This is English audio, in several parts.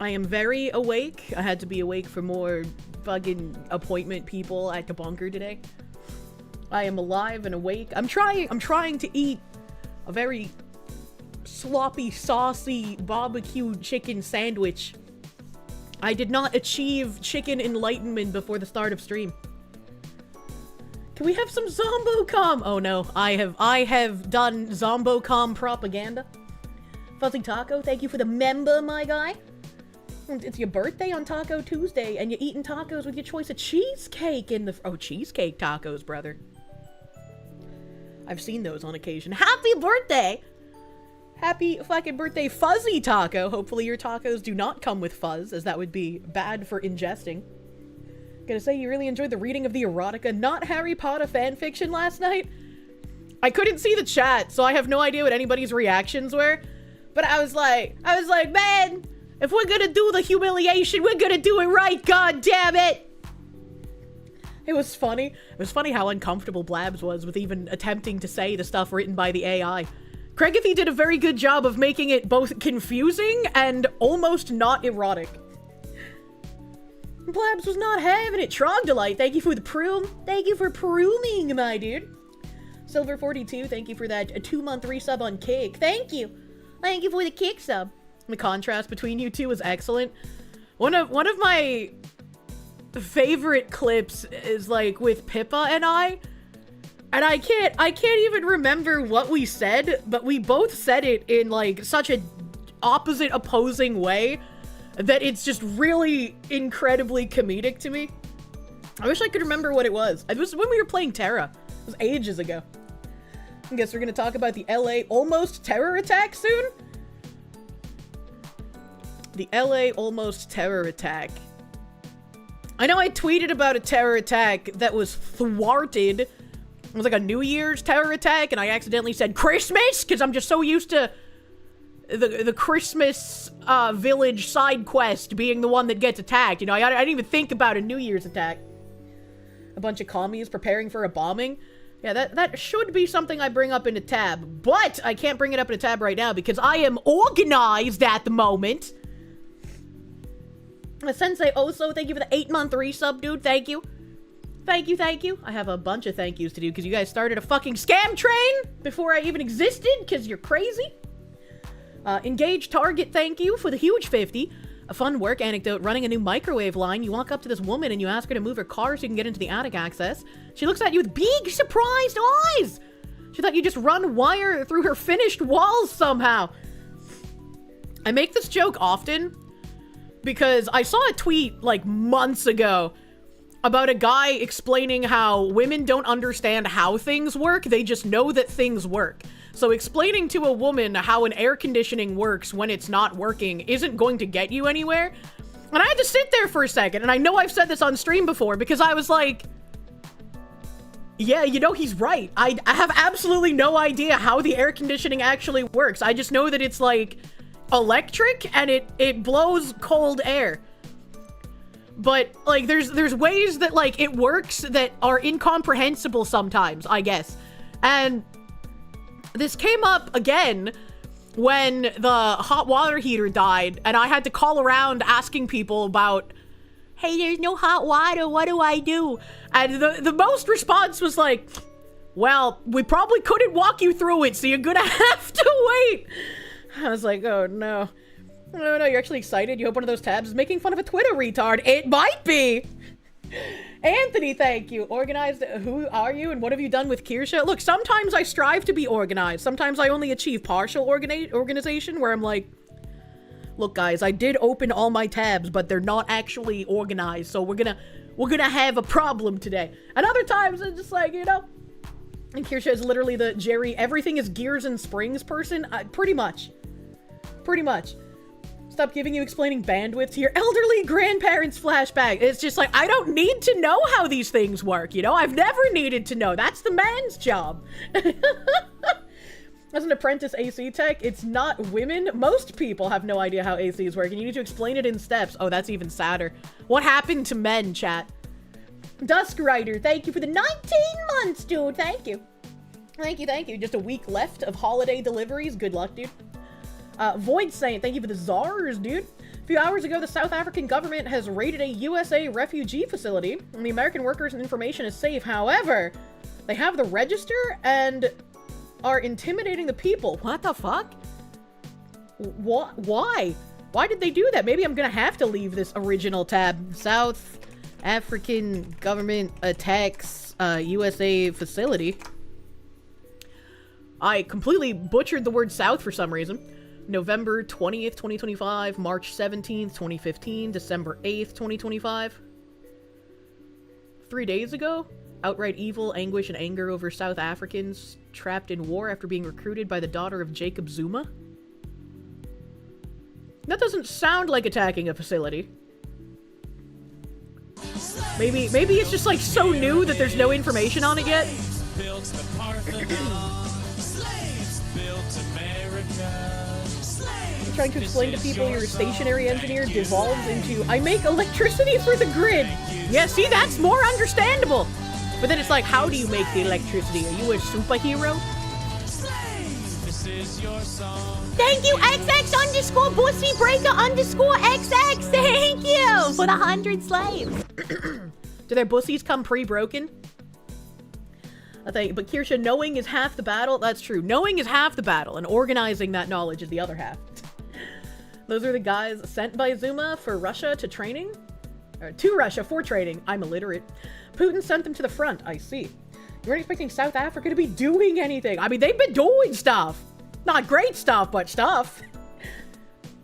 I am very awake. I had to be awake for more fucking appointment people at the bunker today. I am alive and awake. I'm trying to eat a very sloppy, saucy barbecue chicken sandwich. I did not achieve chicken enlightenment before the start of stream. Can we have some Zombocom? Oh no, I have done Zombocom propaganda. Fuzzy Taco, thank you for the member, my guy. It's your birthday on Taco Tuesday, and you're eating tacos with your choice of cheesecake in the... Oh, cheesecake tacos, brother. I've seen those on occasion. Happy birthday! Happy fucking birthday, Fuzzy Taco. Hopefully your tacos do not come with fuzz, as that would be bad for ingesting. Gonna say you really enjoyed the reading of the erotica, not Harry Potter fanfiction last night? I couldn't see the chat, so I have no idea what anybody's reactions were. But I was like, man, if we're gonna do the humiliation, we're gonna do it right, god damn it! It was funny. It was funny how uncomfortable Blabs was with even attempting to say the stuff written by the AI. Craigathy did a very good job of making it both confusing and almost not erotic. Blabs was not having it. Trogdolite, thank you for the prune. Thank you for pruning, my dude. Silver42, thank you for that 2-month resub on Kick. Thank you. Thank you for the Kick sub. The contrast between you two was excellent. One of my favorite clips is like with Pippa and I can't even remember what we said, but we both said it in like such a opposite opposing way that it's just really incredibly comedic to me. I wish I could remember what it was. It was when we were playing Terra. It was ages ago. I guess we're gonna talk about the LA almost terror attack soon? The LA almost terror attack. I know I tweeted about a terror attack that was thwarted. It was like a New Year's terror attack, and I accidentally said Christmas, because I'm just so used to the Christmas village side quest being the one that gets attacked. You know, I didn't even think about a New Year's attack. A bunch of commies preparing for a bombing. Yeah, that should be something I bring up in a tab, but I can't bring it up in a tab right now because I am organized at the moment. Sensei also, thank you for the 8-month resub, dude. Thank you. Thank you, thank you. I have a bunch of thank yous to do because you guys started a fucking scam train before I even existed because you're crazy. Engage Target, thank you for the huge 50. A fun work anecdote, running a new microwave line. You walk up to this woman and you ask her to move her car so you can get into the attic access. She looks at you with big surprised eyes. She thought you just run wire through her finished walls somehow. I make this joke often because I saw a tweet like months ago about a guy explaining how women don't understand how things work. They just know that things work. So explaining to a woman how an air conditioning works when it's not working isn't going to get you anywhere. And I had to sit there for a second. And I know I've said this on stream before because I was like, yeah, you know, he's right. I have absolutely no idea how the air conditioning actually works. I just know that it's like electric and it blows cold air. But like there's ways that like it works that are incomprehensible sometimes, I guess. And this came up again when the hot water heater died and I had to call around asking people about, hey, there's no hot water, what do I do? And the most response was like, well, we probably couldn't walk you through it, so you're gonna have to wait. I was like, oh no. Oh no, you're actually excited? You hope one of those tabs is making fun of a Twitter retard. It might be! Anthony, thank you. Organized, who are you and what have you done with Kirsche? Look, sometimes I strive to be organized. Sometimes I only achieve partial organization where I'm like, look guys, I did open all my tabs, but they're not actually organized, so we're gonna have a problem today. And other times it's just like, you know, and Kirsche is literally the Jerry, everything is gears and springs person. Pretty much. Stop giving you explaining bandwidth to your elderly grandparents flashback. It's just like, I don't need to know how these things work, you know? I've never needed to know. That's the man's job. As an apprentice AC tech, it's not women. Most people have no idea how ACs work, and you need to explain it in steps. Oh, that's even sadder. What happened to men, chat? Dusk Rider, thank you for the 19 months, dude. Thank you. Thank you. Just a week left of holiday deliveries. Good luck, dude. Void Saint, thank you for the czars, dude. A few hours ago, the South African government has raided a USA refugee facility, and the American workers' information is safe. However, they have the register and are intimidating the people. What the fuck? Why? Why did they do that? Maybe I'm gonna have to leave this original tab. South African government attacks USA facility. I completely butchered the word South for some reason. November 20th, 2025, March 17th, 2015, December 8th, 2025. 3 days ago, outright evil, anguish, and anger over South Africans trapped in war after being recruited by the daughter of Jacob Zuma. That doesn't sound like attacking a facility. Maybe it's just like so new that there's no information on it yet. Trying to explain to people you're a stationary engineer devolves into, I make electricity for the grid. Yeah, see, that's more understandable. But then it's like, how do you make the electricity? Are you a superhero? Thank you, XX_bussy_breaker_XX. Thank you for the 100 slaves. Do their bussies come pre-broken? I think, but Kirsche, knowing is half the battle. That's true. Knowing is half the battle, and organizing that knowledge is the other half. Those are the guys sent by Zuma for Russia to training? Or to Russia for training. I'm illiterate. Putin sent them to the front. I see. You weren't expecting South Africa to be doing anything. I mean, they've been doing stuff. Not great stuff, but stuff.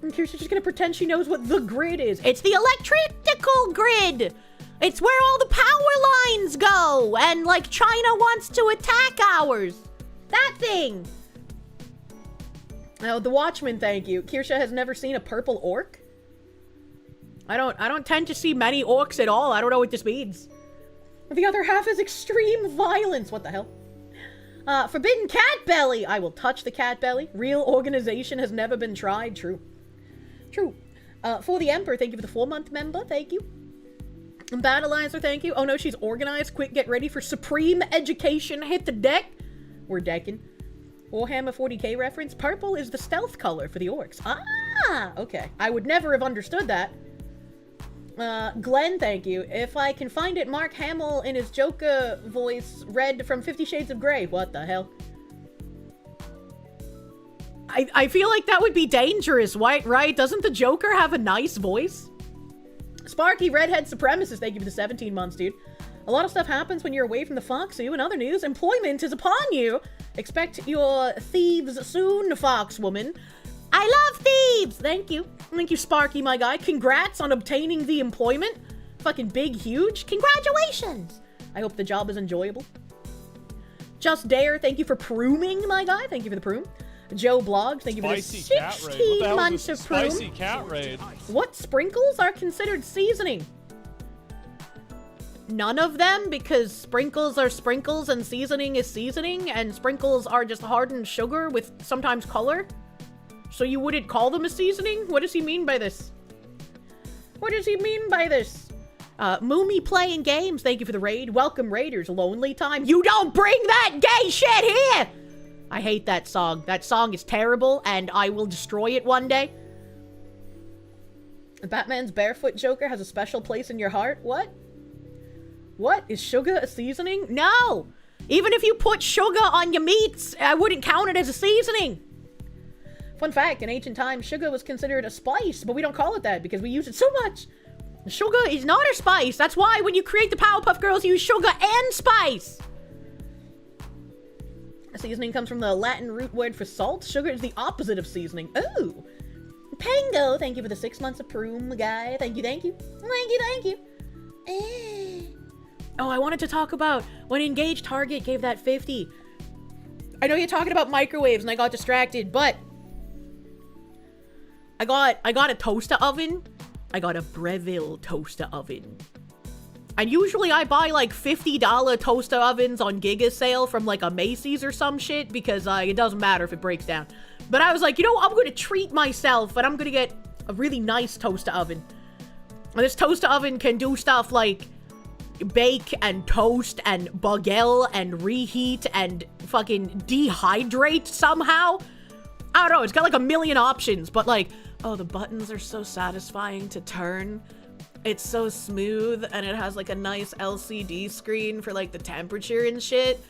And Kirsche just gonna pretend she knows what the grid is. It's the electrical grid! It's where all the power lines go! And, like, China wants to attack ours! That thing! Oh, the Watchman, thank you. Kirsche has never seen a purple orc? I don't tend to see many orcs at all. I don't know what this means. The other half is extreme violence. What the hell? Forbidden cat belly. I will touch the cat belly. Real organization has never been tried. True. True. For the Emperor, thank you for the 4-month member. Thank you. Battleizer, thank you. Oh no, she's organized. Quick, get ready for supreme education. Hit the deck. We're decking. Warhammer 40k reference. Purple is the stealth color for the orcs. Ah, okay. I would never have understood that. Glenn, thank you. If I can find it, Mark Hamill in his Joker voice read from 50 Shades of Grey. What the hell? I feel like that would be dangerous, right? Doesn't the Joker have a nice voice? Sparky, redhead supremacist, thank you for the 17 months, dude. A lot of stuff happens when you're away from the Foxu. In other news, employment is upon you. Expect your thieves soon, Foxwoman. I love thieves! Thank you. Thank you, Sparky, my guy. Congrats on obtaining the employment. Fucking big, huge. Congratulations! I hope the job is enjoyable. Just Dare, thank you for prooming, my guy. Thank you for the proom. Joe Bloggs, thank you for the 16 months of proom. Spicy cat raid. What sprinkles are considered seasoning? None of them, because sprinkles are sprinkles and seasoning is seasoning, and sprinkles are just hardened sugar with sometimes color. So you wouldn't call them a seasoning? What does he mean by this? What does he mean by this? Moomy playing games, thank you for the raid. Welcome Raiders, Lonely Time. You don't bring that gay shit here! I hate that song. That song is terrible, and I will destroy it one day. Batman's barefoot Joker has a special place in your heart? What? What? Is sugar a seasoning? No! Even if you put sugar on your meats, I wouldn't count it as a seasoning. Fun fact, in ancient times, sugar was considered a spice, but we don't call it that because we use it so much. Sugar is not a spice. That's why when you create the Powerpuff Girls, you use sugar and spice. Seasoning comes from the Latin root word for salt. Sugar is the opposite of seasoning. Ooh. Pango, thank you for the 6 months of proom, guy. Thank you, thank you. Thank you, thank you. Oh, I wanted to talk about when Engaged Target gave that 50. I know you're talking about microwaves and I got distracted, but I got a toaster oven. I got a Breville toaster oven. And usually I buy like $50 toaster ovens on Giga sale from like a Macy's or some shit because it doesn't matter if it breaks down. But I was like, you know, I'm gonna treat myself and I'm gonna get a really nice toaster oven. And this toaster oven can do stuff like bake and toast and bagel and reheat and fucking dehydrate somehow. I don't know, it's got like a million options, but like, oh, the buttons are so satisfying to turn. It's so smooth, and it has like a nice LCD screen for like the temperature and shit.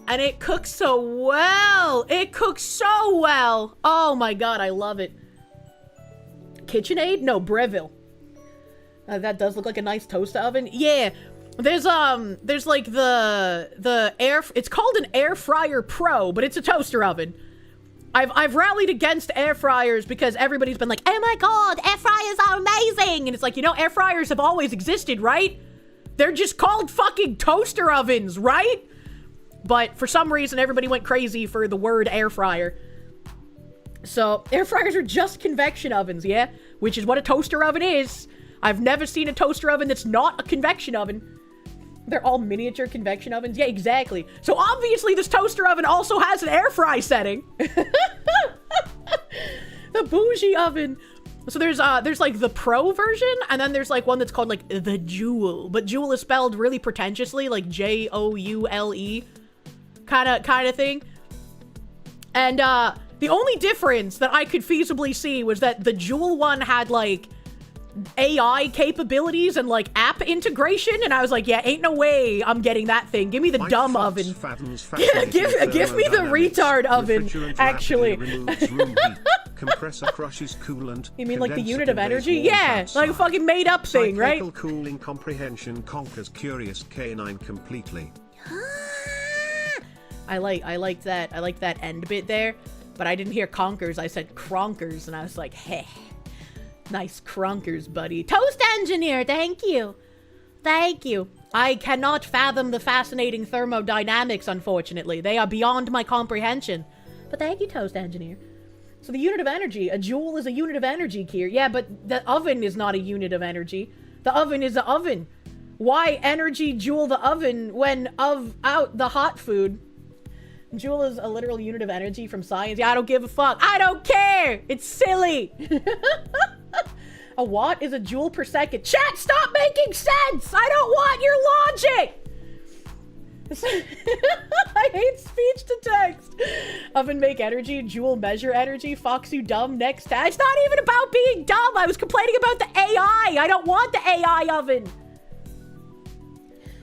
And it cooks so well. It cooks so well. Oh my god, I love it. KitchenAid? No, Breville. That does look like a nice toaster oven. Yeah. There's like the air, it's called an air fryer pro, but it's a toaster oven. I've rallied against air fryers because everybody's been like, oh my god, air fryers are amazing. And it's like, you know, air fryers have always existed, right? They're just called fucking toaster ovens, right? But for some reason, everybody went crazy for the word air fryer. So air fryers are just convection ovens, yeah? Which is what a toaster oven is. I've never seen a toaster oven that's not a convection oven. They're all miniature convection ovens. Yeah, exactly. So obviously this toaster oven also has an air fry setting. The bougie oven. So there's like the pro version, and then there's like one that's called like the Joule. But Joule is spelled really pretentiously, like Joule kind of thing. And the only difference that I could feasibly see was that the Joule one had like AI capabilities and like app integration, and I was like, yeah, ain't no way I'm getting that thing. Give me the dumb oven. Yeah, give me the retard oven, actually. Compressor crushes coolant. You mean like the unit of energy? Yeah, like a fucking made up thing, right? Cooling comprehension conquers curious canine completely. I like that. I like that end bit there, but I didn't hear conkers. I said cronkers, and I was like, heh. Nice cronkers, buddy. Toast engineer, thank you. Thank you. I cannot fathom the fascinating thermodynamics, unfortunately. They are beyond my comprehension. But thank you, toast engineer. So the unit of energy, a joule is a unit of energy, Kier. Yeah, but the oven is not a unit of energy. The oven is the oven. Why energy joule the oven when out the hot food? Joule is a literal unit of energy from science. Yeah, I don't give a fuck. I don't care. It's silly. A watt is a joule per second. Chat, stop making sense. I don't want your logic. I hate speech to text. Oven make energy, joule measure energy. Fox, you dumb. Next tag. It's not even about being dumb. I was complaining about the AI. I don't want the AI oven.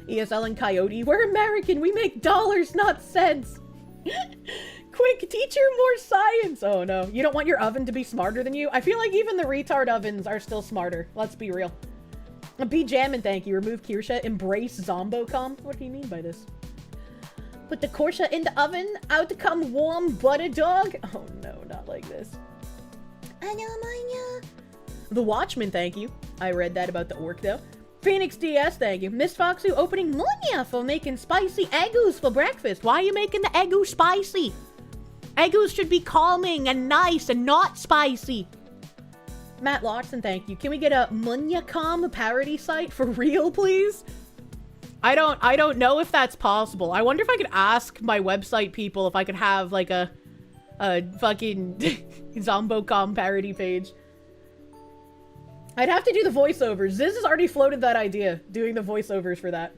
ESL and Coyote. We're American. We make dollars, not cents. Quick, teacher, more science. Oh no, you don't want your oven to be smarter than you? I feel like even the retard ovens are still smarter. Let's be real. Be jammin', thank you. Remove Kirsche. Embrace Zombocom. What do you mean by this? Put the Kirsche in the oven. Out to come warm butter dog. Oh no, not like this. The Watchman, thank you. I read that about the orc though. Phoenix DS, thank you. Miss Foxu opening Munya for making spicy eggoos for breakfast. Why are you making the eggoo spicy? Eggoos should be calming and nice and not spicy. Matt Lawson, thank you. Can we get a Munya.com parody site for real, please? I don't know if that's possible. I wonder if I could ask my website people if I could have like a fucking Zombocom parody page. I'd have to do the voiceovers. Ziz has already floated that idea, doing the voiceovers for that.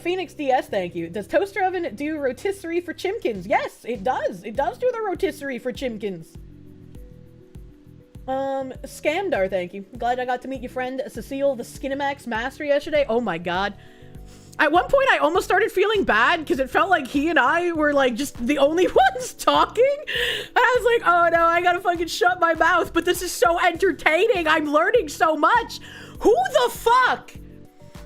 Phoenix DS, thank you. Does Toaster Oven do rotisserie for chimkins? Yes, it does. It does do the rotisserie for chimkins. Scamdar, thank you. Glad I got to meet your friend Cecile, the Skinemax master yesterday. Oh my god. At one point, I almost started feeling bad because it felt like he and I were like just the only ones talking. And I was like, oh no, I gotta fucking shut my mouth. But this is so entertaining. I'm learning so much. Who the fuck?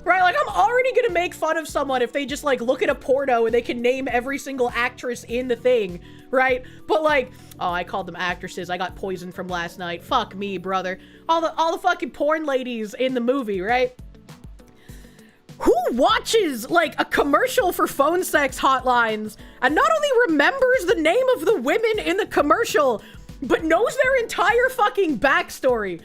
Right, like I'm already gonna make fun of someone if they just like look at a porno and they can name every single actress in the thing, right? But like, oh, I called them actresses. I got poisoned from last night. Fuck me, brother. All the fucking porn ladies in the movie, right? Who watches like a commercial for phone sex hotlines and not only remembers the name of the women in the commercial, but knows their entire fucking backstory?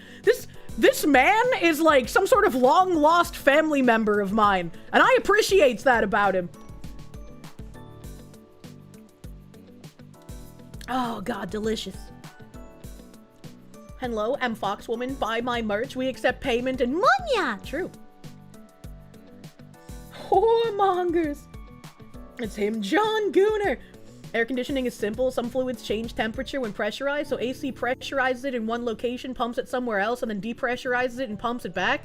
This man is like some sort of long lost family member of mine, and I appreciate that about him. Oh god, delicious. Hello, I'm Foxwoman. Buy my merch. We accept payment in Munya. True. Whoremongers. It's him, John Gooner. Air conditioning is simple. Some fluids change temperature when pressurized, so AC pressurizes it in one location, pumps it somewhere else, and then depressurizes it and pumps it back.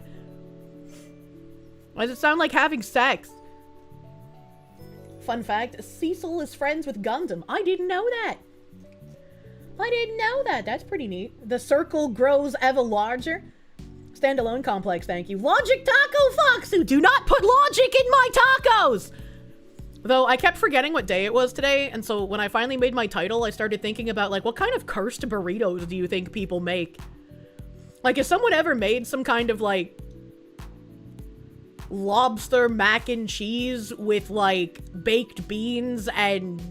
Why does it sound like having sex? Fun fact, Cecil is friends with Gundam. I didn't know that. I didn't know that. That's pretty neat. The circle grows ever larger. Standalone complex, thank you. Logic Taco Foxu! Do not put logic in my tacos! Though, I kept forgetting what day it was today, and so when I finally made my title, I started thinking about, like, what kind of cursed burritos do you think people make? Like, has someone ever made some kind of, like, lobster mac and cheese with, like, baked beans and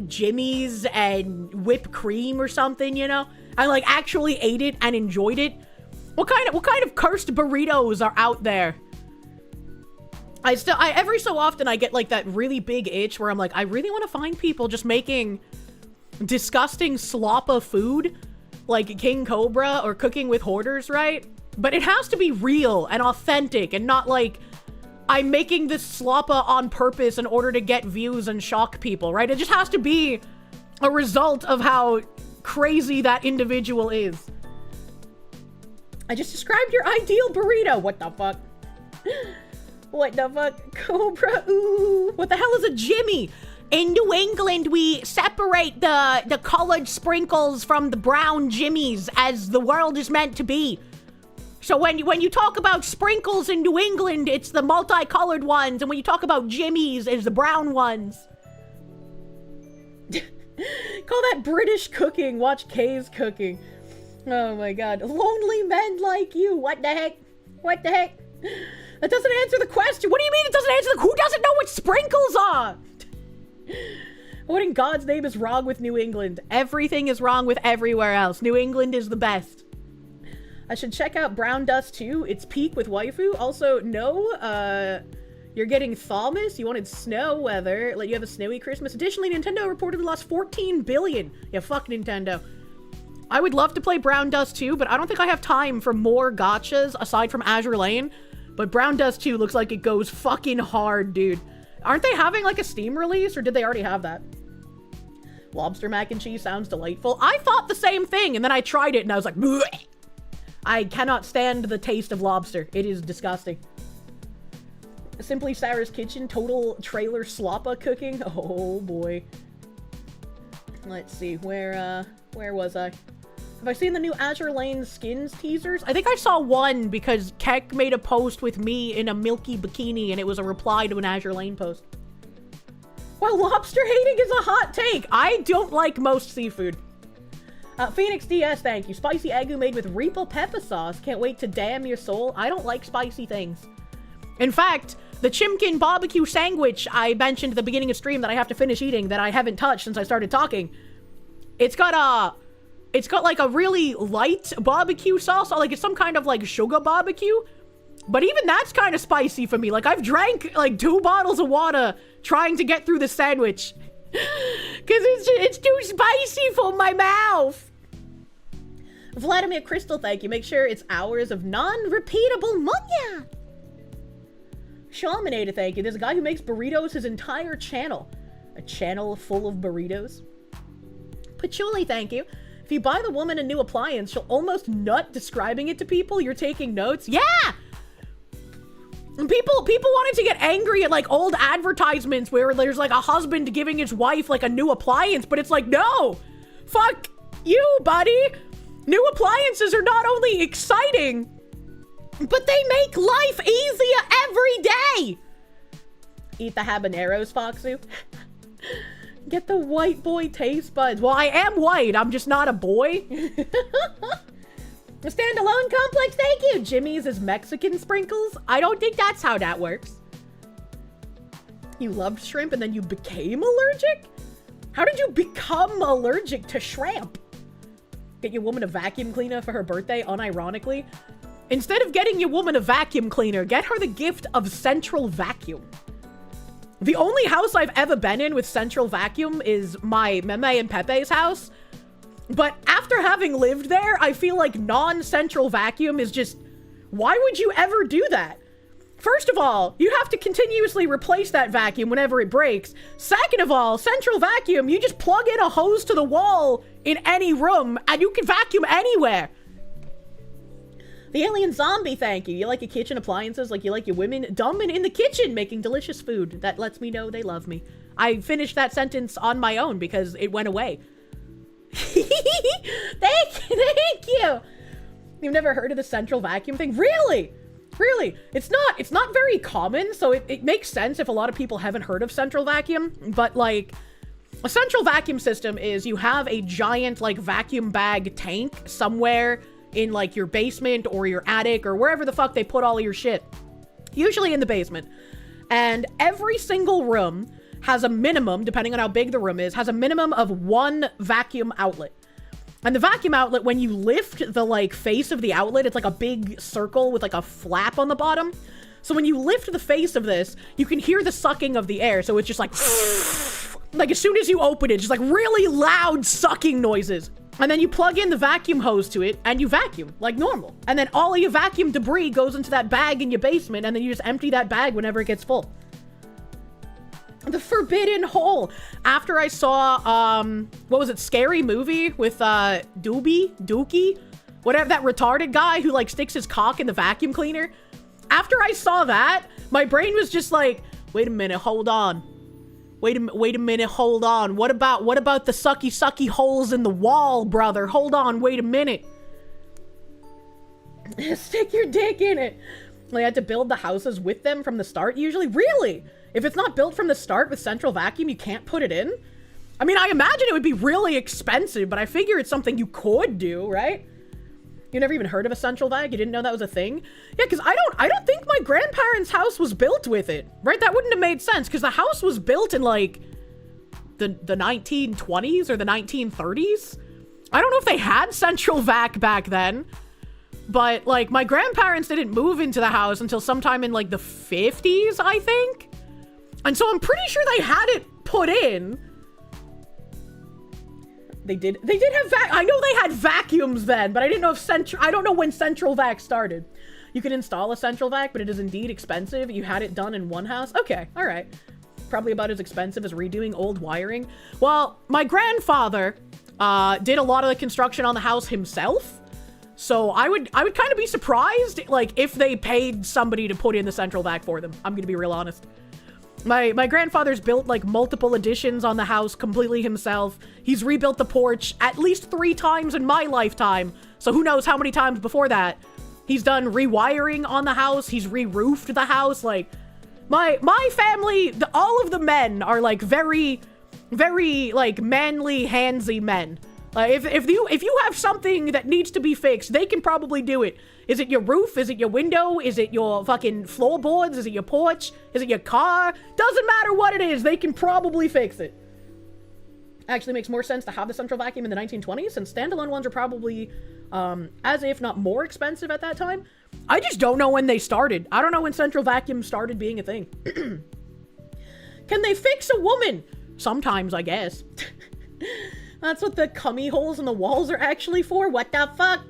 jimmies and whipped cream or something, you know? I, like, actually ate it and enjoyed it? What kind of cursed burritos are out there? Every so often I get like that really big itch where I'm like, I really want to find people just making disgusting slop of food, like King Cobra or Cooking with Hoarders, right? But it has to be real and authentic and not like I'm making this sloppa on purpose in order to get views and shock people, right? It just has to be a result of how crazy that individual is. I just described your ideal burrito. What the fuck? What the fuck? Cobra, ooh. What the hell is a Jimmy? In New England, we separate the colored sprinkles from the brown jimmies as the world is meant to be. So when you talk about sprinkles in New England, it's the multicolored ones. And when you talk about jimmies, it's the brown ones. Call that British cooking. Watch Kay's cooking. Oh my god. Lonely men like you. What the heck? What the heck? That doesn't answer the question. What do you mean it doesn't answer the... Who doesn't know what sprinkles are? What in God's name is wrong with New England? Everything is wrong with everywhere else. New England is the best. I should check out Brown Dust too. It's peak with waifu. Also, no, you're getting Thomas. You wanted snow weather. Like, you have a snowy Christmas. Additionally, Nintendo reportedly lost 14 billion. Yeah, fuck Nintendo. I would love to play Brown Dust 2, but I don't think I have time for more gachas aside from Azure Lane. But Brown Dust 2 looks like it goes fucking hard, dude. Aren't they having like a Steam release, or did they already have that? Lobster mac and cheese sounds delightful. I thought the same thing, and then I tried it and I was like, bleh. I cannot stand the taste of lobster. It is disgusting. Simply Sarah's Kitchen, total trailer sloppa cooking. Oh boy. Let's see, where was I? Have I seen the new Azure Lane skins teasers? I think I saw one because Keck made a post with me in a milky bikini and it was a reply to an Azure Lane post. Well, lobster hating is a hot take. I don't like most seafood. Phoenix DS, thank you. Spicy agu made with Reaper pepper sauce. Can't wait to damn your soul. I don't like spicy things. In fact, the Chimkin barbecue sandwich I mentioned at the beginning of stream that I have to finish eating that I haven't touched since I started talking. It's got like a really light barbecue sauce. Like it's some kind of like sugar barbecue. But even that's kind of spicy for me. Like I've drank like 2 bottles of water trying to get through the sandwich. Because it's too spicy for my mouth. Vladimir Crystal, thank you. Make sure it's hours of non-repeatable munya. Shaminator, thank you. There's a guy who makes burritos his entire channel. A channel full of burritos. Patchouli, thank you. If you buy the woman a new appliance, she'll almost nut describing it to people. You're taking notes. Yeah! People wanted to get angry at like old advertisements where there's like a husband giving his wife like a new appliance, but it's like, no! Fuck you, buddy! New appliances are not only exciting, but they make life easier every day! Eat the habaneros, Foxu. Get the white boy taste buds. Well, I am white. I'm just not a boy. A standalone complex, thank you. Jimmy's is Mexican sprinkles. I don't think that's how that works. You loved shrimp and then you became allergic? How did you become allergic to shrimp? Get your woman a vacuum cleaner for her birthday, unironically. Instead of getting your woman a vacuum cleaner, get her the gift of central vacuum. The only house I've ever been in with central vacuum is my Meme and Pepe's house. But after having lived there, I feel like non-central vacuum is just... Why would you ever do that? First of all, you have to continuously replace that vacuum whenever it breaks. Second of all, central vacuum, you just plug in a hose to the wall in any room and you can vacuum anywhere. The alien zombie, thank you. You like your kitchen appliances like you like your women dumb and in the kitchen making delicious food. That lets me know they love me. I finished that sentence on my own because it went away. Thank you. You've never heard of the central vacuum thing? Really? Really? It's not very common, so it makes sense if a lot of people haven't heard of central vacuum, but like, a central vacuum system is you have a giant like vacuum bag tank somewhere in like your basement or your attic or wherever the fuck they put all of your shit. Usually in the basement. And every single room has a minimum, depending on how big the room is, has a minimum of one vacuum outlet. And the vacuum outlet, when you lift the like face of the outlet, it's like a big circle with like a flap on the bottom. So when you lift the face of this, you can hear the sucking of the air. So it's just like as soon as you open it, just like really loud sucking noises. And then you plug in the vacuum hose to it and you vacuum like normal. And then all of your vacuum debris goes into that bag in your basement and then you just empty that bag whenever it gets full. The forbidden hole. After I saw, what was it? Scary Movie with, Dookie? Whatever, that retarded guy who like sticks his cock in the vacuum cleaner. After I saw that, my brain was just like, wait a minute, hold on. Wait a minute, hold on. What about the sucky holes in the wall, brother? Hold on, wait a minute. Stick your dick in it. I had to build the houses with them from the start usually? Really? If it's not built from the start with central vacuum, you can't put it in? I mean, I imagine it would be really expensive, but I figure it's something you could do, right? You never even heard of a central vac? You didn't know that was a thing? Yeah, because I don't think my grandparents' house was built with it, right? That wouldn't have made sense, because the house was built in, like, the 1920s or the 1930s? I don't know if they had central vac back then, but, like, my grandparents didn't move into the house until sometime in, like, the 50s, I think? And so I'm pretty sure they had it put in. They did have I know they had vacuums then, but I didn't know if I don't know when central vac started. You can install a central vac, but it is indeed expensive. You had it done in one house? Okay, all right. Probably about as expensive as redoing old wiring. Well, my grandfather did a lot of the construction on the house himself. So I would kind of be surprised, like, if they paid somebody to put in the central vac for them. I'm gonna be real honest. My grandfather's built, like, multiple additions on the house completely himself. He's rebuilt the porch at least 3 times in my lifetime. So who knows how many times before that. He's done rewiring on the house. He's re-roofed the house. Like, my family, all of the men are, like, very, very, like, manly, handsy men. If you have something that needs to be fixed, they can probably do it. Is it your roof? Is it your window? Is it your fucking floorboards? Is it your porch? Is it your car? Doesn't matter what it is, they can probably fix it. Actually makes more sense to have the central vacuum in the 1920s, since standalone ones are probably, as if not more expensive at that time. I just don't know when they started. I don't know when central vacuum started being a thing. Can they fix a woman? Sometimes, I guess. That's what the cummy holes in the walls are actually for? What the fuck?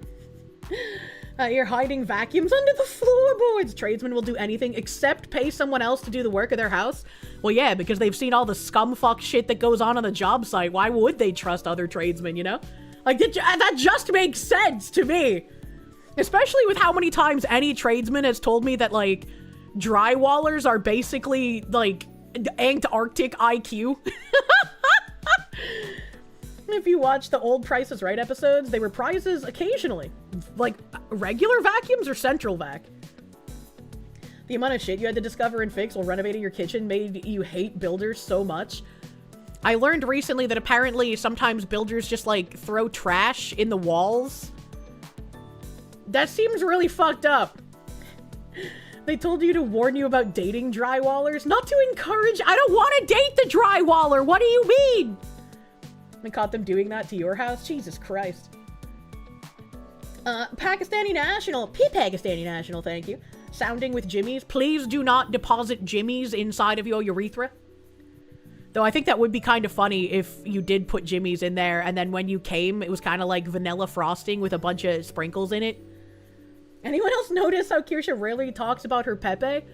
You're hiding vacuums under the floorboards. Tradesmen will do anything except pay someone else to do the work of their house. Well, yeah, because they've seen all the scumfuck shit that goes on the job site. Why would they trust other tradesmen, you know? Like, that just makes sense to me. Especially with how many times any tradesman has told me that, like, drywallers are basically, like, Antarctic IQ. If you watch the old Price is Right episodes, they reprises occasionally. Like, regular vacuums or central vac. The amount of shit you had to discover and fix while renovating your kitchen made you hate builders so much. I learned recently that apparently sometimes builders just, like, throw trash in the walls. That seems really fucked up. They told you to warn you about dating drywallers, not to encourage. I don't want to date the drywaller. What do you mean? I caught them doing that to your house? Jesus Christ. Pakistani National. Pakistani National, thank you. Sounding with jimmies. Please do not deposit jimmies inside of your urethra. Though I think that would be kind of funny if you did put jimmies in there, and then when you came, it was kind of like vanilla frosting with a bunch of sprinkles in it. Anyone else notice how Kirsche rarely talks about her Pepe?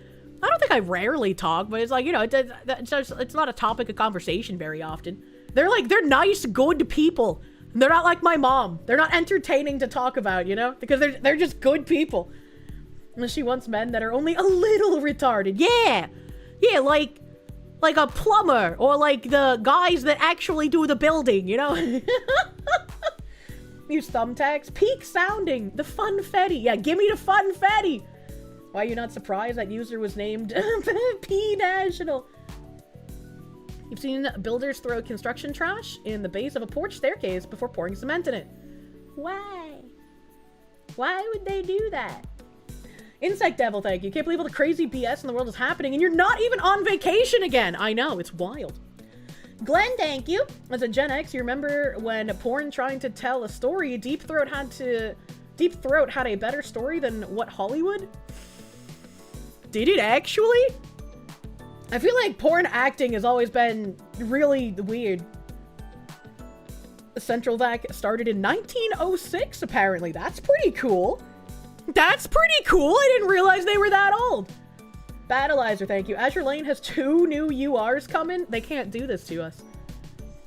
I don't think I rarely talk, but it's like, you know, it's not a topic of conversation very often. They're nice, good people. They're not like my mom. They're not entertaining to talk about, you know? Because they're just good people. And she wants men that are only a little retarded. Yeah! Yeah, like a plumber, or like the guys that actually do the building, you know? Use thumbtacks. Peak sounding. The funfetti. Yeah, give me the funfetti. Why are you not surprised that user was named P National? You've seen builders throw construction trash in the base of a porch staircase before pouring cement in it. Why? Why would they do that? Insect Devil, thank you. Can't believe all the crazy BS in the world is happening, and you're not even on vacation again. I know, it's wild. Glenn, thank you. As a Gen X, you remember when porn trying to tell a story, Deep Throat had a better story than what Hollywood? Did it actually? I feel like porn acting has always been really weird. Central Vac started in 1906, apparently. That's pretty cool. That's pretty cool. I didn't realize they were that old. Battleizer, thank you. Azure Lane has 2 new URs coming. They can't do this to us.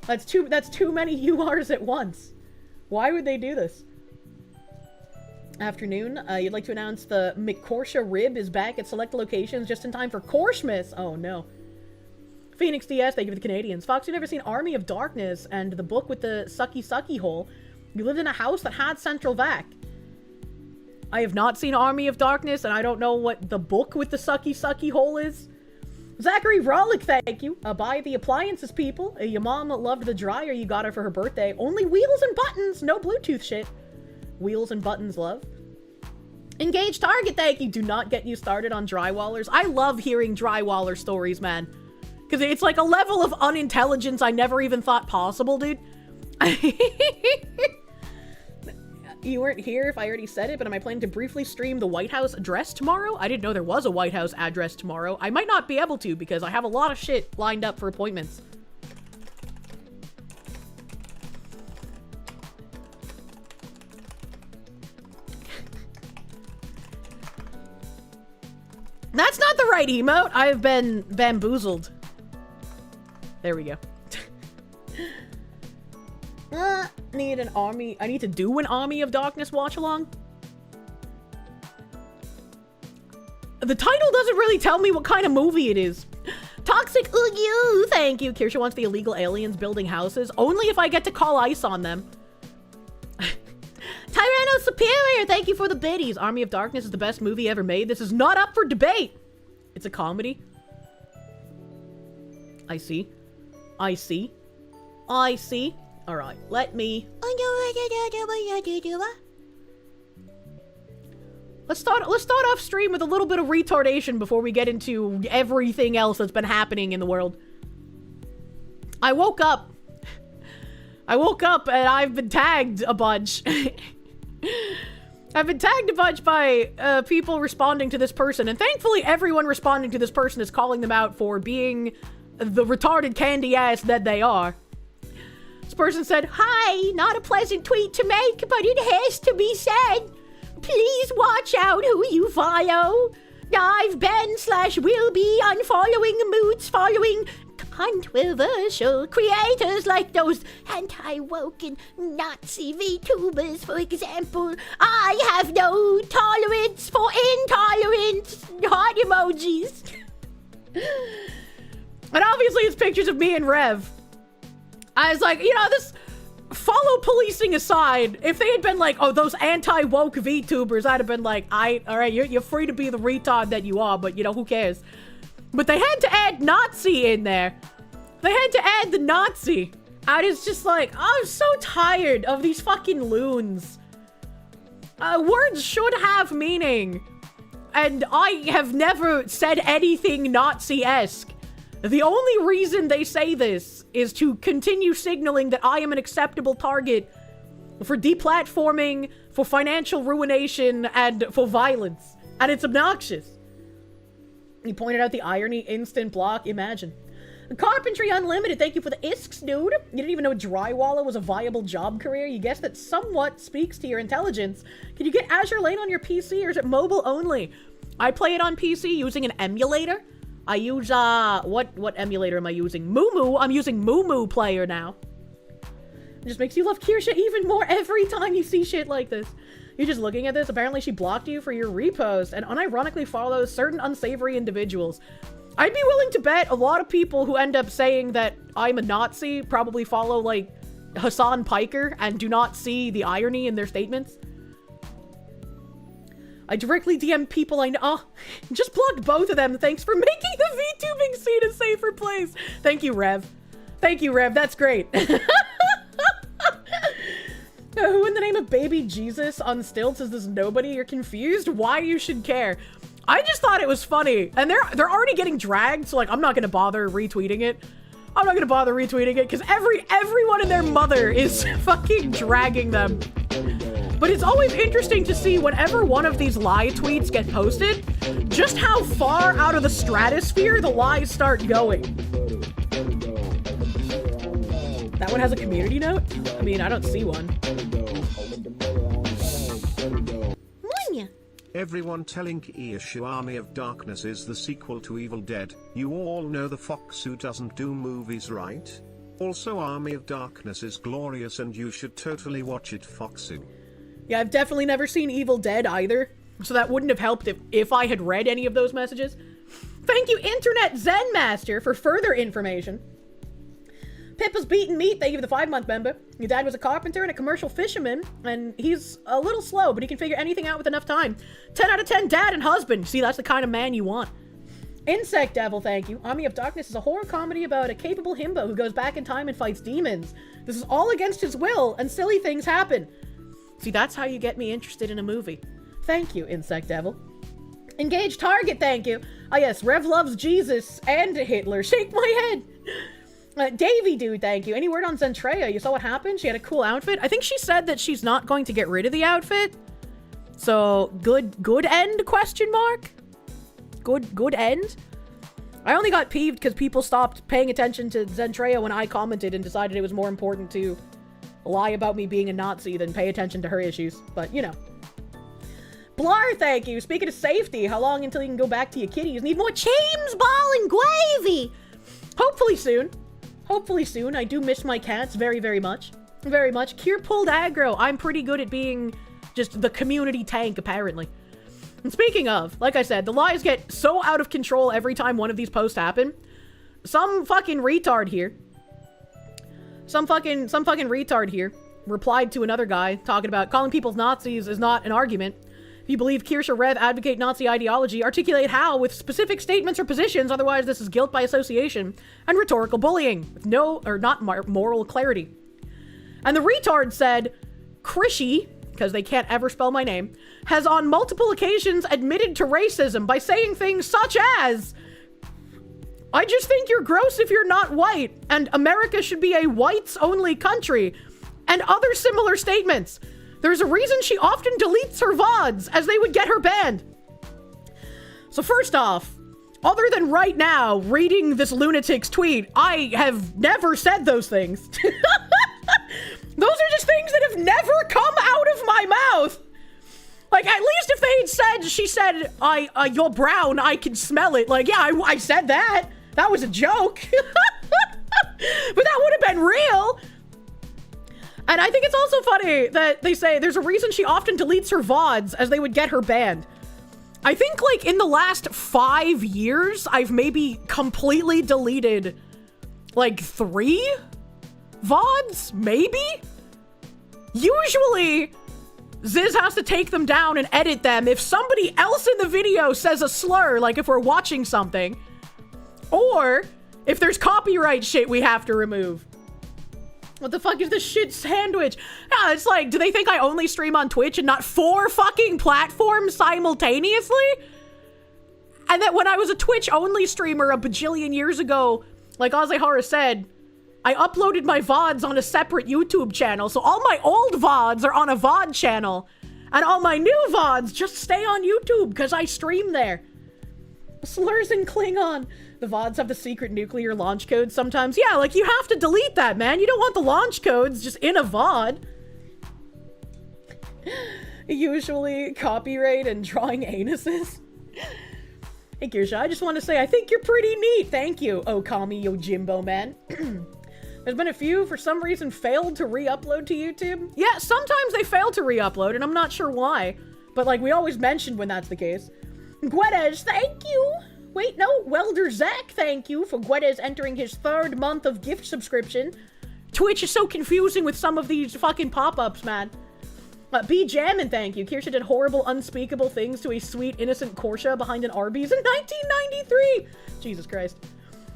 That's too many URs at once. Why would they do this? Afternoon, you'd like to announce the McCorsha rib is back at select locations just in time for Korschmas. Oh no. Phoenix DS, thank you for the Canadians. Fox, you never seen Army of Darkness and the book with the sucky hole. You lived in a house that had central vac. I have not seen Army of Darkness, and I don't know what the book with the sucky hole is. Zachary Rollick, thank you. Buy the appliances, people. Your mom loved the dryer you got her for her birthday. Only wheels and buttons, no Bluetooth shit. Wheels and buttons, love. Engage Target, thank you. Do not get you started on drywallers. I love hearing drywaller stories, man. Because it's like a level of unintelligence I never even thought possible, dude. You weren't here if I already said it, but am I planning to briefly stream the White House address tomorrow? I didn't know there was a White House address tomorrow. I might not be able to because I have a lot of shit lined up for appointments. That's not the right emote. I've been bamboozled. There we go. Need an army. I need to do an Army of Darkness watch along. The title doesn't really tell me what kind of movie it is. Toxic you, thank you. Kirsche wants the illegal aliens building houses. Only if I get to call ice on them. Tyranno Superior, thank you for the biddies. Army of Darkness is the best movie ever made. This is not up for debate. It's a comedy. I see. I see. I see. All right, let me. Let's start off stream with a little bit of retardation before we get into everything else that's been happening in the world. I woke up and I've been tagged a bunch. I've been tagged a bunch by people responding to this person, and thankfully everyone responding to this person is calling them out for being the retarded candy ass that they are. This person said, "Hi, not a pleasant tweet to make, but it has to be said. Please watch out who you follow. I've been/will be unfollowing moods following controversial creators like those anti-woke and Nazi VTubers, for example. I have no tolerance for intolerant heart emojis." And obviously it's pictures of me and Rev. I was like, you know, this follow policing aside, if they had been like, oh, those anti-woke VTubers, I'd have been like, all right, you're free to be the retard that you are, but you know, who cares? But they had to add Nazi in there. They had to add the Nazi. And it's just like, I'm so tired of these fucking loons. Words should have meaning. And I have never said anything Nazi-esque. The only reason they say this is to continue signaling that I am an acceptable target for deplatforming, for financial ruination, and for violence. And it's obnoxious. He pointed out the irony, instant block, imagine. Carpentry Unlimited, thank you for the isks, dude. You didn't even know drywaller was a viable job career. You guessed that somewhat speaks to your intelligence. Can you get Azure Lane on your PC, or is it mobile only? I play it on PC using an emulator. I use, what emulator am I using? Moo. I'm using Moo Player now. It just makes you love Kirsche even more every time you see shit like this. You're just looking at this. Apparently she blocked you for your repost and unironically follows certain unsavory individuals. I'd be willing to bet a lot of people who end up saying that I'm a Nazi probably follow, like, Hassan Piker and do not see the irony in their statements. I directly DM people I know. Oh, just blocked both of them. Thanks for making the VTubing scene a safer place. Thank you, Rev. Thank you, Rev. That's great. Who in the name of baby Jesus on stilts is this nobody? You're confused? Why you should care? I just thought it was funny. And they're already getting dragged, so like I'm not gonna bother retweeting it. I'm not gonna bother retweeting it because everyone and their mother is fucking dragging them. But it's always interesting to see whenever one of these lie tweets get posted, just how far out of the stratosphere the lies start going. That one has a community note? I mean, I don't see one. Everyone telling Kirsche Army of Darkness is the sequel to Evil Dead. You all know the fox who doesn't do movies, right? Also, Army of Darkness is glorious and you should totally watch it, Foxu. Yeah, I've definitely never seen Evil Dead either, so that wouldn't have helped if I had read any of those messages. Thank you, Internet Zen Master, for further information. Pippa's Beaten Meat, thank you for the 5-month member. Your dad was a carpenter and a commercial fisherman, and he's a little slow, but he can figure anything out with enough time. 10 out of 10 dad and husband. See, that's the kind of man you want. Insect Devil, thank you. Army of Darkness is a horror comedy about a capable himbo who goes back in time and fights demons. This is all against his will, and silly things happen. See, that's how you get me interested in a movie. Thank you, Insect Devil. Engage Target, thank you. Ah yes, Rev loves Jesus and Hitler. Shake my head. Davy Dude, thank you. Any word on Zentreya? You saw what happened? She had a cool outfit. I think she said that she's not going to get rid of the outfit. So, good end, question mark? Good end? I only got peeved because people stopped paying attention to Zentreya when I commented and decided it was more important to lie about me being a Nazi than pay attention to her issues. But, you know. Blar, thank you. Speaking of safety, how long until you can go back to your kitties? Need more James Ball and gravy. Hopefully soon. Hopefully soon. I do miss my cats very, very much. Very much. Kier pulled aggro. I'm pretty good at being just the community tank, apparently. And speaking of, like I said, the lies get so out of control every time one of these posts happen. Some fucking retard here. Some fucking retard here replied to another guy talking about calling people Nazis is not an argument. If you believe Kirsche or Rev advocate Nazi ideology, articulate how with specific statements or positions, otherwise this is guilt by association and rhetorical bullying with no or not moral clarity. And the retard said, Kirsche, because they can't ever spell my name, has on multiple occasions admitted to racism by saying things such as, I just think you're gross if you're not white, and America should be a whites-only country, and other similar statements. There's a reason she often deletes her VODs, as they would get her banned. So first off, other than right now reading this lunatic's tweet, I have never said those things. Those are just things that have never come out of my mouth. Like, at least if they had said, she said, you're brown, I can smell it. Like, yeah, I said that. That was a joke. But that would have been real. And I think it's also funny that they say there's a reason she often deletes her VODs as they would get her banned. I think, like, in the last 5 years, I've maybe completely deleted, like, 3 VODs? Maybe? Usually, Ziz has to take them down and edit them if somebody else in the video says a slur, like if we're watching something. Or if there's copyright shit we have to remove. What the fuck is this shit sandwich? Yeah, it's like, do they think I only stream on Twitch and not 4 fucking platforms simultaneously? And that when I was a Twitch-only streamer a bajillion years ago, like Ozehara said, I uploaded my VODs on a separate YouTube channel, so all my old VODs are on a VOD channel, and all my new VODs just stay on YouTube, because I stream there. Slurs in Klingon. The VODs have the secret nuclear launch codes sometimes. Yeah, like, you have to delete that, man. You don't want the launch codes just in a VOD. Usually, copyright and drawing anuses. Hey, Kirsche, I just want to say I think you're pretty neat. Thank you, Okami Yojimbo man. There's been a few, for some reason, failed to re-upload to YouTube. Yeah, sometimes they fail to re-upload, and I'm not sure why. But, like, we always mention when that's the case. Guedes, thank you! Wait, no, Welder Zach, thank you for Guedes entering his 3rd month of gift subscription. Twitch is so confusing with some of these fucking pop-ups, man. B Jammin', thank you. Kirsche did horrible, unspeakable things to a sweet, innocent Kirsche behind an Arby's in 1993! Jesus Christ.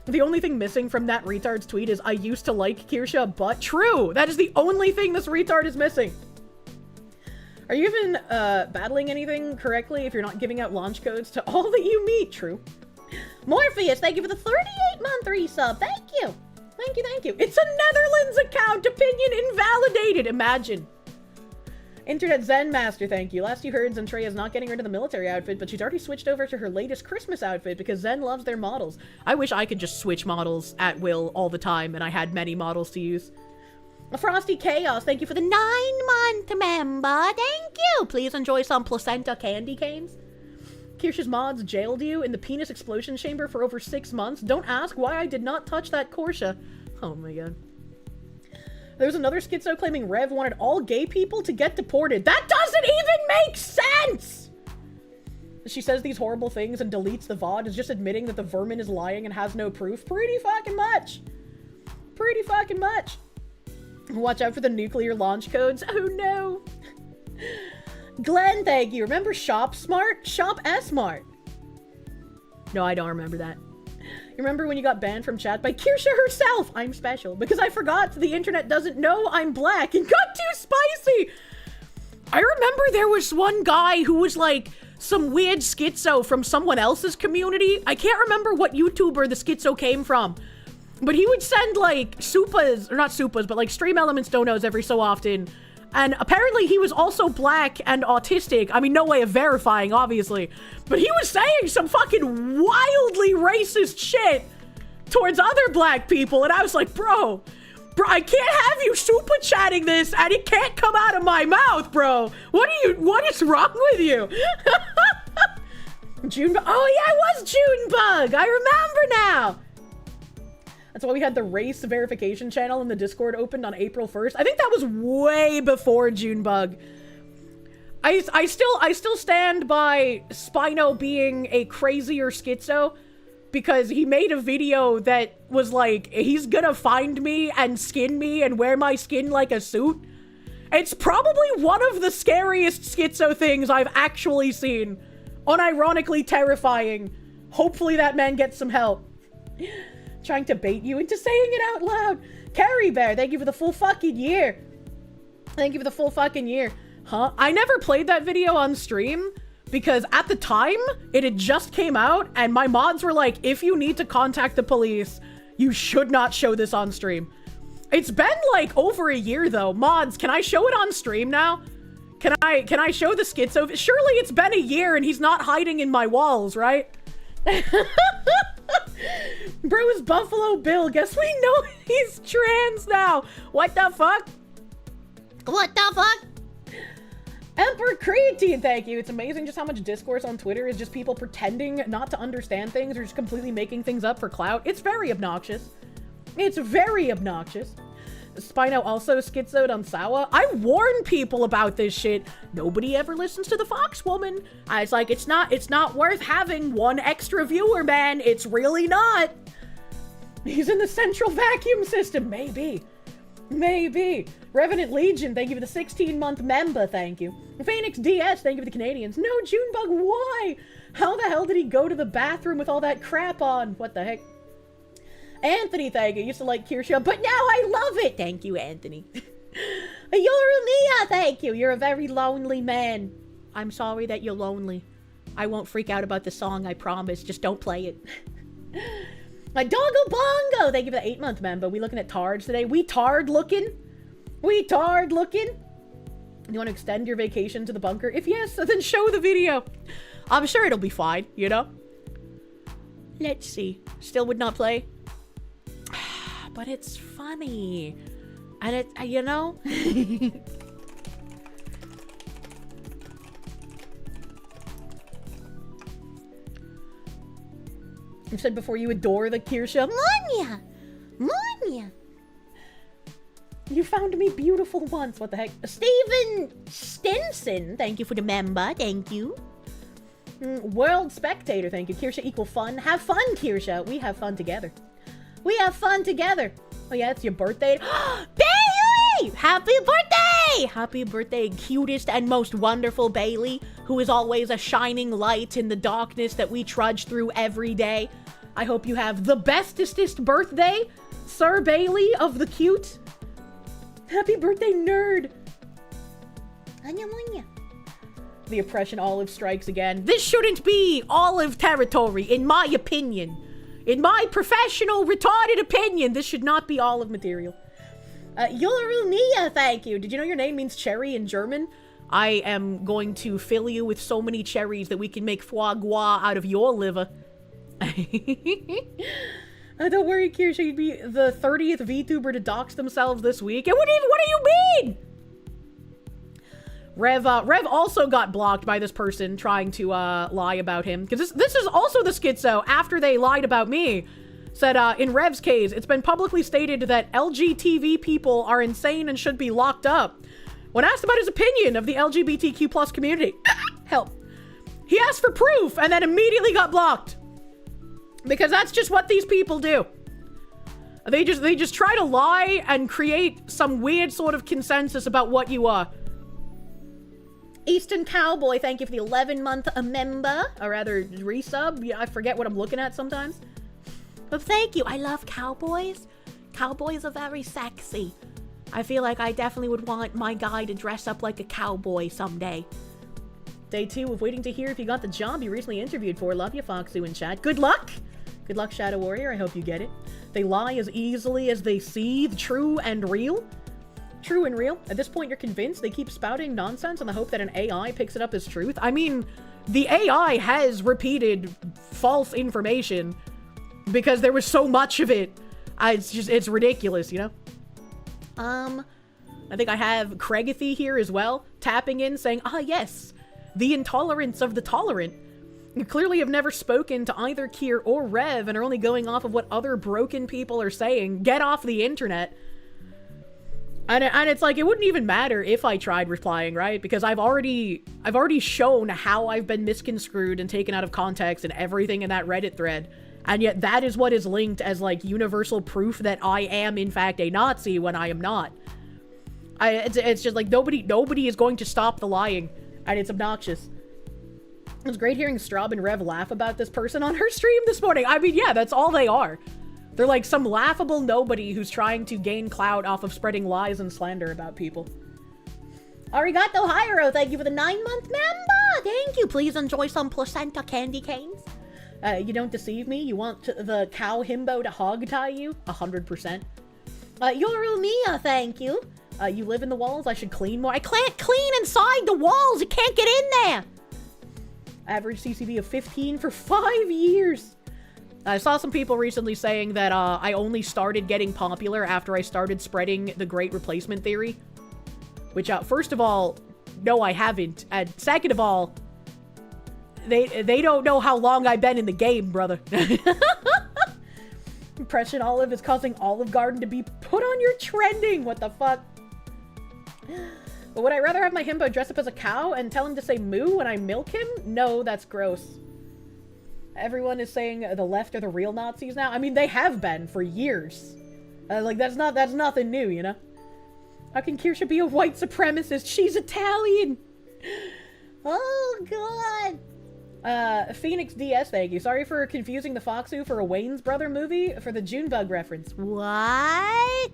The only thing missing from that retard's tweet is, I used to like Kirsche, but true! That is the only thing this retard is missing. Are you even, battling anything correctly if you're not giving out launch codes to all that you meet? True. Morpheus, thank you for the 38-month resub. Thank you. Thank you, thank you. It's a Netherlands account. Opinion invalidated. Imagine. Internet Zen Master, thank you. Last you heard, Zentreya is not getting rid of the military outfit, but she's already switched over to her latest Christmas outfit because Zen loves their models. I wish I could just switch models at will all the time and I had many models to use. Frosty Chaos, thank you for the 9-month member. Thank you. Please enjoy some placenta candy canes. Kirsche's mods jailed you in the penis explosion chamber for over 6 months. Don't ask why I did not touch that Kirsche. Oh my god. There was another schizo claiming Rev wanted all gay people to get deported. That doesn't even make sense! She says these horrible things and deletes the VoD is just admitting that the vermin is lying and has no proof. Pretty fucking much. Pretty fucking much. Watch out for the nuclear launch codes. Oh no. Glenn, thank you. Remember Shop Smart? Shop S-Mart. No, I don't remember that. You remember when you got banned from chat by Kirsche herself? I'm special. Because I forgot the internet doesn't know I'm black and got too spicy. I remember there was one guy who was like some weird schizo from someone else's community. I can't remember what YouTuber the schizo came from. But he would send like supas, or not supas, but like Stream Elements donos every so often. And apparently he was also black and autistic. I mean, no way of verifying, obviously. But he was saying some fucking wildly racist shit towards other black people. And I was like, bro, I can't have you super chatting this and it can't come out of my mouth, bro. What is wrong with you? Junebug. Oh yeah, it was Junebug. I remember now. That's why we had the race verification channel in the Discord opened on April 1st. I think that was way before Junebug. I still stand by Spino being a crazier schizo because he made a video that was like, he's gonna find me and skin me and wear my skin like a suit. It's probably one of the scariest schizo things I've actually seen. Unironically terrifying. Hopefully that man gets some help. Trying to bait you into saying it out loud. Carrie Bear, thank you for the full fucking year. Thank you for the full fucking year. Huh? I never played that video on stream because at the time it had just came out and my mods were like, if you need to contact the police, you should not show this on stream. It's been like over a year though. Mods, can I show it on stream now? Can I show the schizo? Surely it's been a year and he's not hiding in my walls, right? Bro is Buffalo Bill. Guess we know he's trans now. What the fuck? What the fuck? Emperor Creatine, thank you. It's amazing just how much discourse on Twitter is just people pretending not to understand things or just completely making things up for clout. It's very obnoxious. It's very obnoxious. Spino also schizoed on Sawa. I warn people about this shit. Nobody ever listens to the Fox Woman. I was like, it's not worth having one extra viewer, man. It's really not. He's in the central vacuum system. Maybe. Maybe. Revenant Legion, thank you for the 16-month member, thank you. Phoenix DS, thank you for the Canadians. No, Junebug, why? How the hell did he go to the bathroom with all that crap on? What the heck? Anthony, thank you. Used to like Kirsche, but now I love it. Thank you, Anthony. Yorunia, thank you. You're a very lonely man. I'm sorry that you're lonely. I won't freak out about the song, I promise. Just don't play it. My Doggo Bongo, thank you for the 8-month member. We looking at tards today? We tard looking? We tard looking? You want to extend your vacation to the bunker? If yes, then show the video. I'm sure it'll be fine, you know? Let's see. Still would not play? But it's funny. And it, you know? You said before you adore the Kirsche. Monya! Monya! You found me beautiful once. What the heck? Steven Stinson. Thank you for the member. Thank you. World Spectator. Thank you. Kirsche equal fun. Have fun, Kirsche. We have fun together. We have fun together. Oh yeah, it's your birthday. Bailey! Happy birthday! Happy birthday, cutest and most wonderful Bailey, who is always a shining light in the darkness that we trudge through every day. I hope you have the bestestest birthday, Sir Bailey of the cute. Happy birthday, nerd! The oppression olive strikes again. This shouldn't be olive territory, in my opinion. In my professional, retarded opinion, this should not be olive material. Yorunia, thank you. Did you know your name means cherry in German? I am going to fill you with so many cherries that we can make foie gras out of your liver. Don't worry, Kirsche, you'd be the 30th VTuber to dox themselves this week. And what do you mean? Rev also got blocked by this person trying to lie about him. Because this is also the schizo after they lied about me. Said, in Rev's case, it's been publicly stated that LGTV people are insane and should be locked up. When asked about his opinion of the LGBTQ plus community, help, he asked for proof and then immediately got blocked. Because that's just what these people do. They just try to lie and create some weird sort of consensus about what you are. Eastern Cowboy, thank you for the 11-month member, or rather resub. Yeah, I forget what I'm looking at sometimes. But thank you. I love cowboys. Cowboys are very sexy. I feel like I definitely would want my guy to dress up like a cowboy someday. Day 2 of waiting to hear if you got the job you recently interviewed for. Love you, Foxu in chat. Good luck! Good luck, Shadow Warrior. I hope you get it. They lie as easily as they seethe. True and real. True and real. At this point, you're convinced they keep spouting nonsense in the hope that an AI picks it up as truth. I mean, the AI has repeated false information because there was so much of it. It's ridiculous, you know? I think I have Craigathy here as well, tapping in saying, ah, yes, the intolerance of the tolerant. You clearly have never spoken to either Kier or Rev and are only going off of what other broken people are saying. Get off the internet. And it's like, it wouldn't even matter if I tried replying, right? Because I've already shown how I've been misconstrued and taken out of context and everything in that Reddit thread. And yet that is what is linked as, like, universal proof that I am, in fact, a Nazi when I am not. It's just like, nobody is going to stop the lying. And it's obnoxious. It was great hearing Straub and Rev laugh about this person on her stream this morning. I mean, yeah, that's all they are. They're like some laughable nobody who's trying to gain clout off of spreading lies and slander about people. Arigato Hyro, thank you for the 9-month member. Thank you. Please enjoy some placenta candy canes. You don't deceive me. You want the cow himbo to hog tie you? 100%. Yorumiya, thank you. You live in the walls. I should clean more. I can't clean inside the walls. It can't get in there. Average CCB of 15 for 5 years. I saw some people recently saying that I only started getting popular after I started spreading the Great Replacement Theory. Which, first of all, no, I haven't. And second of all, they don't know how long I've been in the game, brother. Impression Olive is causing Olive Garden to be put on your trending. What the fuck? But would I rather have my himbo dress up as a cow and tell him to say moo when I milk him? No, that's gross. Everyone is saying the left are the real Nazis now. I mean, they have been for years. Like, that's nothing new, you know? How can Kirsche be a white supremacist? She's Italian! Oh, God! Phoenix DS, thank you. Sorry for confusing the Foxu for a Wayne's Brother movie for the Junebug reference. What?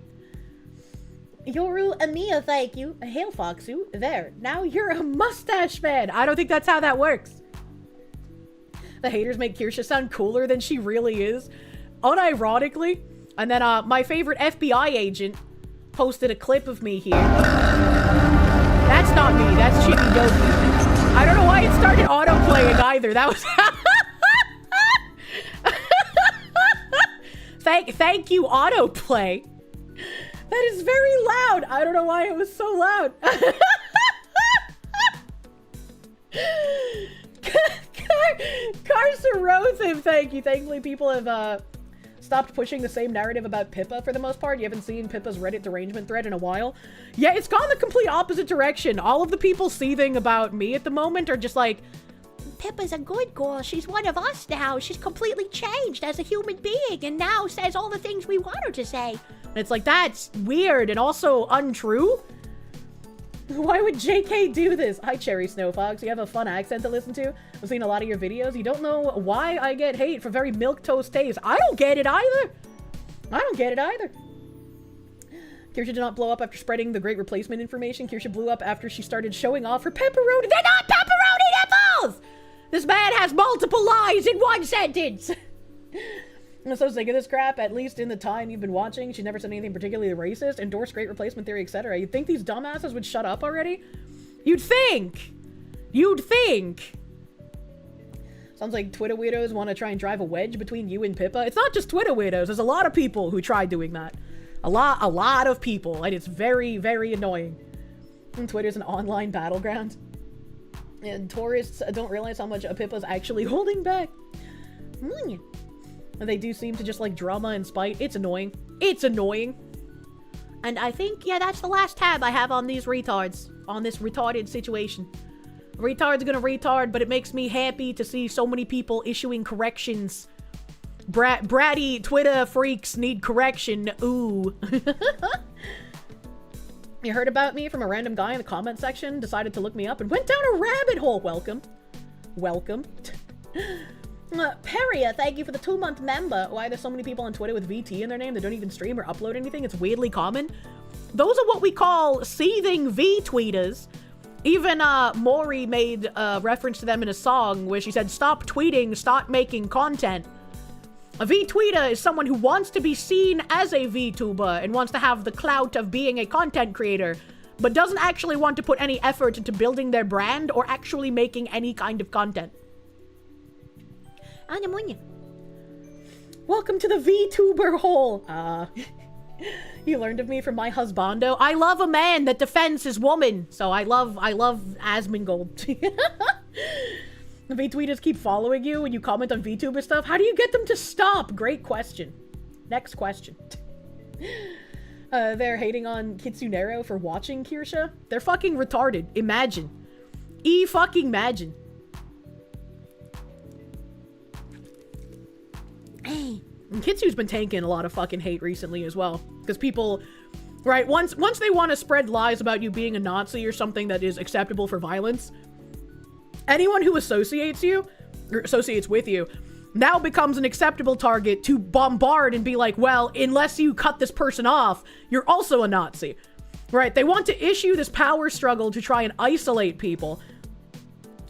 Yoru Amiya, thank you. Hail, Foxu. There. Now you're a mustache man. I don't think that's how that works. The haters make Kirsche sound cooler than she really is. Unironically. And then, my favorite FBI agent posted a clip of me here. That's not me. That's Chibi Alerts. I don't know why it started auto-playing either. That was... Thank you, autoplay. That is very loud. I don't know why it was so loud. Carson Rothem, thank you. Thankfully, people have stopped pushing the same narrative about Pippa for the most part. You haven't seen Pippa's Reddit derangement thread in a while. Yeah, it's gone the complete opposite direction. All of the people seething about me at the moment are just like, Pippa's a good girl. She's one of us now. She's completely changed as a human being and now says all the things we want her to say. And it's like, that's weird and also untrue. Why would JK do this? Hi, Cherry Snowfox. You have a fun accent to listen to. I've seen a lot of your videos. You don't know why I get hate for very milquetoast taste. I don't get it either. I don't get it either. Kirsche did not blow up after spreading the great replacement information. Kirsche blew up after she started showing off her pepperoni. They're not pepperoni nipples! This man has multiple lies in one sentence. I'm so sick of this crap. At least in the time you've been watching, she never said anything particularly racist, endorsed great replacement theory, etc. You'd think these dumbasses would shut up already? You'd think! You'd think! Sounds like Twitter weirdos want to try and drive a wedge between you and Pippa. It's not just Twitter weirdos. There's a lot of people who try doing that. A lot of people. And it's very, very annoying. And Twitter's an online battleground. And tourists don't realize how much Pippa's actually holding back. And they do seem to just like drama and spite. It's annoying. It's annoying. And I think, yeah, that's the last tab I have on these retards. On this retarded situation. Retard's gonna retard, but it makes me happy to see so many people issuing corrections. Bratty Twitter freaks need correction. Ooh. You heard about me from a random guy in the comment section, decided to look me up, and went down a rabbit hole. Welcome. Welcome. Peria, thank you for the 2-month member. Why there's so many people on Twitter with VT in their name that don't even stream or upload anything? It's weirdly common. Those are what we call seething V-tweeters. Even Maury made a reference to them in a song where she said, stop tweeting, start making content. A V-tweeter is someone who wants to be seen as a VTuber and wants to have the clout of being a content creator, but doesn't actually want to put any effort into building their brand or actually making any kind of content. Welcome to the VTuber hole. You learned of me from my husbando. I love a man that defends his woman. So I love Asmongold. The V-tweeters keep following you when you comment on VTuber stuff. How do you get them to stop? Great question. Next question. They're hating on Kitsunero for watching Kirsche. They're fucking retarded. Imagine. Fucking imagine. Hey. And Kitsu's been taking a lot of fucking hate recently as well. Because people, right, once they want to spread lies about you being a Nazi or something that is acceptable for violence, anyone who associates with you now becomes an acceptable target to bombard and be like, well, unless you cut this person off, you're also a Nazi. Right? They want to issue this power struggle to try and isolate people.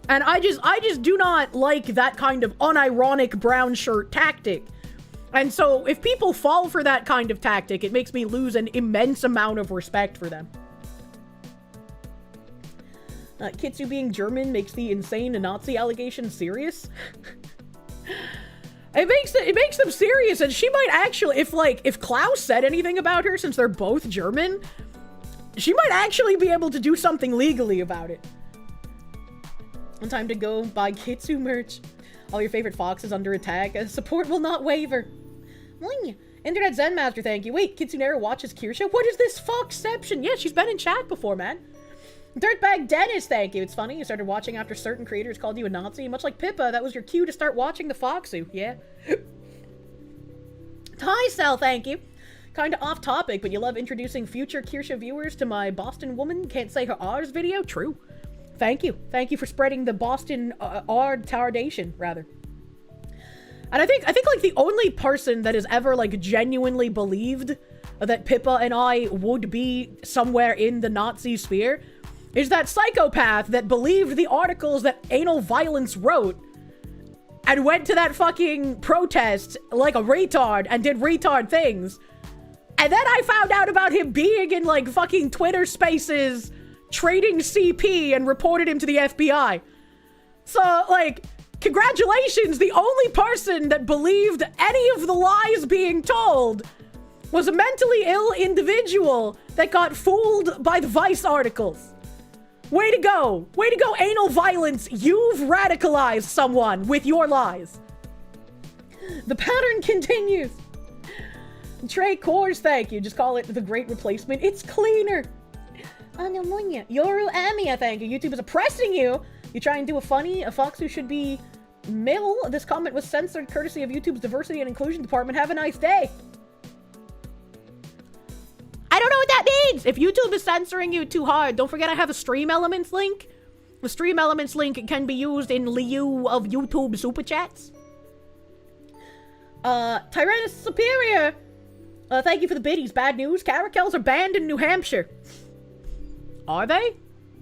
And I just do not like that kind of unironic brown shirt tactic. And so if people fall for that kind of tactic, it makes me lose an immense amount of respect for them. Kitsu being German makes the insane Nazi allegation serious. It makes them serious, and she might actually, if Klaus said anything about her, since they're both German, she might actually be able to do something legally about it. One time to go buy Kitsu merch. All your favorite foxes under attack. Support will not waver. Internet Zen Master, thank you. Wait, Kitsunero watches Kirsche? What is this foxception? Yeah, she's been in chat before, man. Dirtbag Dennis, thank you. It's funny, you started watching after certain creators called you a Nazi. Much like Pippa, that was your cue to start watching the Foxu. Yeah. Ty-Cell, thank you. Kinda off topic, but you love introducing future Kirsche viewers to my Boston woman can't say her R's video? True. Thank you. Thank you for spreading the Boston R tardation, rather. And I think like the only person that has ever like genuinely believed that Pippa and I would be somewhere in the Nazi sphere is that psychopath that believed the articles that Anal Violence wrote and went to that fucking protest like a retard and did retard things. And then I found out about him being in like fucking Twitter spaces trading CP and reported him to the FBI. So like, congratulations, the only person that believed any of the lies being told was a mentally ill individual that got fooled by the Vice articles. Way to go! Way to go, anal violence! You've radicalized someone with your lies. The pattern continues. Trey Coors, thank you. Just call it the great replacement. It's cleaner. Yoru Amia, thank you. YouTube is oppressing you. You try and do a fox who should be male. This comment was censored courtesy of YouTube's diversity and inclusion department. Have a nice day. I don't know what that means. If YouTube is censoring you too hard, don't forget I have a Stream Elements link. The Stream Elements link can be used in lieu of YouTube super chats. Tyrannus Superior. Thank you for the biddies. Bad news. Caracals are banned in New Hampshire. Are they?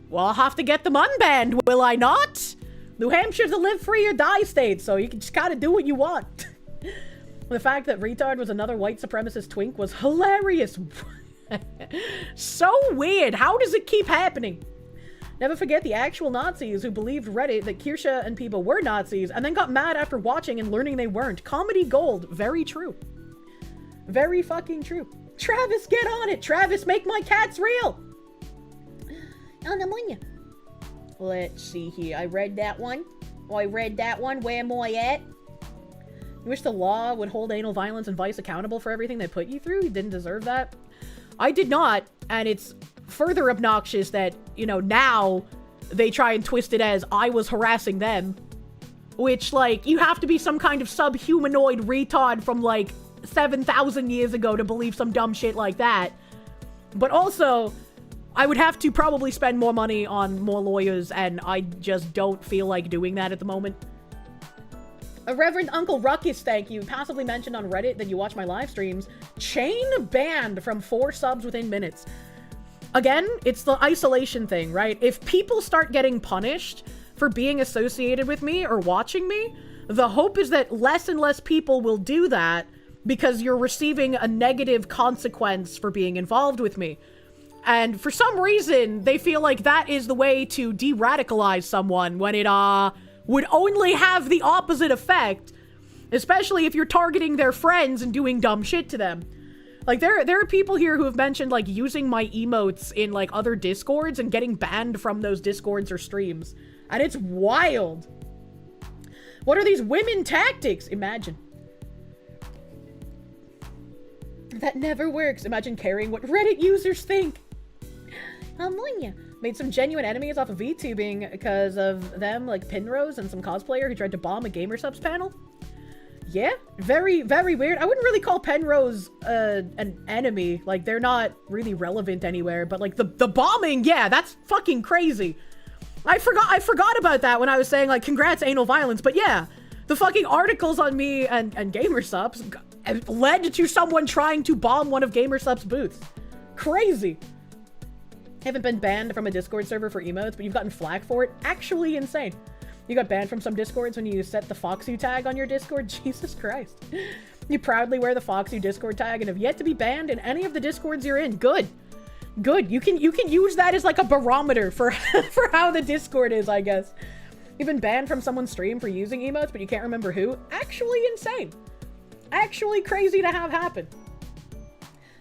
Well, I'll have to get them unbanned, will I not? New Hampshire's a live free or die state, so you can just kind of do what you want. The fact that retard was another white supremacist twink was hilarious. So weird. How does it keep happening? Never forget the actual Nazis who believed Reddit that Kirsche and people were Nazis and then got mad after watching and learning they weren't. Comedy gold. Very true. Very fucking true. Travis, get on it. Travis, make my cats real. Let's see here. I read that one. Where am I at? You wish the law would hold anal violence and vice accountable for everything they put you through? You didn't deserve that. I did not, and it's further obnoxious that, you know, now they try and twist it as I was harassing them. Which, like, you have to be some kind of subhumanoid retard from, like, 7,000 years ago to believe some dumb shit like that. But also, I would have to probably spend more money on more lawyers, and I just don't feel like doing that at the moment. Reverend Uncle Ruckus, thank you. Passively mentioned on Reddit that you watch my live streams. Chain banned from 4 subs within minutes. Again, it's the isolation thing, right? If people start getting punished for being associated with me or watching me, the hope is that less and less people will do that because you're receiving a negative consequence for being involved with me. And for some reason, they feel like that is the way to de-radicalize someone when it, would only have the opposite effect, especially if you're targeting their friends and doing dumb shit to them. Like, there are people here who have mentioned, like, using my emotes in, like, other Discords and getting banned from those Discords or streams. And it's wild. What are these women tactics? Imagine. That never works. Imagine caring what Reddit users think. Made some genuine enemies off of VTubing because of them, like Pinrose and some cosplayer who tried to bomb a GamerSubs panel. Yeah, very, very weird. I wouldn't really call Penrose an enemy. Like, they're not really relevant anywhere, but like the bombing, yeah, that's fucking crazy. I forgot about that when I was saying, like, congrats anal violence, but yeah, the fucking articles on me and GamerSubs led to someone trying to bomb one of GamerSubs' booths. Crazy. Haven't been banned from a Discord server for emotes, but you've gotten flack for it. Actually insane. You got banned from some Discords when you set the Foxu tag on your Discord? Jesus Christ. You proudly wear the Foxu Discord tag and have yet to be banned in any of the Discords you're in. Good. Good. You can use that as like a barometer for, for how the Discord is, I guess. You've been banned from someone's stream for using emotes, but you can't remember who? Actually insane. Actually crazy to have happen.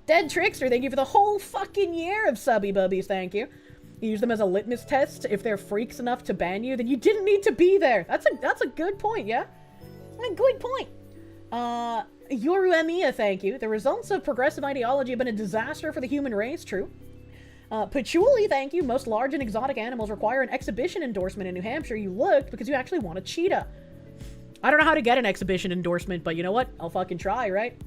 Dead Trickster, thank you for the whole fucking year of subby bubbies, thank you. You use them as a litmus test. If they're freaks enough to ban you, then you didn't need to be there. That's a good point, yeah? A good point. Yoru Emiya, thank you. The results of progressive ideology have been a disaster for the human race, true. Patchouli, thank you. Most large and exotic animals require an exhibition endorsement in New Hampshire. You looked because you actually want a cheetah. I don't know how to get an exhibition endorsement, but you know what? I'll fucking try, right?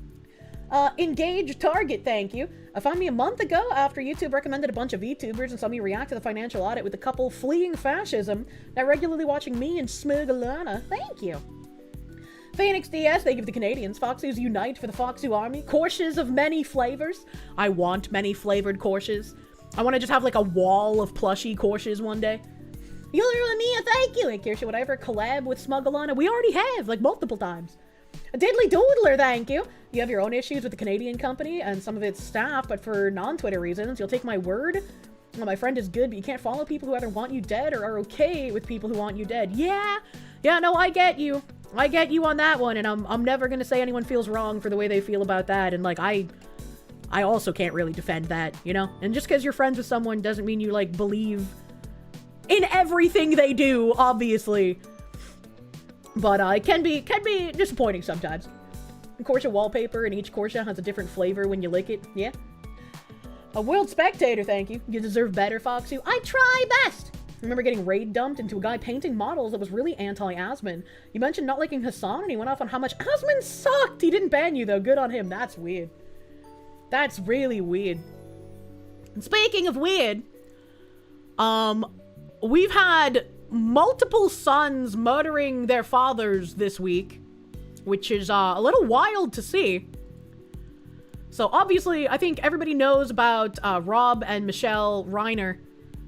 Engage Target, thank you. I found me a month ago after YouTube recommended a bunch of VTubers and saw me react to the financial audit with a couple fleeing fascism, now regularly watching me and Smugglana. Thank you. Phoenix DS, thank you for the Canadians. Foxus unite for the Foxu army. Corsches of many flavors. I want many flavored Corsches. I want to just have like a wall of plushy Corsches one day. Yoru and Mia, thank you. Hey, Kirsche, would I ever collab with Smugglana? We already have, like multiple times. A Diddly Doodler, thank you. You have your own issues with the Canadian company and some of its staff, but for non-Twitter reasons, you'll take my word. Well, my friend is good, but you can't follow people who either want you dead or are okay with people who want you dead. Yeah, no, I get you. I get you on that one, and I'm never gonna say anyone feels wrong for the way they feel about that, and like, I also can't really defend that, you know? And just because you're friends with someone doesn't mean you, like, believe in everything they do, obviously. But it can be disappointing sometimes. Kirsche wallpaper, and each Kirsche has a different flavor when you lick it. Yeah. A world spectator, thank you. You deserve better, Foxu. I try best. I remember getting raid dumped into a guy painting models that was really anti-Asmin. You mentioned not liking Hassan, and he went off on how much Asmin sucked. He didn't ban you, though. Good on him. That's weird. That's really weird. And speaking of weird, we've had multiple sons murdering their fathers this week, which is a little wild to see. So obviously, I think everybody knows about Rob and Michelle Reiner,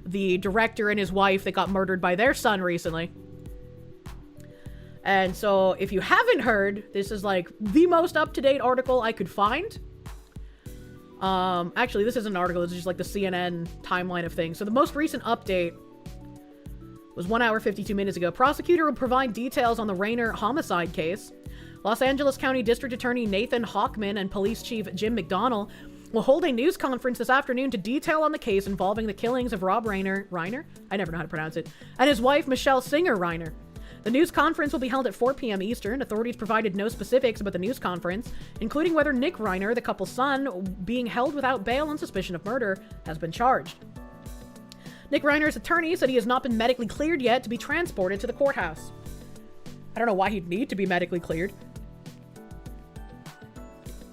the director and his wife that got murdered by their son recently. And so if you haven't heard, this is like the most up-to-date article I could find. Actually, this isn't an article, it's just like the CNN timeline of things. So the most recent update was 1 hour 52 minutes ago. Prosecutor will provide details on the Reiner homicide case. Los Angeles County District Attorney Nathan Hochman and Police Chief Jim McDonnell will hold a news conference this afternoon to detail on the case involving the killings of Rob Reiner? I never know how to pronounce it. And his wife, Michelle Singer Reiner. The news conference will be held at 4 p.m. Eastern. Authorities provided no specifics about the news conference, including whether Nick Reiner, the couple's son, being held without bail on suspicion of murder, has been charged. Nick Reiner's attorney said he has not been medically cleared yet to be transported to the courthouse. I don't know why he'd need to be medically cleared.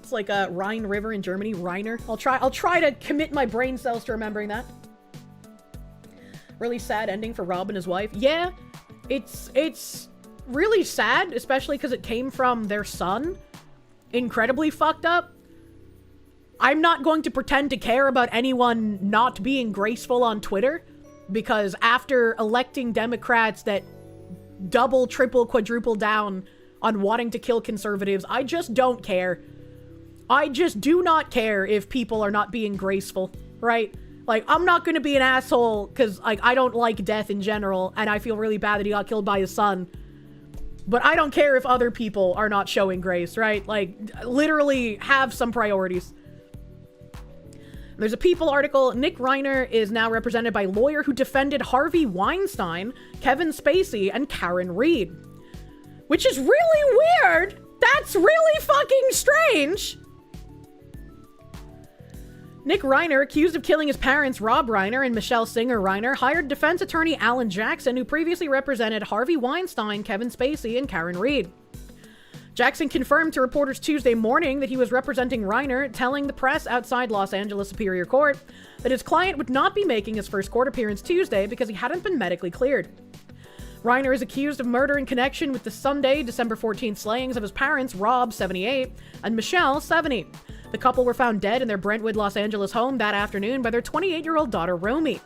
It's like a Rhine River in Germany, Reiner. I'll try to commit my brain cells to remembering that. Really sad ending for Rob and his wife. Yeah, it's really sad, especially because it came from their son. Incredibly fucked up. I'm not going to pretend to care about anyone not being graceful on Twitter, because after electing Democrats that double, triple, quadruple down on wanting to kill conservatives, I just don't care. I just do not care if people are not being graceful, right? Like, I'm not gonna be an asshole because, like, I don't like death in general, and I feel really bad that he got killed by his son. But I don't care if other people are not showing grace, right? Like, literally have some priorities. There's a People article. Nick Reiner is now represented by a lawyer who defended Harvey Weinstein, Kevin Spacey, and Karen Reed. Which is really weird. That's really fucking strange. Nick Reiner, accused of killing his parents Rob Reiner and Michelle Singer Reiner, hired defense attorney Alan Jackson, who previously represented Harvey Weinstein, Kevin Spacey, and Karen Reed. Jackson confirmed to reporters Tuesday morning that he was representing Reiner, telling the press outside Los Angeles Superior Court that his client would not be making his first court appearance Tuesday because he hadn't been medically cleared. Reiner is accused of murder in connection with the Sunday, December 14th slayings of his parents, Rob, 78, and Michelle, 70. The couple were found dead in their Brentwood, Los Angeles home that afternoon by their 28-year-old daughter, Romy.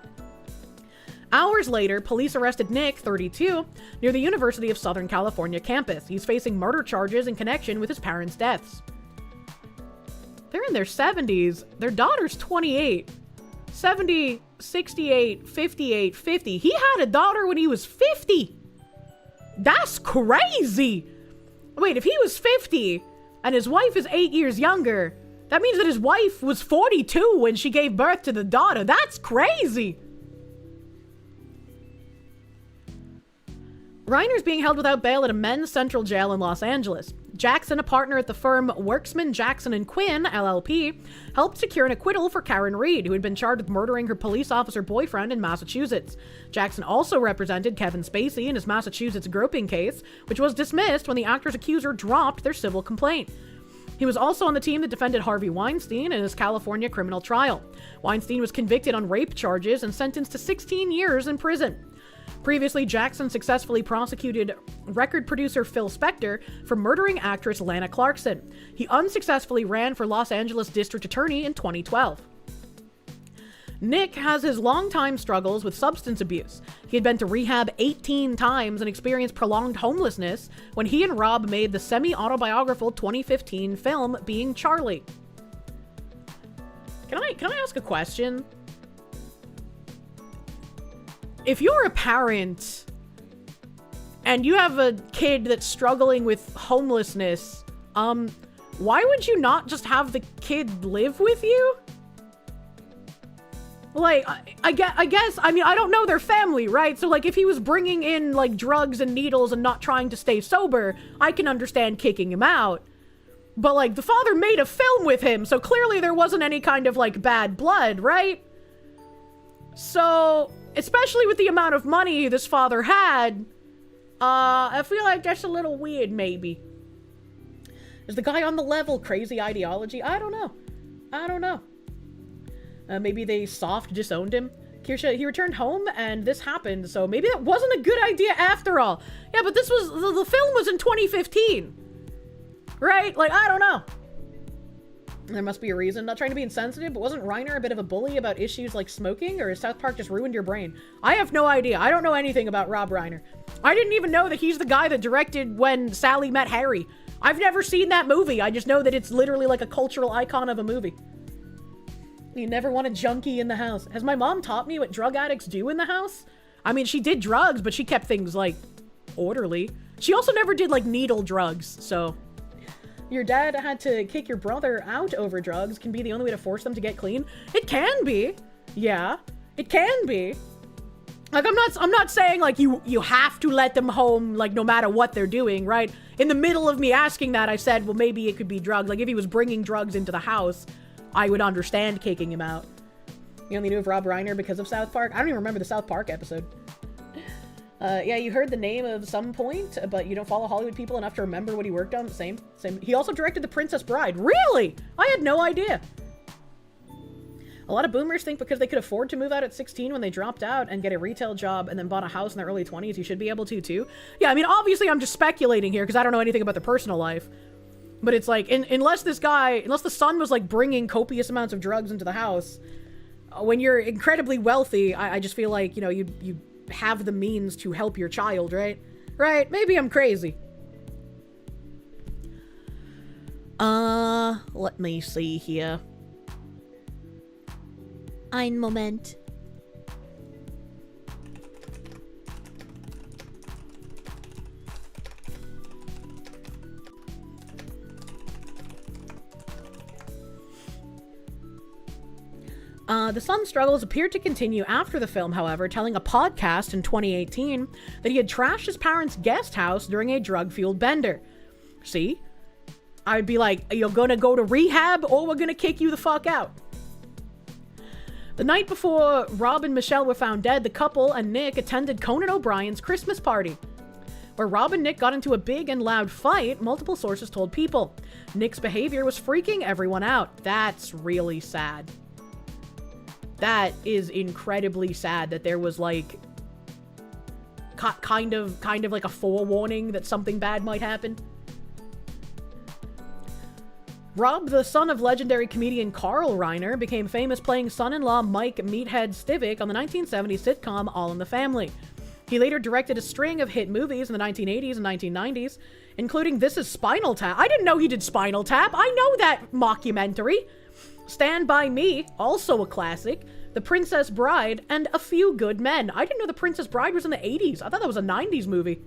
Hours later, police arrested Nick, 32, near the University of Southern California campus. He's facing murder charges in connection with his parents' deaths. They're in their 70s. Their daughter's 28. 70, 68, 58, 50. He had a daughter when he was 50. That's crazy. Wait, if he was 50 and his wife is 8 years younger, that means that his wife was 42 when she gave birth to the daughter. That's crazy. Reiner's being held without bail at a men's central jail in Los Angeles. Jackson, a partner at the firm Worksman, Jackson & Quinn, LLP, helped secure an acquittal for Karen Reed, who had been charged with murdering her police officer boyfriend in Massachusetts. Jackson also represented Kevin Spacey in his Massachusetts groping case, which was dismissed when the actor's accuser dropped their civil complaint. He was also on the team that defended Harvey Weinstein in his California criminal trial. Weinstein was convicted on rape charges and sentenced to 16 years in prison. Previously, Jackson successfully prosecuted record producer Phil Spector for murdering actress Lana Clarkson. He unsuccessfully ran for Los Angeles District Attorney in 2012. Nick has his longtime struggles with substance abuse. He had been to rehab 18 times and experienced prolonged homelessness when he and Rob made the semi-autobiographical 2015 film Being Charlie. Can I ask a question? If you're a parent and you have a kid that's struggling with homelessness, why would you not just have the kid live with you? Like, I guess, I mean, I don't know their family, right? So, like, if he was bringing in, like, drugs and needles and not trying to stay sober, I can understand kicking him out. But, like, the father made a film with him, so clearly there wasn't any kind of, like, bad blood, right? So, especially with the amount of money this father had, I feel like that's a little weird, maybe. Is the guy on the level crazy ideology? I don't know. Maybe they soft disowned him. Kirsche, he returned home and this happened, so maybe that wasn't a good idea after all. Yeah, but this was, the film was in 2015. Right? Like, I don't know. There must be a reason. Not trying to be insensitive, but wasn't Reiner a bit of a bully about issues like smoking, or has South Park just ruined your brain? I have no idea. I don't know anything about Rob Reiner. I didn't even know that he's the guy that directed When Sally Met Harry. I've never seen that movie. I just know that it's literally like a cultural icon of a movie. You never want a junkie in the house. Has my mom taught me what drug addicts do in the house? I mean, she did drugs, but she kept things, like, orderly. She also never did, like, needle drugs, so... Your dad had to kick your brother out over drugs can be the only way to force them to get clean? It can be. Yeah. It can be. Like, I'm not saying, like, you have to let them home, like, no matter what they're doing, right? In the middle of me asking that, I said, well, maybe it could be drugs. Like, if he was bringing drugs into the house, I would understand kicking him out. You only knew of Rob Reiner because of South Park? I don't even remember the South Park episode. Yeah, you heard the name of some point, but you don't follow Hollywood people enough to remember what he worked on. Same. He also directed The Princess Bride. Really? I had no idea. A lot of boomers think because they could afford to move out at 16 when they dropped out and get a retail job and then bought a house in their early 20s, you should be able to too. Yeah, I mean, obviously I'm just speculating here because I don't know anything about their personal life. But it's like, unless the son was like bringing copious amounts of drugs into the house, when you're incredibly wealthy, I just feel like, you know, you have the means to help your child, right? Right? Maybe I'm crazy. Let me see here. Ein Moment. The son's struggles appeared to continue after the film, however, telling a podcast in 2018 that he had trashed his parents' guest house during a drug-fueled bender. See? I'd be like, you're gonna go to rehab or we're gonna kick you the fuck out. The night before Rob and Michelle were found dead, the couple and Nick attended Conan O'Brien's Christmas party, where Rob and Nick got into a big and loud fight, multiple sources told People. Nick's behavior was freaking everyone out. That's really sad. That is incredibly sad that there was, like, kind of like a forewarning that something bad might happen. Rob, the son of legendary comedian Carl Reiner, became famous playing son-in-law Mike Meathead Stivic on the 1970s sitcom All in the Family. He later directed a string of hit movies in the 1980s and 1990s, including This Is Spinal Tap. I didn't know he did Spinal Tap. I know that mockumentary. Stand By Me, also a classic, The Princess Bride, and A Few Good Men. I didn't know The Princess Bride was in the 80s. I thought that was a 90s movie.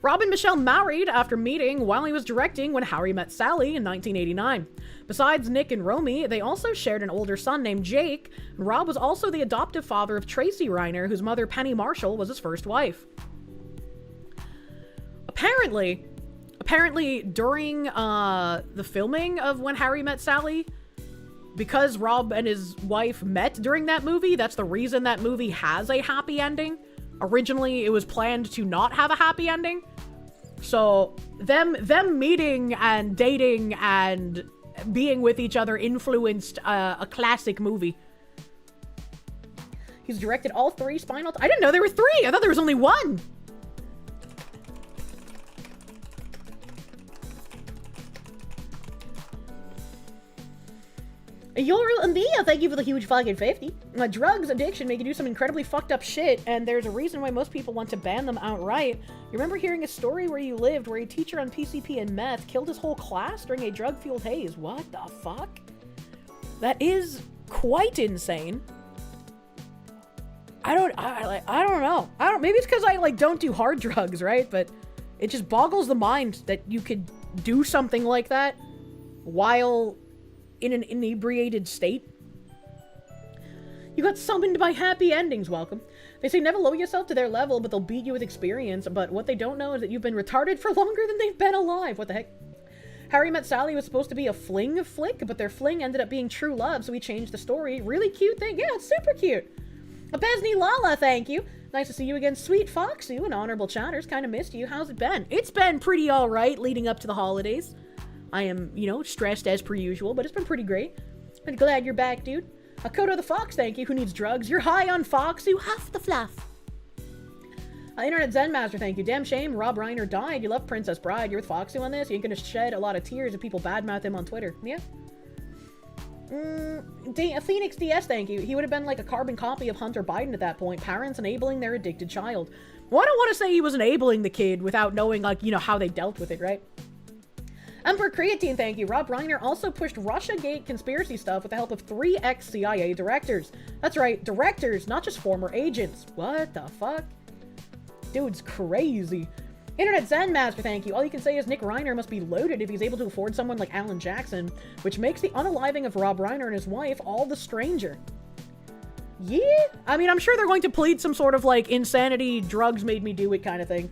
Rob and Michelle married after meeting while he was directing When Harry Met Sally in 1989. Besides Nick and Romy, they also shared an older son named Jake. Rob was also the adoptive father of Tracy Reiner, whose mother, Penny Marshall, was his first wife. Apparently during the filming of When Harry Met Sally, because Rob and his wife met during that movie, that's the reason that movie has a happy ending. Originally, it was planned to not have a happy ending. So, them meeting and dating and being with each other influenced a classic movie. He's directed all three Spinal Tap. I didn't know there were three! I thought there was only one! You're Mia, thank you for the huge fucking 50. Drugs, addiction make you do some incredibly fucked up shit, and there's a reason why most people want to ban them outright. You remember hearing a story where you lived where a teacher on PCP and meth killed his whole class during a drug-fueled haze? What the fuck? That is quite insane. I don't know. Maybe it's because I don't do hard drugs, right? But it just boggles the mind that you could do something like that while in an inebriated state. You got summoned by happy endings, welcome. They say never lower yourself to their level, but they'll beat you with experience. But what they don't know is that you've been retarded for longer than they've been alive. What the heck? Harry Met Sally was supposed to be a fling flick, but their fling ended up being true love, so we changed the story. Really cute thing. Yeah, it's super cute. A Besney Lala, thank you. Nice to see you again. Sweet Fox, you and Honorable Chatters. Kind of missed you. How's it been? It's been pretty alright leading up to the holidays. I am, you know, stressed as per usual, but it's been pretty great. I'm glad you're back, dude. Akoto the Fox, thank you. Who needs drugs? You're high on Fox, you have the fluff. Internet Zen Master, thank you. Damn shame, Rob Reiner died. You love Princess Bride. You're with Foxy on this. You ain't gonna shed a lot of tears if people badmouth him on Twitter. Yeah. Phoenix DS, thank you. He would have been like a carbon copy of Hunter Biden at that point. Parents enabling their addicted child. Well, I don't want to say he was enabling the kid without knowing, like, you know, how they dealt with it, right? Emperor Creatine, thank you. Rob Reiner also pushed Russiagate conspiracy stuff with the help of 3 ex-CIA directors. That's right, directors, not just former agents. What the fuck? Dude's crazy. Internet Zen Master, thank you. All you can say is Nick Reiner must be loaded if he's able to afford someone like Alan Jackson, which makes the unaliving of Rob Reiner and his wife all the stranger. Yeah? I mean, I'm sure they're going to plead some sort of, like, insanity, drugs made me do it kind of thing.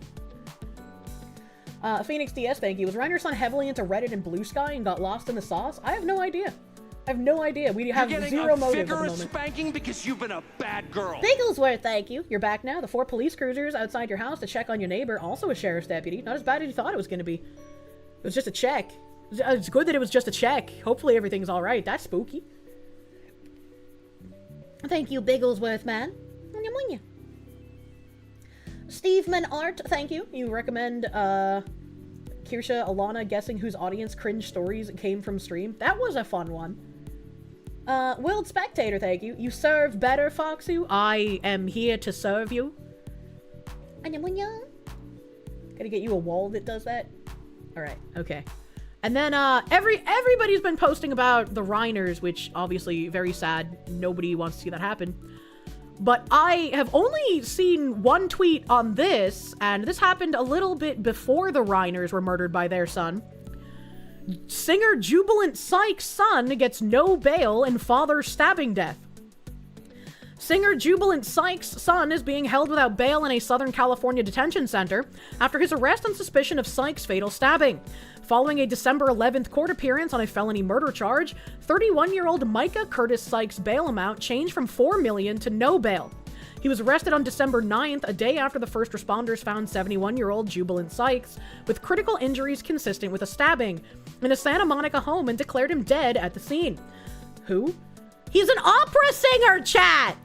Phoenix DS, thank you. Was Reiner's son heavily into Reddit and Blue Sky and got lost in the sauce? I have no idea. I have no idea. We have zero motive at the moment. Spanking because you've been a bad girl. Bigglesworth, thank you. You're back now. The 4 police cruisers outside your house to check on your neighbor, also a sheriff's deputy. Not as bad as you thought it was going to be. It was just a check. It's good that it was just a check. Hopefully everything's all right. That's spooky. Thank you, Bigglesworth, man. Steveman Art, thank you. You recommend, Kirsche, Alana guessing whose audience cringe stories came from stream. That was a fun one. Willed Spectator, thank you. You serve better, Foxu. I am here to serve you. Gotta get you a wall that does that. Alright, okay. And then, everybody's been posting about the Reiners, which obviously very sad. Nobody wants to see that happen. But I have only seen one tweet on this, and this happened a little bit before the Reiners were murdered by their son. Singer Jubilant Sykes' son gets no bail in father's stabbing death. Singer Jubilant Sykes' son is being held without bail in a Southern California detention center after his arrest on suspicion of Sykes' fatal stabbing. Following a December 11th court appearance on a felony murder charge, 31-year-old Micah Curtis Sykes' bail amount changed from $4 million to no bail. He was arrested on December 9th, a day after the first responders found 71-year-old Jubilant Sykes with critical injuries consistent with a stabbing in a Santa Monica home and declared him dead at the scene. Who? He's an opera singer, chat!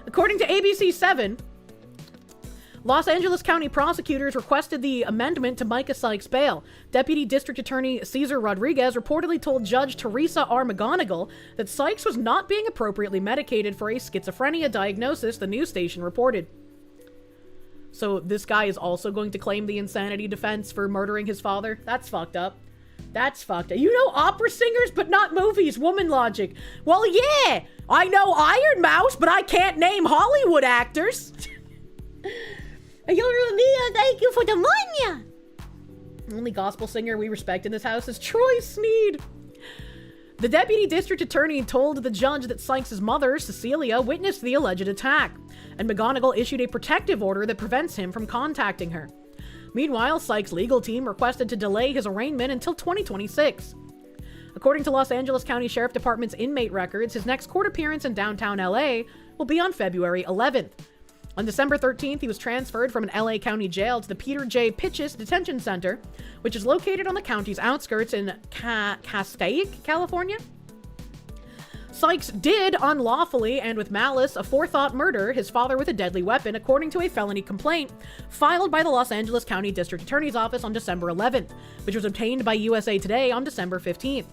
According to ABC 7, Los Angeles County prosecutors requested the amendment to Micah Sykes' bail. Deputy District Attorney Cesar Rodriguez reportedly told Judge Teresa R. McGonigal that Sykes was not being appropriately medicated for a schizophrenia diagnosis, the news station reported. So this guy is also going to claim the insanity defense for murdering his father? That's fucked up. That's fucked up. You know opera singers, but not movies. Woman logic. Well, yeah, I know Iron Mouse, but I can't name Hollywood actors. Thank you for the money. Only gospel singer we respect in this house is Troy Sneed. The deputy district attorney told the judge that Sykes' mother, Cecilia, witnessed the alleged attack, and McGonigal issued a protective order that prevents him from contacting her. Meanwhile, Sykes' legal team requested to delay his arraignment until 2026. According to Los Angeles County Sheriff Department's inmate records, his next court appearance in downtown LA will be on February 11th. On December 13th, he was transferred from an LA County jail to the Peter J. Pitchess Detention Center, which is located on the county's outskirts in Castaic, California. Sykes did unlawfully and with malice aforethought murder his father with a deadly weapon, according to a felony complaint filed by the Los Angeles County District Attorney's Office on December 11th, which was obtained by USA Today on December 15th.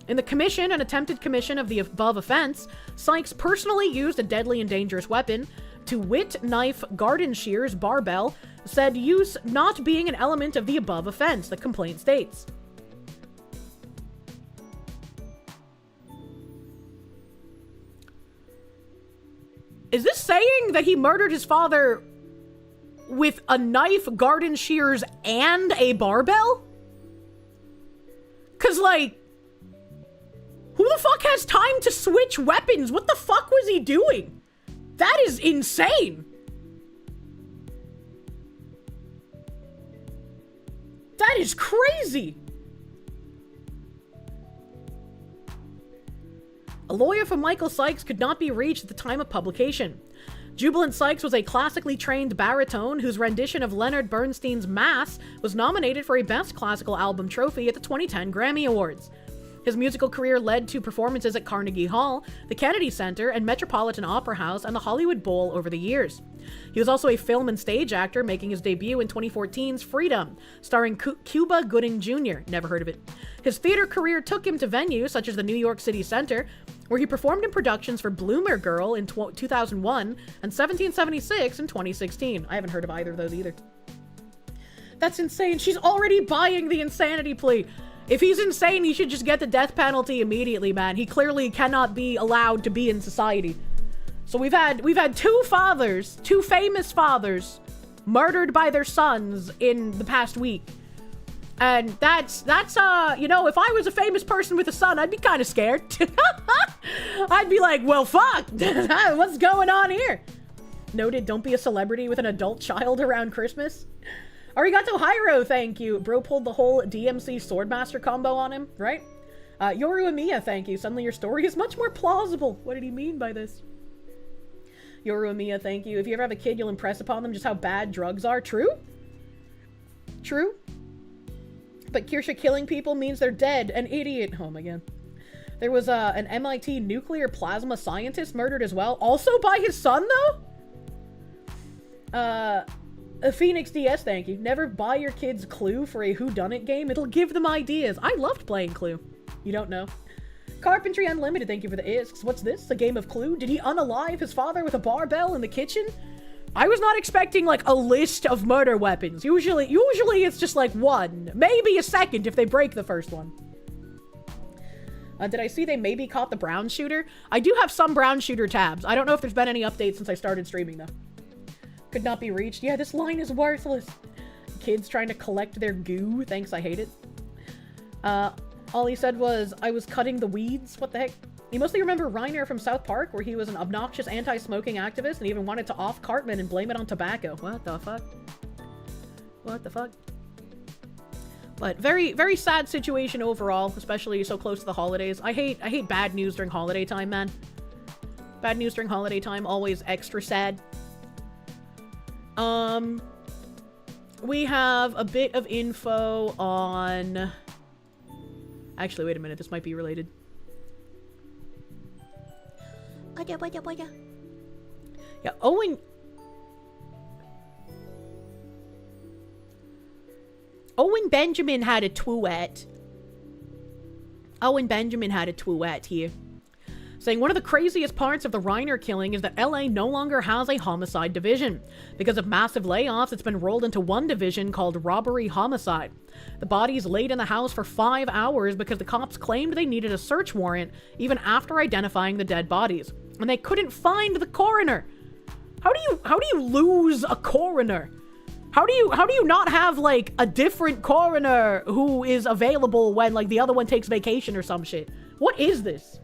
In the commission and attempted commission of the above offense, Sykes personally used a deadly and dangerous weapon, to wit, knife, garden shears, barbell, said use not being an element of the above offense, the complaint states. Is this saying that he murdered his father with a knife, garden shears, and a barbell? 'Cause, like, who the the fuck has time to switch weapons? What the fuck was he doing? That is insane. That is crazy. A lawyer for Michael Sykes could not be reached at the time of publication. Jubilant Sykes was a classically trained baritone whose rendition of Leonard Bernstein's Mass was nominated for a Best Classical Album trophy at the 2010 Grammy Awards. His musical career led to performances at Carnegie Hall, the Kennedy Center, and Metropolitan Opera House and the Hollywood Bowl over the years. He was also a film and stage actor, making his debut in 2014's Freedom, starring Cuba Gooding Jr. Never heard of it. His theater career took him to venues such as the New York City Center, where he performed in productions for Bloomer Girl in 2001 and 1776 in 2016. I haven't heard of either of those either. That's insane. She's already buying the insanity plea. If he's insane, he should just get the death penalty immediately, man. He clearly cannot be allowed to be in society. So we've had two fathers, two famous fathers, murdered by their sons in the past week. And that's you know, if I was a famous person with a son, I'd be kind of scared. I'd be like, well, fuck, what's going on here? Noted, don't be a celebrity with an adult child around Christmas. Arigato Hyro, thank you. Bro pulled the whole DMC Swordmaster combo on him, right? Yoru Amiya, thank you. Suddenly your story is much more plausible. What did he mean by this? Yoru Amiya, thank you. If you ever have a kid, you'll impress upon them just how bad drugs are. True? True? But Kirsche killing people means they're dead. An idiot. Oh my god. There was an MIT nuclear plasma scientist murdered as well. Also by his son, though? A Phoenix DS, thank you. Never buy your kids Clue for a whodunit game. It'll give them ideas. I loved playing Clue. You don't know. Carpentry Unlimited, thank you for the isks. What's this? A game of Clue? Did he unalive his father with a barbell in the kitchen? I was not expecting, like, a list of murder weapons. Usually it's just, like, one. Maybe a second if they break the first one. Did I see they maybe caught the brown shooter? I do have some brown shooter tabs. I don't know if there's been any updates since I started streaming, though. Could not be reached. Yeah, this line is worthless. Kids trying to collect their goo. Thanks, I hate it. All he said was, I was cutting the weeds. What the heck? You mostly remember Reiner from South Park, where he was an obnoxious anti-smoking activist and even wanted to off Cartman and blame it on tobacco. What the fuck? What the fuck? But very, very sad situation overall, especially so close to the holidays. I hate bad news during holiday time, man. Bad news during holiday time, always extra sad. We have a bit of info on... Actually, wait a minute, this might be related. Yeah, Owen Benjamin had a tweet. Owen Benjamin had a tweet here, saying one of the craziest parts of the Reiner killing is that LA no longer has a homicide division. Because of massive layoffs, it's been rolled into one division called robbery homicide. The bodies laid in the house for 5 hours because the cops claimed they needed a search warrant even after identifying the dead bodies. And they couldn't find the coroner. How do you lose a coroner? How do you not have, like, a different coroner who is available when, like, the other one takes vacation or some shit? What is this?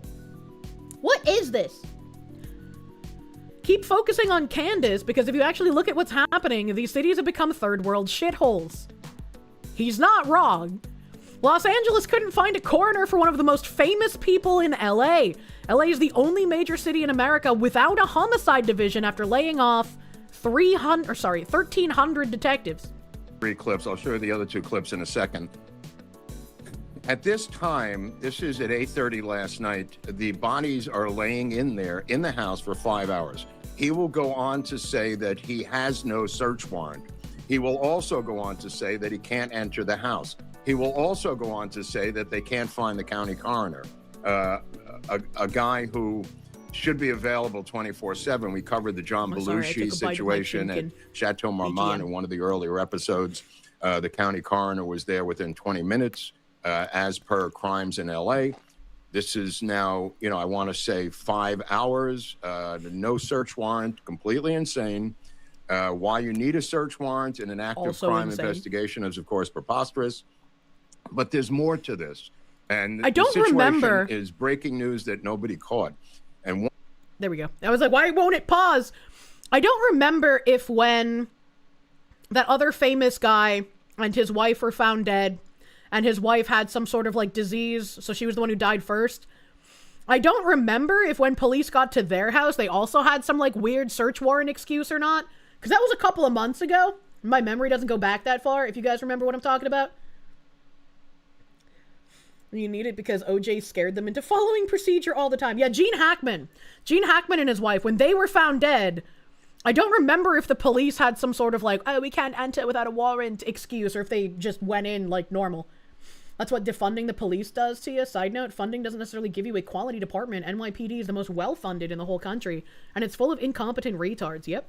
What is this? Keep focusing on Candace, because if you actually look at what's happening, these cities have become third world shitholes. He's not wrong. Los Angeles couldn't find a coroner for one of the most famous people in LA. LA is the only major city in America without a homicide division after laying off 1,300 detectives. 3 clips. I'll show you the other 2 clips in a second. At this time, this is at 8:30 last night, the bodies are laying in there in the house for 5 hours. He will go on to say that he has no search warrant. He will also go on to say that he can't enter the house. He will also go on to say that they can't find the county coroner, a guy who should be available 24/7. We covered the John Belushi situation at Chateau Marmont in one of the earlier episodes. The county coroner was there within 20 minutes, as per crimes in LA. This is now, you know, I want to say 5 hours, no search warrant, completely insane. Why you need a search warrant in an active crime investigation is, of course, preposterous. But there's more to this. And I don't the situation remember. is breaking news that nobody caught. And There we go. I was like, why won't it pause? I don't remember if when that other famous guy and his wife were found dead, and his wife had some sort of like disease, so she was the one who died first. I don't remember if when police got to their house, they also had some like weird search warrant excuse or not. Because that was a couple of months ago. My memory doesn't go back that far, if you guys remember what I'm talking about. You need it because OJ scared them into following procedure all the time. Yeah, Gene Hackman and his wife, when they were found dead, I don't remember if the police had some sort of like, oh, we can't enter without a warrant excuse, or if they just went in like normal. That's what defunding the police does to you. Side note, funding doesn't necessarily give you a quality department. NYPD is the most well-funded in the whole country, and it's full of incompetent retards. Yep,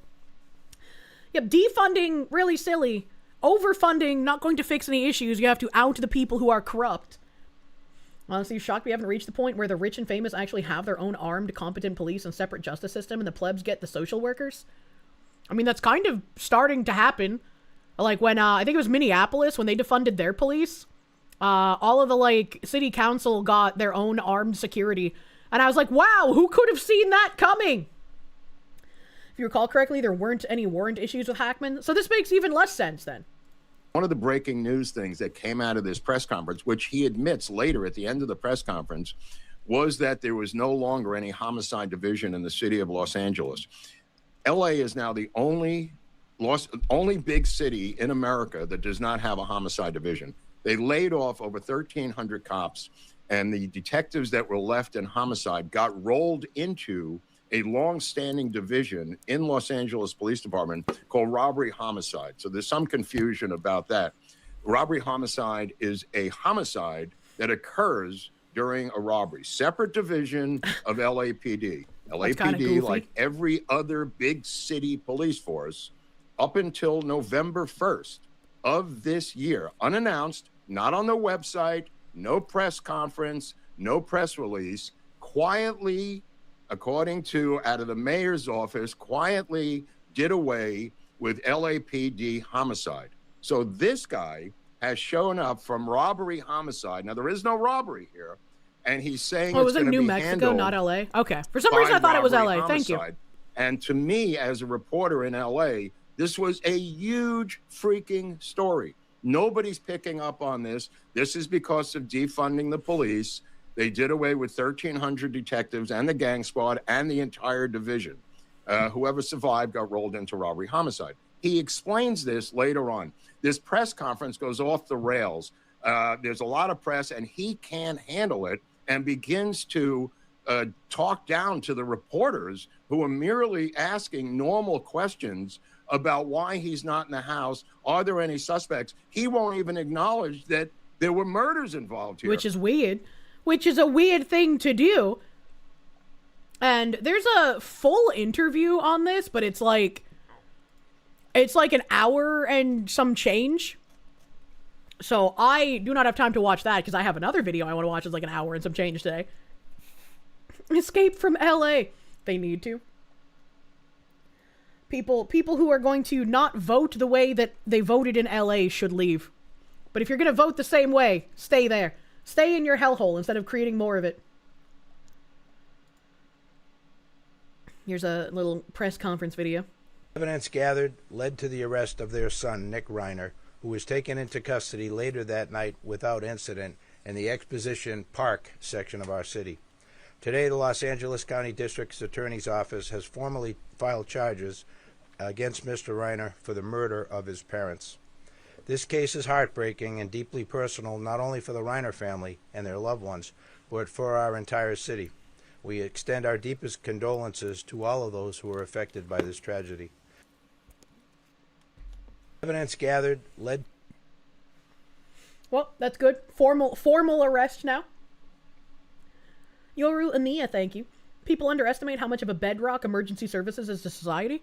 defunding, really silly. Overfunding, not going to fix any issues. You have to out the people who are corrupt. Honestly, shocked we haven't reached the point where the rich and famous actually have their own armed, competent police and separate justice system, and the plebs get the social workers. I mean, that's kind of starting to happen. Like when, I think it was Minneapolis, when they defunded their police, all of the, like, city council got their own armed security. And I was like, wow, who could have seen that coming? If you recall correctly, there weren't any warrant issues with Hackman, so this makes even less sense then. one of the breaking news things that came out of this press conference, which he admits later at the end of the press conference, was that there was no longer any homicide division in the city of Los Angeles. LA is now the only big city in America that does not have a homicide division. They laid off over 1,300 cops, and the detectives that were left in homicide got rolled into a long-standing division in Los Angeles Police Department called robbery homicide. So there's some confusion about that. Robbery homicide is a homicide that occurs during a robbery. Separate division of LAPD. LAPD, like every other big city police force, up until November 1st of this year, unannounced, not on the website, no press conference, no press release, quietly, according to out of the mayor's office, quietly did away with LAPD homicide. So this guy has shown up from robbery homicide. Now, there is no robbery here. And he's saying was it New Mexico, not LA? Okay. For some reason, I thought it was LA. Homicide. Thank you. And to me, as a reporter in LA, this was a huge freaking story. Nobody's picking up on this. This is because of defunding the police. They did away with 1,300 detectives and the gang squad and the entire division. Whoever survived got rolled into robbery homicide. He explains this later on. This press conference goes off the rails. There's a lot of press, and he can't handle it and begins to talk down to the reporters who are merely asking normal questions about why he's not in the house. Are there any suspects? He won't even acknowledge that there were murders involved here. Which is weird. Which is a weird thing to do. And there's a full interview on this, but it's like an hour and some change. So I do not have time to watch that because I have another video I want to watch. It's like an hour and some change today. Escape from LA. They need to. People who are going to not vote the way that they voted in LA should leave. But if you're going to vote the same way, stay there. Stay in your hellhole instead of creating more of it. Here's a little press conference video. Evidence gathered led to the arrest of their son, Nick Reiner, who was taken into custody later that night without incident in the Exposition Park section of our city. Today, the Los Angeles County District's Attorney's Office has formally filed charges against Mr. Reiner for the murder of his parents. This case is heartbreaking and deeply personal, not only for the Reiner family and their loved ones, but for our entire city. We extend our deepest condolences to all of those who were affected by this tragedy. Evidence gathered led... Well, that's good. Formal arrest now. Yoru Ania, thank you. People underestimate how much of a bedrock emergency services is to society.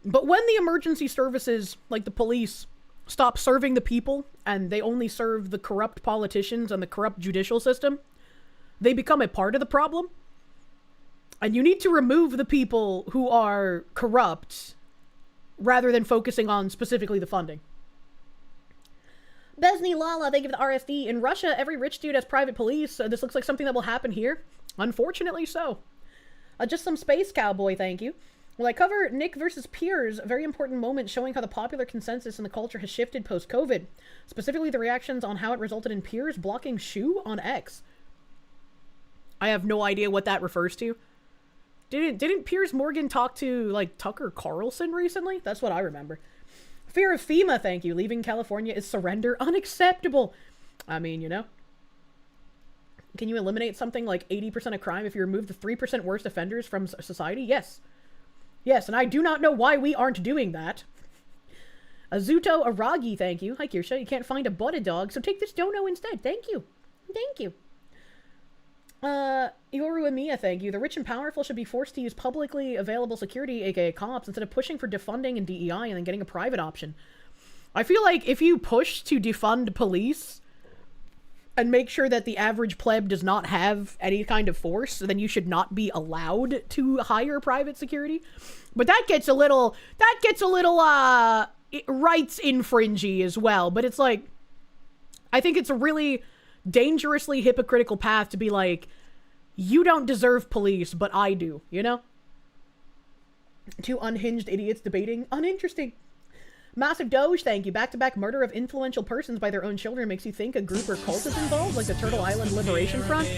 But when the emergency services, like the police, stop serving the people and they only serve the corrupt politicians and the corrupt judicial system, they become a part of the problem. And you need to remove the people who are corrupt rather than focusing on specifically the funding. Besney Lala, thank you for the RSD. In Russia, every rich dude has private police, so this looks like something that will happen here. Unfortunately so. Just some space cowboy, thank you. Will I cover Nick versus Piers? A very important moment showing how the popular consensus in the culture has shifted post-COVID. Specifically, the reactions on how it resulted in Piers blocking Shu on X. I have no idea what that refers to. Didn't Piers Morgan talk to, like, Tucker Carlson recently? That's what I remember. Fear of FEMA, thank you. Leaving California is surrender. Unacceptable. I mean, you know. Can you eliminate something like 80% of crime if you remove the 3% worst offenders from society? Yes. Yes, and I do not know why we aren't doing that. Azuto Aragi, thank you. Hi, Kirsche. You can't find a butt dog, so take this dono instead. Thank you. Thank you. Yoru Amiya, thank you. The rich and powerful should be forced to use publicly available security, aka cops, instead of pushing for defunding and DEI and then getting a private option. I feel like if you push to defund police and make sure that the average pleb does not have any kind of force, then you should not be allowed to hire private security. But that gets a little rights infringy as well. But it's like, I think it's a really dangerously hypocritical path to be like, you don't deserve police, but I do, you know? Two unhinged idiots debating. Uninteresting. Massive Doge, thank you. Back-to-back murder of influential persons by their own children makes you think a group or cult is involved, like the Turtle Island Liberation Front.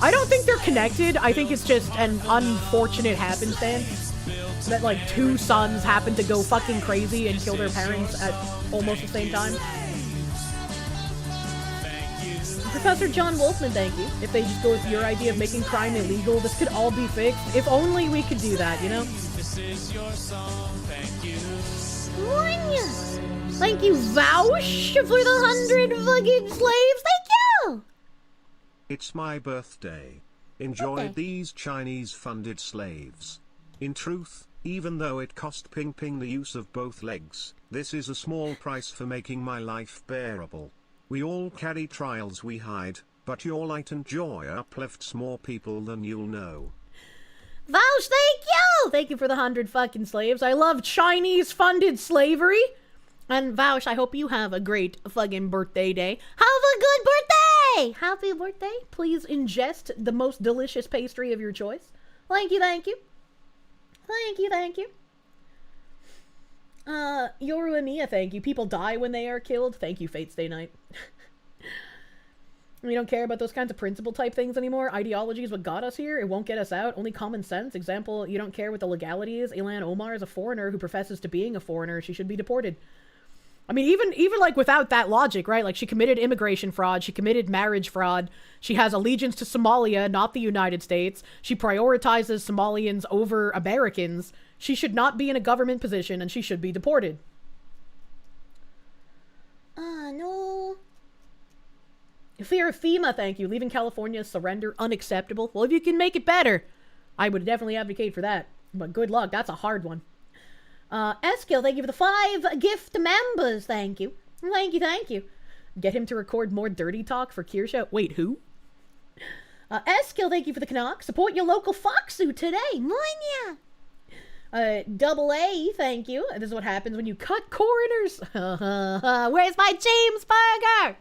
I don't think they're connected. I think it's just an unfortunate happenstance that, like, two sons happen to go fucking crazy and kill their parents at almost the same time. Professor John Wolfman, thank you. If they just go with your idea of making crime illegal, this could all be fixed. If only we could do that, you know? This is your song, thank you. Thank you, Vouch, for the 100 fucking slaves. Thank you! It's my birthday. Enjoy Okay. these Chinese-funded slaves. In truth, even though it cost Ping Ping the use of both legs, this is a small price for making my life bearable. We all carry trials we hide, but your light and joy uplifts more people than you'll know. Vouch, thank you! Thank you for the 100 fucking slaves. I love Chinese-funded slavery. And Vouch, I hope you have a great fucking birthday day. Have a good birthday! Happy birthday. Please ingest the most delicious pastry of your choice. Thank you, thank you. Thank you, thank you. Yoru Amiya, thank you. People die when they are killed. Thank you, Fate Stay Night. We don't care about those kinds of principle type things anymore. Ideology is what got us here. It won't get us out. Only common sense. Example, you don't care what the legality is. Ilan Omar is a foreigner who professes to being a foreigner. She should be deported. I mean, even like without that logic, right? Like, she committed immigration fraud. She committed marriage fraud. She has allegiance to Somalia, not the United States. She prioritizes Somalians over Americans. She should not be in a government position, and she should be deported. No. Fear of FEMA, thank you. Leaving California, surrender, unacceptable. Well, if you can make it better, I would definitely advocate for that. But good luck, that's a hard one. Eskill, thank you for the 5 gift members, thank you. Thank you, thank you. Get him to record more dirty talk for Kirsche. Wait, who? Eskill, thank you for the Canuck. Support your local Foxu today. Monya. Double A, thank you. This is what happens when you cut corners. Where's my James Burger?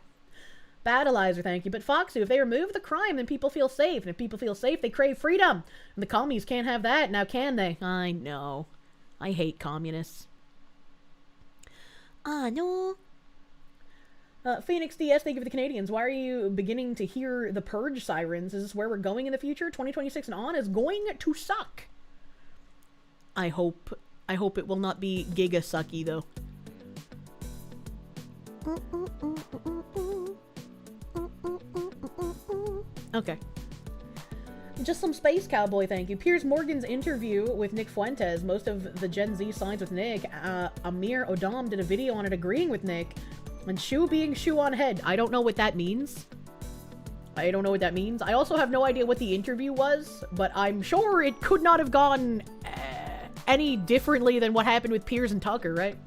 Battleizer, thank you. But Foxu, if they remove the crime, then people feel safe. And if people feel safe, they crave freedom. And the commies can't have that, now can they? I know. I hate communists. No. Phoenix DS, thank you for the Canadians. Why are you beginning to hear the Purge sirens? Is this where we're going in the future? 2026 and on is going to suck. I hope it will not be giga sucky, though. Okay. Just some space cowboy, thank you. Piers Morgan's interview with Nick Fuentes. Most of the Gen Z sides with Nick. Amir Odom did a video on it agreeing with Nick. And shoe being shoe on head. I don't know what that means. I don't know what that means. I also have no idea what the interview was, but I'm sure it could not have gone any differently than what happened with Piers and Tucker, right?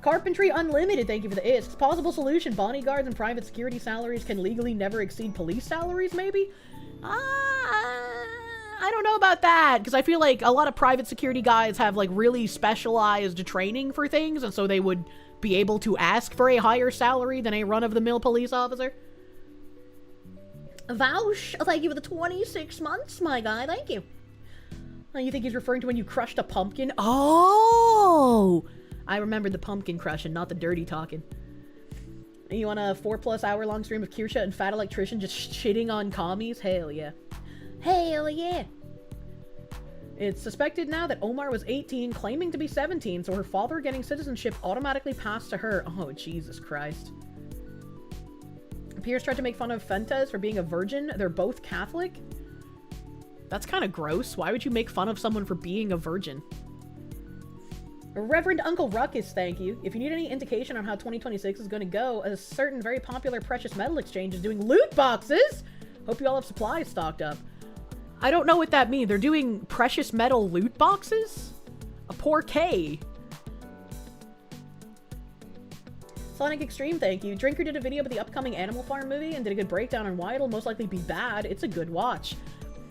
Carpentry Unlimited, thank you for the ISKs. Possible solution, bodyguards and private security salaries can legally never exceed police salaries, maybe? I don't know about that, because I feel like a lot of private security guys have, like, really specialized training for things, and so they would be able to ask for a higher salary than a run-of-the-mill police officer. Vouch, thank you for the 26 months, my guy, thank you. Oh, you think he's referring to when you crushed a pumpkin? Oh! I remembered the pumpkin crushing, not the dirty talking. You want a 4+ hour long stream of Kirsche and Fat Electrician just shitting on commies? Hell yeah. Hell yeah! It's suspected now that Omar was 18, claiming to be 17, so her father getting citizenship automatically passed to her. Oh, Jesus Christ. Piers tried to make fun of Fentes for being a virgin. They're both Catholic? That's kind of gross. Why would you make fun of someone for being a virgin? Reverend Uncle Ruckus, thank you. If you need any indication on how 2026 is going to go, a certain very popular precious metal exchange is doing loot boxes! Hope you all have supplies stocked up. I don't know what that means. They're doing precious metal loot boxes? A poor K. Sonic Extreme, thank you. Drinker did a video about the upcoming Animal Farm movie and did a good breakdown on why it'll most likely be bad. It's a good watch.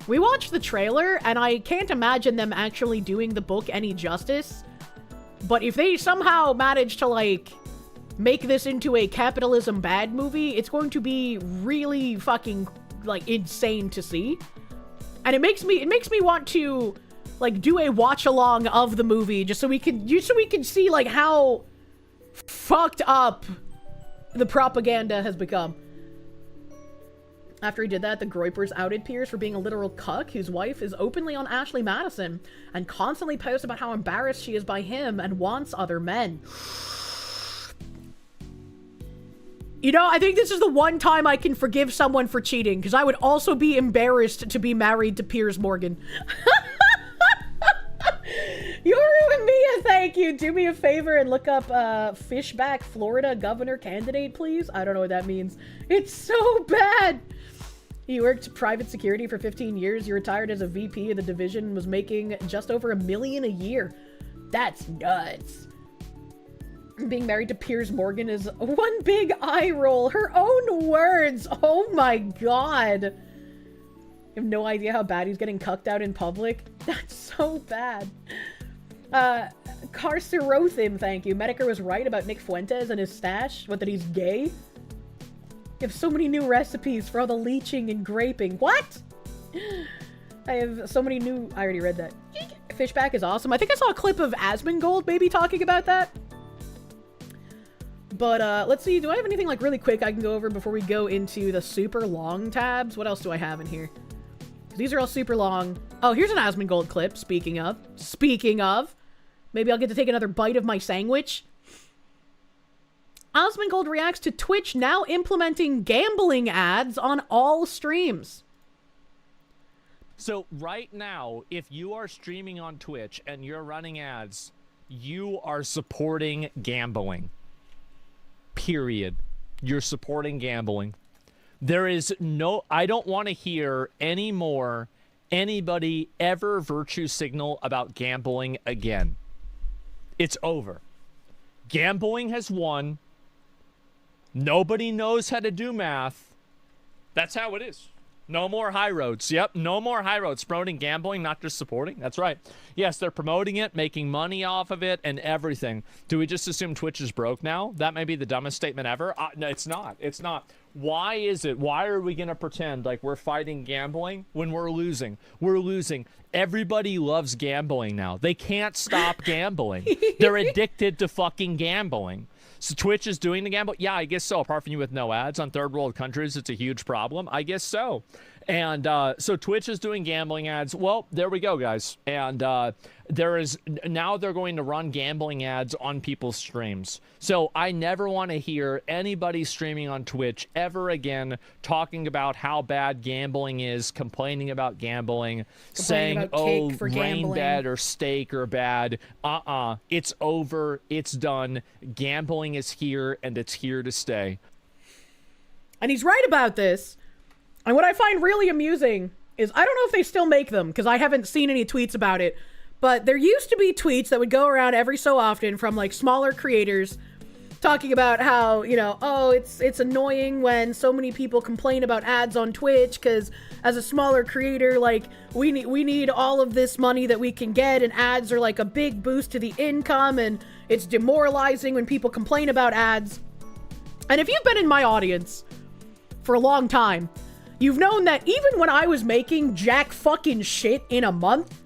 We watched the trailer, and I can't imagine them actually doing the book any justice. But if they somehow manage to, like, make this into a capitalism bad movie, it's going to be really fucking, like, insane to see. And it makes me want to, like, do a watch-along of the movie just so we can see, like, how fucked up the propaganda has become. After he did that, the Groypers outed Piers for being a literal cuck whose wife is openly on Ashley Madison and constantly posts about how embarrassed she is by him and wants other men. You know, I think this is the one time I can forgive someone for cheating, because I would also be embarrassed to be married to Piers Morgan. Yoru and Mia, thank you. Do me a favor and look up Fishback Florida governor candidate, please. I don't know what that means. It's so bad. He worked private security for 15 years. He retired as a VP of the division and was making just over $1 million a year. That's nuts. Being married to Piers Morgan is one big eye roll. Her own words. Oh my god. You have no idea how bad he's getting cucked out in public. That's so bad. Carcerothim, thank you. Medicare was right about Nick Fuentes and his stash. What, that he's gay? You have so many new recipes for all the leeching and graping. What? I have so many new... I already read that. Fishback is awesome. I think I saw a clip of Asmongold maybe talking about that. But, let's see. Do I have anything, like, really quick I can go over before we go into the super long tabs? What else do I have in here? These are all super long. Oh, here's an Asmongold clip, speaking of. Speaking of. Maybe I'll get to take another bite of my sandwich. Asmongold reacts to Twitch now implementing gambling ads on all streams. So right now, if you are streaming on Twitch and you're running ads, you are supporting gambling. Period. You're supporting gambling. There is no... I don't want to hear any more anybody ever virtue signal about gambling again. It's over. Gambling has won. Nobody knows how to do math. That's how it is. No more high roads. Yep, no more high roads. Promoting gambling, not just supporting. That's right. Yes, they're promoting it, making money off of it, and everything. Do we just assume Twitch is broke now? That may be the dumbest statement ever. No, it's not. It's not. Why is it? Why are we going to pretend like we're fighting gambling when we're losing? We're losing. Everybody loves gambling now. They can't stop gambling. They're addicted to fucking gambling. So Twitch is doing the gamble? Yeah, I guess so. Apart from you with no ads on third world countries, it's a huge problem. I guess so. And so Twitch is doing gambling ads. Well, there we go, guys. And now they're going to run gambling ads on people's streams. So I never want to hear anybody streaming on Twitch ever again talking about how bad gambling is, complaining about gambling, saying, oh, rain bed or steak are bad. It's over. It's done. Gambling is here, and it's here to stay. And he's right about this. And what I find really amusing is, I don't know if they still make them, because I haven't seen any tweets about it, but there used to be tweets that would go around every so often from, like, smaller creators talking about how, you know, oh, it's annoying when so many people complain about ads on Twitch because as a smaller creator, like, we need all of this money that we can get, and ads are like a big boost to the income, and it's demoralizing when people complain about ads. And if you've been in my audience for a long time, you've known that even when I was making jack fucking shit in a month,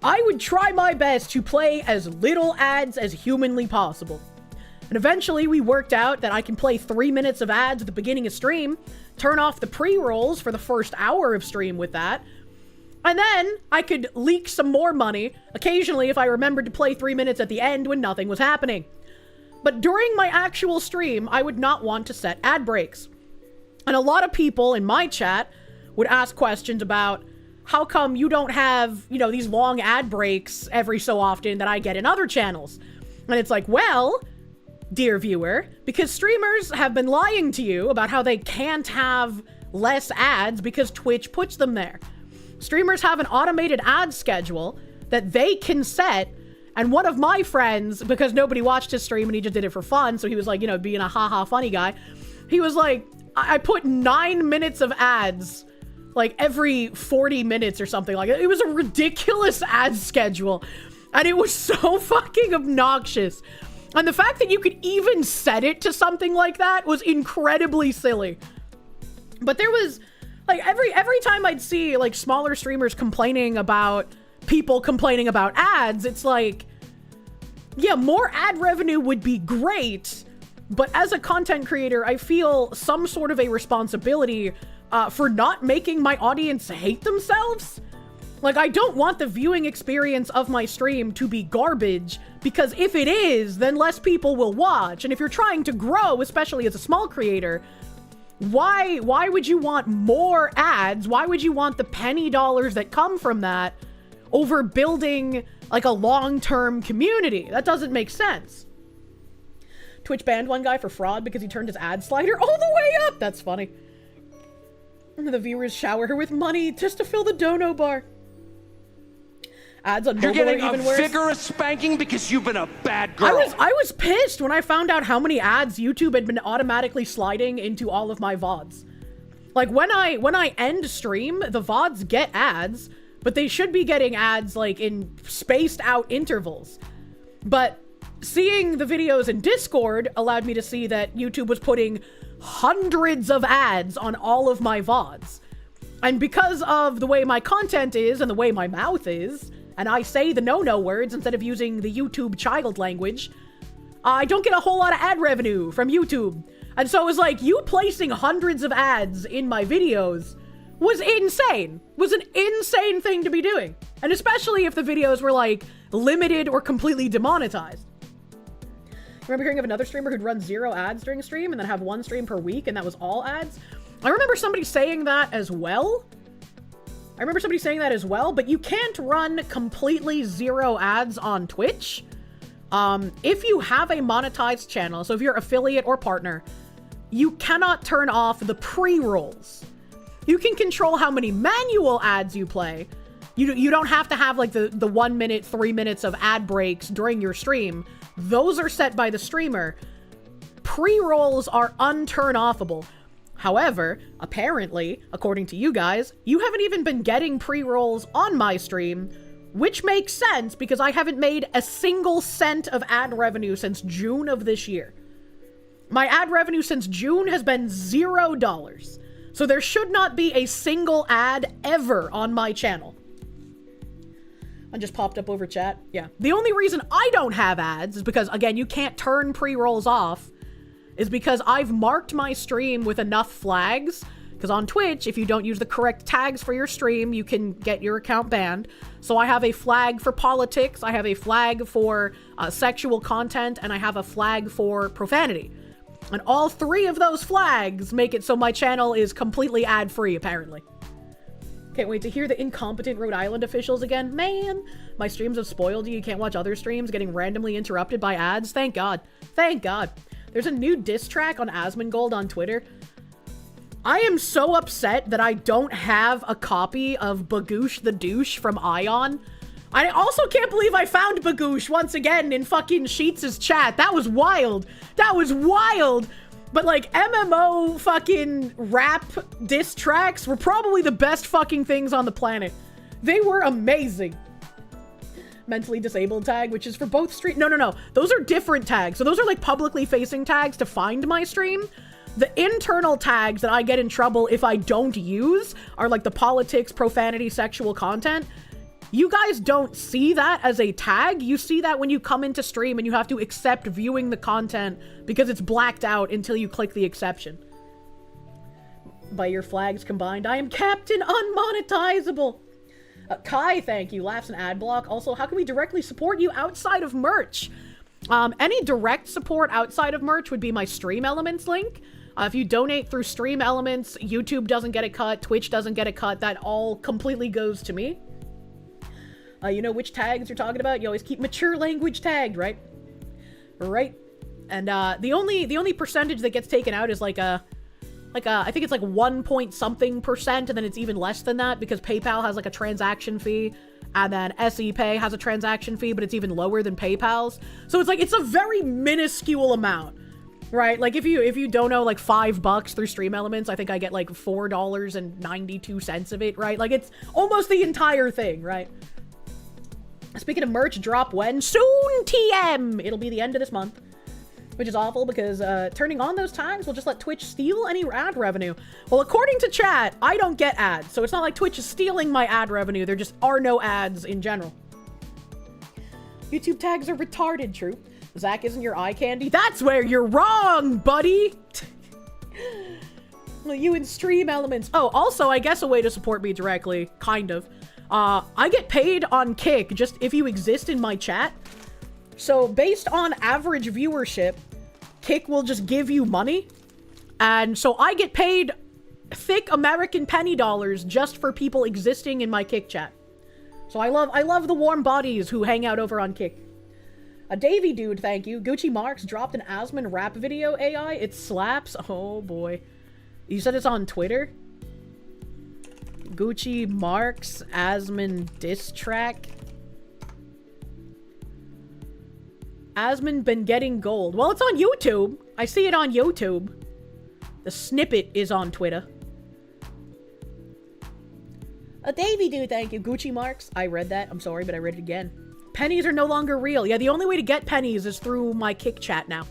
I would try my best to play as little ads as humanly possible. And eventually we worked out that I can play 3 minutes of ads at the beginning of stream, turn off the pre-rolls for the first hour of stream with that, and then I could leak some more money occasionally if I remembered to play 3 minutes at the end when nothing was happening. But during my actual stream, I would not want to set ad breaks. And a lot of people in my chat would ask questions about how come you don't have, you know, these long ad breaks every so often that I get in other channels. And it's like, well, dear viewer, because streamers have been lying to you about how they can't have less ads because Twitch puts them there. Streamers have an automated ad schedule that they can set, and one of my friends, because nobody watched his stream and he just did it for fun, so he was like, you know, being a haha funny guy, he was like, I put 9 minutes of ads like every 40 minutes or something like that. It was a ridiculous ad schedule, and it was so fucking obnoxious. And the fact that you could even set it to something like that was incredibly silly. But there was, like, every time I'd see, like, smaller streamers complaining about people complaining about ads, it's like, yeah, more ad revenue would be great, but as a content creator, I feel some sort of a responsibility for not making my audience hate themselves. Like, I don't want the viewing experience of my stream to be garbage, because if it is, then less people will watch. And if you're trying to grow, especially as a small creator, why would you want more ads? Why would you want the penny dollars that come from that over building, like, a long-term community? That doesn't make sense. Twitch banned one guy for fraud because he turned his ad slider all the way up. That's funny. And the viewers shower her with money just to fill the dono bar. Ads on You're mobile are getting even a worse. vigorous spanking because you've been a bad girl. I was pissed when I found out how many ads YouTube had been automatically sliding into all of my VODs. Like, when I end stream, the VODs get ads, but they should be getting ads, like, in spaced out intervals. But seeing the videos in Discord allowed me to see that YouTube was putting hundreds of ads on all of my VODs. And because of the way my content is and the way my mouth is, and I say the no-no words instead of using the YouTube child language, I don't get a whole lot of ad revenue from YouTube. And so it was like, you placing hundreds of ads in my videos was insane. Was an insane thing to be doing. And especially if the videos were, like, limited or completely demonetized. Remember hearing of another streamer who'd run 0 ads during a stream and then have 1 stream per week, and that was all ads? I remember somebody saying that as well. But you can't run completely 0 ads on Twitch. If you have a monetized channel, so if you're affiliate or partner, you cannot turn off the pre-rolls. You can control how many manual ads you play. You don't have to have, like, the 1 minute, 3 minutes of ad breaks during your stream. Those are set by the streamer. Pre-rolls are unturn-offable. However, apparently, according to you guys, you haven't even been getting pre-rolls on my stream, which makes sense because I haven't made a single cent of ad revenue since June of this year. My ad revenue since June has been $0. So there should not be a single ad ever on my channel. I just popped up over chat. Yeah. The only reason I don't have ads is because, again, you can't turn pre-rolls off, is because I've marked my stream with enough flags. Because on Twitch, if you don't use the correct tags for your stream, you can get your account banned. So I have a flag for politics, I have a flag for sexual content, and I have a flag for profanity. And all 3 of those flags make it so my channel is completely ad-free, apparently. Can't wait to hear the incompetent Rhode Island officials again. Man, my streams have spoiled you. You can't watch other streams getting randomly interrupted by ads. Thank God. Thank God. There's a new diss track on Asmongold on Twitter. I am so upset that I don't have a copy of Bagoosh the Douche from Ion. I also can't believe I found Bagoosh once again in fucking Sheets' chat. That was wild. That was wild. But like MMO fucking rap diss tracks were probably the best fucking things on the planet. They were amazing. Mentally disabled tag, which is for both stream. No. Those are different tags. So those are like publicly facing tags to find my stream. The internal tags that I get in trouble if I don't use are like the politics, profanity, sexual content. You guys don't see that as a tag. You see that when you come into stream and you have to accept viewing the content because it's blacked out until you click the exception. By your flags combined, I am Captain Unmonetizable. Kai, thank you. Laughs and ad block. Also, how can we directly support you outside of merch? Any direct support outside of merch would be my Stream Elements link. If you donate through Stream Elements, YouTube doesn't get a cut, Twitch doesn't get a cut. That all completely goes to me. You know which tags you're talking about? You always keep mature language tagged, right? Right. And the only percentage that gets taken out is like I think it's like 1 point something percent, and then it's even less than that because PayPal has like a transaction fee, and then SePay has a transaction fee, but it's even lower than PayPal's. So it's like it's a very minuscule amount, right? Like if you dono like $5 through Stream Elements, I think I get like $4.92 of it, right? Like it's almost the entire thing, right? Speaking of merch, drop when? Soon, TM! It'll be the end of this month. Which is awful because turning on those tags will just let Twitch steal any ad revenue. Well, according to chat, I don't get ads. So it's not like Twitch is stealing my ad revenue. There just are no ads in general. YouTube tags are retarded, true. Zach isn't your eye candy. That's where you're wrong, buddy! Well, you in Stream Elements. Oh, also, I guess a way to support me directly, kind of. I get paid on Kick just if you exist in my chat. So based on average viewership, Kick will just give you money. And so I get paid thick American penny dollars just for people existing in my Kick chat. So I love the warm bodies who hang out over on Kick. A Davy dude, thank you. Gucci Marks dropped an Asmon rap video AI. It slaps. Oh boy. You said it's on Twitter? Gucci Marks Asmon diss track. Asmon been getting gold. Well, it's on YouTube. I see it on YouTube. The snippet is on Twitter. A Davy dude, thank you. Gucci Marks. I read that. I'm sorry, but I read it again. Pennies are no longer real. Yeah, the only way to get pennies is through my Kick chat now.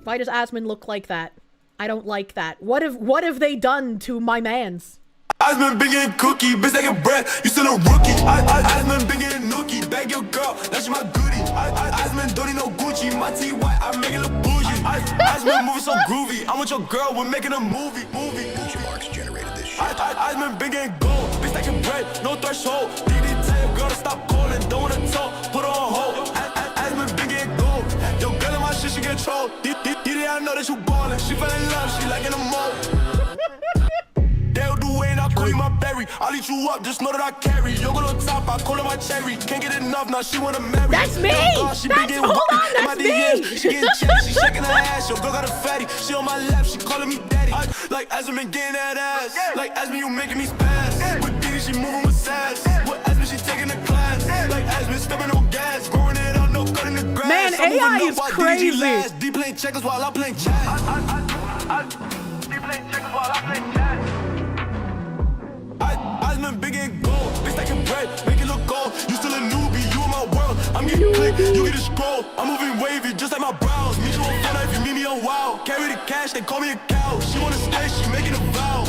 Why does Asmon look like that? I don't like that. What have they done to my mans? Asmon been getting cookie, bitch taking breath, you still a rookie. Asmon been getting nookie, bag your girl, that's my goodie. Asmon don't need no Gucci, my T-White, I make it look bougie. Asmon moving so groovy, I'm with your girl, we're making a movie. Gucci Marks generated this shit. Asmon been getting gold, bitch taking bread, no threshold. DD tell your girl to stop calling, don't wanna talk, put her on hold. Asmon been getting gold, your girl in my shit, she get trolled. DD, I know that you ballin', she fell in love, she like in a mode. They'll do it and I'll call you my berry. I'll eat you up, just know that I carry. You're gonna top, I call her my cherry. Can't get enough, now she wanna marry. That's me! That's me! She getting checked, she shaking her ass. Your girl got a fatty. She on my left, she calling me daddy. Like Asmon been getting that ass. Like Asmon, you making me spaz. With Diddy, she moving with sass. With Asmon, she taking the class. Like Asmon, stepping on gas. Growing it up, no cutting the grass. Man, AI is crazy. D playing checkers while I playing chat. D playing checkers while I playing chat. Asmon big and gold, bitch taking bread, make it look gold. You still a newbie, you in my world. I'm getting click, you get a scroll. I'm moving wavy, just like my brows. Meet you on phone if you meet me on wow. Carry the cash, they call me a cow. She wanna stay, she making a vow.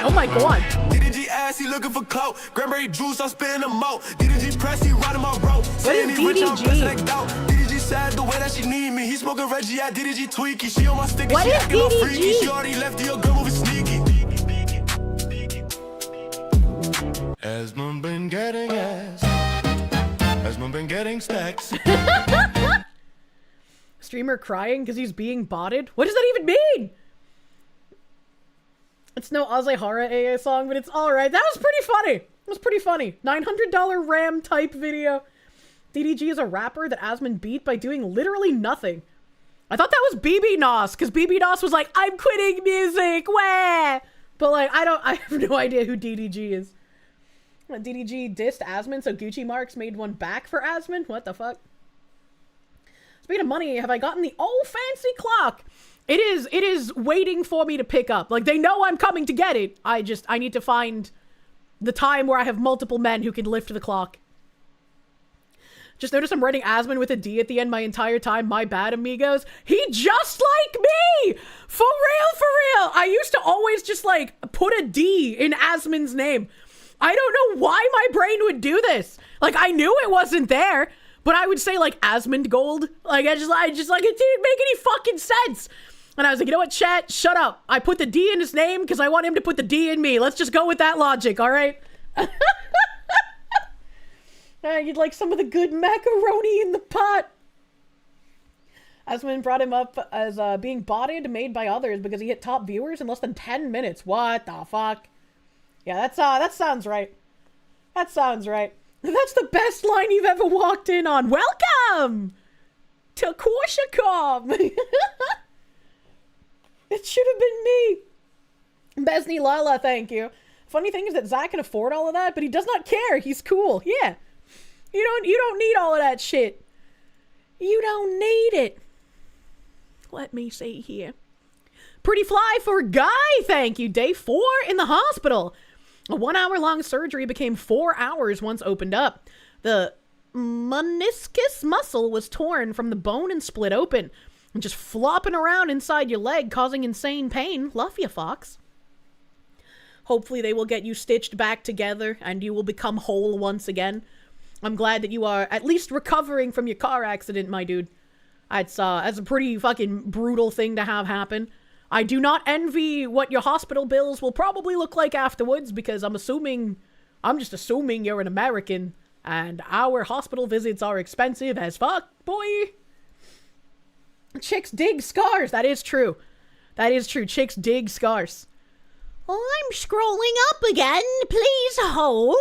Oh my god. DDG ass, he looking for clout. Cranberry juice, I'm spitting them out. DDG press, he riding my rope. Saying he rich, I'm pressing like doubt. DDG sad the way that she need me. He smoking Reggie at DDG tweaky. She on my sticky, she acting all freaky. She already left your girl moving sneaky. Asmon been getting ass. Asmon been getting stacks. Streamer crying because he's being botted? What does that even mean? It's no Azehara AA song, but it's alright. That was pretty funny. It was pretty funny. $900 RAM type video. DDG is a rapper that Asmon beat by doing literally nothing. I thought that was BB Nos, because BB Nos was like, I'm quitting music, wah! But like, I have no idea who DDG is. DDG dissed Asmund, so Gucci Marks made one back for Asmund? What the fuck? Speaking of money, have I gotten the old fancy clock? It is waiting for me to pick up. Like, they know I'm coming to get it. I need to find the time where I have multiple men who can lift the clock. Just notice I'm writing Asmund with a D at the end my entire time. My bad, amigos. He just like me! For real, for real! I used to always just, like, put a D in Asmund's name. I don't know why my brain would do this. Like, I knew it wasn't there, but I would say, like, Asmund Gold. Like, I just like, it didn't make any fucking sense. And I was like, you know what, chat? Shut up. I put the D in his name because I want him to put the D in me. Let's just go with that logic, all right? You'd like some of the good macaroni in the pot. Asmund brought him up as being botted, made by others because he hit top viewers in less than 10 minutes. What the fuck? Yeah, that sounds right. That sounds right. That's the best line you've ever walked in on. Welcome to Korshakov. It should have been me. Besney Lala, thank you. Funny thing is that Zach can afford all of that, but he does not care. He's cool. Yeah. You don't need all of that shit. You don't need it. Let me see here. Pretty fly for Guy, thank you. Day 4 in the hospital. A 1-hour-long surgery became 4 hours once opened up. The meniscus muscle was torn from the bone and split open. And just flopping around inside your leg, causing insane pain. Love you, Fox. Hopefully they will get you stitched back together and you will become whole once again. I'm glad that you are at least recovering from your car accident, my dude. That's a pretty fucking brutal thing to have happen. I do not envy what your hospital bills will probably look like afterwards because I'm just assuming you're an American and our hospital visits are expensive as fuck, boy. Chicks dig scars. That is true. That is true. Chicks dig scars. I'm scrolling up again. Please hold.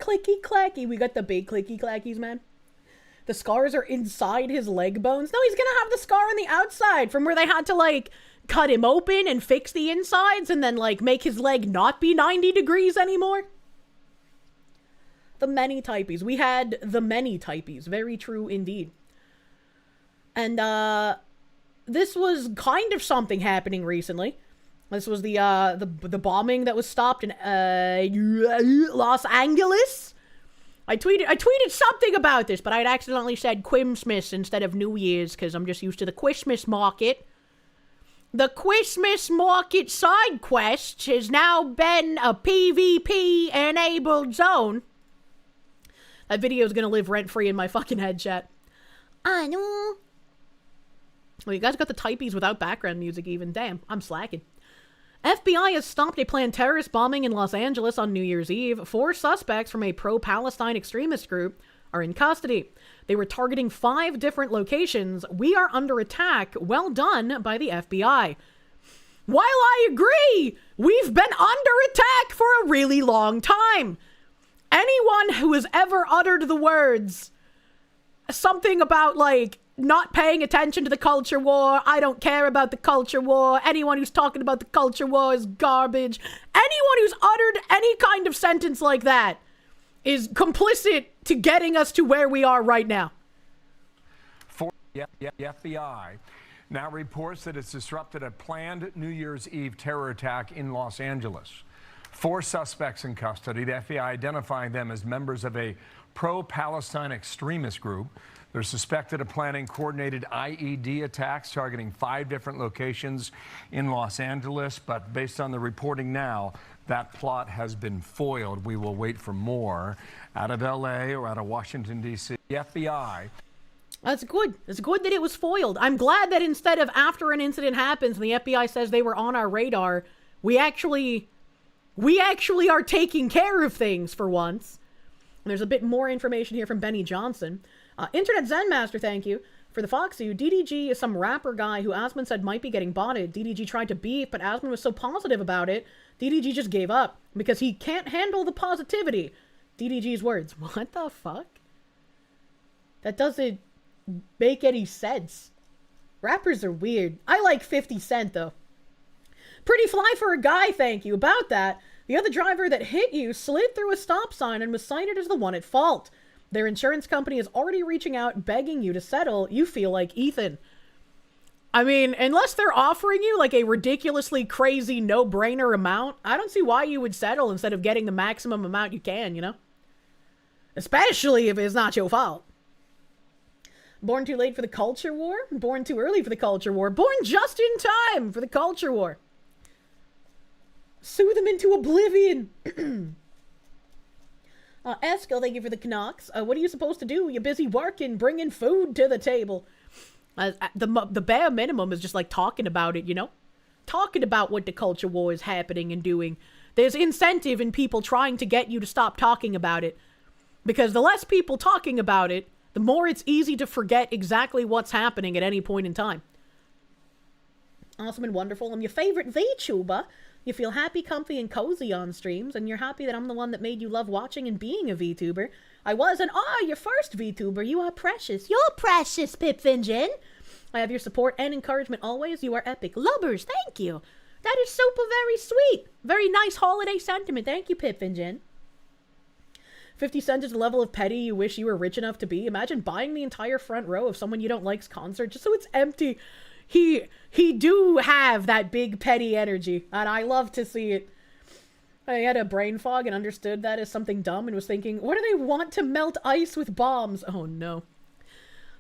Clicky clacky. We got the big clicky clackies, man. The scars are inside his leg bones. No, he's gonna have the scar on the outside from where they had to, like, cut him open and fix the insides and then, like, make his leg not be 90 degrees anymore. The many typies. We had the many typies. Very true indeed. And, this was kind of something happening recently. This was the bombing that was stopped in Los Angeles. I tweeted something about this, but I'd accidentally said Quimsmas instead of New Year's because I'm just used to the Christmas market. The Christmas market side quest has now been a PvP enabled zone. That video is gonna live rent free in my fucking head, chat. I know. Well, you guys got the typies without background music even. Damn, I'm slacking. FBI has stopped a planned terrorist bombing in Los Angeles on New Year's Eve. 4 suspects from a pro-Palestine extremist group are in custody. They were targeting 5 different locations. We are under attack. Well done by the FBI. While I agree, we've been under attack for a really long time. Anyone who has ever uttered the words, something about, like, not paying attention to the culture war, I don't care about the culture war, anyone who's talking about the culture war is garbage. Anyone who's uttered any kind of sentence like that is complicit to getting us to where we are right now. The FBI now reports that it's disrupted a planned New Year's Eve terror attack in Los Angeles. 4 suspects in custody, the FBI identifying them as members of a pro-Palestine extremist group. They're suspected of planning coordinated IED attacks targeting 5 different locations in Los Angeles. But based on the reporting now, That plot has been foiled. We will wait for more out of LA or out of Washington, D.C. The FBI. That's good. It's good that it was foiled. I'm glad that instead of after an incident happens and the FBI says they were on our radar, we actually are taking care of things for once. And there's a bit more information here from Benny Johnson. Internet Zen Master, thank you for the Foxu. DDG is some rapper guy who Asman said might be getting botted. DDG tried to beef, but Asman was so positive about it, DDG just gave up because he can't handle the positivity. DDG's words. What the fuck? That doesn't make any sense. Rappers are weird. I like 50 Cent though. Pretty fly for a guy, thank you. About that, the other driver that hit you slid through a stop sign and was cited as the one at fault. Their insurance company is already reaching out, begging you to settle. You feel like Ethan. I mean, unless they're offering you like a ridiculously crazy no-brainer amount, I don't see why you would settle instead of getting the maximum amount you can, you know? Especially if it's not your fault. Born too late for the culture war? Born too early for the culture war? Born just in time for the culture war? Sue them into oblivion. Eskel, thank you for the Canucks. What are you supposed to do? You're busy working, bringing food to the table. The bare minimum is just like talking about it, you know? Talking about what the culture war is happening and doing. There's incentive in people trying to get you to stop talking about it. Because the less people talking about it, the more it's easy to forget exactly what's happening at any point in time. Awesome and wonderful. I'm your favorite VTuber. You feel happy, comfy, and cozy on streams, and you're happy that I'm the one that made you love watching and being a VTuber. I was and are your first VTuber. You are precious. You're precious, Pipfinjin. I have your support and encouragement always. You are epic. Lubbers, thank you. That is super very sweet. Very nice holiday sentiment. Thank you, Pipfinjin. 50 Cent is the level of petty you wish you were rich enough to be. Imagine buying the entire front row of someone you don't like's concert just so it's empty. He do have that big petty energy, and I love to see it. I had a brain fog and understood that as something dumb and was thinking, what do they want to melt ice with bombs? Oh no.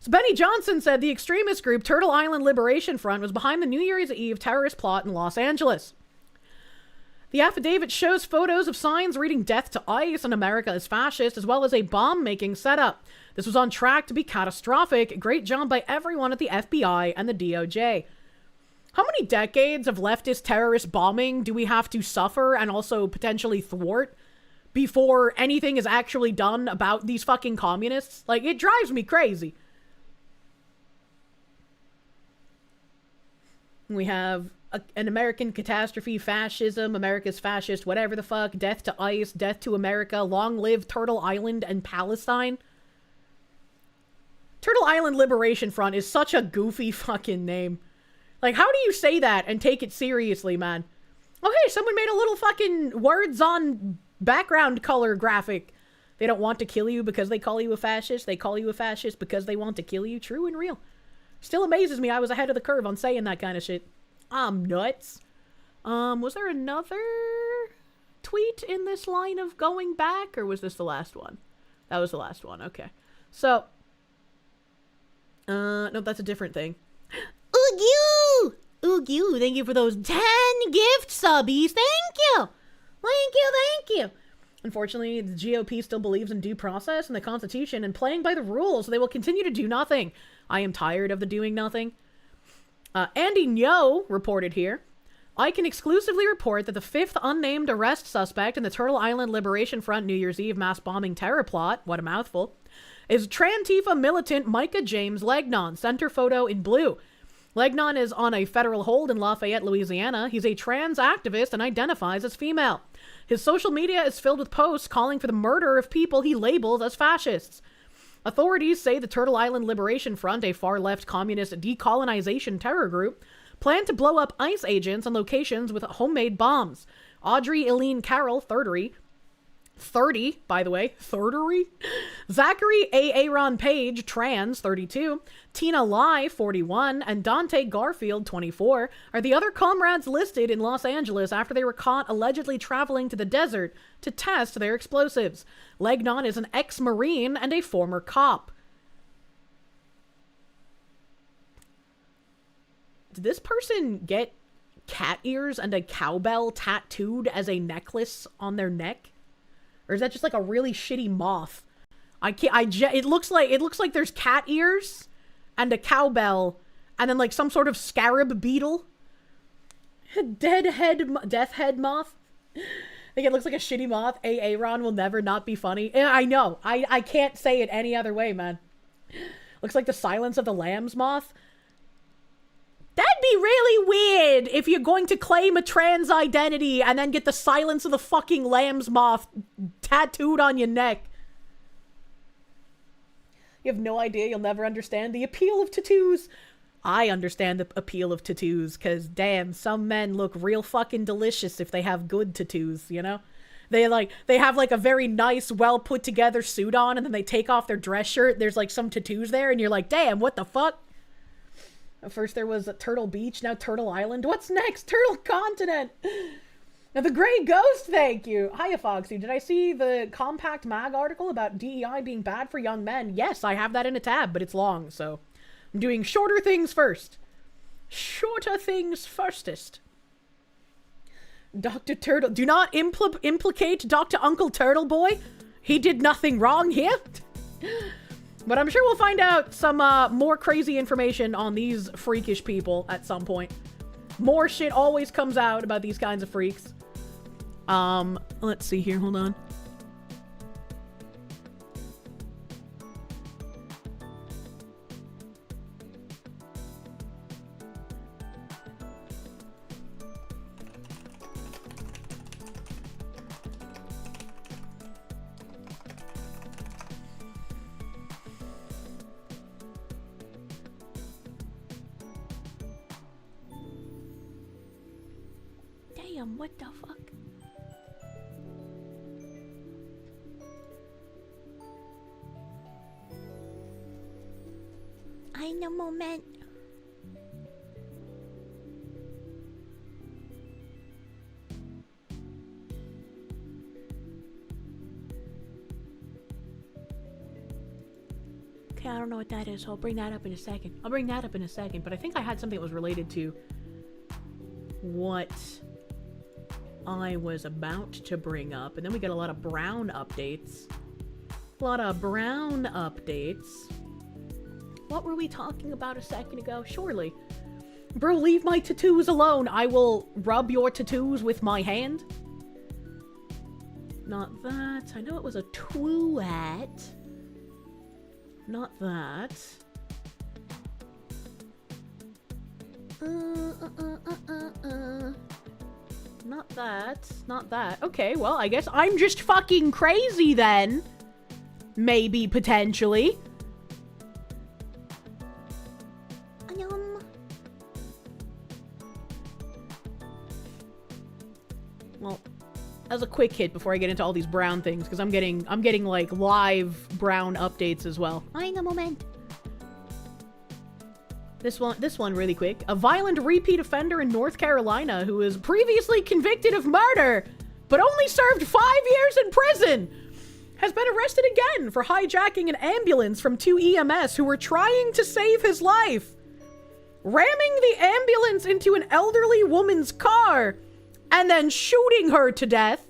So Benny Johnson said the extremist group Turtle Island Liberation Front was behind the New Year's Eve terrorist plot in Los Angeles. The affidavit shows photos of signs reading death to ICE and America is fascist, as well as a bomb-making setup. This was on track to be catastrophic. Great job by everyone at the FBI and the DOJ. How many decades of leftist terrorist bombing do we have to suffer and also potentially thwart before anything is actually done about these fucking communists? Like, it drives me crazy. We have an American catastrophe, fascism, America's fascist, whatever the fuck, death to ICE, death to America, long live Turtle Island and Palestine. Turtle Island Liberation Front is such a goofy fucking name. Like, how do you say that and take it seriously, man? Oh, hey, someone made a little fucking words on background color graphic. They don't want to kill you because they call you a fascist. They call you a fascist because they want to kill you. True and real. Still amazes me I was ahead of the curve on saying that kind of shit. I'm nuts. Was there another tweet in this line of going back, or was this the last one? That was the last one, okay. So, no, that's a different thing. Ooh, you! Ooh, you! Thank you for those 10 gift subbies. Thank you! Thank you, thank you! Unfortunately, the GOP still believes in due process and the Constitution and playing by the rules, so they will continue to do nothing. I am tired of the doing nothing. Andy Nyo reported here. I can exclusively report that the 5th unnamed arrest suspect in the Turtle Island Liberation Front New Year's Eve mass bombing terror plot, what a mouthful, is Trantifa militant Micah James Legnon, center photo in blue. Legnon is on a federal hold in Lafayette, Louisiana. He's a trans activist and identifies as female. His social media is filled with posts calling for the murder of people he labels as fascists. Authorities say the Turtle Island Liberation Front, a far-left communist decolonization terror group, planned to blow up ICE agents on locations with homemade bombs. Audrey Eileen Carroll, 30, by the way, 30? Zachary A. Aaron Page, trans, 32, Tina Lai, 41, and Dante Garfield, 24, are the other comrades listed in Los Angeles after they were caught allegedly traveling to the desert to test their explosives. Legnon is an ex-Marine and a former cop. Did this person get cat ears and a cowbell tattooed as a necklace on their neck? Or is that just like a really shitty moth? It looks like there's cat ears and a cowbell and then like some sort of scarab beetle. Death head moth. Like it looks like a shitty moth. Aaron will never not be funny. Yeah, I know. I can't say it any other way, man. Looks like the Silence of the Lambs moth. That'd be really weird if you're going to claim a trans identity and then get the Silence of the fucking Lambs moth tattooed on your neck. You have no idea. You'll never understand the appeal of tattoos. I understand the appeal of tattoos, because damn, some men look real fucking delicious if they have good tattoos, you know? They have like a very nice, well put together suit on, and then they take off their dress shirt. There's like some tattoos there, and you're like, damn, what the fuck? At first there was Turtle Beach, now Turtle Island. What's next? Turtle Continent! Now the Grey Ghost, thank you! Hiya, Foxy. Did I see the Compact Mag article about DEI being bad for young men? Yes, I have that in a tab, but it's long, so I'm doing shorter things first. Shorter things firstest. Dr. Turtle. Do not implicate Dr. Uncle Turtle Boy. He did nothing wrong here. But I'm sure we'll find out some more crazy information on these freakish people at some point. More shit always comes out about these kinds of freaks. Let's see here. Hold on. Damn, what the fuck? Eine Moment. Okay, I don't know what that is, so I'll bring that up in a second. But I think I had something that was related to what I was about to bring up. And then we got a lot of brown updates. What were we talking about a second ago? Surely. Bro, leave my tattoos alone. I will rub your tattoos with my hand. Not that. I know it was a twat. Not that. Not that. Okay, well, I guess I'm just fucking crazy then. Maybe, potentially. Well, as a quick hit before I get into all these brown things, because I'm getting like live brown updates as well. Ein Moment. This one really quick. A violent repeat offender in North Carolina who was previously convicted of murder, but only served 5 years in prison, has been arrested again for hijacking an ambulance from 2 EMS who were trying to save his life, ramming the ambulance into an elderly woman's car, and then shooting her to death.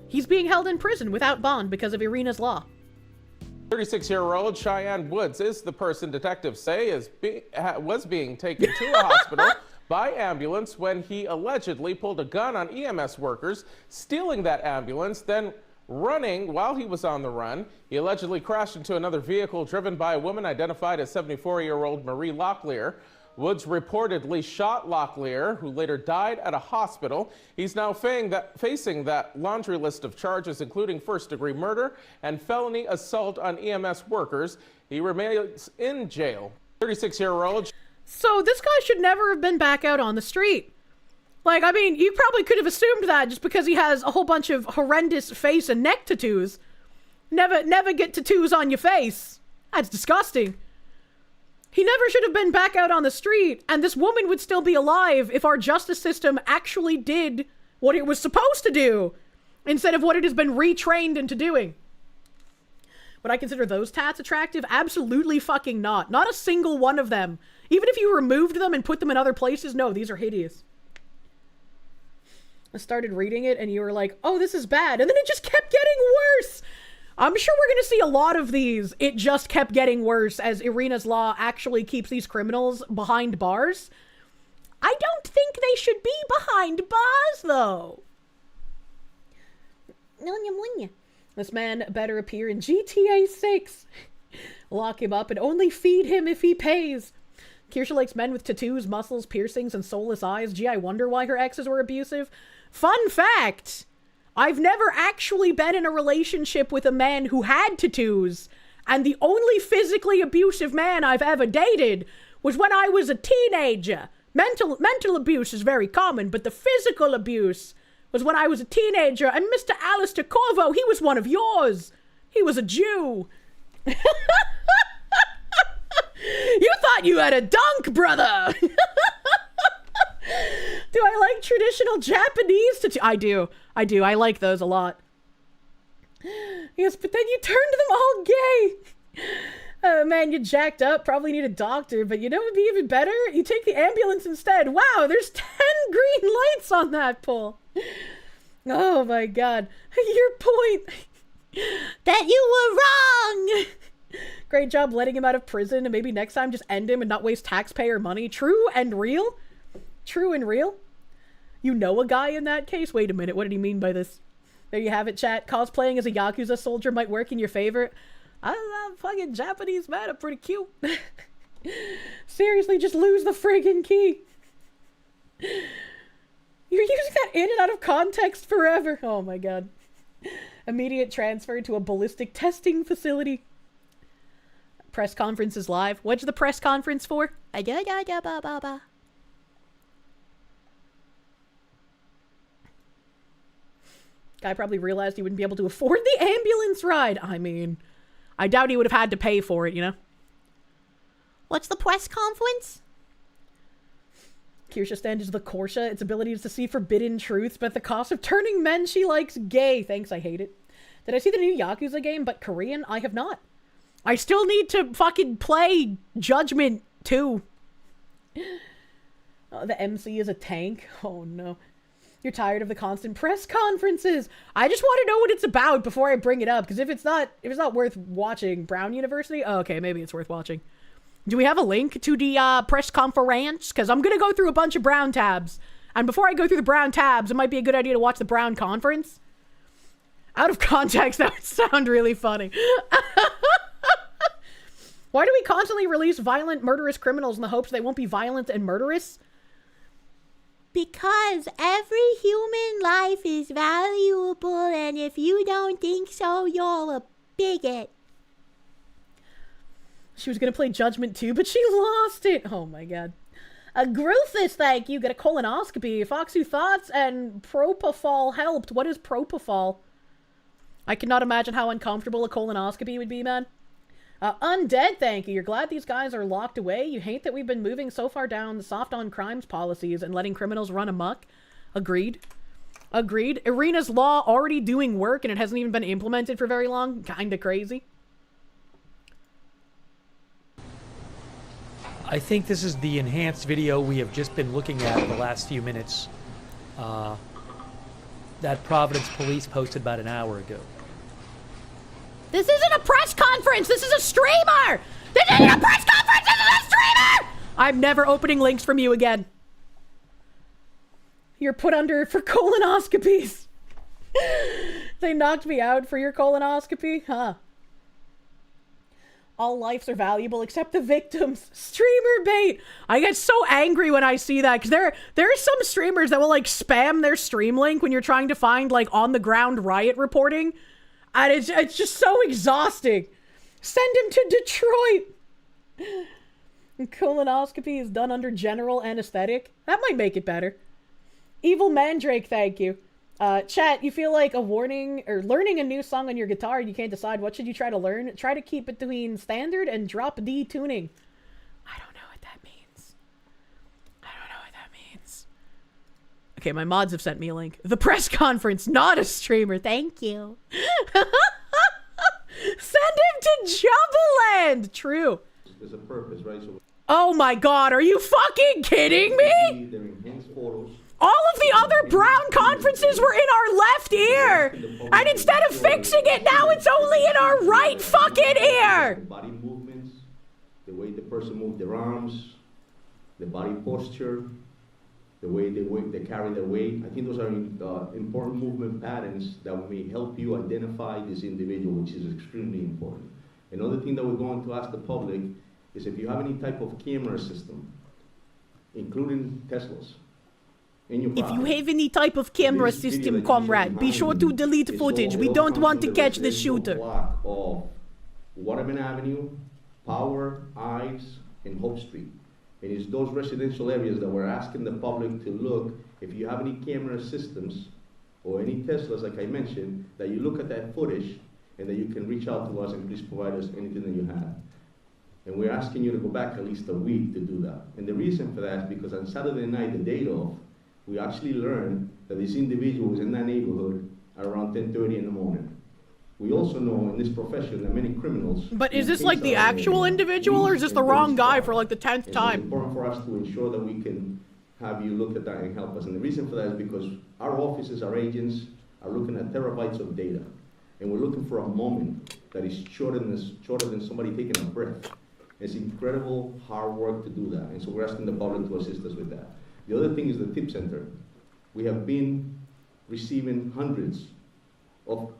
He's being held in prison without bond because of Irina's law. 36-year-old Cheyenne Woods is the person detectives say was being taken to a hospital by ambulance when he allegedly pulled a gun on EMS workers, stealing that ambulance, then running while he was on the run. He allegedly crashed into another vehicle driven by a woman identified as 74-year-old Marie Locklear. Woods reportedly shot Locklear, who later died at a hospital. He's now facing that laundry list of charges, including first-degree murder and felony assault on EMS workers. He remains in jail. 36-year-old. So this guy should never have been back out on the street. Like, I mean, you probably could have assumed that just because he has a whole bunch of horrendous face and neck tattoos. Never get tattoos on your face. That's disgusting. He never should have been back out on the street, and this woman would still be alive if our justice system actually did what it was supposed to do, instead of what it has been retrained into doing. Would I consider those tats attractive? Absolutely fucking not. Not a single one of them. Even if you removed them and put them in other places, no, these are hideous. I started reading it and you were like, oh, this is bad. And then it just kept getting worse. I'm sure we're going to see a lot of these. It just kept getting worse as Irina's Law actually keeps these criminals behind bars. I don't think they should be behind bars, though. This man better appear in GTA 6. Lock him up and only feed him if he pays. Kirsche likes men with tattoos, muscles, piercings, and soulless eyes. Gee, I wonder why her exes were abusive. Fun fact! I've never actually been in a relationship with a man who had tattoos, and the only physically abusive man I've ever dated was when I was a teenager. Mental abuse is very common, but the physical abuse was when I was a teenager, and Mr. Alistair Corvo, he was one of yours. He was a Jew. You thought you had a dunk, brother! Do I like traditional Japanese tattoos? I do. I like those a lot. Yes, but then you turned them all gay. Oh man, you jacked up. Probably need a doctor, but you know what would be even better? You take the ambulance instead. Wow, there's 10 green lights on that pole. Oh my god. Your point. That you were wrong. Great job letting him out of prison, and maybe next time just end him and not waste taxpayer money. True and real? True and real? You know a guy in that case? Wait a minute, what did he mean by this? There you have it, chat. Cosplaying as a Yakuza soldier might work in your favor. I don't know, fucking Japanese man, I'm pretty cute. Seriously, just lose the friggin' key. You're using that in and out of context forever. Oh my god. Immediate transfer to a ballistic testing facility. Press conference is live. What's the press conference for? Guy probably realized he wouldn't be able to afford the ambulance ride. I mean, I doubt he would have had to pay for it, you know? What's the press conference? Kirsche stands the Kirsche. Its ability is to see forbidden truths, but at the cost of turning men she likes gay. Thanks, I hate it. Did I see the new Yakuza game, but Korean? I have not. I still need to fucking play Judgment 2. Oh, the MC is a tank. Oh no. You're tired of the constant press conferences. I just want to know what it's about before I bring it up, because if it's not worth watching, Brown University? Oh, okay, maybe it's worth watching. Do we have a link to the press conference? Because I'm going to go through a bunch of Brown tabs. And before I go through the Brown tabs, it might be a good idea to watch the Brown conference. Out of context, that would sound really funny. Why do we constantly release violent, murderous criminals in the hopes they won't be violent and murderous? Because every human life is valuable, and if you don't think so, you're a bigot. She was gonna play Judgment 2, but she lost it. Oh my god. A Grothis, thank you. Get a colonoscopy. Foxy thoughts and propofol helped. What is propofol? I cannot imagine how uncomfortable a colonoscopy would be, man. Undead, thank you. You're glad these guys are locked away? You hate that we've been moving so far down the soft on crimes policies and letting criminals run amok? Agreed. Agreed. Irina's Law already doing work and it hasn't even been implemented for very long? Kinda crazy. I think this is the enhanced video we have just been looking at the last few minutes. That Providence Police posted about an hour ago. This isn't a press conference! This is a streamer! This isn't a press conference! This is a streamer! I'm never opening links from you again. You're put under for colonoscopies. They knocked me out for your colonoscopy? Huh. All lives are valuable except the victims. Streamer bait! I get so angry when I see that, because there are some streamers that will, like, spam their stream link when you're trying to find, like, on-the-ground riot reporting. And it's just so exhausting. Send him to Detroit. Colonoscopy is done under general anesthetic. That might make it better. Evil Mandrake, thank you. Chat, you feel like a warning or learning a new song on your guitar, you can't decide what should you try to learn? Try to keep between standard and drop D tuning. I don't know what that means. I don't know what that means. Okay, my mods have sent me a link. The press conference, not a streamer. Thank you. Send him to Jumbaland. True. There's a purpose, right? So oh my god, are you fucking kidding me? their enhanced photos All of the other Brown conferences were in our left ear! And instead of fixing it, now it's only in our right fucking ear! Body movements, the way the person moved their arms, the body posture, the way they carry their weight. I think those are important movement patterns that may help you identify this individual, which is extremely important. Another thing that we're going to ask the public is if you have any type of camera system, including Teslas, in your If you have any type of camera system, comrade, be sure to delete footage. We don't want to catch the shooter. Block of Waterman Avenue, Power, Ives, and Hope Street. And it's those residential areas that we're asking the public to look, if you have any camera systems or any Teslas, like I mentioned, that you look at that footage and that you can reach out to us and please provide us anything that you have. And we're asking you to go back at least a week to do that. And the reason for that is because on Saturday night, the day off, we actually learned that this individual was in that neighborhood at around 10:30 in the morning. We also know in this profession that many criminals... But is this like the actual individual, or is this the wrong guy for like the 10th time? It's important for us to ensure that we can have you look at that and help us. And the reason for that is because our offices, our agents, are looking at terabytes of data. And we're looking for a moment that is shorter than somebody taking a breath. It's incredible hard work to do that. And so we're asking the public to assist us with that. The other thing is the tip center. We have been receiving hundreds of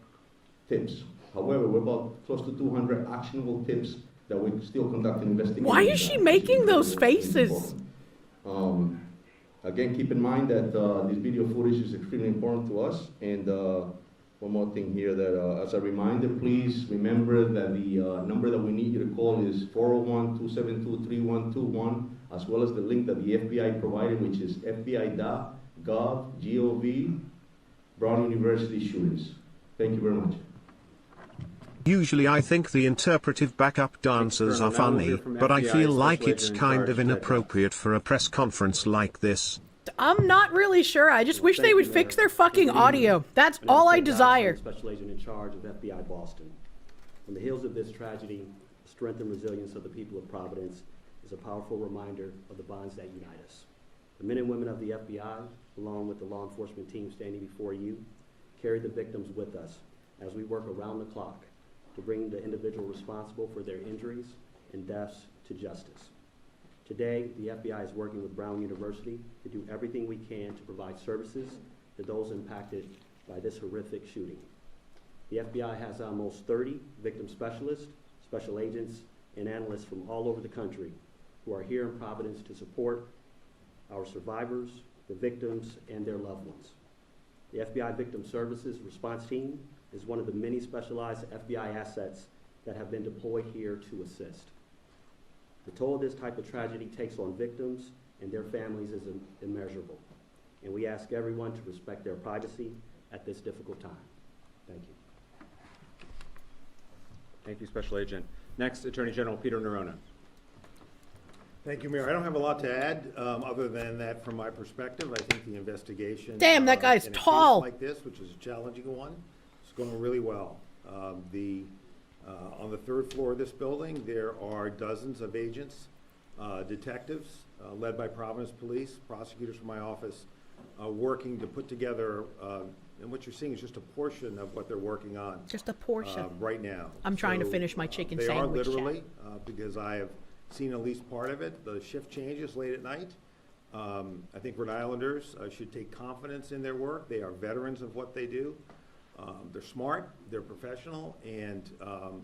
tips. However, we're about close to 200 actionable tips that we're still conducting investigations. Why is she making those faces? Again, keep in mind that this video footage is extremely important to us. And one more thing here, that as a reminder, please remember that the number that we need you to call is 401-272-3121, as well as the link that the FBI provided, which is fbi.gov, Brown University shootings. Thank you very much. Usually I think the interpretive backup dancers are funny, but I feel like it's kind of inappropriate for a press conference like this. I'm not really sure. I just wish they would fix their fucking audio. That's all I desire. Special agent in charge of FBI Boston. On the heels of this tragedy, the strength and resilience of the people of Providence is a powerful reminder of the bonds that unite us. The men and women of the FBI, along with the law enforcement team standing before you, carry the victims with us as we work around the clock to bring the individual responsible for their injuries and deaths to justice. Today, the FBI is working with Brown University to do everything we can to provide services to those impacted by this horrific shooting. The FBI has almost 30 victim specialists, special agents, and analysts from all over the country who are here in Providence to support our survivors, the victims, and their loved ones. The FBI Victim Services Response Team is one of the many specialized FBI assets that have been deployed here to assist. The toll this type of tragedy takes on victims and their families is immeasurable, and we ask everyone to respect their privacy at this difficult time. Thank you. Thank you, Special Agent. Next, Attorney General Peter Nerona. Thank you, Mayor. I don't have a lot to add, other than that from my perspective, I think the investigation... Damn, that guy's in a case tall. like this, which is a challenging one, is going really well. On the third floor of this building, there are dozens of agents, detectives, led by Providence Police, prosecutors from my office, working to put together, and what you're seeing is just a portion of what they're working on. Just a portion. Right now. I'm trying to finish my chicken sandwich. They are literally, because I have seen at least part of it. The shift changes late at night. I think Rhode Islanders should take confidence in their work. They are veterans of what they do. They're smart, they're professional, and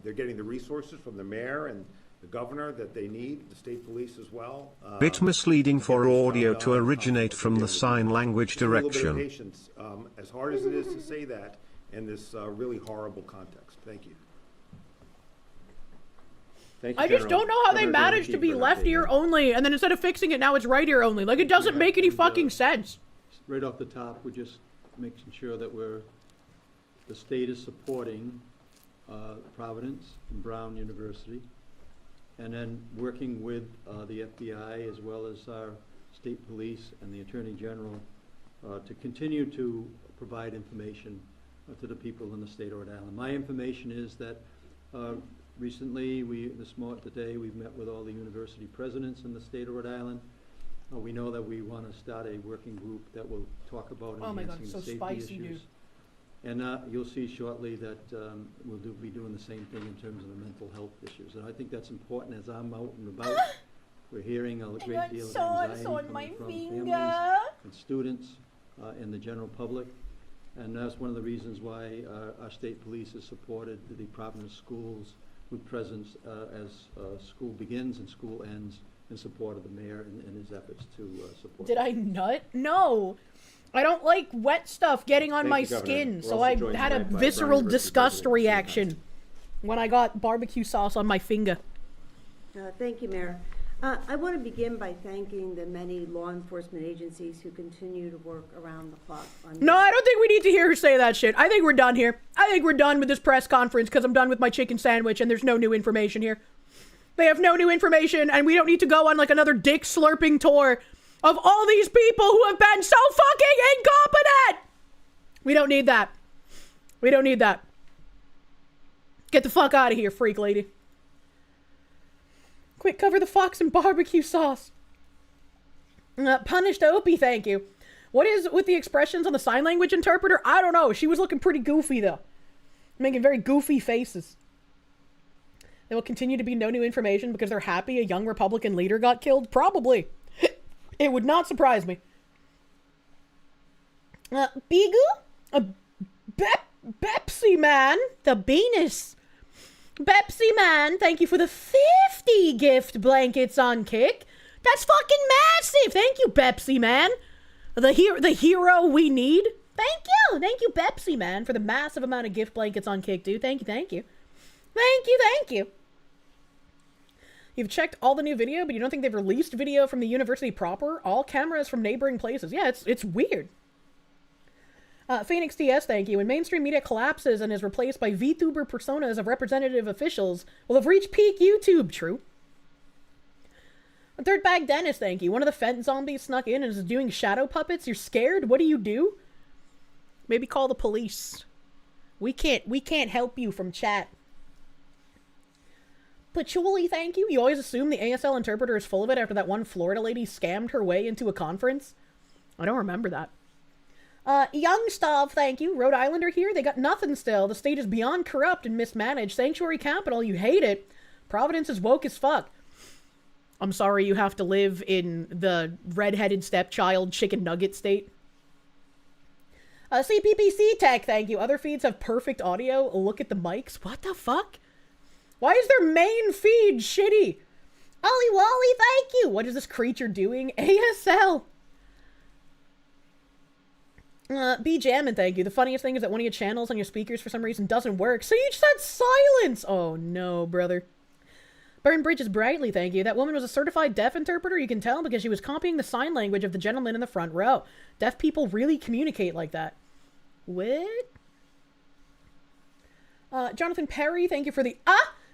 they're getting the resources from the mayor and the governor that they need, the state police as well. Bit misleading for audio to originate from the sign language direction. A little bit of patience, as hard as it is to say that in this really horrible context. Thank you. Thank you, I just don't know how they managed to be left ear only, and then instead of fixing it, now it's right ear only. Like, it doesn't make any fucking sense. Right off the top, we're just making sure that the state is supporting Providence and Brown University, and then working with the FBI as well as our state police and the Attorney General to continue to provide information to the people in the state of Rhode Island. My information is that recently, today, we've met with all the university presidents in the state of Rhode Island. We know that we want to start a working group that will talk about Oh my God, enhancing so the safety spicy, issues. And you'll see shortly that we'll be doing the same thing in terms of the mental health issues. And I think that's important as I'm out and about. We're hearing a great deal of anxiety coming from families and students and the general public. And that's one of the reasons why our state police has supported the Department of Schools with presence as school begins and school ends in support of the mayor and his efforts to support. Did I nut? No. I don't like wet stuff getting on my skin, so I had a visceral disgust reaction when I got barbecue sauce on my finger. Thank you, Mayor. I want to begin by thanking the many law enforcement agencies who continue to work around the clock on No, I don't think we need to hear her say that shit. I think we're done here. I think we're done with this press conference because I'm done with my chicken sandwich and there's no new information here. They have no new information and we don't need to go on like another dick slurping tour of all these people who have been so fucking incompetent. We don't need that. We don't need that. Get the fuck out of here, freak lady. Quick, cover the fox in barbecue sauce. Punished Opie, thank you. What is with the expressions on the sign language interpreter? I don't know. She was looking pretty goofy, though. Making very goofy faces. There will continue to be no new information because they're happy a young Republican leader got killed? Probably. It would not surprise me. Bigu? Bepsy Man? The Venus. Bepsy Man, thank you for the 50 gift blankets on Kick. That's fucking massive. Thank you, Bepsy Man. The hero we need. Thank you. Thank you, Bepsy Man, for the massive amount of gift blankets on Kick, dude. Thank you, thank you. Thank you, thank you. You've checked all the new video, but you don't think they've released video from the university proper? All cameras from neighboring places. Yeah, it's weird. Phoenix TS, thank you. When mainstream media collapses and is replaced by VTuber personas of representative officials, will have reached peak YouTube. True. Dirtbag Dennis, thank you. One of the Fent zombies snuck in and is doing shadow puppets. You're scared? What do you do? Maybe call the police. We can't help you from chat. Patchouli, thank you. You always assume the ASL interpreter is full of it after that one Florida lady scammed her way into a conference. I don't remember that. Youngstav, thank you. Rhode Islander here. They got nothing still. The state is beyond corrupt and mismanaged. Sanctuary capital, you hate it. Providence is woke as fuck. I'm sorry you have to live in the redheaded stepchild chicken nugget state. CPPC Tech, thank you. Other feeds have perfect audio. Look at the mics. What the fuck? Why is their main feed shitty? Ollie Wally, thank you. What is this creature doing? ASL. B Jammin', thank you. The funniest thing is that one of your channels on your speakers for some reason doesn't work, so you just had silence! Oh no, brother. Burn Bridges Brightly, thank you. That woman was a certified deaf interpreter, you can tell, because she was copying the sign language of the gentleman in the front row. Deaf people really communicate like that. What? Jonathan Perry, thank you for the...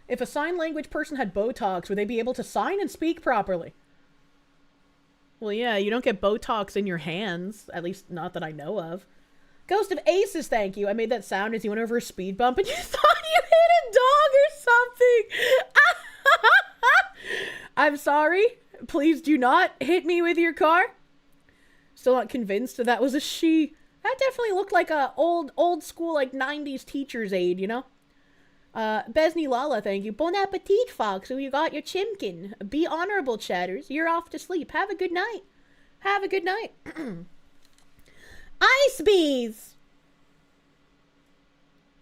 If a sign language person had Botox, would they be able to sign and speak properly? Well, yeah, you don't get Botox in your hands. At least, not that I know of. Ghost of Aces, thank you. I made that sound as you went over a speed bump and you thought you hit a dog or something. I'm sorry. Please do not hit me with your car. Still not convinced that was a she. That definitely looked like a old school, like, 90s teacher's aide, you know? Besney Lala, thank you. Bon appetit, Fox. So you got your chimkin. Be honorable, chatters. You're off to sleep. Have a good night. Have a good night. Ice bees!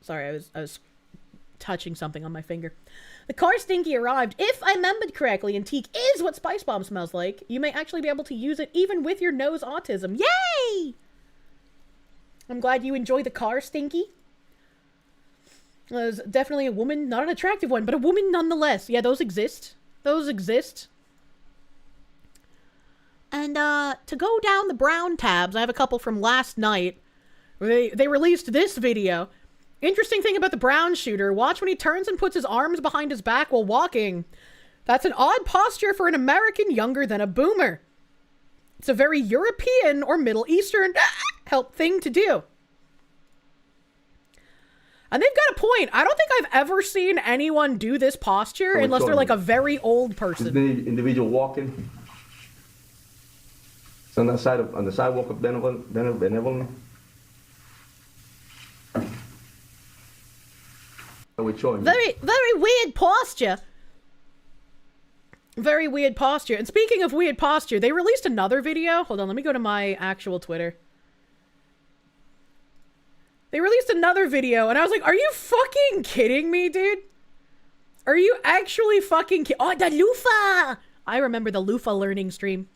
Sorry, I was touching something on my finger. The car stinky arrived. If I remembered correctly, and teak is what Spice Bomb smells like, you may actually be able to use it even with your nose autism. Yay! I'm glad you enjoy the car stinky. There's definitely a woman, not an attractive one, but a woman nonetheless. Yeah, those exist. Those exist. And, to go down the brown tabs, I have a couple from last night. They released this video. Interesting thing about the brown shooter, watch when he turns and puts his arms behind his back while walking. That's an odd posture for an American younger than a boomer. It's a very European or Middle Eastern help thing to do. And they've got a point. I don't think I've ever seen anyone do this posture unless they're like a very old person. The individual walking. on that side on the sidewalk of Benevolent. Very weird posture. Very weird posture. And speaking of weird posture, they released another video. Hold on, let me go to my actual Twitter. They released another video, and I was like, are you fucking kidding me, dude? Are you actually fucking oh, the loofah! I remember the loofah learning stream.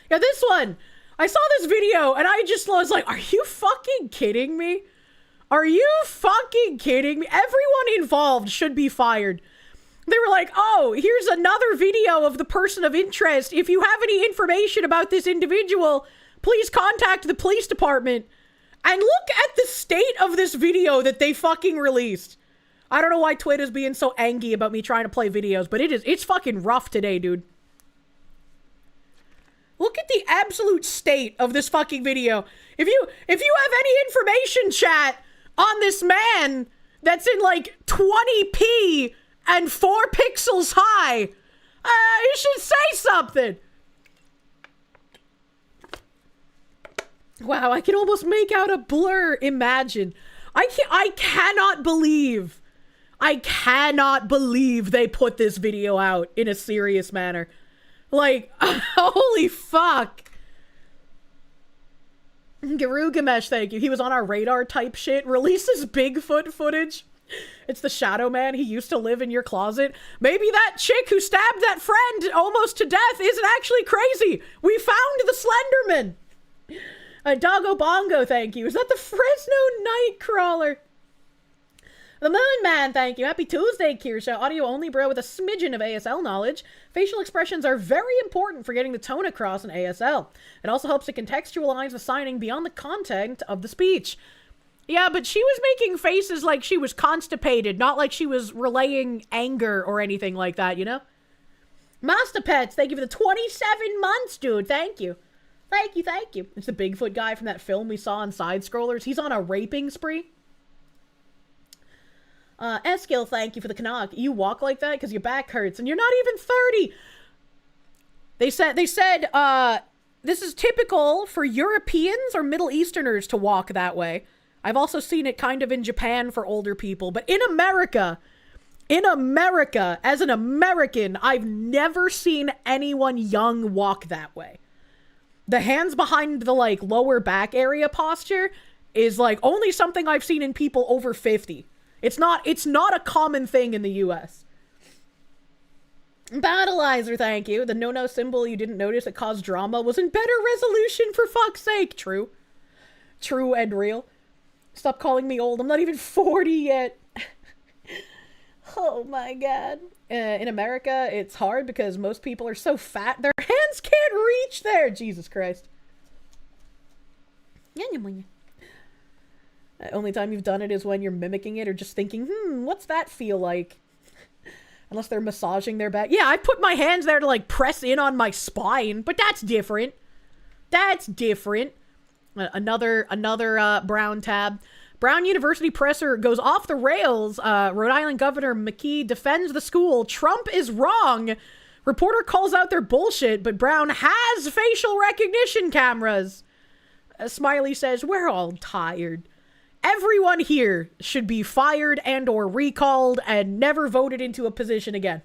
Yeah, this one. I saw this video, and I just was like, are you fucking kidding me? Are you fucking kidding me? Everyone involved should be fired. They were like, oh, here's another video of the person of interest. If you have any information about this individual, please contact the police department. And look at the state of this video that they fucking released. I don't know why Twitter's being so angry about me trying to play videos, but it's fucking rough today, dude. Look at the absolute state of this fucking video. If you have any information, chat, on this man that's in like 20p and 4 pixels high, you should say something. Wow, I can almost make out a blur. Imagine. I cannot believe they put this video out in a serious manner. Like, holy fuck. Garugamesh, thank you. He was on our radar type shit. Releases Bigfoot footage. It's the Shadow Man. He used to live in your closet. Maybe that chick who stabbed that friend almost to death isn't actually crazy. We found the Slenderman. Doggo Bongo, thank you. Is that the Fresno Nightcrawler? The Moon Man, thank you. Happy Tuesday, Kirsche. Audio only, bro, with a smidgen of ASL knowledge. Facial expressions are very important for getting the tone across in ASL. It also helps to contextualize the signing beyond the content of the speech. Yeah, but she was making faces like she was constipated, not like she was relaying anger or anything like that, you know? Master Pets, thank you for the 27 months, dude. Thank you. Thank you, thank you. It's the Bigfoot guy from that film we saw on Side Scrollers. He's on a raping spree. Eskil, thank you for the Canuck. You walk like that because your back hurts and you're not even 30. They said, this is typical for Europeans or Middle Easterners to walk that way. I've also seen it kind of in Japan for older people, but in America, as an American, I've never seen anyone young walk that way. The hands behind the, like, lower back area posture is, like, only something I've seen in people over 50. It's not a common thing in the U.S. Battleizer, thank you. The no-no symbol you didn't notice that caused drama was in better resolution, for fuck's sake. True. True and real. Stop calling me old. I'm not even 40 yet. Oh my god. In America, it's hard because most people are so fat their hands can't reach there. Jesus Christ. Only time you've done it is when you're mimicking it or just thinking, what's that feel like? Unless they're massaging their back. Yeah, I put my hands there to, like, press in on my spine, but that's different. That's different. Another Brown tab. Brown University presser goes off the rails. Rhode Island Governor McKee defends the school. Trump is wrong. Reporter calls out their bullshit, but Brown has facial recognition cameras. Smiley says, we're all tired. Everyone here should be fired and or recalled and never voted into a position again.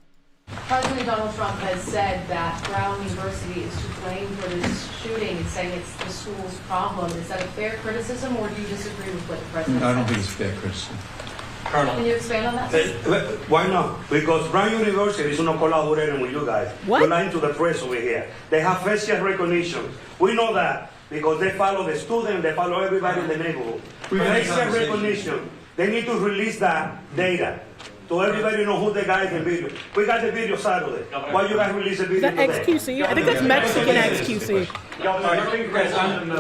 President Donald Trump has said that Brown University is to blame for this shooting and saying it's the school's problem. Is that a fair criticism, or do you disagree with what the president I don't said? think it's fair criticism. Colonel. Can you expand on that? Why not? Because Brown University is not collaborating with you guys. What? We're lying to the press over here. They have facial recognition. We know that because they follow the student, they follow everybody in the neighborhood. Facial recognition. They need to release that data. So everybody know who the guy in the video. We got the video Saturday. Why you guys release the video Is that XQC? I think that's Mexican XQC.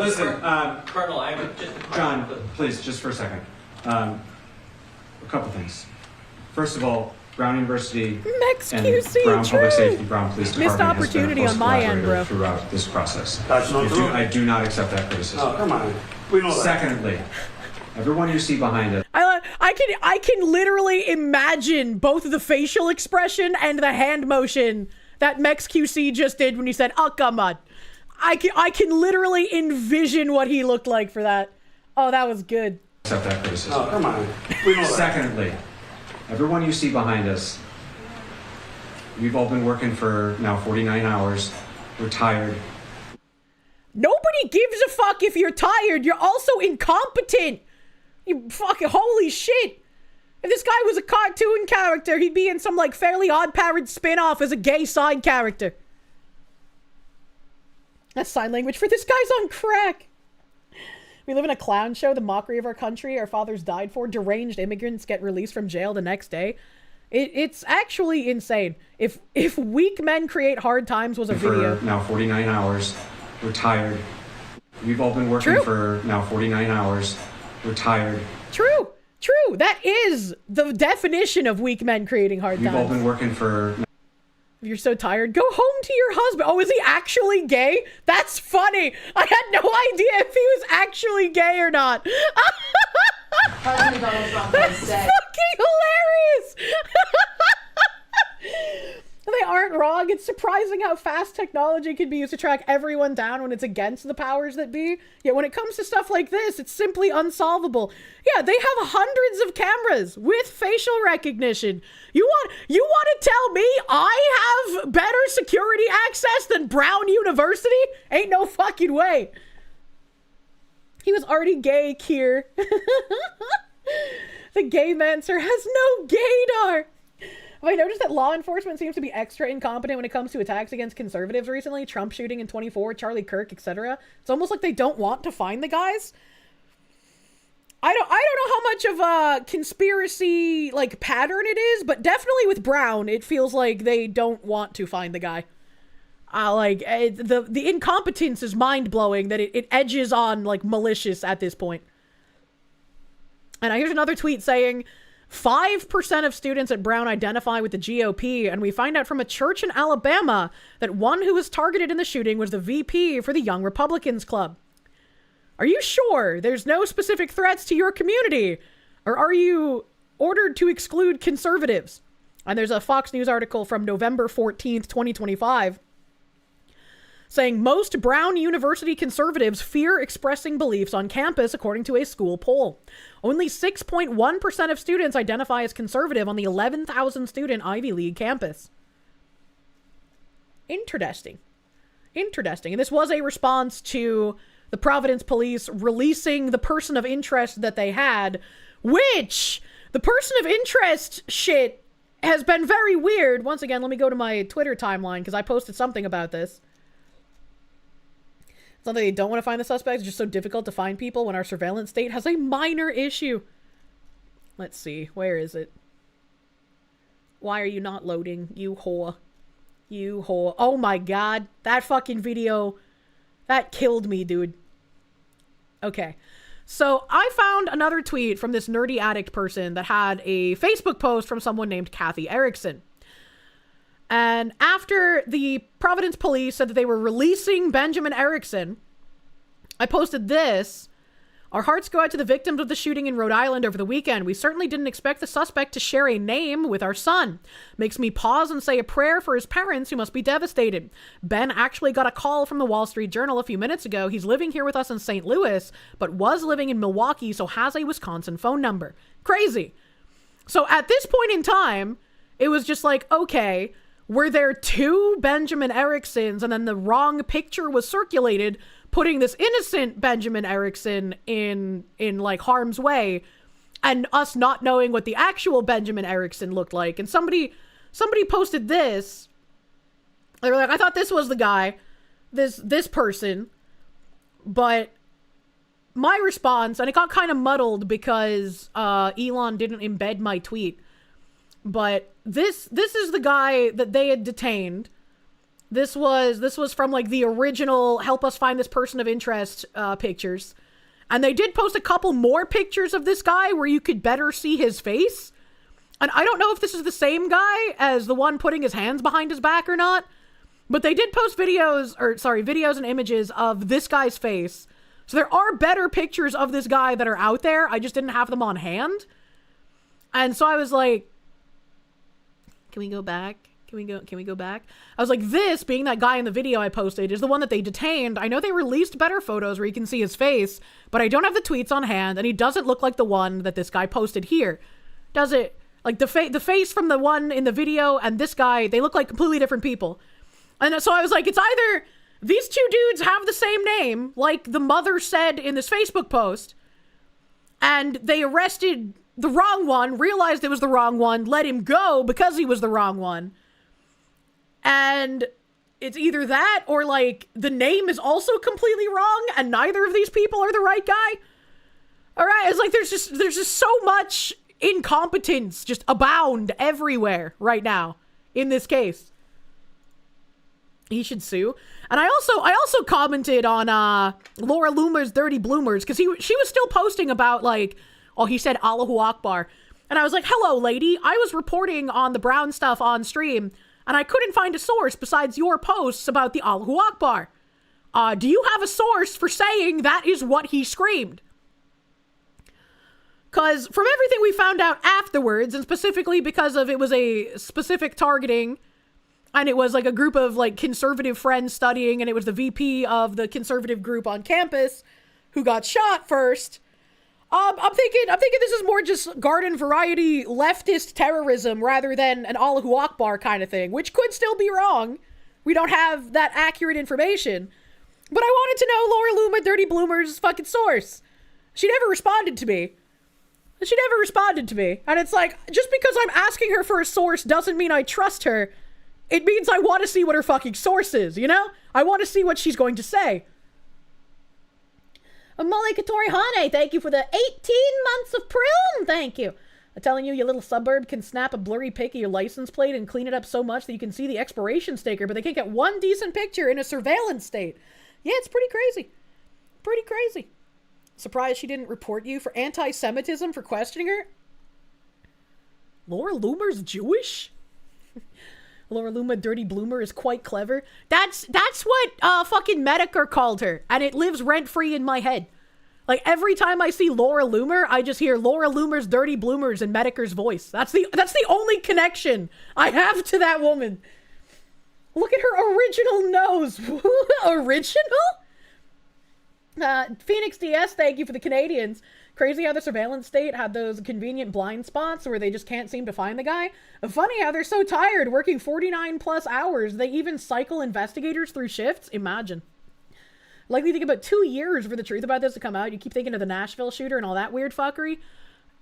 Listen, Colonel, I have just John, please, just for a second. A couple things. First of all, Brown University MexQC, and Brown true. Public Safety, Brown Police Department Missed opportunity has on been a my close end, bro. collaborator throughout this process. That's not true. I do not accept that criticism. Oh, come on. We know that. Secondly, everyone you see behind us. I can literally imagine both the facial expression and the hand motion that MexQC just did when he said, oh, come on. I can literally envision what he looked like for that. Oh, that was good. Accept that criticism. No, come on. We know that. Secondly, everyone you see behind us, we've all been working for now 49 hours. We're tired. Nobody gives a fuck if you're tired. You're also incompetent. You fucking holy shit. If this guy was a cartoon character, he'd be in some like Fairly Odd Parents spin-off as a gay side character. That's sign language for this guy's on crack. We live in a clown show, the mockery of our country our fathers died for. Deranged immigrants get released from jail the next day. It's actually insane. If weak men create hard times was a video. For now 49 hours. We're tired. We've all been working for now 49 hours. We're tired. True. That is the definition of weak men creating hard times. We've all been working for... If you're so tired, go home to your husband. Oh, is he actually gay? That's funny. I had no idea if he was actually gay or not. President Donald Trump has said. Fucking hilarious. They aren't wrong. It's surprising how fast technology can be used to track everyone down when it's against the powers that be. Yet when it comes to stuff like this, it's simply unsolvable. Yeah, they have hundreds of cameras with facial recognition. You want to tell me I have better security access than Brown University? Ain't no fucking way. He was already gay, Kier. The gay mancer has no gaydar. Have I noticed that law enforcement seems to be extra incompetent when it comes to attacks against conservatives recently? Trump shooting in 24, Charlie Kirk, etc. It's almost like they don't want to find the guys. I don't know how much of a conspiracy like pattern it is, but definitely with Brown, it feels like they don't want to find the guy. The incompetence is mind blowing that it edges on like malicious at this point. And here's another tweet saying 5% of students at Brown identify with the GOP, and we find out from a church in Alabama that one who was targeted in the shooting was the VP for the Young Republicans Club. Are you sure there's no specific threats to your community? Or are you ordered to exclude conservatives? And there's a Fox News article from November 14th, 2025, saying most Brown University conservatives fear expressing beliefs on campus, according to a school poll. Only 6.1% of students identify as conservative on the 11,000 student Ivy League campus. Interesting. And this was a response to the Providence police releasing the person of interest that they had, which the person of interest shit has been very weird. Once again, let me go to my Twitter timeline because I posted something about this. It's not that they don't want to find the suspects, it's just so difficult to find people when our surveillance state has a minor issue. Let's see, where is it? Why are you not loading, you whore? You whore. Oh my god, that fucking video, that killed me, dude. Okay, so I found another tweet from this nerdy addict person that had a Facebook post from someone named Kathy Erickson. And after the Providence police said that they were releasing Benjamin Erickson, I posted this. Our hearts go out to the victims of the shooting in Rhode Island over the weekend. We certainly didn't expect the suspect to share a name with our son. Makes me pause and say a prayer for his parents who must be devastated. Ben actually got a call from the Wall Street Journal a few minutes ago. He's living here with us in St. Louis, but was living in Milwaukee, so has a Wisconsin phone number. Crazy. So at this point in time, it was just like, okay, were there two Benjamin Ericksons and then the wrong picture was circulated, putting this innocent Benjamin Erickson in like harm's way, and us not knowing what the actual Benjamin Erickson looked like. And somebody posted this. They were like, I thought this was the guy, this person, but my response, and it got kind of muddled because Elon didn't embed my tweet, but this is the guy that they had detained. This was from like the original help us find this person of interest pictures. And they did post a couple more pictures of this guy where you could better see his face. And I don't know if this is the same guy as the one putting his hands behind his back or not, but they did post videos and images of this guy's face. So there are better pictures of this guy that are out there. I just didn't have them on hand. And so I was like, can we go back? Can we go back? I was like, this, being that guy in the video I posted, is the one that they detained. I know they released better photos where you can see his face, but I don't have the tweets on hand, and he doesn't look like the one that this guy posted here. Does it? Like, the face from the one in the video and this guy, they look like completely different people. And so I was like, it's either these two dudes have the same name, like the mother said in this Facebook post, and they arrested the wrong one, realized it was the wrong one, let him go because he was the wrong one. And it's either that or like the name is also completely wrong and neither of these people are the right guy. All right, it's like there's just so much incompetence just abound everywhere right now in this case. He should sue. And I also commented on Laura Loomer's Dirty Bloomers because she was still posting about like, oh, he said Allahu Akbar. And I was like, hello, lady. I was reporting on the Brown stuff on stream, and I couldn't find a source besides your posts about the Allahu Akbar. Do you have a source for saying that is what he screamed? Because from everything we found out afterwards, and specifically because of it was a specific targeting, and it was like a group of like conservative friends studying, and it was the VP of the conservative group on campus who got shot first. I'm thinking this is more just garden variety leftist terrorism rather than an Allahu Akbar kind of thing, which could still be wrong. We don't have that accurate information. But I wanted to know Laura Loomer, Dirty Bloomer's fucking source. She never responded to me. And it's like, just because I'm asking her for a source doesn't mean I trust her. It means I want to see what her fucking source is, you know? I want to see what she's going to say. Molly Katori Hane, thank you for the 18 months of Prim. Thank you. I'm telling you, your little suburb can snap a blurry pic of your license plate and clean it up so much that you can see the expiration sticker, but they can't get one decent picture in a surveillance state. Yeah, it's pretty crazy. Pretty crazy. Surprised she didn't report you for anti-Semitism for questioning her? Laura Loomer's Jewish? Laura Loomer, Dirty Bloomer, is quite clever. That's what fucking Medicare called her, and it lives rent-free in my head. Like, every time I see Laura Loomer, I just hear Laura Loomer's Dirty Bloomers in Medicare's voice. That's the only connection I have to that woman. Look at her original nose. Original? Phoenix DS, thank you for the Canadians. Crazy how the surveillance state had those convenient blind spots where they just can't seem to find the guy. Funny how they're so tired, working 49 plus hours. They even cycle investigators through shifts. Imagine. Likely take about 2 years for the truth about this to come out. You keep thinking of the Nashville shooter and all that weird fuckery.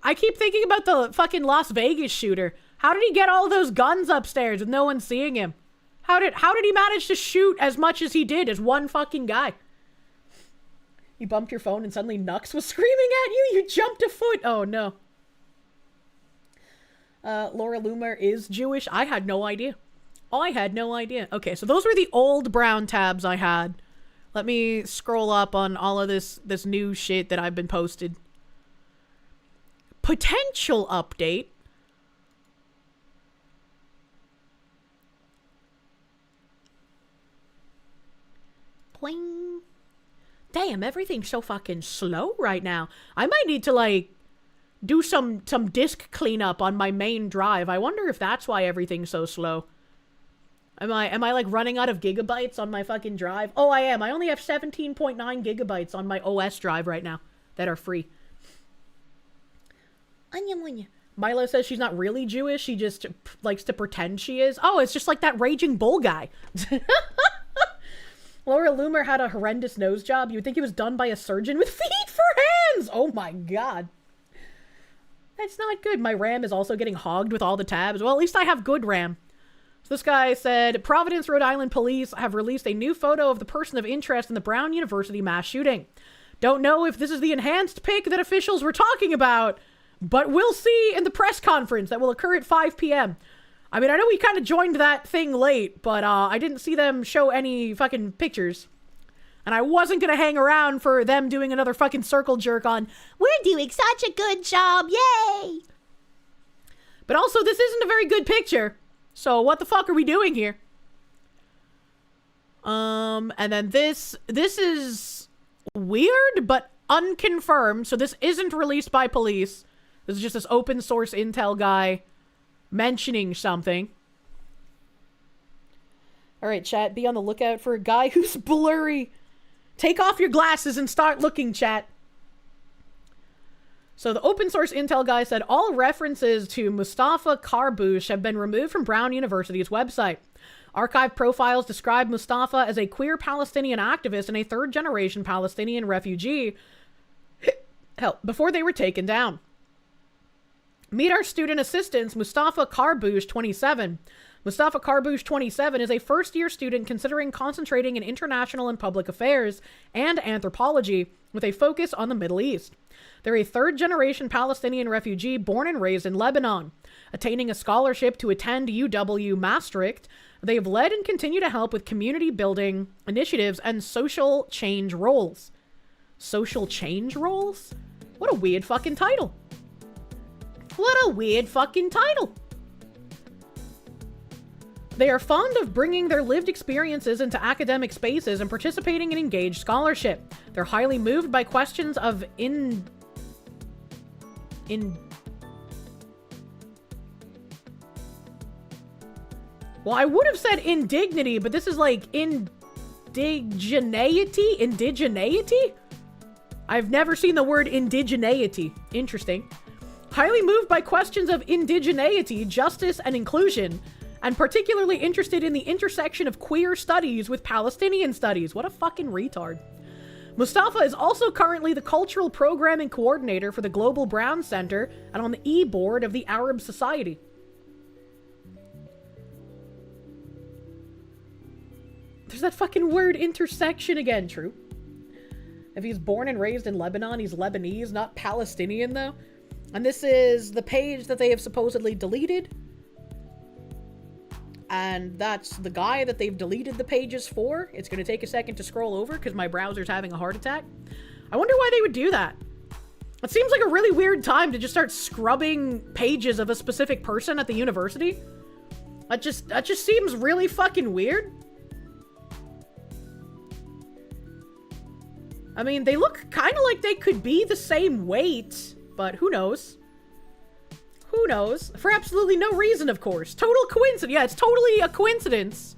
I keep thinking about the fucking Las Vegas shooter. How did he get all those guns upstairs with no one seeing him? How did he manage to shoot as much as he did as one fucking guy? You bumped your phone and suddenly Nux was screaming at you? You jumped a foot. Oh, no. Laura Loomer is Jewish. I had no idea. Okay, so those were the old Brown tabs I had. Let me scroll up on all of this new shit that I've been posted. Potential update. Pling. Damn, everything's so fucking slow right now. I might need to, like, do some disk cleanup on my main drive. I wonder if that's why everything's so slow. Am I like running out of gigabytes on my fucking drive? Oh, I am. I only have 17.9 gigabytes on my OS drive right now that are free. Milo says she's not really Jewish. She just likes to pretend she is. Oh, it's just like that Raging Bull guy. Laura Loomer had a horrendous nose job. You would think he was done by a surgeon with feet for hands. Oh my god. That's not good. My RAM is also getting hogged with all the tabs. Well, at least I have good RAM. So this guy said, Providence, Rhode Island police have released a new photo of the person of interest in the Brown University mass shooting. Don't know if this is the enhanced pic that officials were talking about, but we'll see in the press conference that will occur at 5 p.m. I mean, I know we kind of joined that thing late, but I didn't see them show any fucking pictures. And I wasn't going to hang around for them doing another fucking circle jerk on, we're doing such a good job, yay! But also, this isn't a very good picture. So what the fuck are we doing here? And then this is weird, but unconfirmed. So this isn't released by police. This is just this open source intel guy mentioning something. Alright, chat, be on the lookout for a guy who's blurry. Take off your glasses and start looking, chat. So the open source intel guy said all references to Mustafa Karbouch have been removed from Brown University's website. Archive profiles describe Mustafa as a queer Palestinian activist and a third-generation Palestinian refugee before they were taken down. Meet our student assistants, Mustafa Karbouch, 27. Mustafa Karbouch, 27, is a first-year student considering concentrating in international and public affairs and anthropology with a focus on the Middle East. They're a third-generation Palestinian refugee born and raised in Lebanon. Attaining a scholarship to attend UW Maastricht, they have led and continue to help with community building initiatives and social change roles. Social change roles? What a weird fucking title. What a weird fucking title. They are fond of bringing their lived experiences into academic spaces and participating in engaged scholarship. They're highly moved by questions of well, I would have said indignity, but this is like indigeneity? Indigeneity? I've never seen the word indigeneity. Interesting. Highly moved by questions of indigeneity, justice, and inclusion, and particularly interested in the intersection of queer studies with Palestinian studies. What a fucking retard. Mustafa is also currently the Cultural Programming Coordinator for the Global Brown Center and on the E-Board of the Arab Society. There's that fucking word intersection again, true. If he's born and raised in Lebanon, he's Lebanese, not Palestinian, though. And this is the page that they have supposedly deleted. And that's the guy that they've deleted the pages for. It's going to take a second to scroll over because my browser's having a heart attack. I wonder why they would do that. It seems like a really weird time to just start scrubbing pages of a specific person at the university. That just seems really fucking weird. I mean, they look kind of like they could be the same weight, but who knows? Who knows? For absolutely no reason, of course. Total coincidence. Yeah, it's totally a coincidence.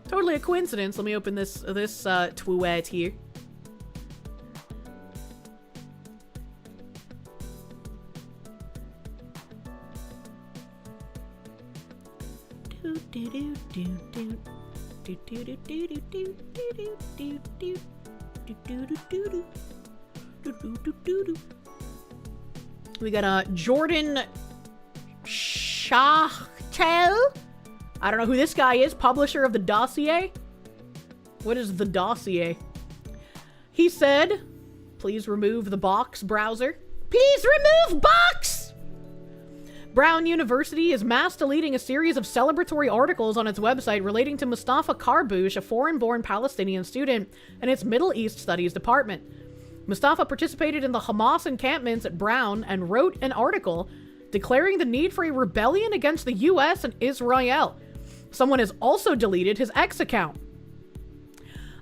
Totally a coincidence. Let me open this tweet here. We got Jordan Schachtel. I don't know who this guy is. Publisher of the dossier. What is the dossier? He said, please remove the box browser. Please remove box! Brown University is mass deleting a series of celebratory articles on its website relating to Mustafa Karbouch, a foreign-born Palestinian student, and its Middle East Studies department. Mustafa participated in the Hamas encampments at Brown and wrote an article declaring the need for a rebellion against the US and Israel. Someone has also deleted his X account.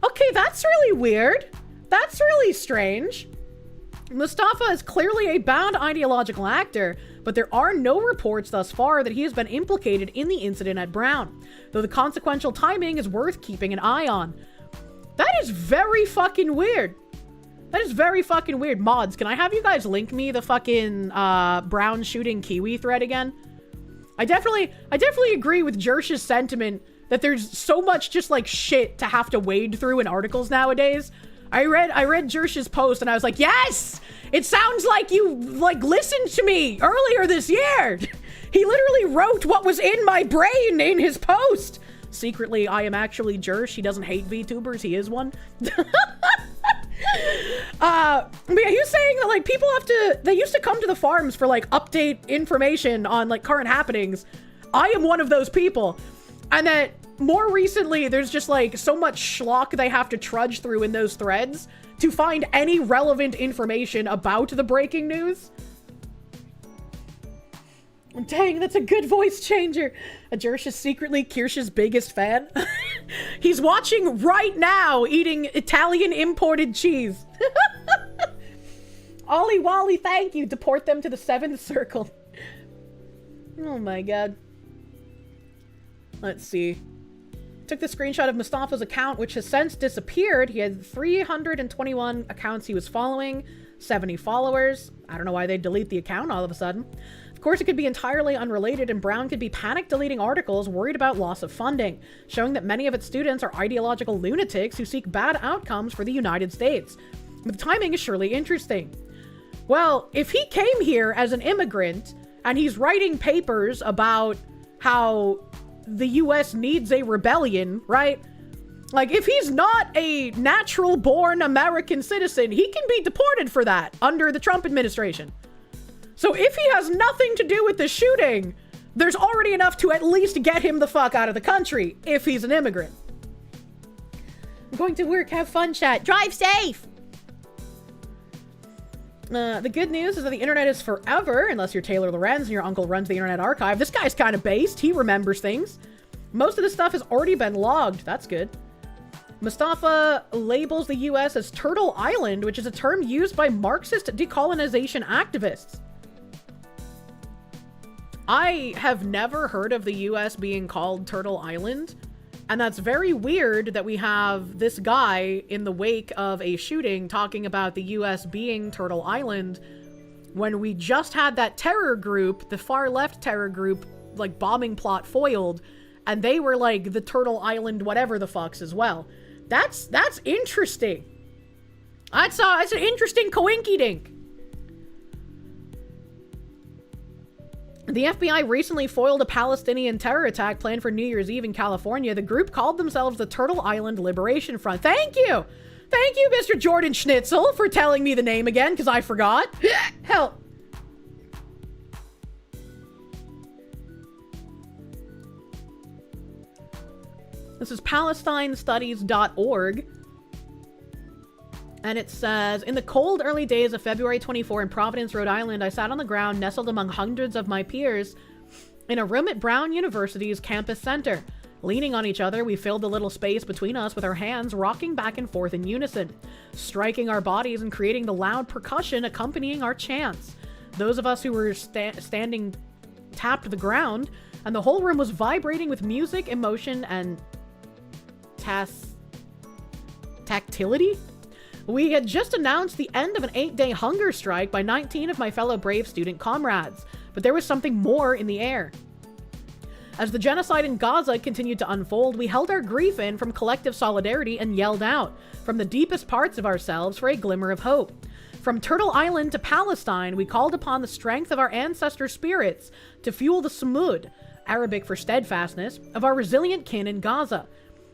Okay, that's really weird. That's really strange. Mustafa is clearly a bound ideological actor, but there are no reports thus far that he has been implicated in the incident at Brown, though the consequential timing is worth keeping an eye on. That is very fucking weird. That is very fucking weird. Mods, can I have you guys link me the fucking Brown shooting Kiwi thread again? I definitely agree with Kirsche's sentiment that there's so much just like shit to have to wade through in articles nowadays. I read Kirsche's post and I was like, yes! It sounds like you like listened to me earlier this year. He literally wrote what was in my brain in his post. Secretly, I am actually Kirsch. He doesn't hate VTubers. He is one. But yeah, he was saying that like people they used to come to the farms for like update information on like current happenings. I am one of those people. And that more recently, there's just like so much schlock they have to trudge through in those threads to find any relevant information about the breaking news. Dang, that's a good voice changer. Kirsch is secretly Kirsche's biggest fan. He's watching right now, eating Italian imported cheese. Ollie Wally, thank you. Deport them to the 7th circle. Oh my god. Let's see. took the screenshot of Mustafa's account, which has since disappeared. He had 321 accounts he was following, 70 followers. I don't know why they'd delete the account all of a sudden. Of course, it could be entirely unrelated, and Brown could be panic deleting articles worried about loss of funding, showing that many of its students are ideological lunatics who seek bad outcomes for the United States. But the timing is surely interesting. Well, if he came here as an immigrant and he's writing papers about how the US needs a rebellion, right? Like, if he's not a natural-born American citizen, he can be deported for that under the Trump administration. So if he has nothing to do with the shooting, there's already enough to at least get him the fuck out of the country if he's an immigrant. I'm going to work. Have fun, chat. Drive safe! The good news is that the internet is forever, unless you're Taylor Lorenz and your uncle runs the Internet Archive. This guy's kind of based. He remembers things. Most of this stuff has already been logged. That's good. Mustafa labels the US as Turtle Island, which is a term used by Marxist decolonization activists. I have never heard of the US being called Turtle Island, and that's very weird that we have this guy in the wake of a shooting talking about the US being Turtle Island when we just had that terror group, the far left terror group, like bombing plot foiled, and they were like the Turtle Island whatever the fucks as well. That's interesting. That's an interesting coinky-dink. The FBI recently foiled a Palestinian terror attack planned for New Year's Eve in California. The group called themselves the Turtle Island Liberation Front. Thank you! Thank you, Mr. Jordan Schnitzel, for telling me the name again, because I forgot. Help. This is PalestineStudies.org. And it says, in the cold early days of February 24 in Providence, Rhode Island, I sat on the ground nestled among hundreds of my peers in a room at Brown University's campus center. Leaning on each other, we filled the little space between us with our hands rocking back and forth in unison, striking our bodies and creating the loud percussion accompanying our chants. Those of us who were standing tapped the ground, and the whole room was vibrating with music, emotion, and tactility? We had just announced the end of an 8-day hunger strike by 19 of my fellow brave student comrades, but there was something more in the air. As the genocide in Gaza continued to unfold, we held our grief in from collective solidarity and yelled out, from the deepest parts of ourselves, for a glimmer of hope. From Turtle Island to Palestine, we called upon the strength of our ancestor spirits to fuel the smud, Arabic for steadfastness, of our resilient kin in Gaza.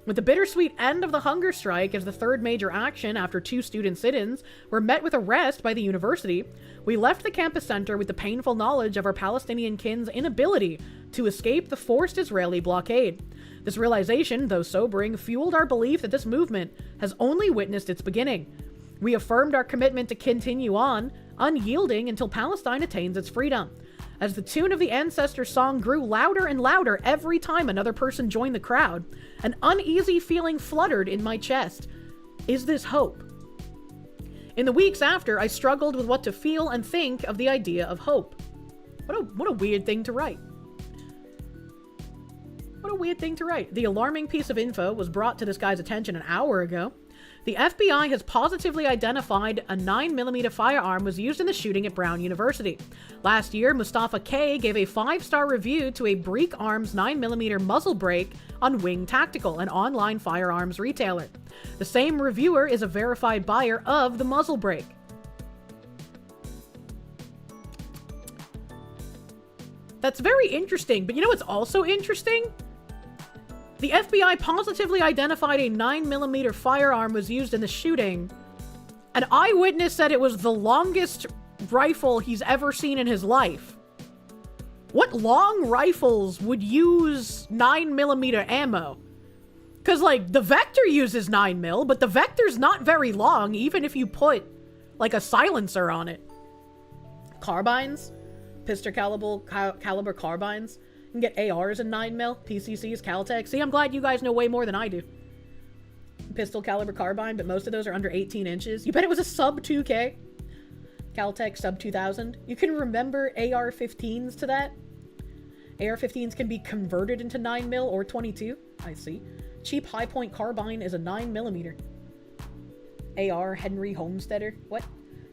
With the bittersweet end of the hunger strike as the third major action after 2 student sit-ins were met with arrest by the university, we left the campus center with the painful knowledge of our Palestinian kin's inability to escape the forced Israeli blockade. This realization, though sobering, fueled our belief that this movement has only witnessed its beginning. We affirmed our commitment to continue on, unyielding until Palestine attains its freedom. As the tune of the ancestor song grew louder and louder every time another person joined the crowd, an uneasy feeling fluttered in my chest. Is this hope? In the weeks after, I struggled with what to feel and think of the idea of hope. What a weird thing to write. What a weird thing to write. The alarming piece of info was brought to this guy's attention an hour ago. The FBI has positively identified a 9mm firearm was used in the shooting at Brown University. Last year, Mustafa K gave a 5-star review to a Breek Arms 9mm muzzle brake on Wing Tactical, an online firearms retailer. The same reviewer is a verified buyer of the muzzle brake. That's very interesting, but you know what's also interesting? The FBI positively identified a 9mm firearm was used in the shooting. An eyewitness said it was the longest rifle he's ever seen in his life. What long rifles would use 9mm ammo? Because, like, the Vector uses 9mm, but the Vector's not very long, even if you put, like, a silencer on it. Carbines? Pistol caliber carbines? You can get ARs in 9mm, PCCs, Caltech. See, I'm glad you guys know way more than I do. Pistol caliber carbine, but most of those are under 18 inches. You bet it was a sub 2K? Caltech sub 2000. You can remember AR-15s to that? AR-15s can be converted into 9mm or 22. I see. Cheap high-point carbine is a 9mm. AR Henry Homesteader. What?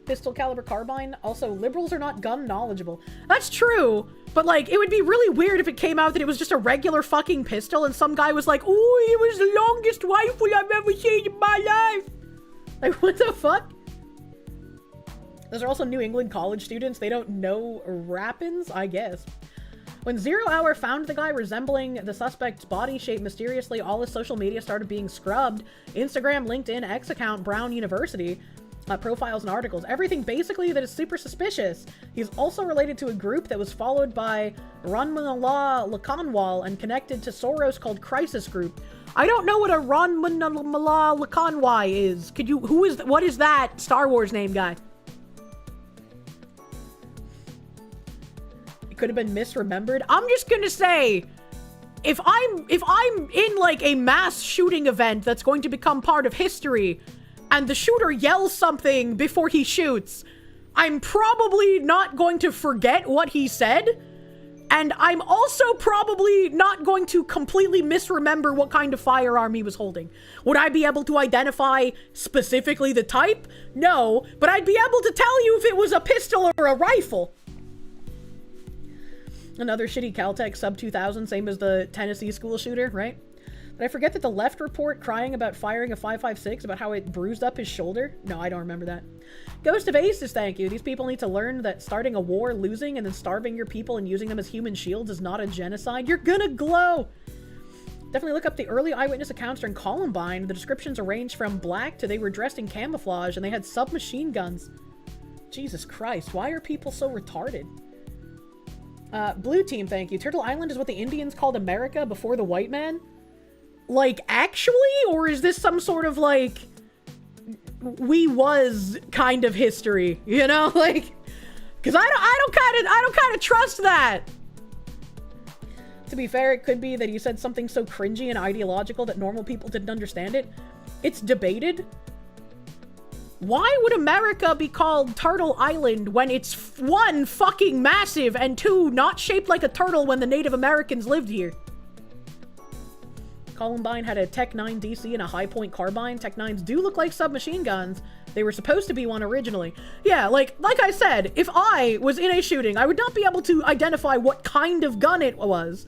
Pistol caliber carbine? Also, liberals are not gun knowledgeable. That's true, but like, it would be really weird if it came out that it was just a regular fucking pistol and some guy was like, "Ooh, it was the longest rifle I've ever seen in my life." Like, what the fuck? Those are also New England college students. They don't know rappins, I guess. When 0 Hour found the guy resembling the suspect's body shape mysteriously, all his social media started being scrubbed. Instagram, LinkedIn, X account, Brown University, profiles and articles. Everything basically that is super suspicious. He's also related to a group that was followed by Ranmala Lakanwal and connected to Soros called Crisis Group. I don't know what a Ranmala Lakanwal is. Could you, what is that Star Wars name guy? Could have been misremembered. I'm just gonna say, if I'm in like a mass shooting event that's going to become part of history, and the shooter yells something before he shoots, I'm probably not going to forget what he said, and I'm also probably not going to completely misremember what kind of firearm he was holding. Would I be able to identify specifically the type? No, but I'd be able to tell you if it was a pistol or a rifle. Another shitty Caltech sub 2000, same as the Tennessee school shooter, right? Did I forget that the left report crying about firing a 5.56 about how it bruised up his shoulder? No, I don't remember that. Ghost of Aces, thank you. These people need to learn that starting a war, losing, and then starving your people and using them as human shields is not a genocide. You're gonna glow! Definitely look up the early eyewitness accounts during Columbine. The descriptions range from black to they were dressed in camouflage and they had submachine guns. Jesus Christ, why are people so retarded? Blue team, thank you. Turtle Island is what the Indians called America before the white man? Like, actually? Or is this some sort of, like, we was kind of history? You know? Like, because I don't kind of trust that. To be fair, it could be that he said something so cringy and ideological that normal people didn't understand it. It's debated. Why would America be called Turtle Island when it's one, fucking massive, and two, not shaped like a turtle when the Native Americans lived here? Columbine had a Tech 9 DC and a high-point carbine. Tech 9s do look like submachine guns. They were supposed to be one originally. Yeah, like I said, if I was in a shooting, I would not be able to identify what kind of gun it was.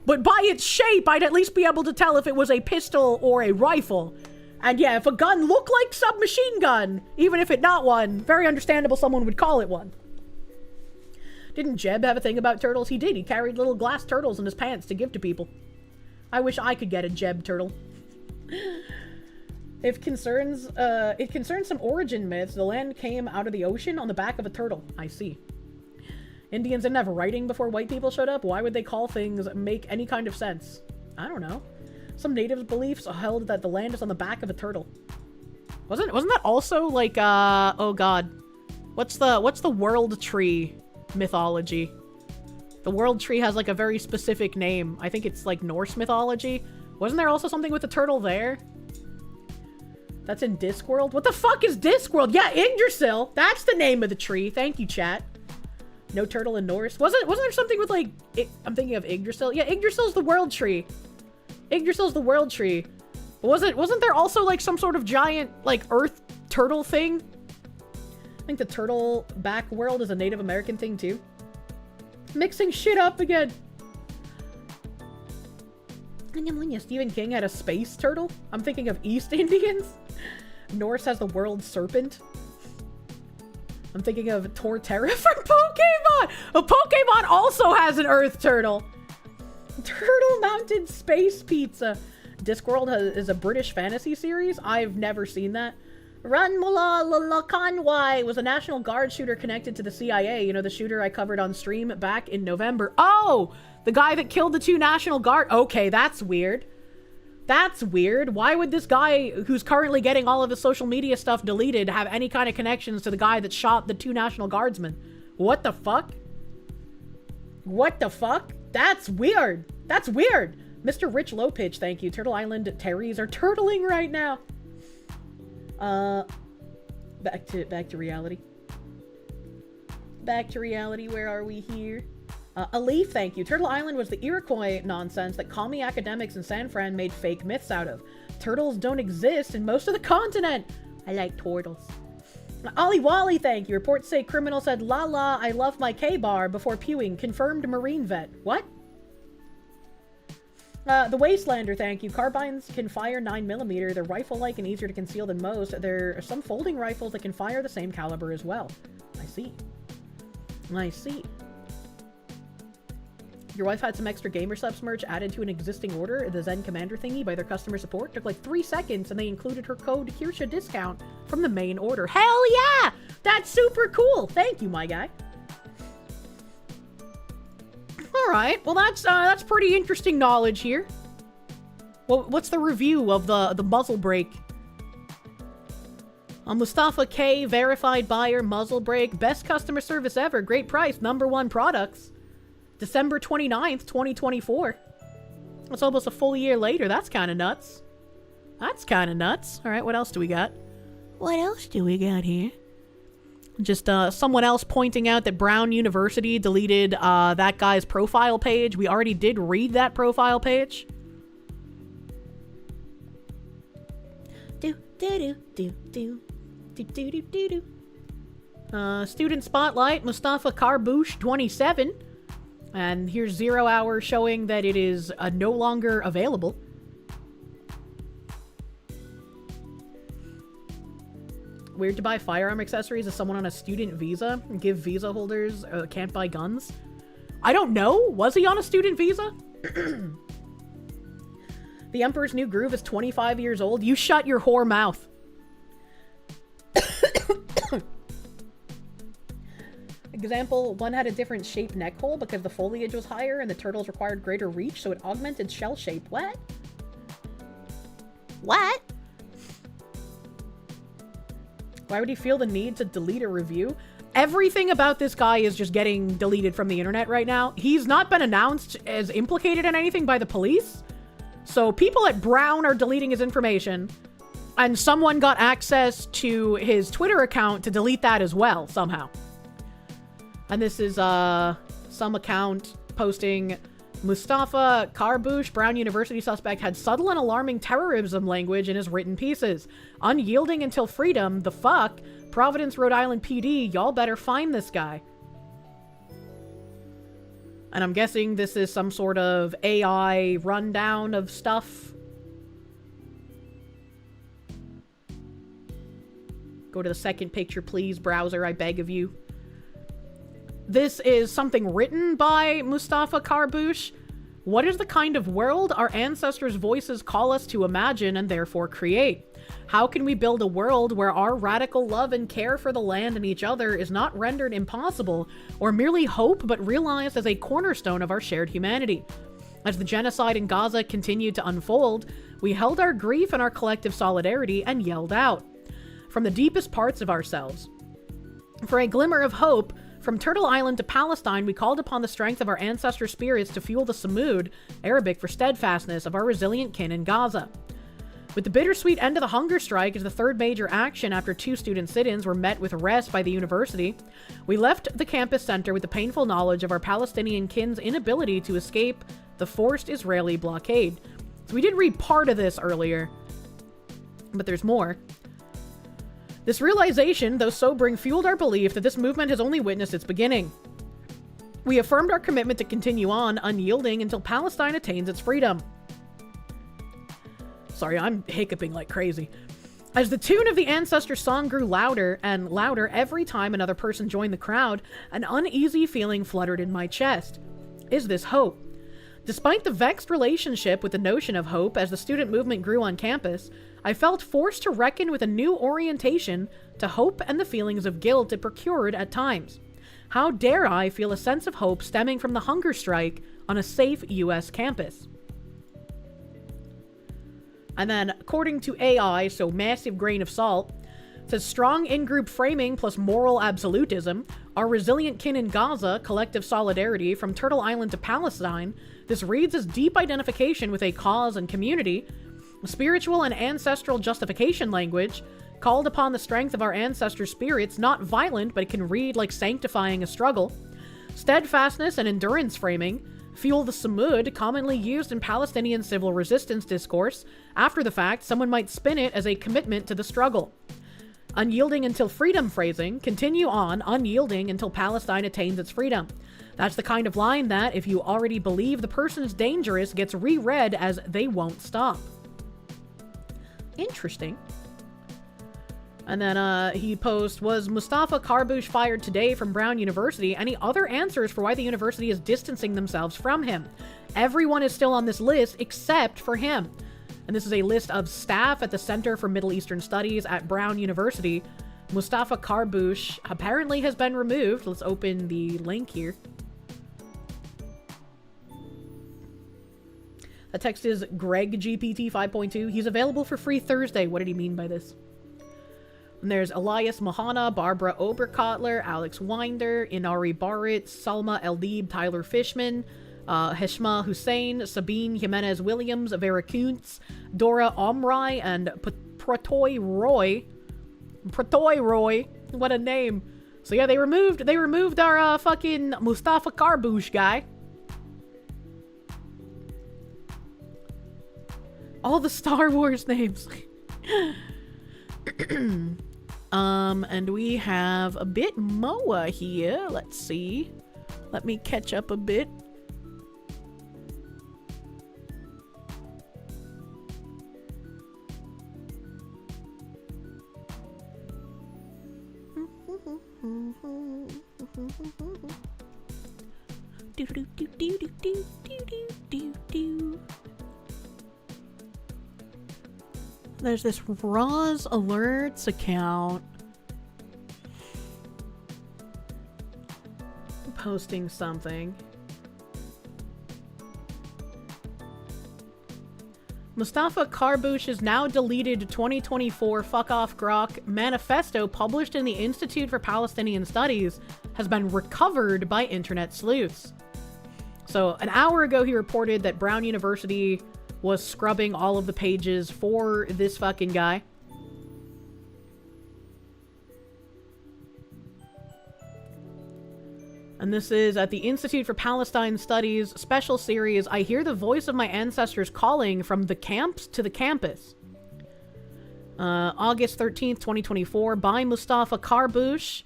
But by its shape, I'd at least be able to tell if it was a pistol or a rifle. And yeah, if a gun looked like submachine gun, even if it not one, very understandable someone would call it one. Didn't Jeb have a thing about turtles? He did. He carried little glass turtles in his pants to give to people. I wish I could get a Jeb turtle. It concerns some origin myths. The land came out of the ocean on the back of a turtle. I see. Indians didn't have writing before white people showed up. Why would they call things make any kind of sense? I don't know. Some natives' beliefs held that the land is on the back of a turtle. Wasn't that also like oh god. What's the world tree mythology? The world tree has like a very specific name. I think it's like Norse mythology. Wasn't there also something with the turtle there? That's in Discworld? What the fuck is Discworld? Yeah, Yggdrasil. That's the name of the tree. Thank you, chat. No turtle in Norse. Wasn't there something with like I'm thinking of Yggdrasil. Yeah, Yggdrasil's the world tree. Yggdrasil's the world tree. But wasn't there also like some sort of giant like earth turtle thing? I think the turtle back world is a Native American thing too. Mixing shit up again. Stephen King had a space turtle. I'm thinking of East Indians. Norse has the world serpent. I'm thinking of Torterra from Pokemon. Oh, Pokemon also has an earth turtle. Turtle Mountain Space Pizza. Discworld is a British fantasy series. I've never seen that. Ranmala Lakanwai was a National Guard shooter connected to the CIA. You know, the shooter I covered on stream back in November. Oh! The guy that killed the 2 National Guard. Okay, that's weird. That's weird. Why would this guy, who's currently getting all of his social media stuff deleted, have any kind of connections to the guy that shot the 2 National Guardsmen? What the fuck? What the fuck? That's weird. That's weird. Mr. Rich Lowpitch, thank you. Turtle Island Terries are turtling right now. Back to reality. Back to reality. Where are we here? A leaf, thank you. Turtle Island was the Iroquois nonsense that commie academics in San Fran made fake myths out of. Turtles don't exist in most of the continent. I like turtles. Ollie Wally, thank you. Reports say criminal said, "La la, I love my K-bar" before pewing. Confirmed Marine vet. What? The Wastelander, thank you. Carbines can fire 9mm. They're rifle-like and easier to conceal than most. There are some folding rifles that can fire the same caliber as well. I see. I see. Your wife had some extra Gamer Subs merch added to an existing order, the Zen Commander thingy, by their customer support. Took like 3 seconds, and they included her code Kirsche discount from the main order. Hell yeah! That's super cool! Thank you, my guy. Alright, well that's pretty interesting knowledge here. Well, what's the review of the muzzle brake? Mustafa K, verified buyer, muzzle brake, best customer service ever, great price, #1 products. December 29th, 2024. That's almost a full year later. That's kind of nuts. That's kind of nuts. Alright, what else do we got? What else do we got here? Just someone else pointing out that Brown University deleted that guy's profile page. We already did read that profile page. Student spotlight, Mustafa Karbouche 27. And here's 0 hour showing that it is no longer available. Weird to buy firearm accessories as someone on a student visa. Give visa holders can't buy guns. I don't know. Was he on a student visa? The Emperor's New Groove is 25 years old. You shut your whore mouth. Example, one had a different shaped neck hole because the foliage was higher and the turtles required greater reach, so it augmented shell shape. What? What? Why would he feel the need to delete a review? Everything about this guy is just getting deleted from the internet right now. He's not been announced as implicated in anything by the police. So people at Brown are deleting his information. And someone got access to his Twitter account to delete that as well, somehow. And this is some account posting Mustafa Karbouche, Brown University suspect, had subtle and alarming terrorism language in his written pieces. Unyielding until freedom, the fuck? Providence, Rhode Island PD, y'all better find this guy. And I'm guessing this is some sort of AI rundown of stuff. Go to the second picture, please, browser, I beg of you. This is something written by Mustafa Karbouche. What is the kind of world our ancestors' voices call us to imagine and therefore create? How can we build a world where our radical love and care for the land and each other is not rendered impossible or merely hope but realized as a cornerstone of our shared humanity? As the genocide in Gaza continued to unfold, we held our grief and our collective solidarity and yelled out from the deepest parts of ourselves. For a glimmer of hope, from Turtle Island to Palestine, we called upon the strength of our ancestor spirits to fuel the samud, Arabic for steadfastness, of our resilient kin in Gaza. With the bittersweet end of the hunger strike as the third major action after 2 student sit-ins were met with arrest by the university, we left the campus center with the painful knowledge of our Palestinian kin's inability to escape the forced Israeli blockade. So we did read part of this earlier, but there's more. This realization, though sobering, fueled our belief that this movement has only witnessed its beginning. We affirmed our commitment to continue on, unyielding, until Palestine attains its freedom. Sorry, I'm hiccuping like crazy. As the tune of the ancestor song grew louder and louder every time another person joined the crowd, an uneasy feeling fluttered in my chest. Is this hope? Despite the vexed relationship with the notion of hope as the student movement grew on campus, I felt forced to reckon with a new orientation to hope and the feelings of guilt it procured at times. How dare I feel a sense of hope stemming from the hunger strike on a safe U.S. campus? And then, according to AI, so massive grain of salt, says strong in-group framing plus moral absolutism, our resilient kin in Gaza, collective solidarity from Turtle Island to Palestine, this reads as deep identification with a cause and community, spiritual and ancestral justification language, called upon the strength of our ancestor spirits, not violent, but it can read like sanctifying a struggle, Steadfastness and endurance framing fuel the samud commonly used in Palestinian civil resistance discourse. After the fact, someone might spin it as a commitment to the struggle. Unyielding until freedom phrasing, continue on unyielding until Palestine attains its freedom. That's the kind of line that, if you already believe the person is dangerous, gets reread as they won't stop. Interesting. And then he posts, was Mustafa Karbush fired today from Brown University? Any other answers for why the university is distancing themselves from him? Everyone is still on this list except for him. And this is a list of staff at the Center for Middle Eastern Studies at Brown University. Mustafa Karbush apparently has been removed. Let's open the link here. The text is Greg GPT 5.2. He's available for free Thursday. What did he mean by this? And there's Elias Mahana, Barbara Oberkotler, Alex Winder, Inari Barrett, Salma Eldib, Tyler Fishman, Heshma Hussein, Sabine Jimenez Williams, Vera Kuntz, Dora Omrai, and Pratoy Roy. Pratoy Roy. What a name. So yeah, they removed our fucking Mustafa Karbush guy. All the Star Wars names. And we have a bit Moa here. Let's see. Let me catch up a bit. There's this Roz Alerts account posting something. Mustafa Karbush's now deleted 2024 Fuck Off Grok manifesto published in the Institute for Palestinian Studies has been recovered by internet sleuths. So an hour ago he reported that Brown University was scrubbing all of the pages for this fucking guy. And this is at the Institute for Palestine Studies special series, I Hear the Voice of My Ancestors Calling from the Camps to the Campus. August 13th, 2024, by Mustafa Karbush.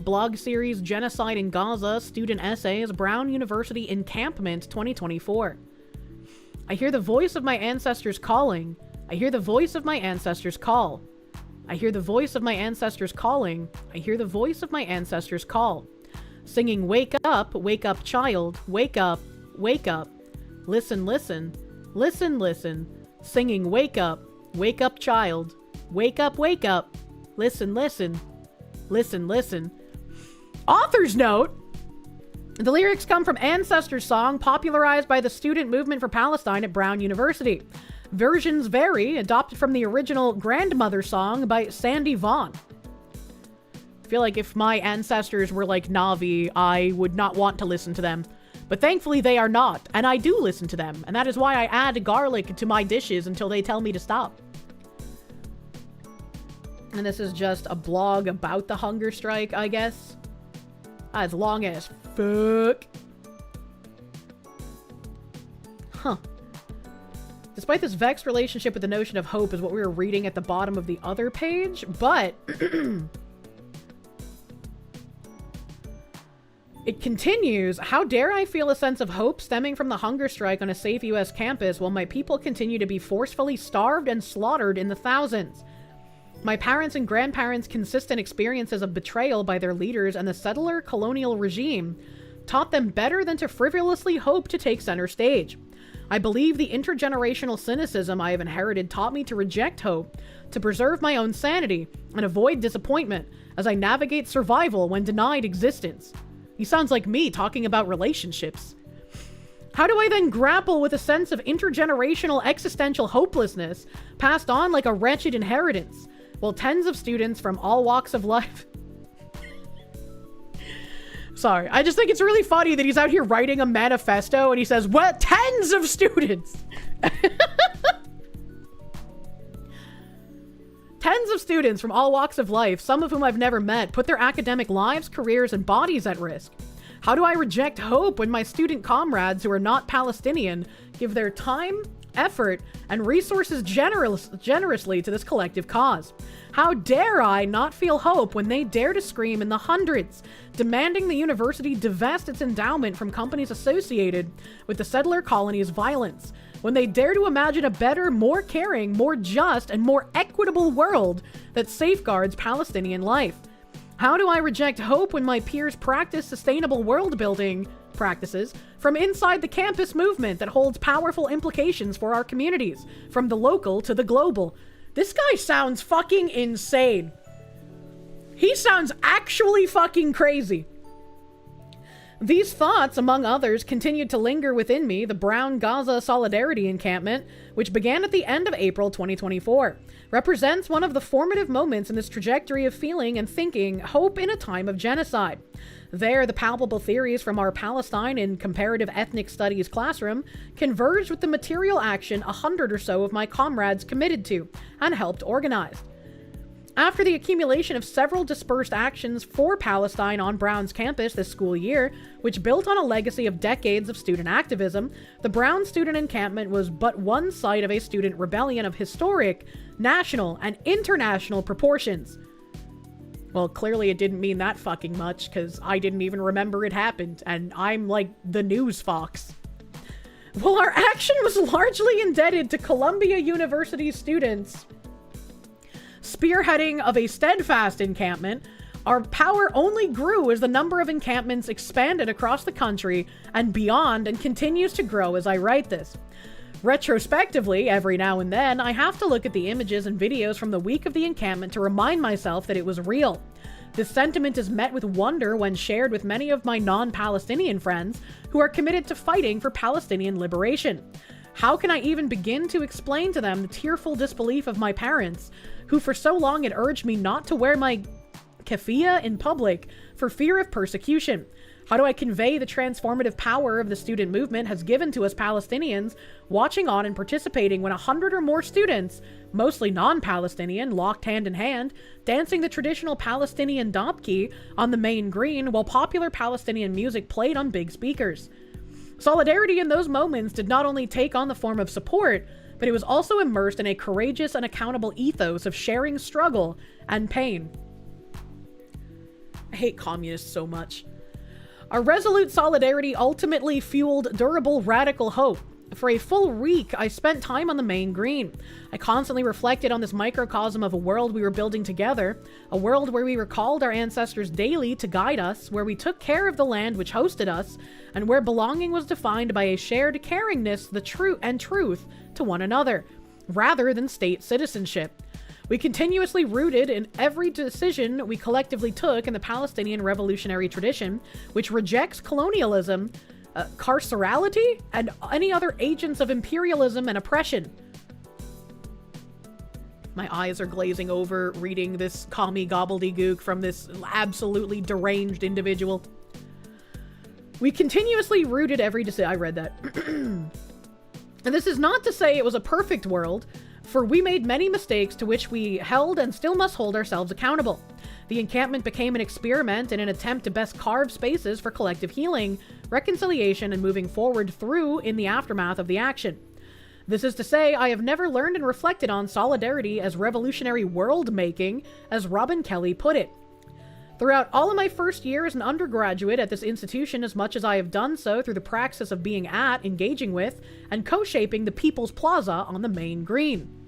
Blog series, Genocide in Gaza, Student Essays, Brown University Encampment, 2024. I hear the voice of my ancestors calling. I hear the voice of my ancestors call. I hear the voice of my ancestors calling. I hear the voice of my ancestors call. Singing, wake up, child, wake up, listen, listen, listen, listen. Singing, wake up, child, wake up, listen, listen, listen, listen. Author's note! The lyrics come from Ancestors' song popularized by the Student Movement for Palestine at Brown University. Versions vary, adopted from the original Grandmother song by Sandy Vaughn. I feel like if my ancestors were like Navi, I would not want to listen to them. But thankfully they are not, and I do listen to them, and that is why I add garlic to my dishes until they tell me to stop. And this is just a blog about the hunger strike, I guess. As long as fuck. Huh. Despite this vexed relationship with the notion of hope is what we were reading at the bottom of the other page, but it continues, how dare I feel a sense of hope stemming from the hunger strike on a safe US campus while my people continue to be forcefully starved and slaughtered in the thousands. My parents' and grandparents' consistent experiences of betrayal by their leaders and the settler colonial regime taught them better than to frivolously hope to take center stage. I believe the intergenerational cynicism I have inherited taught me to reject hope, to preserve my own sanity, and avoid disappointment as I navigate survival when denied existence. He sounds like me talking about relationships. How do I then grapple with a sense of intergenerational existential hopelessness passed on like a wretched inheritance? Well, tens of students from all walks of life... Sorry, I just think it's really funny that he's out here writing a manifesto and he says, well, tens of students! Tens of students from all walks of life, some of whom I've never met, put their academic lives, careers, and bodies at risk. How do I reject hope when my student comrades who are not Palestinian give their time, effort, and resources generously to this collective cause? How dare I not feel hope when they dare to scream in the hundreds, demanding the university divest its endowment from companies associated with the settler colony's violence, when they dare to imagine a better, more caring, more just, and more equitable world that safeguards Palestinian life? How do I reject hope when my peers practice sustainable world-building practices from inside the campus movement that holds powerful implications for our communities, from the local to the global? This guy sounds fucking insane. He sounds actually fucking crazy. These thoughts, among others, continued to linger within me. The Brown Gaza Solidarity Encampment, which began at the end of April 2024, represents one of the formative moments in this trajectory of feeling and thinking hope in a time of genocide. There, the palpable theories from our Palestine and comparative ethnic studies classroom converged with the material action 100 or so of my comrades committed to and helped organize. After the accumulation of several dispersed actions for Palestine on Brown's campus this school year, which built on a legacy of decades of student activism, the Brown Student Encampment was but one site of a student rebellion of historic, national, and international proportions. Well, clearly it didn't mean that fucking much, because I didn't even remember it happened, and I'm like the news fox. Well, our action was largely indebted to Columbia University students spearheading of a steadfast encampment. Our power only grew as the number of encampments expanded across the country and beyond, and continues to grow as I write this. Retrospectively, every now and then, I have to look at the images and videos from the week of the encampment to remind myself that it was real. This sentiment is met with wonder when shared with many of my non-Palestinian friends who are committed to fighting for Palestinian liberation. How can I even begin to explain to them the tearful disbelief of my parents, who for so long had urged me not to wear my keffiyeh in public for fear of persecution? How do I convey the transformative power of the student movement has given to us Palestinians, watching on and participating when 100 or more students, mostly non-Palestinian, locked hand in hand, dancing the traditional Palestinian dabki on the main green while popular Palestinian music played on big speakers? Solidarity in those moments did not only take on the form of support, but it was also immersed in a courageous and accountable ethos of sharing struggle and pain. I hate communists so much. Our resolute solidarity ultimately fueled durable radical hope. For a full week, I spent time on the main green. I constantly reflected on this microcosm of a world we were building together, a world where we recalled our ancestors daily to guide us, where we took care of the land which hosted us, and where belonging was defined by a shared caringness, the truth to one another, rather than state citizenship. We continuously rooted in every decision we collectively took in the Palestinian revolutionary tradition, which rejects colonialism, carcerality, and any other agents of imperialism and oppression. My eyes are glazing over reading this commie gobbledygook from this absolutely deranged individual. We continuously rooted every decision. I read that. And this is not to say it was a perfect world, for we made many mistakes to which we held and still must hold ourselves accountable. The encampment became an experiment in an attempt to best carve spaces for collective healing, reconciliation, and moving forward through in the aftermath of the action. This is to say, I have never learned and reflected on solidarity as revolutionary world-making, as Robin Kelly put it. Throughout all of my first year as an undergraduate at this institution, as much as I have done so through the praxis of being at, engaging with, and co-shaping the People's Plaza on the main green.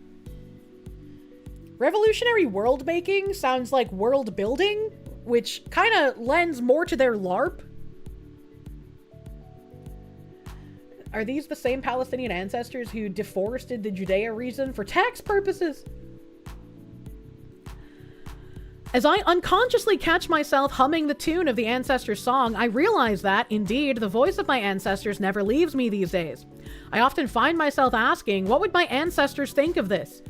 Revolutionary world-making sounds like world-building, which kind of lends more to their LARP. Are these the same Palestinian ancestors who deforested the Judea region for tax purposes? As I unconsciously catch myself humming the tune of the ancestors' song, I realize that, indeed, the voice of my ancestors never leaves me these days. I often find myself asking, what would my ancestors think of this?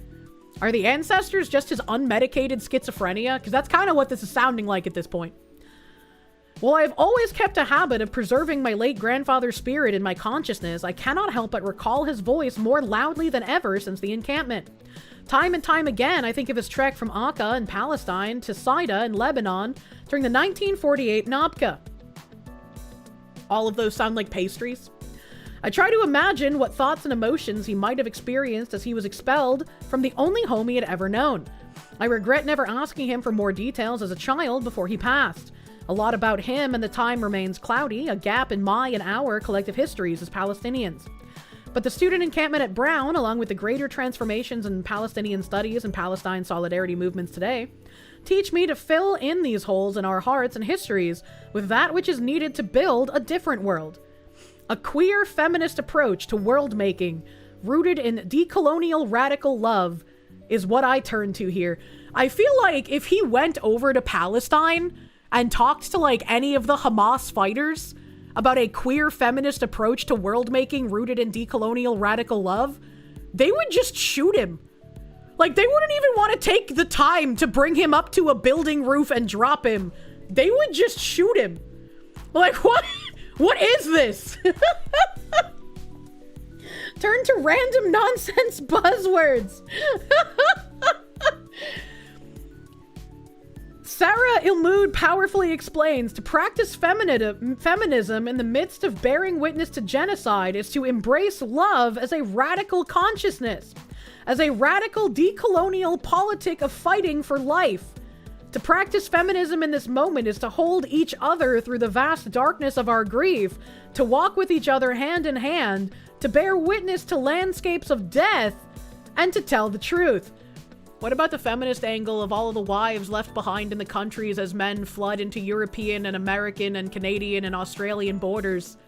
Are the ancestors just his unmedicated schizophrenia? Because that's kind of what this is sounding like at this point. While I have always kept a habit of preserving my late grandfather's spirit in my consciousness, I cannot help but recall his voice more loudly than ever since the encampment. Time and time again, I think of his trek from Akka in Palestine to Saida in Lebanon during the 1948 Nakba. All of those sound like pastries. I try to imagine what thoughts and emotions he might have experienced as he was expelled from the only home he had ever known. I regret never asking him for more details as a child before he passed. A lot about him and the time remains cloudy, a gap in my and our collective histories as Palestinians. But the student encampment at Brown, along with the greater transformations in Palestinian studies and Palestine solidarity movements today, teach me to fill in these holes in our hearts and histories with that which is needed to build a different world. A queer feminist approach to world making, rooted in decolonial radical love, is what I turn to here. I feel like if he went over to Palestine and talked to like any of the Hamas fighters about a queer feminist approach to world making rooted in decolonial radical love, they would just shoot him. Like, they wouldn't even want to take the time to bring him up to a building roof and drop him. They would just shoot him. Like, what? What is this? Turn to random nonsense buzzwords. Sarah Ilmood powerfully explains, to practice feminism in the midst of bearing witness to genocide is to embrace love as a radical consciousness, as a radical decolonial politic of fighting for life. To practice feminism in this moment is to hold each other through the vast darkness of our grief, to walk with each other hand in hand, to bear witness to landscapes of death, and to tell the truth. What about the feminist angle of all of the wives left behind in the countries as men flood into European and American and Canadian and Australian borders?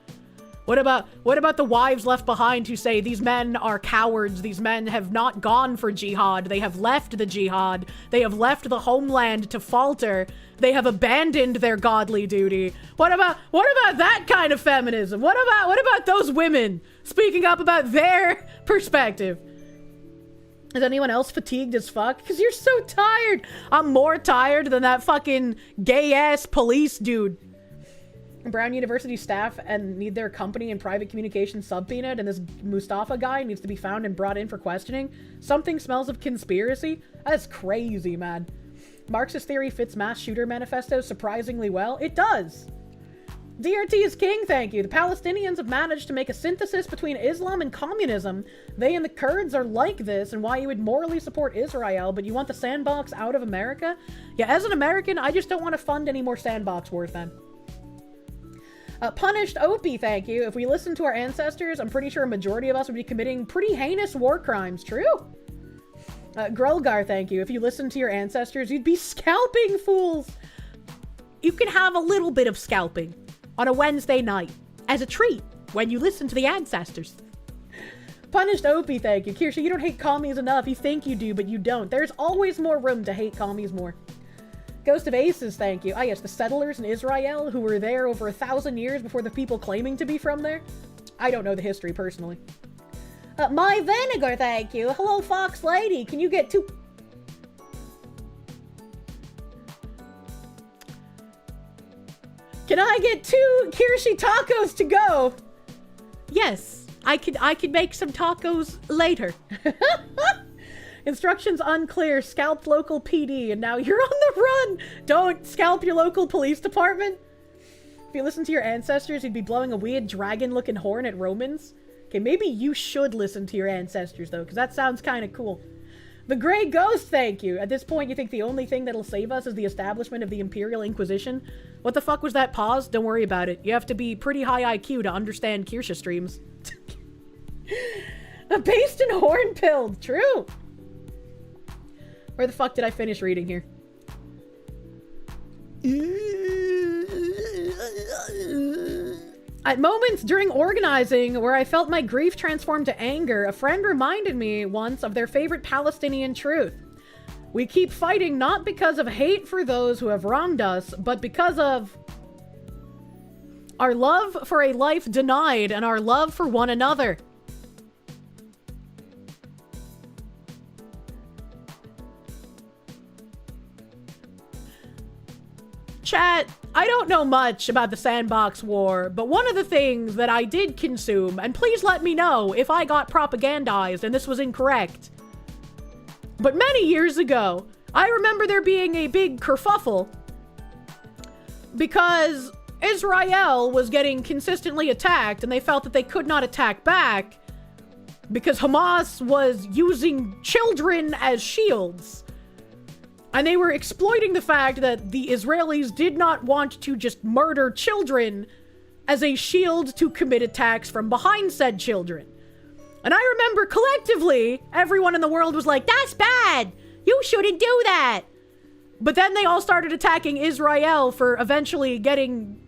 What about the wives left behind who say these men are cowards, these men have not gone for jihad, they have left the jihad, they have left the homeland to falter, they have abandoned their godly duty? What about that kind of feminism? What about those women speaking up about their perspective? Is anyone else fatigued as fuck? Because you're so tired. I'm more tired than that fucking gay-ass police dude. Brown University staff and need their company and private communication subpoenaed, and this Mustafa guy needs to be found and brought in for questioning. Something smells of conspiracy. That's crazy, man. Marxist theory fits mass shooter manifesto surprisingly well. It does. DRT is king, thank you. The Palestinians have managed to make a synthesis between Islam and communism. They and the Kurds are like this, and why you would morally support Israel, but you want the sandbox out of America? Yeah, as an American, I just don't want to fund any more sandbox wars then. Punished Opie, thank you. If we listen to our ancestors, I'm pretty sure a majority of us would be committing pretty heinous war crimes. True. Grelgar, thank you. If you listen to your ancestors, you'd be scalping fools. You can have a little bit of scalping on a Wednesday night as a treat when you listen to the ancestors. Punished Opie, thank you. Kirsche, you don't hate commies enough. You think you do, but you don't. There's always more room to hate commies more. Ghost of Aces, thank you. Ah, yes, the settlers in Israel who were there over 1,000 years before the people claiming to be from there. I don't know the history personally. My Vinegar, thank you. Hello, Fox Lady. Can you get 2... Can I get 2 Kirsche tacos to go? Yes, I could make some tacos later. Instructions unclear. Scalped local PD, and now you're on the run. Don't scalp your local police department. If you listen to your ancestors, you'd be blowing a weird dragon-looking horn at Romans. Okay, maybe you should listen to your ancestors, though, because that sounds kind of cool. The Grey Ghost, thank you. At this point, you think the only thing that'll save us is the establishment of the Imperial Inquisition? What the fuck was that pause? Don't worry about it. You have to be pretty high IQ to understand Kirsche streams. Based and horn-pilled. True. Where the fuck did I finish reading here? At moments during organizing where I felt my grief transform to anger, a friend reminded me once of their favorite Palestinian truth. We keep fighting not because of hate for those who have wronged us, but because of our love for a life denied and our love for one another. Chat, I don't know much about the Sandbox War, but one of the things that I did consume, and please let me know if I got propagandized and this was incorrect, but many years ago, I remember there being a big kerfuffle because Israel was getting consistently attacked, and they felt that they could not attack back because Hamas was using children as shields. And they were exploiting the fact that the Israelis did not want to just murder children as a shield to commit attacks from behind said children. And I remember collectively, everyone in the world was like, that's bad! You shouldn't do that! But then they all started attacking Israel for eventually getting,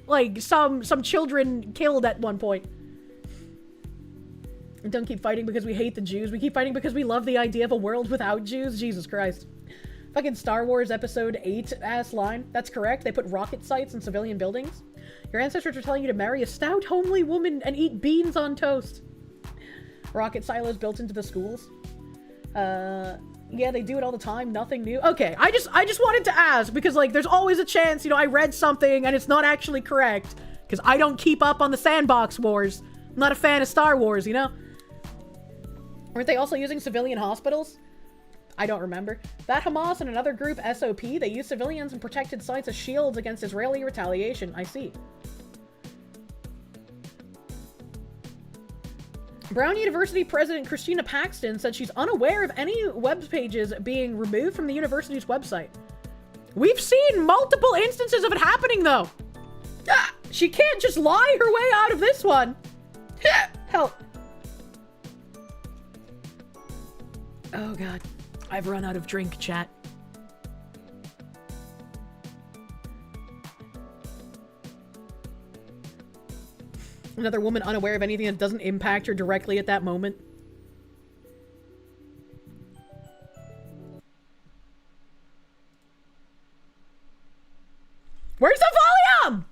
like, some children killed at one point. And don't keep fighting because we hate the Jews. We keep fighting because we love the idea of a world without Jews. Jesus Christ. Fucking Star Wars Episode 8 ass line. That's correct. They put rocket sites in civilian buildings. Your ancestors are telling you to marry a stout, homely woman and eat beans on toast. Rocket silos built into the schools. Yeah, they do it all the time. Nothing new. Okay, I just wanted to ask because, like, there's always a chance, you know, I read something and it's not actually correct because I don't keep up on the sandbox wars. I'm not a fan of Star Wars, you know? Weren't they also using civilian hospitals? I don't remember. That Hamas and another group, SOP, they use civilians and protected sites as shields against Israeli retaliation. I see. Brown University President Christina Paxton said she's unaware of any web pages being removed from the university's website. We've seen multiple instances of it happening, though. She can't just lie her way out of this one. Help. Oh, God. I've run out of drink, chat. Another woman unaware of anything that doesn't impact her directly at that moment. Where's the volume?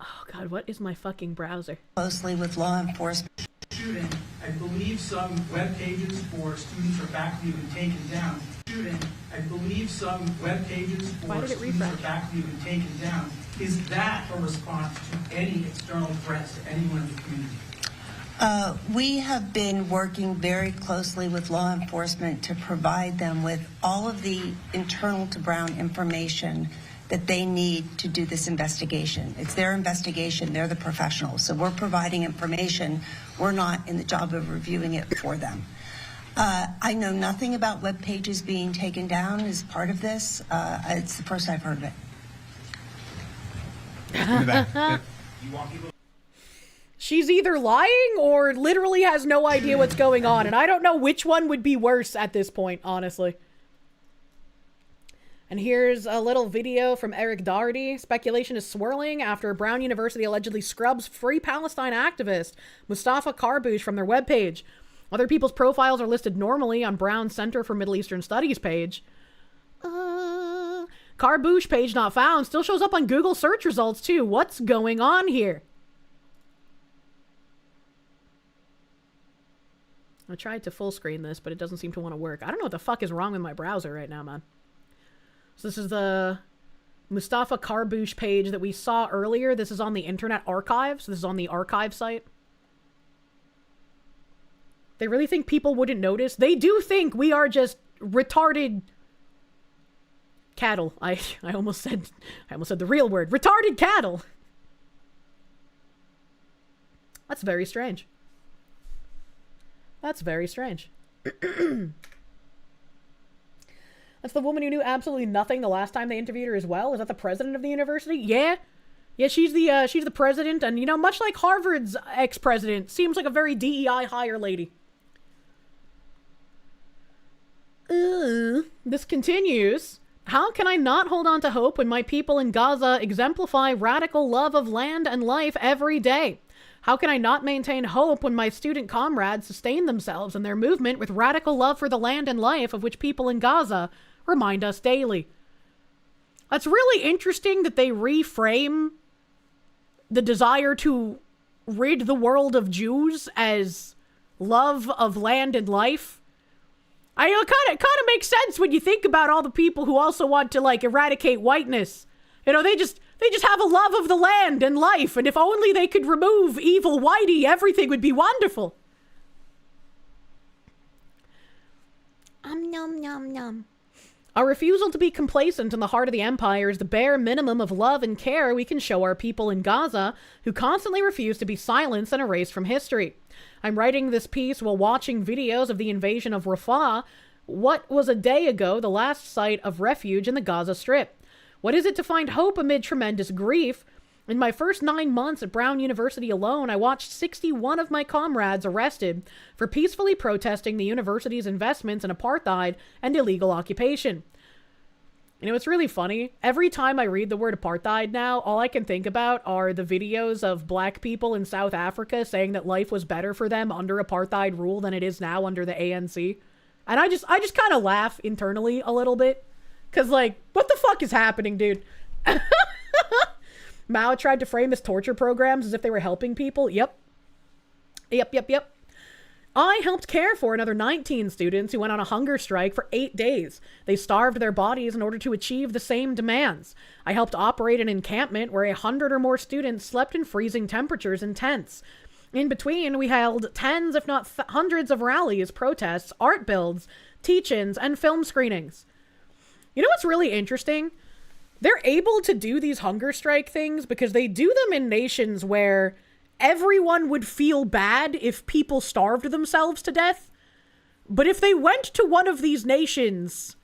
Oh God, what is my fucking browser? Closely with law enforcement. Shooting, I believe some web pages for students or faculty have been taken down. Shooting, I believe some web pages for students or faculty have been taken down. Is that a response to any external threats to anyone in the community? We have been working very closely with law enforcement to provide them with all of the internal to Brown information that they need to do this investigation. It's their investigation. They're the professionals. So we're providing information. We're not in the job of reviewing it for them. I know nothing about web pages being taken down as part of this. It's the first I've heard of it. She's either lying or literally has no idea what's going on, and I don't know which one would be worse at this point, honestly. And here's a little video from Eric Doherty. Speculation is swirling after Brown University allegedly scrubs Free Palestine activist Mustafa Karbouch from their webpage. Other people's profiles are listed normally on Brown Center for Middle Eastern Studies page. Karbouch page not found. Still shows up on Google search results too. What's going on here? I tried to full screen this, but it doesn't seem to want to work. I don't know what the fuck is wrong with my browser right now, man. So this is the Mustafa Karbouch page that we saw earlier. This is on the Internet Archive. So this is on the archive site. They really think people wouldn't notice? They do think we are just retarded cattle. I almost said the real word. Retarded cattle. That's very strange. That's very strange. That's the woman who knew absolutely nothing the last time they interviewed her as well. Is that the president of the university? Yeah. Yeah, she's the president, and you know, much like Harvard's ex-president, seems like a very DEI hire lady. This continues. How can I not hold on to hope when my people in Gaza exemplify radical love of land and life every day? How can I not maintain hope when my student comrades sustain themselves in their movement with radical love for the land and life of which people in Gaza remind us daily? That's really interesting that they reframe the desire to rid the world of Jews as love of land and life. It kind of makes sense when you think about all the people who also want to, like, eradicate whiteness. You know, they just have a love of the land and life, and if only they could remove evil whitey, everything would be wonderful. Nom nom nom. Our refusal to be complacent in the heart of the empire is the bare minimum of love and care we can show our people in Gaza, who constantly refuse to be silenced and erased from history. I'm writing this piece while watching videos of the invasion of Rafah, what was a day ago the last site of refuge in the Gaza Strip. What is it to find hope amid tremendous grief? In my first 9 months at Brown University alone, I watched 61 of my comrades arrested for peacefully protesting the university's investments in apartheid and illegal occupation. You know, it's really funny. Every time I read the word apartheid now, all I can think about are the videos of black people in South Africa saying that life was better for them under apartheid rule than it is now under the ANC. And I just kind of laugh internally a little bit. Because, like, what the fuck is happening, dude? Mao tried to frame his torture programs as if they were helping people. Yep. I helped care for another 19 students who went on a hunger strike for 8 days. They starved their bodies in order to achieve the same demands. I helped operate an encampment where 100 or more students slept in freezing temperatures in tents. In between, we held tens, if not hundreds of rallies, protests, art builds, teach-ins, and film screenings. You know what's really interesting? They're able to do these hunger strike things because they do them in nations where everyone would feel bad if people starved themselves to death. But if they went to one of these nations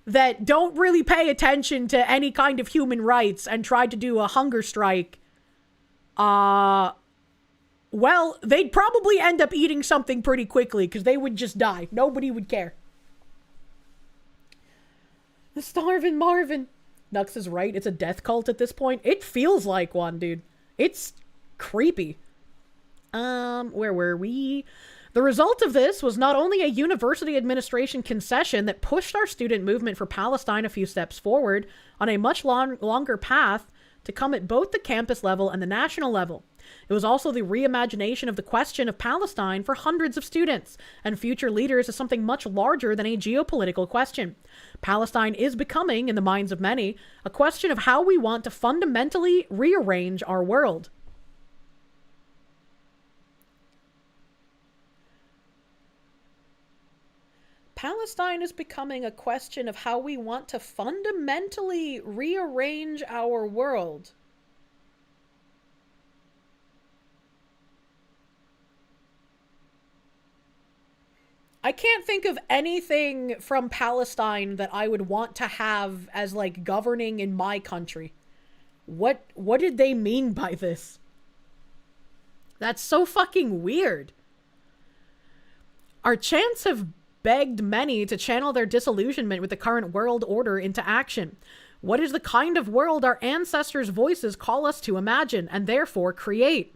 that don't really pay attention to any kind of human rights and tried to do a hunger strike, well, they'd probably end up eating something pretty quickly because they would just die. Nobody would care. The starving Marvin. Nux is right. It's a death cult at this point. It feels like one, dude. It's creepy. Where were we? The result of this was not only a university administration concession that pushed our student movement for Palestine a few steps forward on a much longer path to come at both the campus level and the national level. It was also the reimagination of the question of Palestine for hundreds of students and future leaders as something much larger than a geopolitical question. Palestine is becoming, in the minds of many, a question of how we want to fundamentally rearrange our world. Palestine is becoming a question of how we want to fundamentally rearrange our world. I can't think of anything from Palestine that I would want to have as, like, governing in my country. What did they mean by this? That's so fucking weird. Our chants have begged many to channel their disillusionment with the current world order into action. What is the kind of world our ancestors' voices call us to imagine and therefore create?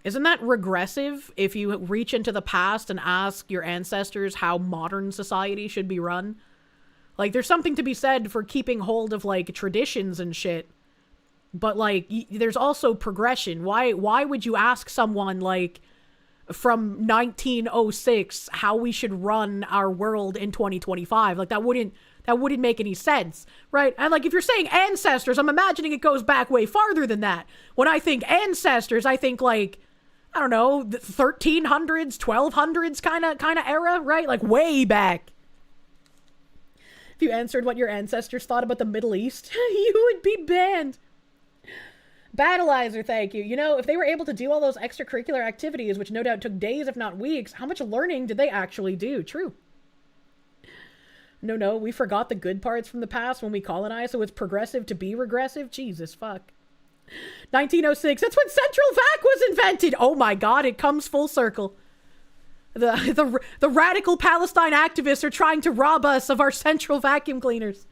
Isn't that regressive if you reach into the past and ask your ancestors how modern society should be run? Like, there's something to be said for keeping hold of, like, traditions and shit. But, like, there's also progression. Why would you ask someone, like, from 1906 how we should run our world in 2025? Like, that wouldn't make any sense, right? And, like, if you're saying ancestors, I'm imagining it goes back way farther than that. When I think ancestors, I think, like, I don't know, the 1300s, 1200s kind of era, right? Like, way back. If you answered what your ancestors thought about the Middle East, you would be banned. Battleizer, thank you. You know, if they were able to do all those extracurricular activities, which no doubt took days, if not weeks, how much learning did they actually do? True. No, we forgot the good parts from the past when we colonized, so it's progressive to be regressive? Jesus, fuck. 1906, that's when central vac was invented! Oh my god, it comes full circle. The radical Palestine activists are trying to rob us of our central vacuum cleaners.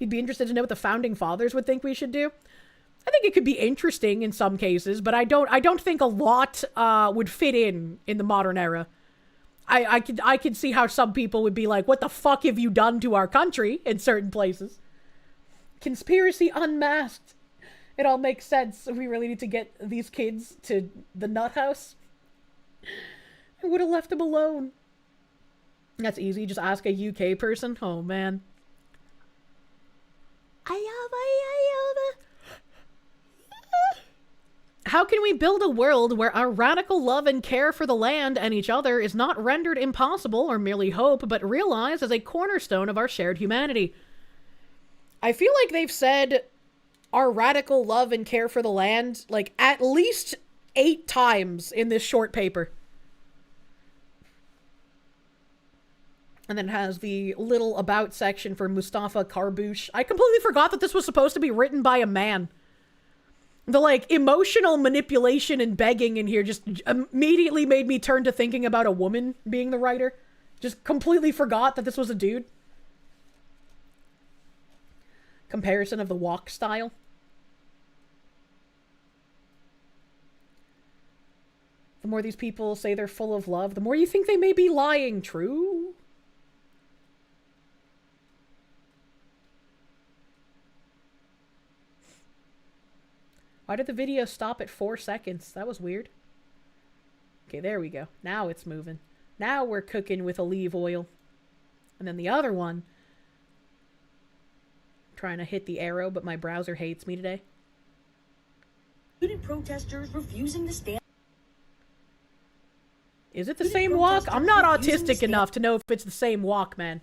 You'd be interested to know what the founding fathers would think we should do? I think it could be interesting in some cases, but I don't think a lot would fit in the modern era. I could see how some people would be like, what the fuck have you done to our country in certain places? Conspiracy unmasked. It all makes sense. We really need to get these kids to the nut house. I would have left them alone. That's easy. Just ask a UK person. Oh, man. How can we build a world where our radical love and care for the land and each other is not rendered impossible or merely hope, but realized as a cornerstone of our shared humanity? I feel like they've said our radical love and care for the land, like, at least 8 times in this short paper. And then it has the little about section for Mustafa Karbouche. I completely forgot that this was supposed to be written by a man. The, like, emotional manipulation and begging in here just immediately made me turn to thinking about a woman being the writer. Just completely forgot that this was a dude. Comparison of the walk style. The more these people say they're full of love, the more you think they may be lying. True? Why did the video stop at 4 seconds? That was weird. Okay, there we go. Now it's moving. Now we're cooking with olive oil. And then the other one. I'm trying to hit the arrow, but my browser hates me today. Student protesters refusing to stand. Is it the same walk? I'm not autistic enough to know if it's the same walk, man.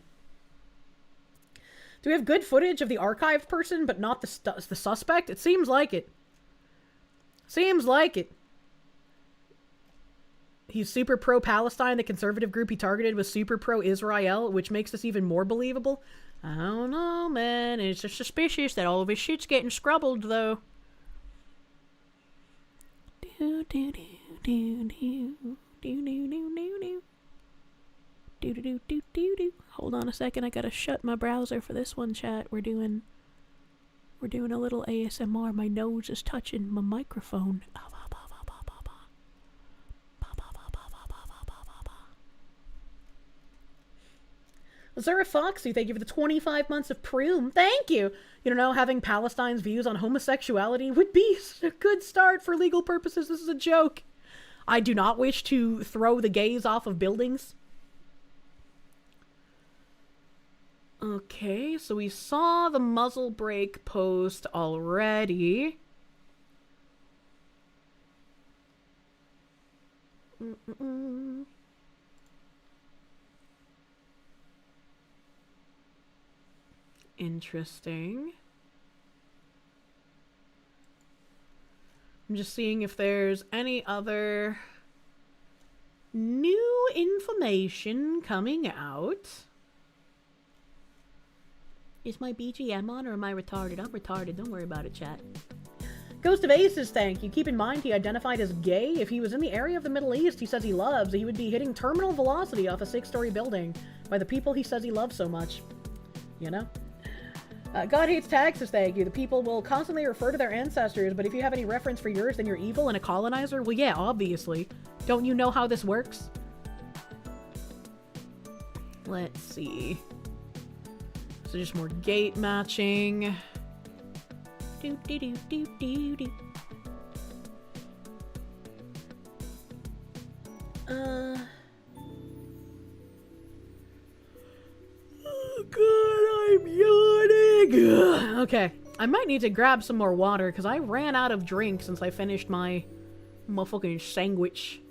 Do we have good footage of the archived person, but not the suspect? It seems like it. Seems like it. He's super pro-Palestine. The conservative group he targeted was super pro-Israel, which makes this even more believable. I don't know, man. It's just suspicious that all of his shit's getting scrubbled, though. Do do do do do do do do do do do do do do. Hold on a second. I gotta shut my browser for this one, chat. We're doing a little ASMR. My nose is touching my microphone. Zara Foxy, thank you for the 25 months of Prune. Thank you. You know, having Palestine's views on homosexuality would be a good start for legal purposes. This is a joke. I do not wish to throw the gays off of buildings. Okay, so we saw the muzzle brake post already. Interesting. I'm just seeing if there's any other new information coming out. Is my BGM on or am I retarded? I'm retarded. Don't worry about it, chat. Ghost of Aces, thank you. Keep in mind he identified as gay. If he was in the area of the Middle East he says he loves, he would be hitting terminal velocity off a 6-story building by the people he says he loves so much. You know? God hates taxes, thank you. The people will constantly refer to their ancestors, but if you have any reference for yours, then you're evil and a colonizer? Well, yeah, obviously. Don't you know how this works? Let's see. So just more gate matching. Do do do do do do. Oh god, I'm yawning. Okay, I might need to grab some more water because I ran out of drink since I finished my motherfucking sandwich.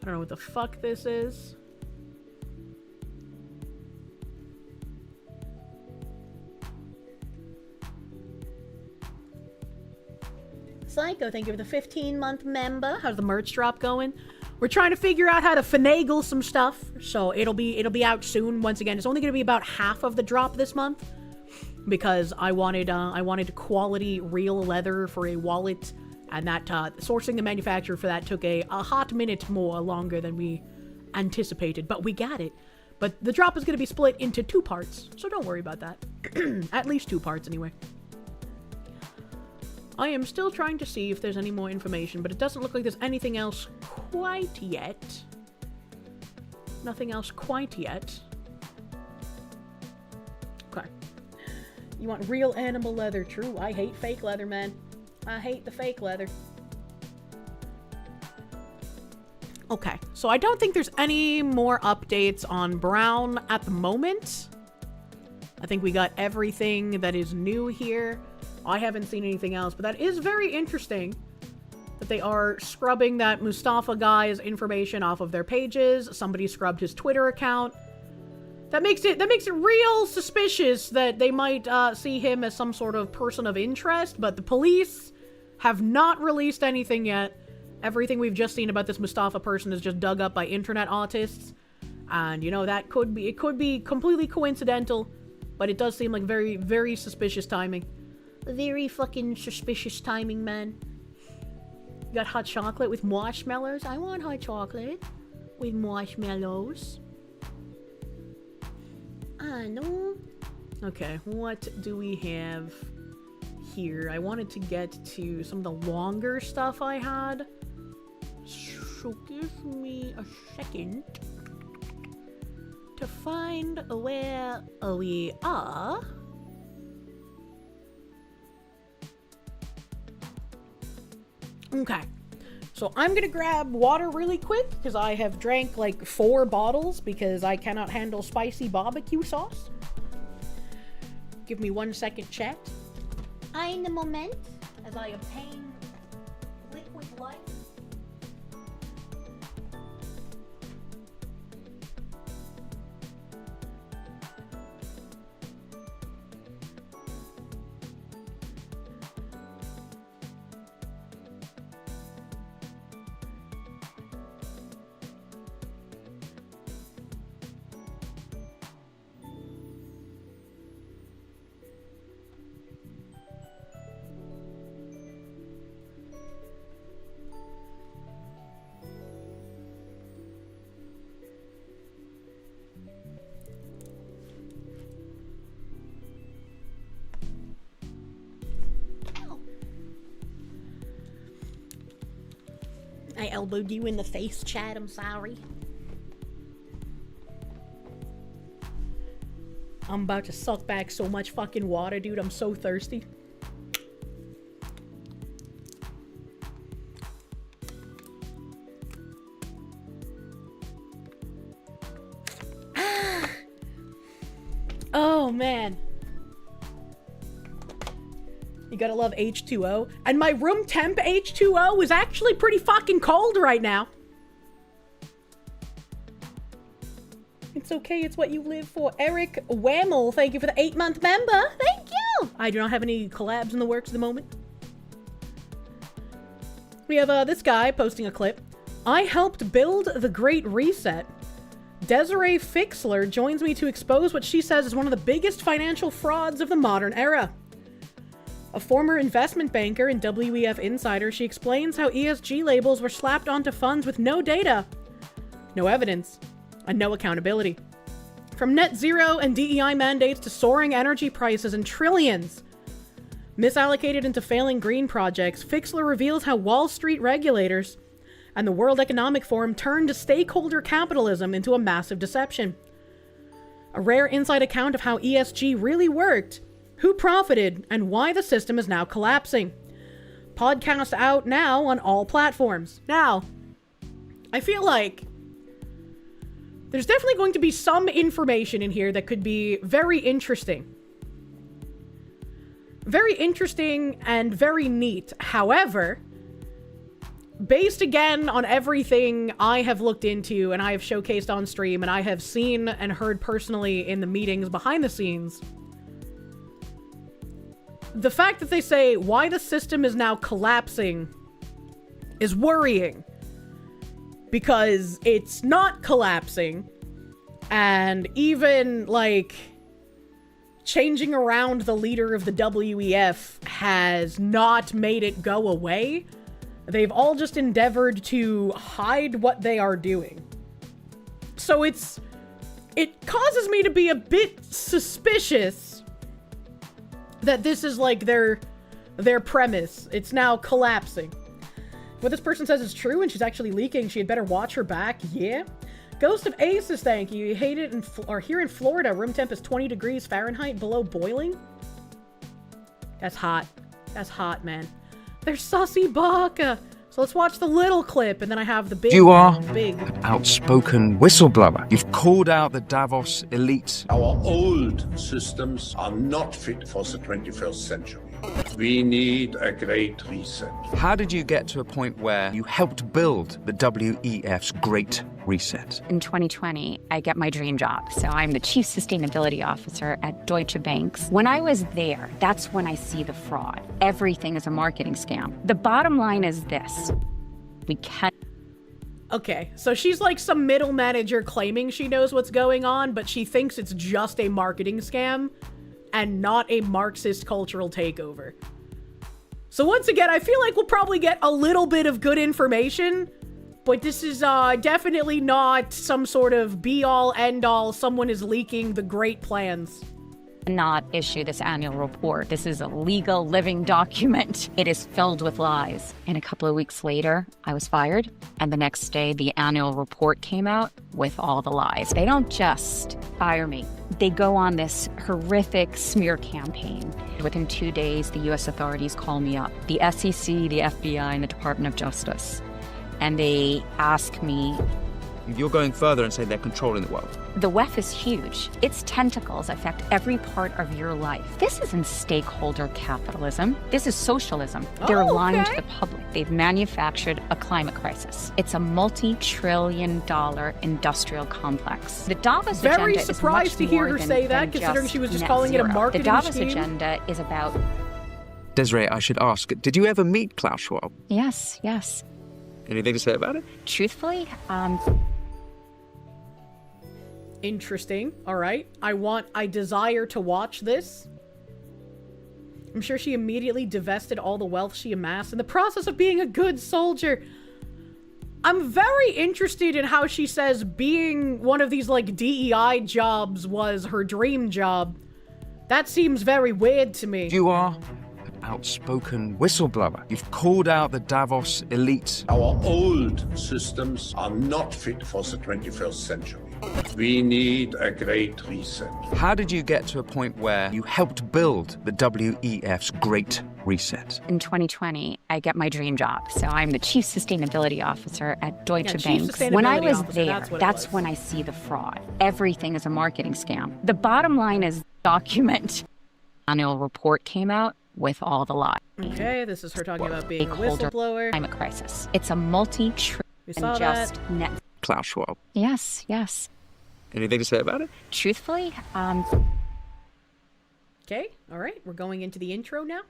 I don't know what the fuck this is. Psycho, thank you for the 15-month member. How's the merch drop going? We're trying to figure out how to finagle some stuff, so it'll be out soon. Once again, it's only going to be about half of the drop this month because I wanted quality real leather for a wallet. And that, sourcing the manufacturer for that took a hot minute more longer than we anticipated. But we got it. But the drop is going to be split into 2 parts. So don't worry about that. At least 2 parts, anyway. I am still trying to see if there's any more information. But it doesn't look like there's anything else quite yet. Nothing else quite yet. Okay. You want real animal leather. True. I hate fake leather, man. I hate the fake leather. Okay, so I don't think there's any more updates on Brown at the moment. I think we got everything that is new here. I haven't seen anything else, but that is very interesting that they are scrubbing that Mustafa guy's information off of their pages. Somebody scrubbed his Twitter account. That makes it real suspicious that they might see him as some sort of person of interest, but the police have not released anything yet. Everything we've just seen about this Mustafa person is just dug up by internet autists. And, you know, it could be completely coincidental, but it does seem like very, very suspicious timing. Very fucking suspicious timing, man. You got hot chocolate with marshmallows? I want hot chocolate with marshmallows. No. Okay, what do we have here? I wanted to get to some of the longer stuff I had. So give me a second to find where we are. Okay, so I'm gonna grab water really quick because I have drank like 4 bottles because I cannot handle spicy barbecue sauce. Give me 1 second, chat. In the moment, as I obtain liquid light. I elbowed you in the face, Chad. I'm sorry. I'm about to suck back so much fucking water, dude. I'm so thirsty. Oh, man. You gotta love H2O. And my room temp H2O is actually pretty fucking cold right now. It's okay, it's what you live for. Eric Whammel, thank you for the 8-month member. Thank you! I do not have any collabs in the works at the moment. We have this guy posting a clip. I helped build the Great Reset. Desiree Fixler joins me to expose what she says is one of the biggest financial frauds of the modern era. A former investment banker and WEF insider, she explains how ESG labels were slapped onto funds with no data, no evidence, and no accountability. From net zero and DEI mandates to soaring energy prices and trillions misallocated into failing green projects, Fixler reveals how Wall Street regulators and the World Economic Forum turned stakeholder capitalism into a massive deception. A rare inside account of how ESG really worked, who profited, and why the system is now collapsing. Podcast out now on all platforms. Now, I feel like there's definitely going to be some information in here that could be very interesting. Very interesting and very neat. However, based again on everything I have looked into and I have showcased on stream and I have seen and heard personally in the meetings behind the scenes, the fact that they say why the system is now collapsing is worrying. Because it's not collapsing. And even, like, changing around the leader of the WEF has not made it go away. They've all just endeavored to hide what they are doing. So it causes me to be a bit suspicious that this is like their premise. It's now collapsing. What this person says is true and she's actually leaking. She had better watch her back. Yeah. Ghost of Aces, thank you. You hate it here in Florida. Room temp is 20 degrees Fahrenheit below boiling. That's hot. That's hot, man. There's Sussy Baka. So let's watch the little clip, and then I have the big. You are big. an outspoken whistleblower. You've called out the Davos elite. Our old systems are not fit for the 21st century. We need a great reset. How did you get to a point where you helped build the WEF's Great Reset? In 2020, I get my dream job. So I'm the Chief Sustainability Officer at Deutsche Bank. When I was there, that's when I see the fraud. Everything is a marketing scam. The bottom line is this. We can't... Okay, so she's like some middle manager claiming she knows what's going on, but she thinks it's just a marketing scam and not a Marxist cultural takeover. So once again, I feel like we'll probably get a little bit of good information, but this is definitely not some sort of be-all, end-all, someone is leaking the great plans. Not issue this annual report. This is a legal living document. It is filled with lies. And a couple of weeks later, I was fired. And the next day, the annual report came out with all the lies. They don't just fire me. They go on this horrific smear campaign. Within 2 days, the U.S. authorities call me up. The SEC, the FBI, and the Department of Justice. And they ask me... You're going further and say they're controlling the world. The WEF is huge. Its tentacles affect every part of your life. This isn't stakeholder capitalism. This is socialism. They're lying to the public. They've manufactured a climate crisis. It's a multi-trillion-dollar industrial complex. The Davos agenda Very is much surprised to hear more her than- say that, than considering she was just net calling it a zero. marketing The Davos scheme. agenda is about... Desiree, I should ask, did you ever meet Klaus Schwab? Yes, yes. Anything to say about it? Truthfully, Interesting. All right. I desire to watch this. I'm sure she immediately divested all the wealth she amassed in the process of being a good soldier. I'm very interested in how she says being one of these, like, DEI jobs was her dream job. That seems very weird to me. You are an outspoken whistleblower. You've called out the Davos elite. Our old systems are not fit for the 21st century. We need a great reset. How did you get to a point where you helped build the WEF's Great Reset? in 2020, I get my dream job. So I'm the Chief Sustainability Officer at Deutsche Bank. When I was there, that's when I see the fraud. Everything is a marketing scam. The bottom line is document. Annual report came out with all the lies. Okay, this is her talking about being a Stakeholder whistleblower. climate crisis. It's a multi-trillion We saw just that. net. Klaus Schwab. Yes, yes. Anything to say about it? Truthfully, Okay, all right. We're going into the intro now.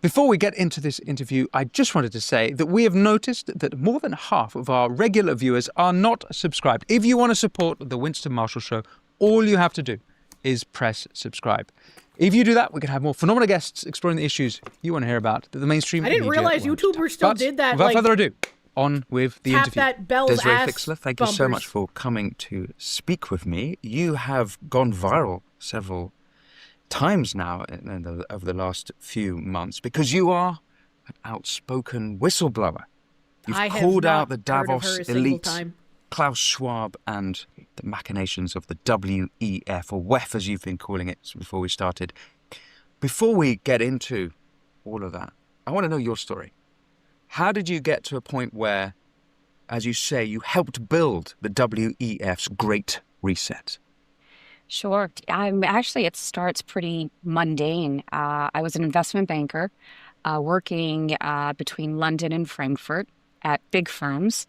Before we get into this interview, I just wanted to say that we have noticed that more than half of our regular viewers are not subscribed. If you want to support the Winston Marshall Show, all you have to do is press subscribe. If you do that, we can have more phenomenal guests exploring the issues you want to hear about that the mainstream I didn't media realize won't. YouTubers still But did that. Without like, further ado, on with the tap interview. that bell's Desiree ass Fixler, thank you so bumpers. much for coming to speak with me. You have gone viral several times now over the last few months because you are an outspoken whistleblower. You've I have called not out the heard of her Davos a single elite, time. Klaus Schwab, and the machinations of the WEF, or WEF as you've been calling it before we started. Before we get into all of that, I want to know your story. How did you get to a point where, as you say, you helped build the WEF's Great Reset? Sure. Actually, it starts pretty mundane. I was an investment banker working between London and Frankfurt at big firms.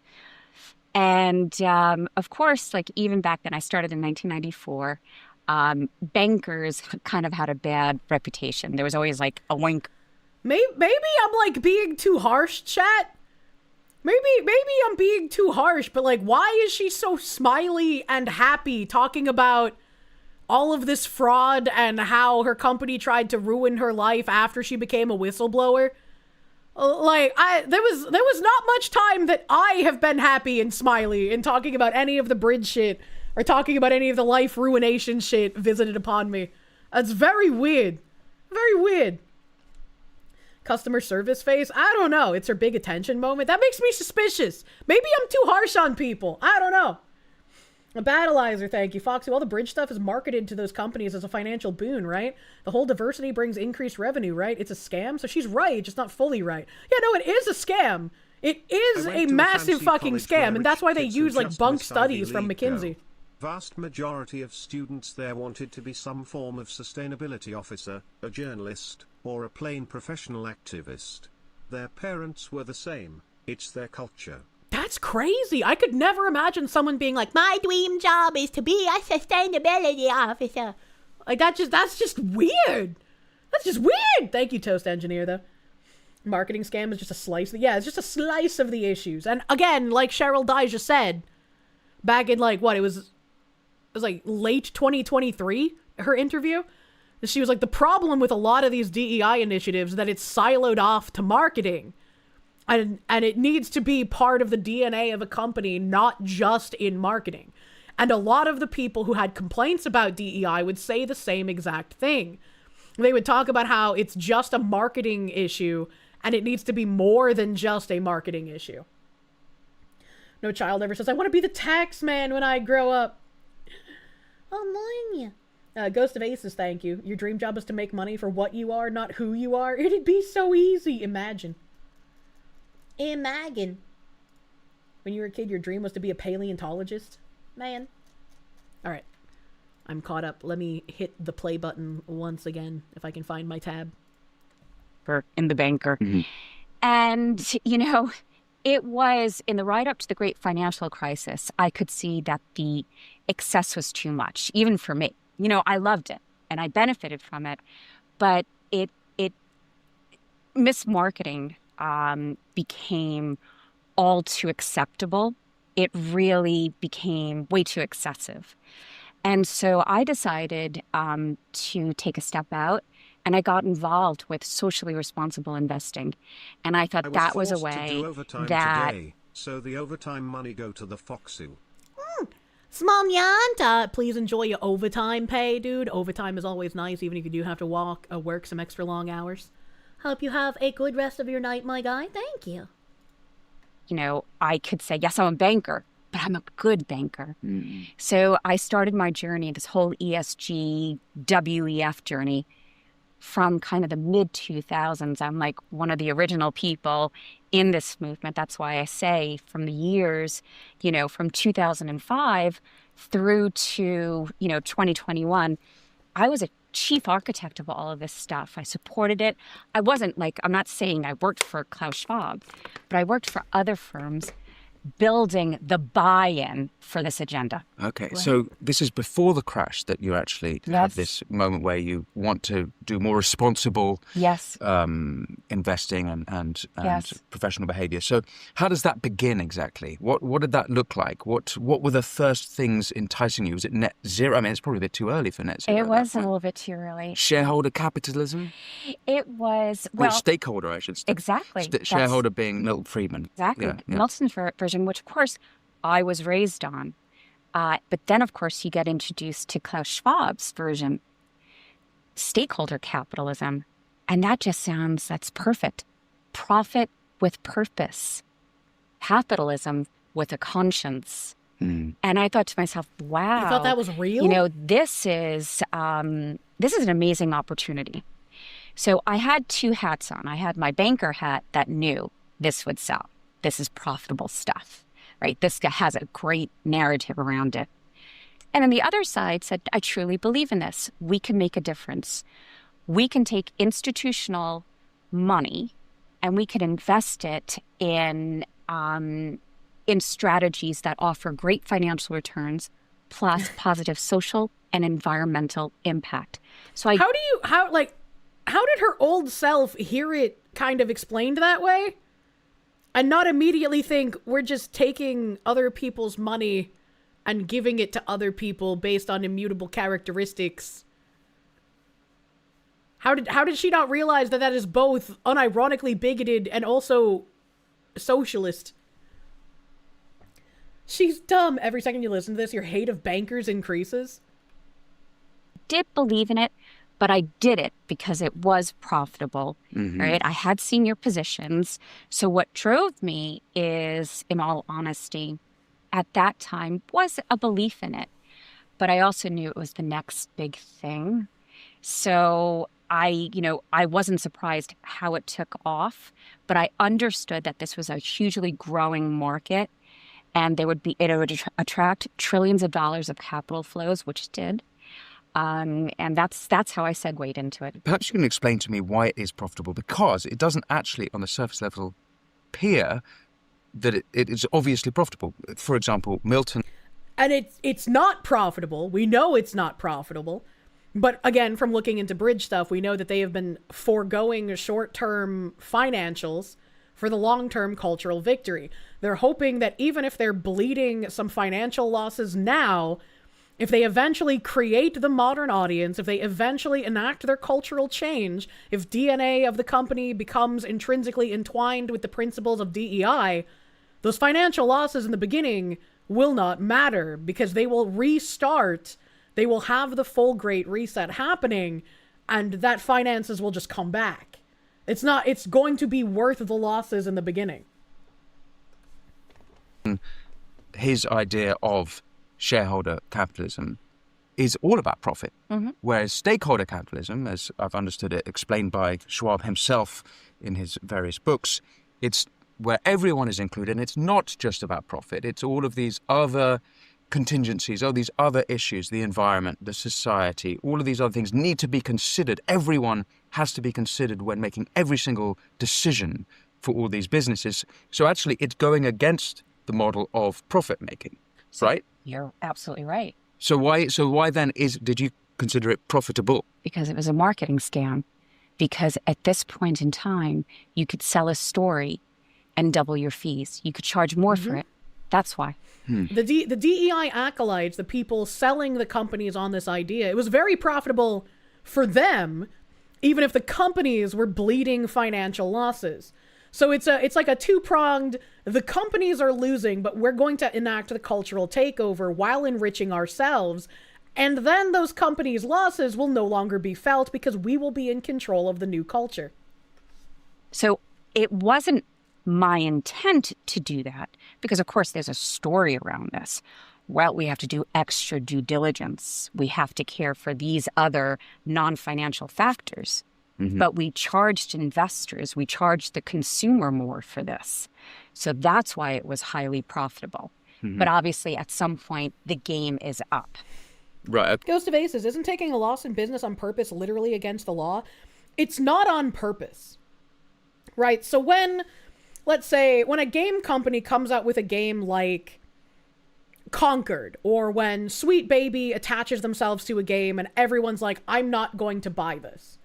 And of course, like even back then, I started in 1994, bankers kind of had a bad reputation. There was always like a wink. Maybe I'm like being too harsh, chat. Maybe I'm being too harsh, but like, why is she so smiley and happy talking about all of this fraud and how her company tried to ruin her life after she became a whistleblower? Like, there was not much time that I have been happy and smiley in talking about any of the bridge shit or talking about any of the life ruination shit visited upon me. That's very weird. Very weird. Customer service face? I don't know. It's her big attention moment. That makes me suspicious. Maybe I'm too harsh on people. I don't know. A battleizer, thank you. Foxy, all the bridge stuff is marketed to those companies as a financial boon, right? The whole diversity brings increased revenue, right? It's a scam? So she's right, just not fully right. Yeah, no, it is a scam. It is a massive fucking scam, and that's why they use, like, bunk studies from McKinsey. Vast majority of students there wanted to be some form of sustainability officer, a journalist, or a plain professional activist. Their parents were the same. It's their culture. That's crazy. I could never imagine someone being like, my dream job is to be a sustainability officer. Like, that's just weird. That's just weird. Thank you, Toast Engineer, though. Marketing scam is just a slice. Yeah, it's just a slice of the issues. And again, like Cheryl Dye just said, back in like, what, it was like late 2023, her interview. She was like, the problem with a lot of these DEI initiatives that it's siloed off to marketing. And it needs to be part of the DNA of a company, not just in marketing. And a lot of the people who had complaints about DEI would say the same exact thing. They would talk about how it's just a marketing issue and it needs to be more than just a marketing issue. No child ever says, I want to be the tax man when I grow up. Oh, mine. Ghost of Aces, thank you. Your dream job is to make money for what you are, not who you are. It'd be so easy. Imagine. When you were a kid, your dream was to be a paleontologist? Man. Alright. I'm caught up. Let me hit the play button once again, if I can find my tab. In the banker. Mm-hmm. And, you know, it was in the ride up to the great financial crisis, I could see that the excess was too much, even for me. You know, I loved it and I benefited from it, but it mismarketing became all too acceptable. It really became way too excessive. And so I decided to take a step out, and I got involved with socially responsible investing. And I thought that was a way that... Today, so the overtime money go to the Foxu. Smonyanta, please enjoy your overtime pay, dude. Overtime is always nice, even if you do have to work some extra long hours. Hope you have a good rest of your night, my guy. Thank you. You know, I could say, yes, I'm a banker, but I'm a good banker. Mm. So I started my journey, this whole ESG, WEF journey from kind of the mid-2000s. I'm like one of the original people in this movement. That's why I say from the years, you know, from 2005 through to, 2021, I was a chief architect of all of this stuff. I supported it. I wasn't like, I'm not saying I worked for Klaus Schwab, but I worked for other firms building the buy-in for this agenda. Okay, so this is before the crash that you actually have this moment where you want to do more responsible investing and professional behavior. So how does that begin exactly? What did that look like? What were the first things enticing you? Was it net zero? I mean, it's probably a bit too early for net zero. It was a little bit too early. Shareholder capitalism? It was, stakeholder, I should say. Exactly. Shareholder being Milton Friedman. Exactly. Yeah. Milton's version, which of course I was raised on. But then, of course, you get introduced to Klaus Schwab's version, stakeholder capitalism. And that just that's perfect. Profit with purpose. Capitalism with a conscience. Mm. And I thought to myself, wow. You thought that was real? You know, this is an amazing opportunity. So I had two hats on. I had my banker hat that knew this would sell. This is profitable stuff. Right? This guy has a great narrative around it. And then the other side said, I truly believe in this. We can make a difference. We can take institutional money and we can invest it in strategies that offer great financial returns plus positive social and environmental impact. So how did her old self hear it kind of explained that way? And not immediately think we're just taking other people's money and giving it to other people based on immutable characteristics. How did she not realize that is both unironically bigoted and also socialist? She's dumb. Every second you listen to this, your hate of bankers increases. Did believe in it, but I did it because it was profitable, right? I had senior positions. So what drove me is, in all honesty, at that time was a belief in it. But I also knew it was the next big thing. So I wasn't surprised how it took off, but I understood that this was a hugely growing market, and it would attract trillions of dollars of capital flows, which it did. And that's how I segued into it. Perhaps you can explain to me why it is profitable, because it doesn't actually, on the surface level, appear that it is obviously profitable. For example, Milton... And it's not profitable. We know it's not profitable. But again, from looking into Bridge stuff, we know that they have been foregoing short-term financials for the long-term cultural victory. They're hoping that even if they're bleeding some financial losses now, if they eventually create the modern audience, if they eventually enact their cultural change, if DNA of the company becomes intrinsically entwined with the principles of DEI, those financial losses in the beginning will not matter, because they will restart. They will have the full great reset happening, and that finances will just come back. It's going to be worth the losses in the beginning. His idea of shareholder capitalism is all about profit, whereas stakeholder capitalism, as I've understood it explained by Schwab himself in his various books, it's where everyone is included, and it's not just about profit. It's all of these other contingencies, all these other issues, the environment, the society, all of these other things need to be considered. Everyone has to be considered when making every single decision for all these businesses. So actually, it's going against the model of profit making, right? You're absolutely right. So why then did you consider it profitable? Because it was a marketing scam. Because at this point in time, you could sell a story and double your fees. You could charge more for it. That's why. The DEI acolytes, the people selling the companies on this idea, it was very profitable for them, even if the companies were bleeding financial losses. So it's like a two-pronged, the companies are losing, but we're going to enact the cultural takeover while enriching ourselves. And then those companies' losses will no longer be felt because we will be in control of the new culture. So it wasn't my intent to do that, because of course there's a story around this. Well, we have to do extra due diligence. We have to care for these other non-financial factors. But we charged investors, we charged the consumer more for this. So that's why it was highly profitable. But obviously at some point the game is up. Right. Ghost of Aces, isn't taking a loss in business on purpose literally against the law? It's not on purpose. Right? So let's say when a game company comes out with a game like Conquered, or when Sweet Baby attaches themselves to a game and everyone's like, I'm not going to buy this.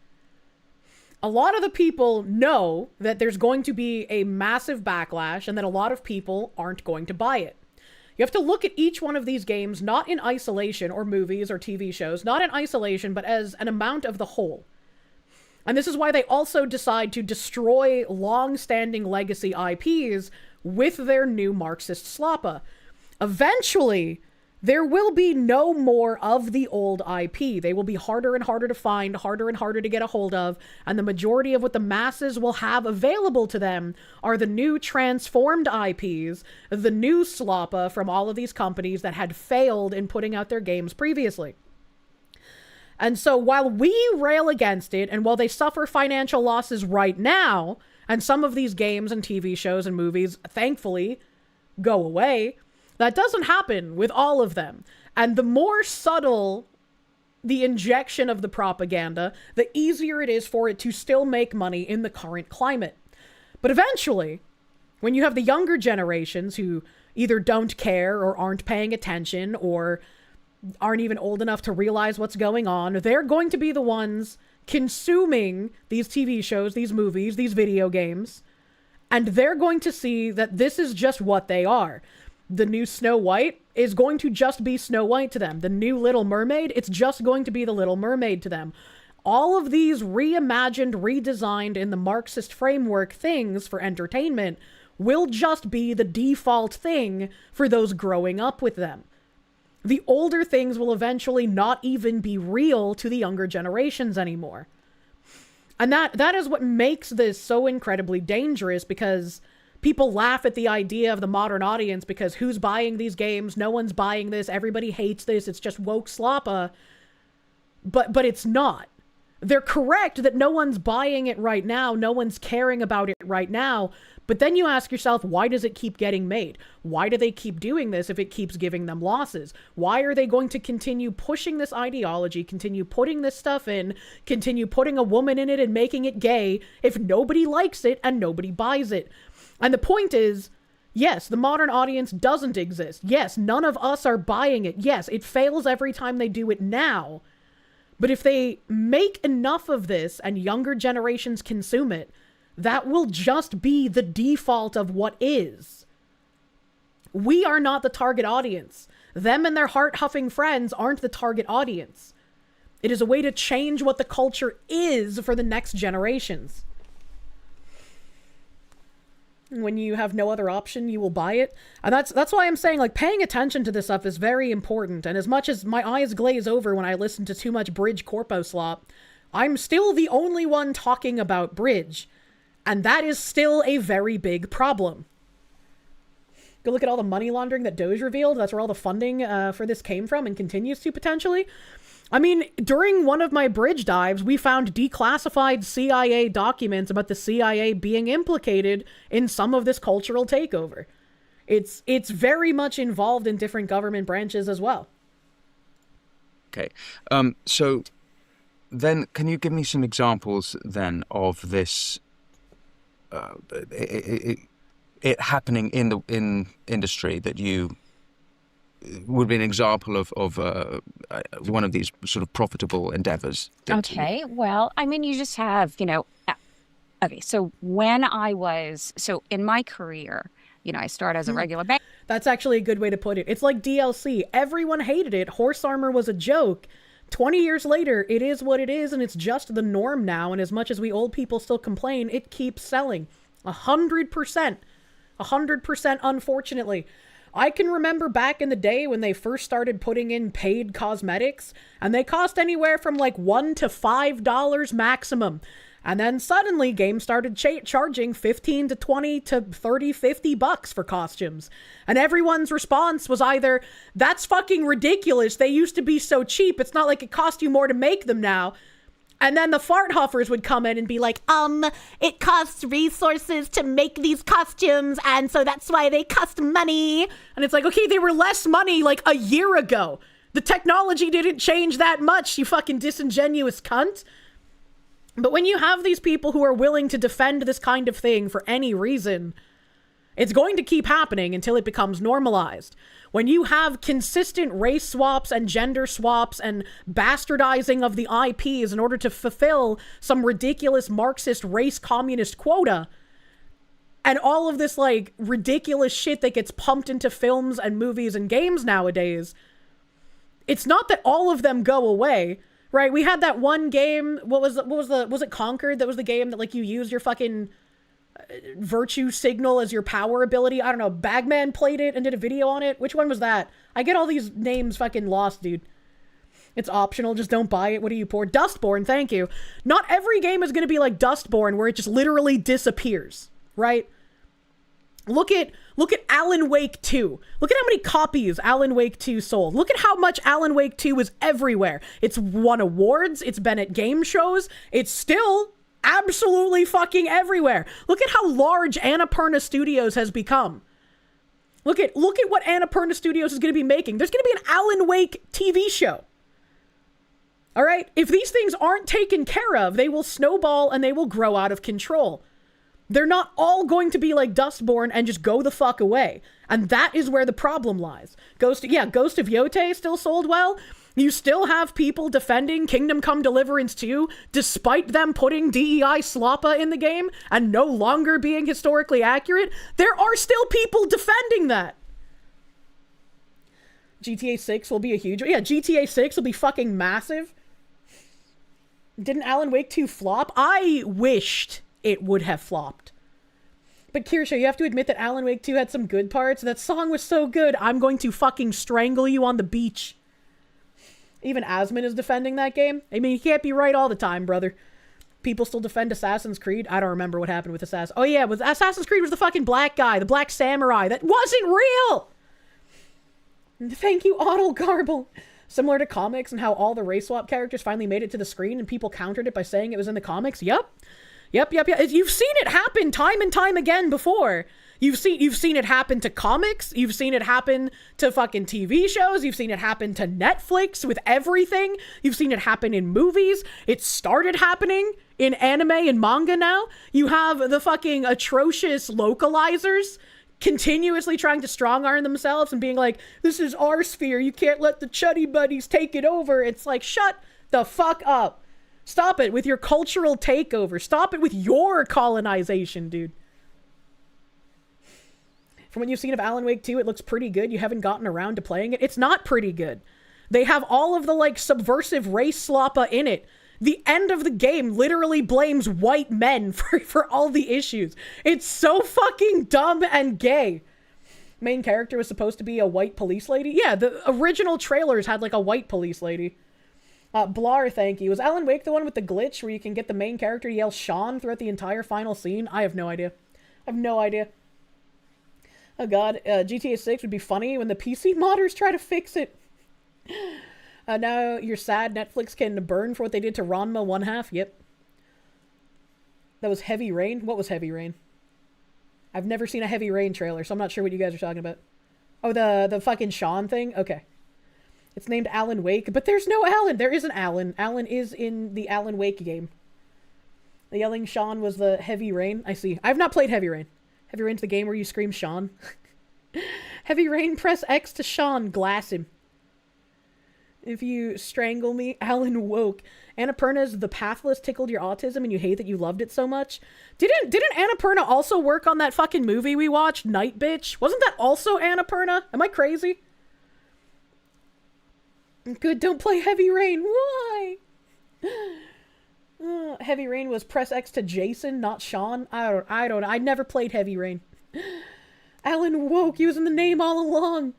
A lot of the people know that there's going to be a massive backlash and that a lot of people aren't going to buy it. You have to look at each one of these games not in isolation, or movies or TV shows, not in isolation, but as an amount of the whole. And this is why they also decide to destroy long-standing legacy IPs with their new Marxist slappa. Eventually, there will be no more of the old IP. They will be harder and harder to find, harder and harder to get a hold of, and the majority of what the masses will have available to them are the new transformed IPs, the new slappa from all of these companies that had failed in putting out their games previously. And so while we rail against it, and while they suffer financial losses right now, and some of these games and TV shows and movies, thankfully, go away, that doesn't happen with all of them. And the more subtle the injection of the propaganda, the easier it is for it to still make money in the current climate. But eventually, when you have the younger generations who either don't care or aren't paying attention or aren't even old enough to realize what's going on, they're going to be the ones consuming these TV shows, these movies, these video games, and they're going to see that this is just what they are. The new Snow White is going to just be Snow White to them. The new Little Mermaid, it's just going to be the Little Mermaid to them. All of these reimagined, redesigned in the Marxist framework things for entertainment will just be the default thing for those growing up with them. The older things will eventually not even be real to the younger generations anymore. And that is what makes this so incredibly dangerous, because People laugh at the idea of the modern audience because who's buying these games? No one's buying this. Everybody hates this. It's just woke sloppa. But it's not. They're correct that no one's buying it right now. No one's caring about it right now. But then you ask yourself, why does it keep getting made? Why do they keep doing this if it keeps giving them losses? Why are they going to continue pushing this ideology, continue putting this stuff in, continue putting a woman in it and making it gay if nobody likes it and nobody buys it? And the point is, yes, the modern audience doesn't exist. Yes, none of us are buying it. Yes, it fails every time they do it now. But if they make enough of this and younger generations consume it, that will just be the default of what is. We are not the target audience. Them and their heart-huffing friends aren't the target audience. It is a way to change what the culture is for the next generations. When you have no other option, you will buy it. And that's why I'm saying, like, paying attention to this stuff is very important. And as much as my eyes glaze over when I listen to too much Bridge corpo slop, I'm still the only one talking about Bridge. And that is still a very big problem. Go look at all the money laundering that Doge revealed. That's where all the funding for this came from and continues to potentially. I mean, during one of my Bridge dives, we found declassified CIA documents about the CIA being implicated in some of this cultural takeover. It's very much involved in different government branches as well. Okay. So then can you give me some examples then of this it happening in the industry that you would be an example of one of these sort of profitable endeavors? Okay, well, I mean, you just have, okay, so in my career, I started as a regular bank. That's actually a good way to put it. It's like DLC. Everyone hated it. Horse armor was a joke. 20 years later, it is what it is, and it's just the norm now. And as much as we old people still complain, it keeps selling. 100%. 100%, unfortunately. I can remember back in the day when they first started putting in paid cosmetics, and they cost anywhere from like $1 to $5 maximum. And then suddenly games started charging 15 to 20 to 30, 50 bucks for costumes. And everyone's response was either, that's fucking ridiculous. They used to be so cheap. It's not like it cost you more to make them now. And then the fart huffers would come in and be like, it costs resources to make these costumes, and so that's why they cost money. And it's like, okay, they were less money like a year ago. The technology didn't change that much, you fucking disingenuous cunt. But when you have these people who are willing to defend this kind of thing for any reason, it's going to keep happening until it becomes normalized. When you have consistent race swaps and gender swaps and bastardizing of the IPs in order to fulfill some ridiculous Marxist race communist quota, and all of this like ridiculous shit that gets pumped into films and movies and games nowadays, it's not that all of them go away. Right, we had that one game, was it Conquered? That was the game that like you use your fucking virtue signal as your power ability. I don't know, Bagman played it and did a video on it. Which one was that? I get all these names fucking lost, dude. It's optional, just don't buy it. What are you, poor? Dustborn, thank you. Not every game is gonna be like Dustborn where it just literally disappears, right? Look at Alan Wake 2. Look at how many copies Alan Wake 2 sold. Look at how much Alan Wake 2 is everywhere. It's won awards. It's been at game shows. It's still absolutely fucking everywhere. Look at how large Annapurna Studios has become. Look at what Annapurna Studios is going to be making. There's going to be an Alan Wake TV show. All right? If these things aren't taken care of, they will snowball and they will grow out of control. They're not all going to be like Dustborn and just go the fuck away. And that is where the problem lies. Ghost of Yote still sold well. You still have people defending Kingdom Come Deliverance 2, despite them putting DEI sloppa in the game and no longer being historically accurate. There are still people defending that. GTA 6 will be a huge... Yeah, GTA 6 will be fucking massive. Didn't Alan Wake 2 flop? I wished it would have flopped. But Kirsche, you have to admit that Alan Wake 2 had some good parts. That song was so good, I'm going to fucking strangle you on the beach. Even Asmon is defending that game. I mean, you can't be right all the time, brother. People still defend Assassin's Creed. I don't remember what happened with Assassin's. Oh yeah, Assassin's Creed was the fucking black guy, the black samurai. That wasn't real! Thank you, Otto Garble. Similar to comics and how all the race swap characters finally made it to the screen and people countered it by saying it was in the comics. Yep. You've seen it happen time and time again before. You've seen it happen to comics. You've seen it happen to fucking TV shows. You've seen it happen to Netflix with everything. You've seen it happen in movies. It started happening in anime and manga now. You have the fucking atrocious localizers continuously trying to strong arm themselves and being like, this is our sphere. You can't let the chuddy buddies take it over. It's like, shut the fuck up. Stop it with your cultural takeover. Stop it with your colonization, dude. From what you've seen of Alan Wake 2, it looks pretty good. You haven't gotten around to playing it. It's not pretty good. They have all of the, like, subversive race sloppa in it. The end of the game literally blames white men for all the issues. It's so fucking dumb and gay. Main character was supposed to be a white police lady. Yeah, the original trailers had, like, a white police lady. Blar, thank you. Was Alan Wake the one with the glitch where you can get the main character to yell Sean throughout the entire final scene? I have no idea. Oh god, GTA 6 would be funny when the PC modders try to fix it. Now you're sad Netflix can burn for what they did to Ranma 1/2. Yep. That was Heavy Rain? What was Heavy Rain? I've never seen a Heavy Rain trailer, so I'm not sure what you guys are talking about. Oh, the fucking Sean thing? Okay. It's named Alan Wake, but there's no Alan. There isn't Alan. Alan is in the Alan Wake game. The yelling Sean was the Heavy Rain. I see. I've not played Heavy Rain. Heavy Rain's the game where you scream Sean. Heavy Rain, press X to Sean, glass him. If you strangle me, Alan woke. Annapurna's The Pathless tickled your autism and you hate that you loved it so much. Didn't Annapurna also work on that fucking movie we watched, Night Bitch? Wasn't that also Annapurna? Am I crazy? Good, don't play Heavy Rain. Why? Heavy Rain was press X to Jason, not Sean. I don't know. I never played Heavy Rain. Alan woke. He was in the name all along.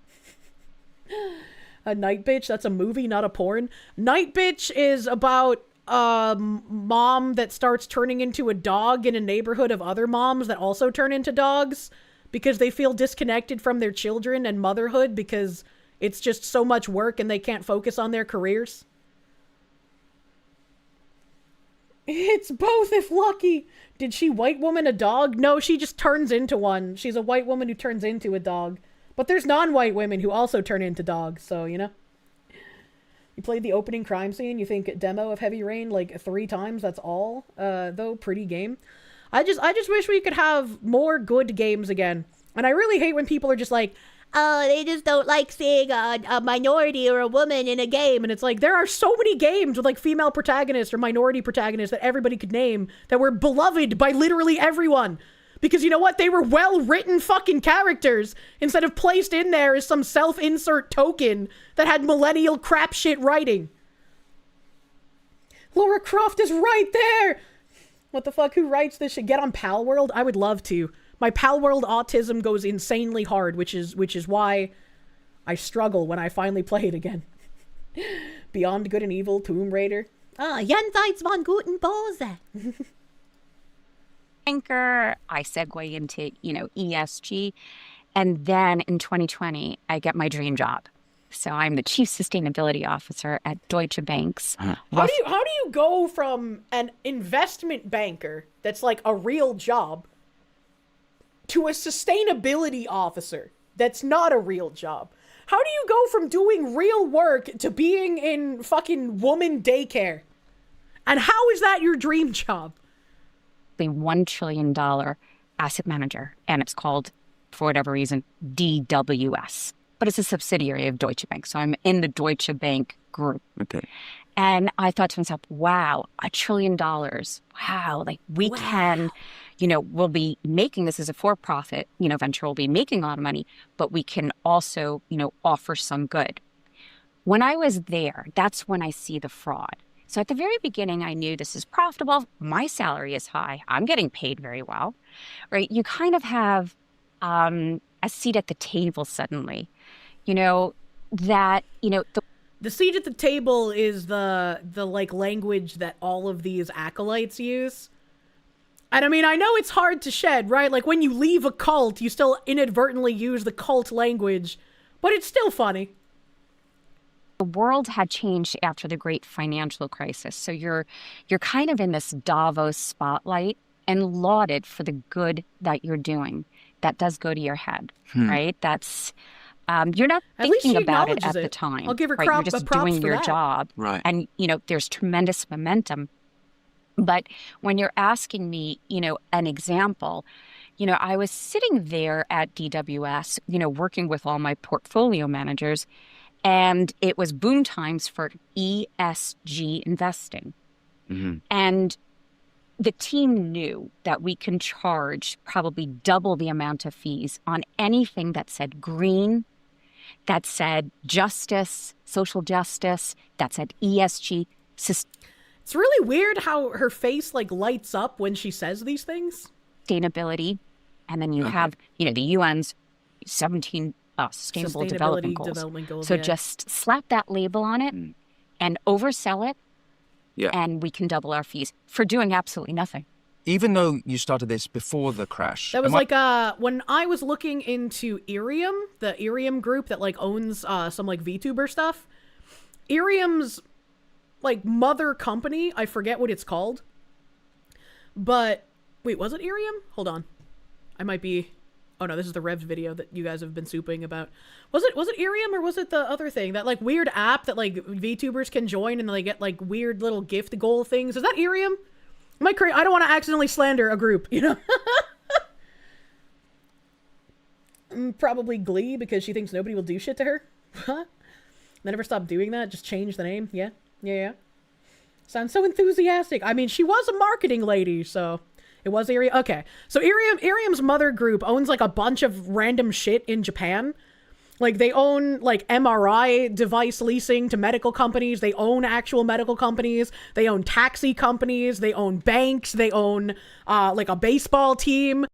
A Night Bitch, that's a movie, not a porn. Night Bitch is about a mom that starts turning into a dog in a neighborhood of other moms that also turn into dogs because they feel disconnected from their children and motherhood because it's just so much work and they can't focus on their careers. It's both if lucky. Did she white woman a dog? No, she just turns into one. She's a white woman who turns into a dog. But there's non-white women who also turn into dogs, so, you know. You played the opening crime scene, you think demo of Heavy Rain like 3 times, that's all. Though, pretty game. I just wish we could have more good games again. And I really hate when people are just like, oh, they just don't like seeing a minority or a woman in a game. And it's like, there are so many games with like female protagonists or minority protagonists that everybody could name that were beloved by literally everyone. Because you know what? They were well-written fucking characters instead of placed in there as some self-insert token that had millennial crap shit writing. Laura Croft is right there! What the fuck? Who writes this shit? Get on Pal World? I would love to. My Pal World autism goes insanely hard, which is why I struggle when I finally play it again. Beyond Good and Evil, Tomb Raider. Jenseits von guten Bose. Anchor, I segue into, ESG. And then in 2020, I get my dream job. So I'm the Chief Sustainability Officer at Deutsche Bank's. How do you go from an investment banker that's like a real job to a sustainability officer that's not a real job? How do you go from doing real work to being in fucking woman daycare? And how is that your dream job? The $1 trillion asset manager, and it's called, for whatever reason, DWS. But it's a subsidiary of Deutsche Bank, so I'm in the Deutsche Bank group. Okay. And I thought to myself, wow, $1 trillion. Wow, like we can, we'll be making this as a for-profit, venture, we'll be making a lot of money, but we can also, offer some good. When I was there, that's when I see the fraud. So at the very beginning, I knew this is profitable. My salary is high. I'm getting paid very well, right? You kind of have a seat at the table suddenly, the The seat at the table is the like language that all of these acolytes use. And I mean, I know it's hard to shed, right? Like when you leave a cult, you still inadvertently use the cult language, but it's still funny. The world had changed after the great financial crisis. So you're kind of in this Davos spotlight and lauded for the good that you're doing. That does go to your head, right? That's you're not At least thinking she about it acknowledges at the it. time. I'll give her right? props You're just doing for your that. job, Right? And there's tremendous momentum. But when you're asking me, an example, I was sitting there at DWS, working with all my portfolio managers, and it was boom times for ESG investing. Mm-hmm. And the team knew that we can charge probably double the amount of fees on anything that said green, that said justice, social justice, that said ESG. It's really weird how her face like lights up when she says these things. Sustainability. And then you have, the UN's 17 sustainable development goals. So just slap that label on it and oversell it. Yeah. And we can double our fees for doing absolutely nothing. Even though you started this before the crash. That was when I was looking into Irium, the Irium group that like owns some like VTuber stuff. Irium's like mother company, I forget what it's called. But wait, was it Irium? Hold on. I might be oh no, this is the Revs video that you guys have been souping about. Was it Irium or was it the other thing? That like weird app that like VTubers can join and they get like weird little gift goal things. Is that Irium? Am I crazy? I don't want to accidentally slander a group, Probably Glee because she thinks nobody will do shit to her. Huh? They never stop doing that. Just change the name. Yeah. Sounds so enthusiastic. I mean, she was a marketing lady, so it was Irium. Okay, so Irium's mother group owns like a bunch of random shit in Japan. Like they own like MRI device leasing to medical companies. They own actual medical companies. They own taxi companies. They own banks. They own like a baseball team.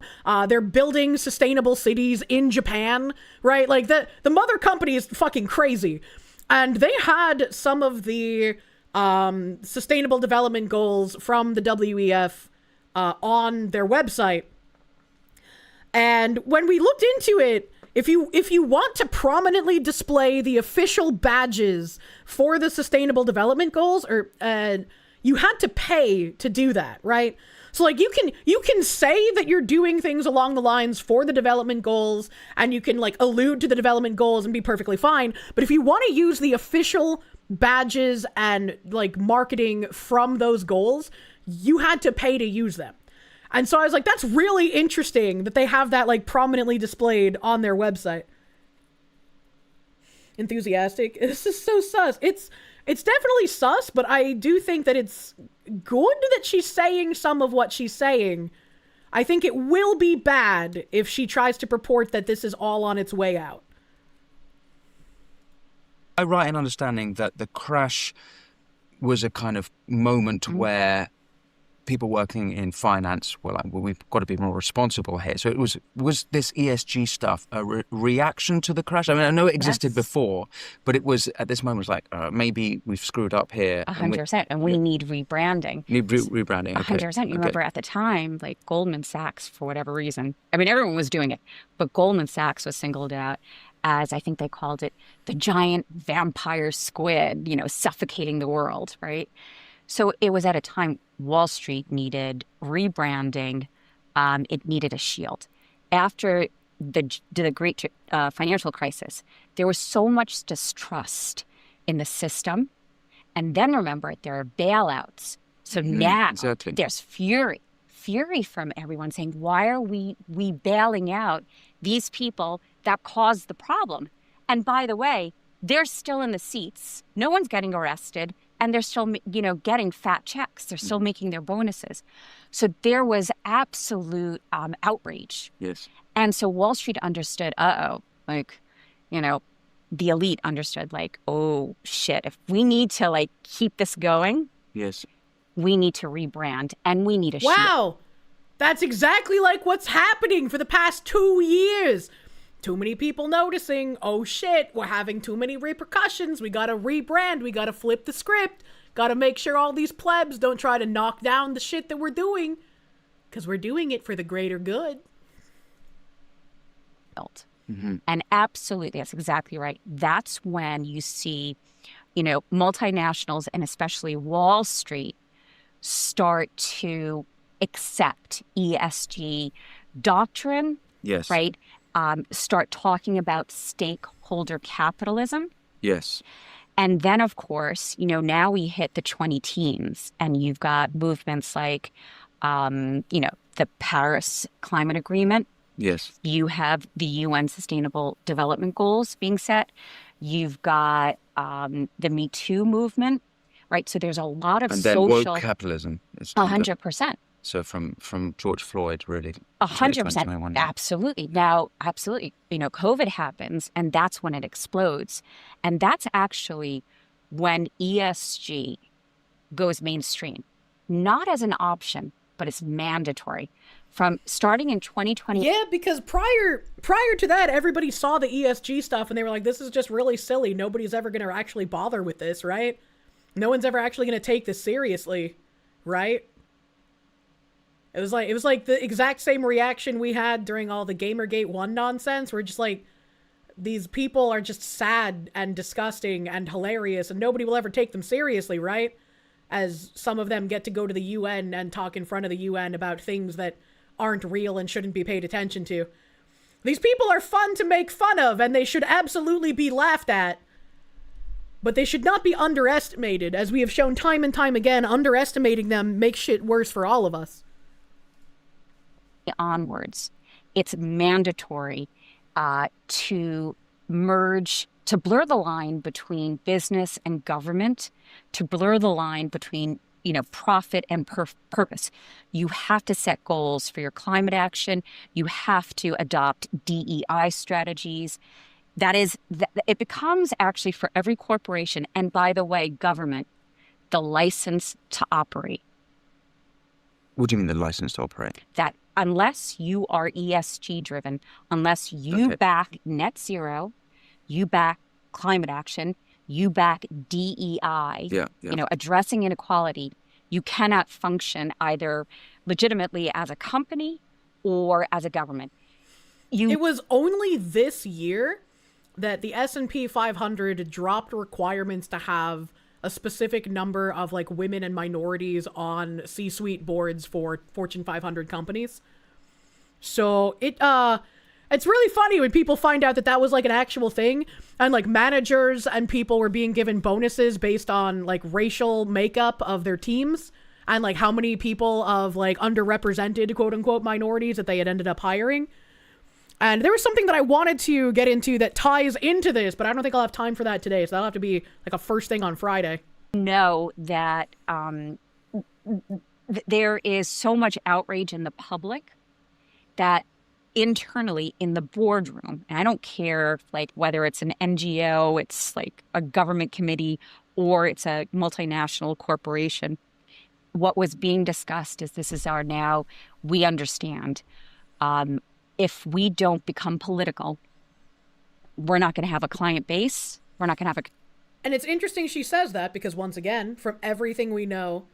They're building sustainable cities in Japan, right? Like the mother company is fucking crazy. And they had some of the sustainable development goals from the WEF on their website. And when we looked into it, if you want to prominently display the official badges for the sustainable development goals, or you had to pay to do that, right? So like you can say that you're doing things along the lines for the development goals, and you can like allude to the development goals and be perfectly fine. But if you want to use the official badges and like marketing from those goals, you had to pay to use them. And so I was like, that's really interesting that they have that like prominently displayed on their website. Enthusiastic. This is so sus. It's definitely sus, but I do think that it's good that she's saying some of what she's saying. I think it will be bad if she tries to purport that this is all on its way out. I'm right in understanding that the crash was a kind of moment where people working in finance were like, well, we've got to be more responsible here. So it was this ESG stuff a reaction to the crash? I mean, I know it existed before, but it was at this moment it was like, maybe we've screwed up here. 100%. And we need rebranding. Rebranding. Okay. 100%. You remember at the time, like Goldman Sachs, for whatever reason, I mean, everyone was doing it, but Goldman Sachs was singled out as, I think they called it, the giant vampire squid, suffocating the world, right? So it was at a time Wall Street needed rebranding. It needed a shield. After the great financial crisis, there was so much distrust in the system. And then remember, there are bailouts. So now there's fury from everyone saying, why are we bailing out these people that caused the problem? And by the way, they're still in the seats. No one's getting arrested. And they're still, getting fat checks. They're still making their bonuses. So there was absolute outrage. Yes. And so Wall Street understood, the elite understood, oh, shit, if we need to, keep this going, yes, we need to rebrand and we need a shield. Wow. That's exactly like what's happening for the past 2 years. Too many people noticing, oh shit, we're having too many repercussions. We gotta rebrand, we gotta flip the script. Gotta make sure all these plebs don't try to knock down the shit that we're doing. Because we're doing it for the greater good. And absolutely, that's exactly right. That's when you see, you know, multinationals and especially Wall Street start to accept ESG doctrine, Yes. right? Start talking about stakeholder capitalism. Yes. And then, of course, you know, now we hit the 2010s and you've got movements like, you know, the Paris Climate Agreement. Yes. You have the UN Sustainable Development Goals being set. You've got the Me Too movement, right? So there's a lot of And then social... woke capitalism. 100%. So from George Floyd, really. 100%. Absolutely. Now, absolutely. You know, COVID happens and that's when it explodes. And that's actually when ESG goes mainstream. Not as an option, but it's mandatory. From starting in 2020. Yeah, because prior to that, everybody saw the ESG stuff and they were like, this is just really silly. Nobody's ever going to actually bother with this, right? No one's ever actually going to take this seriously, right? It was like the exact same reaction we had during all the Gamergate 1 nonsense. We're just like, these people are just sad and disgusting and hilarious and nobody will ever take them seriously, right? As some of them get to go to the UN and talk in front of the UN about things that aren't real and shouldn't be paid attention to. These people are fun to make fun of and they should absolutely be laughed at. But they should not be underestimated. As we have shown time and time again, underestimating them makes shit worse for all of us. Onwards, it's mandatory to merge, to blur the line between business and government, to blur the line between, you know, profit and purpose. You have to set goals for your climate action. You have to adopt DEI strategies. It becomes actually for every corporation, and by the way, government, the license to operate. What do you mean the license to operate? That unless you are ESG driven, unless you back net zero, you back climate action, you back DEI, you know, addressing inequality, you cannot function either legitimately as a company or as a government. It was only this year that the S&P 500 dropped requirements to have a specific number of like women and minorities on C-suite boards for Fortune 500 companies. So it's really funny when people find out that that was like an actual thing and like managers and people were being given bonuses based on like racial makeup of their teams and like how many people of like underrepresented quote unquote minorities that they had ended up hiring. And there was something that I wanted to get into that ties into this, but I don't think I'll have time for that today. So that'll have to be like a first thing on Friday. Know that there is so much outrage in the public that internally in the boardroom, and I don't care like whether it's an NGO, it's like a government committee, or it's a multinational corporation, what was being discussed is this is our now, we understand. If we don't become political, we're not going to have a client base. We're not going to have a... And it's interesting she says that because once again, from everything we know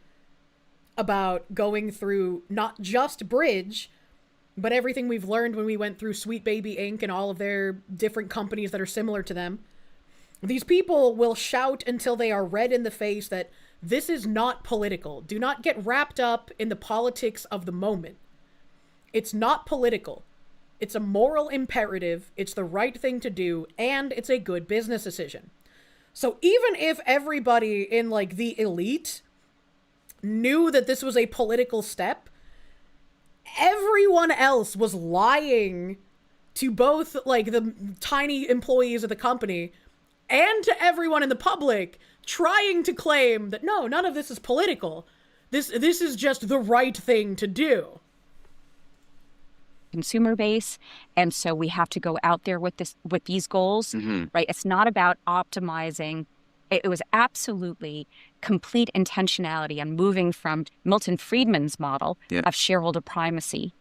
about going through not just Bridge, but everything we've learned when we went through Sweet Baby Inc. and all of their different companies that are similar to them, these people will shout until they are red in the face that this is not political. Do not get wrapped up in the politics of the moment. It's not political. It's a moral imperative, it's the right thing to do, and it's a good business decision. So even if everybody in like the elite knew that this was a political step, everyone else was lying to both like the tiny employees of the company and to everyone in the public, trying to claim that no, none of this is political. This is just the right thing to do. Consumer base, and so we have to go out there with these goals, right? It's not about optimizing. It was absolutely complete intentionality on moving from Milton Friedman's model of shareholder primacy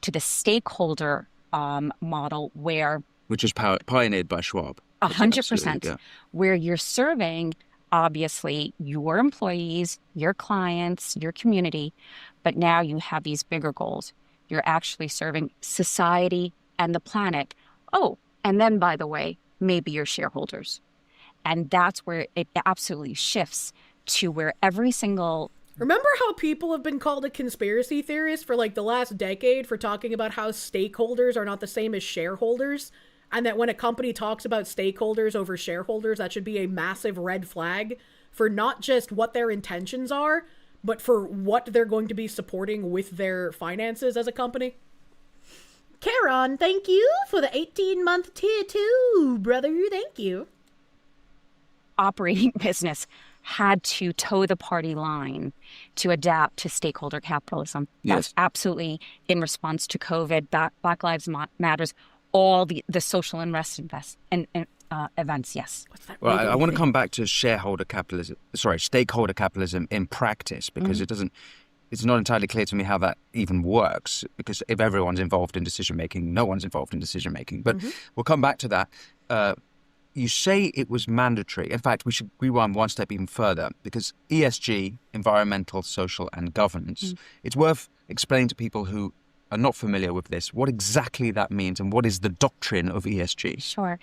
to the stakeholder model, where Which is pioneered by Schwab. 100%. Yeah. Where you're serving, obviously, your employees, your clients, your community, but now you have these bigger goals. You're actually serving society and the planet. Oh, and then, by the way, maybe your shareholders. And that's where it absolutely shifts to where every single... Remember how people have been called a conspiracy theorist for like the last decade for talking about how stakeholders are not the same as shareholders? And that when a company talks about stakeholders over shareholders, that should be a massive red flag for not just what their intentions are, but for what they're going to be supporting with their finances as a company? Karen, thank you for the 18-month tier 2, brother. Thank you. Operating business had to toe the party line to adapt to stakeholder capitalism. Yes. That's absolutely in response to COVID, Black Lives Matters, all the social unrest events, yes. Well, I want to come back to stakeholder capitalism in practice, because it's not entirely clear to me how that even works, because if everyone's involved in decision-making, no one's involved in decision-making. But we'll come back to that. You say it was mandatory. In fact, we should rewind one step even further, because ESG, environmental, social, and governance, it's worth explaining to people who are not familiar with this what exactly that means and what is the doctrine of ESG. Sure.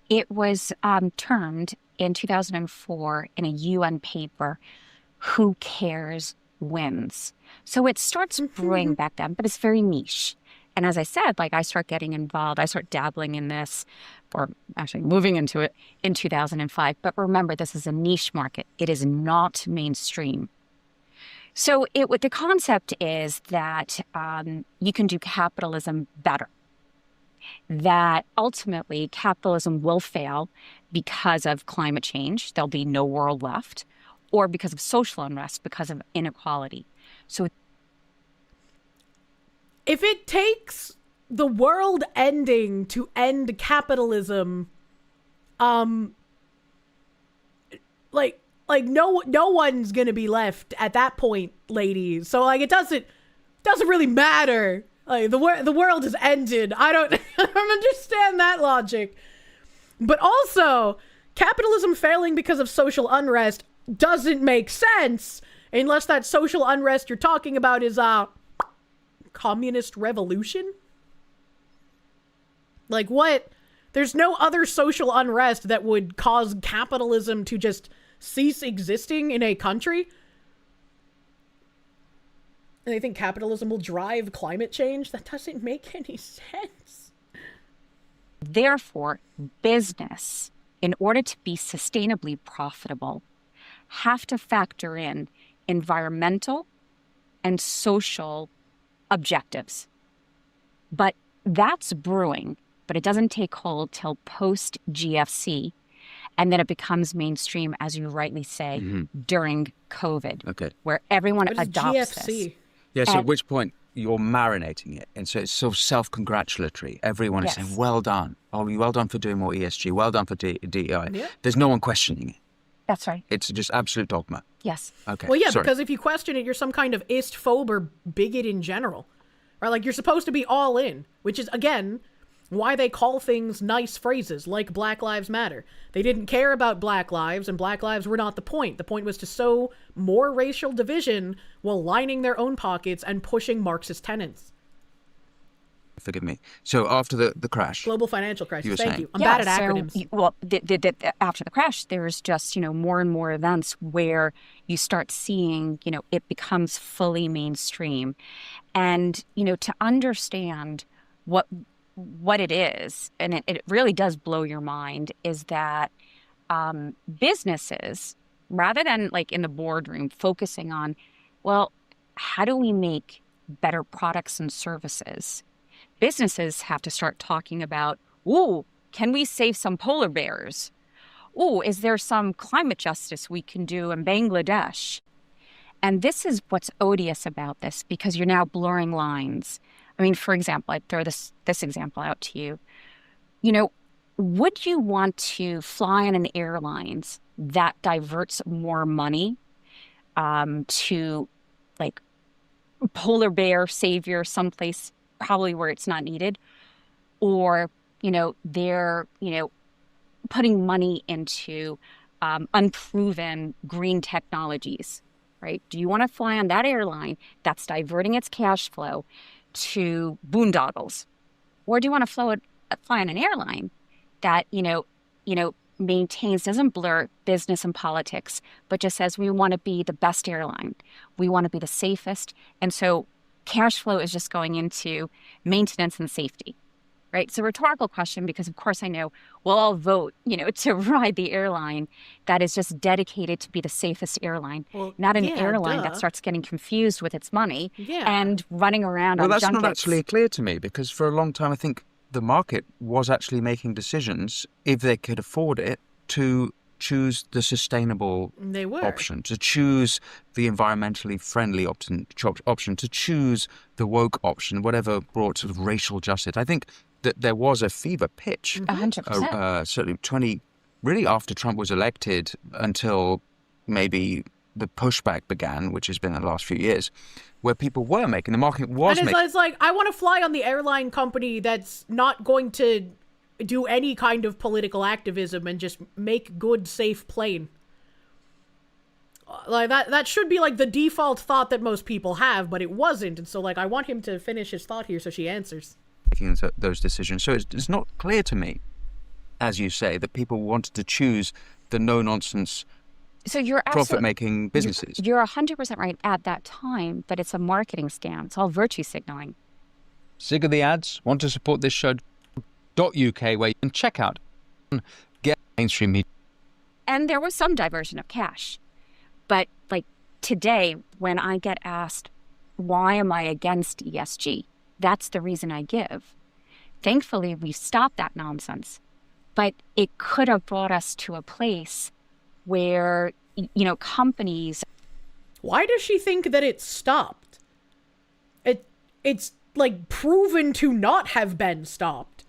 It was termed in 2004 in a UN paper, Who Cares Wins. So it starts brewing back then, but it's very niche. And as I said, like I start getting involved, I start dabbling in this, or actually moving into it in 2005. But remember, this is a niche market. It is not mainstream. So the concept is that you can do capitalism better. That ultimately capitalism will fail because of climate change. There'll be no world left, or because of social unrest, because of inequality. So if it takes the world ending to end capitalism, like no one's gonna be left at that point, ladies. So like it doesn't really matter. Like the world has ended. I don't understand that logic. But also, capitalism failing because of social unrest doesn't make sense unless that social unrest you're talking about is communist revolution? Like what? There's no other social unrest that would cause capitalism to just cease existing in a country? And they think capitalism will drive climate change? That doesn't make any sense. Therefore, business, in order to be sustainably profitable, have to factor in environmental and social objectives. But that's brewing, but it doesn't take hold till post-GFC. And then it becomes mainstream, as you rightly say, during COVID, where everyone adopts this. Yeah, so at which point you're marinating it. And so it's sort of self-congratulatory. Everyone is saying, well done. Oh, well done for doing more ESG. Well done for DEI. Yeah. There's no one questioning it. That's right. It's just absolute dogma. Yes. Okay. Well, yeah, sorry. because if you question it, you're some kind of istphobe or bigot in general. Right? Like, you're supposed to be all in, which is, again, why they call things nice phrases, like Black Lives Matter. They didn't care about Black lives, and Black lives were not the point. The point was to sow more racial division while lining their own pockets and pushing Marxist tenets. Forgive me. So after the crash. Global financial crisis. Thank you. I'm Yeah, bad at acronyms. After the crash, there's just, more and more events where you start seeing, it becomes fully mainstream. And, to understand what it is, and it really does blow your mind, is that businesses, rather than like in the boardroom focusing on, well, how do we make better products and services? Businesses have to start talking about, ooh, can we save some polar bears? Ooh, is there some climate justice we can do in Bangladesh? And this is what's odious about this, because you're now blurring lines. I mean, for example, I'd throw this example out to you. Would you want to fly on an airlines that diverts more money to, like, polar bear savior someplace probably where it's not needed, or they're, putting money into unproven green technologies, right? Do you want to fly on that airline that's diverting its cash flow to boondoggles? Or do you want to fly on an airline that, maintains, doesn't blur business and politics, but just says we want to be the best airline. We want to be the safest. And so cash flow is just going into maintenance and safety, right? It's a rhetorical question because, of course, I know we'll all vote, to ride the airline that is just dedicated to be the safest airline, not an airline that starts getting confused with its money and running around on junkets. Well, that's not actually clear to me because for a long time, I think the market was actually making decisions, if they could afford it, to choose the sustainable option, to choose the environmentally friendly option, to choose the woke option, whatever brought sort of racial justice. I think that there was a fever pitch, 100%. Certainly really after Trump was elected until maybe the pushback began, which has been the last few years, where people were making, the market was making. It's like, I want to fly on the airline company that's not going to do any kind of political activism and just make good, safe plane. Like, that should be, like, the default thought that most people have, but it wasn't. And so, like, I want him to finish his thought here so she answers. Making those decisions. So it's not clear to me, as you say, that people wanted to choose the no-nonsense So you're profit-making businesses. You're 100% right at that time, but it's a marketing scam. It's all virtue signaling. Sick of the ads? Want to support this show? .uk where you can check out get mainstream media. And there was some diversion of cash. But like today, when I get asked, why am I against ESG? That's the reason I give. Thankfully, we've stopped that nonsense. But it could have brought us to a place where, companies... Why does she think that it stopped? It's, like, proven to not have been stopped.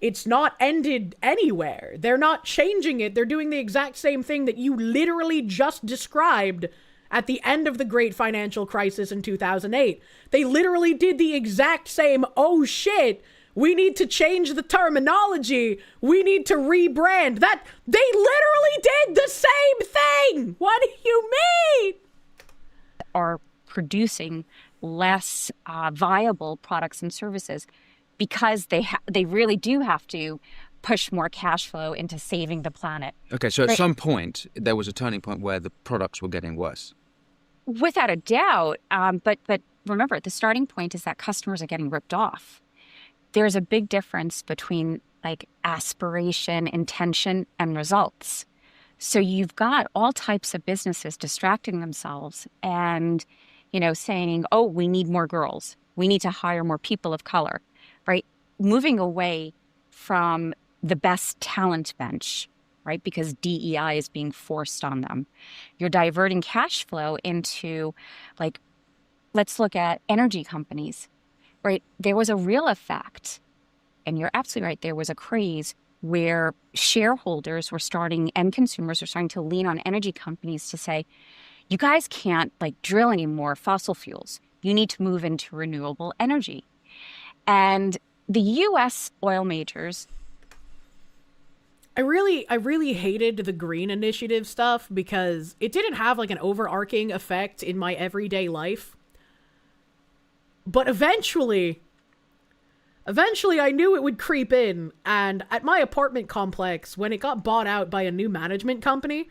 It's not ended anywhere. They're not changing it. They're doing the exact same thing that you literally just described at the end of the great financial crisis in 2008. They literally did the exact same, oh shit, we need to change the terminology. We need to rebrand. That they literally did the same thing. What do you mean? Are producing less viable products and services because they really do have to push more cash flow into saving the planet. Okay, so at some point, there was a turning point where the products were getting worse. Without a doubt. But remember, the starting point is that customers are getting ripped off. There's a big difference between like aspiration, intention, and results. So you've got all types of businesses distracting themselves and, saying, oh, we need more girls. We need to hire more people of color, right? Moving away from the best talent bench, right? Because DEI is being forced on them. You're diverting cash flow into, like, let's look at energy companies, right? There was a real effect, and you're absolutely right, there was a craze where shareholders were starting and consumers were starting to lean on energy companies to say, you guys can't drill any more fossil fuels. You need to move into renewable energy. And the U.S. oil majors... I really hated the green initiative stuff because it didn't have an overarching effect in my everyday life. But eventually I knew it would creep in, and at my apartment complex, when it got bought out by a new management company,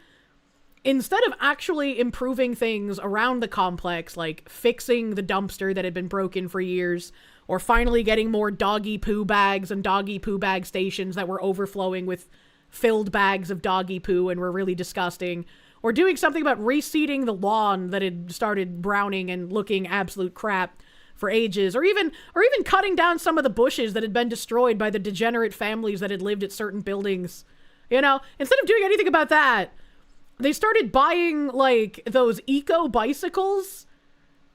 instead of actually improving things around the complex, like fixing the dumpster that had been broken for years, or finally getting more doggy poo bags and doggy poo bag stations that were overflowing with filled bags of doggy poo and were really disgusting, or doing something about reseeding the lawn that had started browning and looking absolute crap for ages, or even cutting down some of the bushes that had been destroyed by the degenerate families that had lived at certain buildings. Instead of doing anything about that, they started buying, those eco bicycles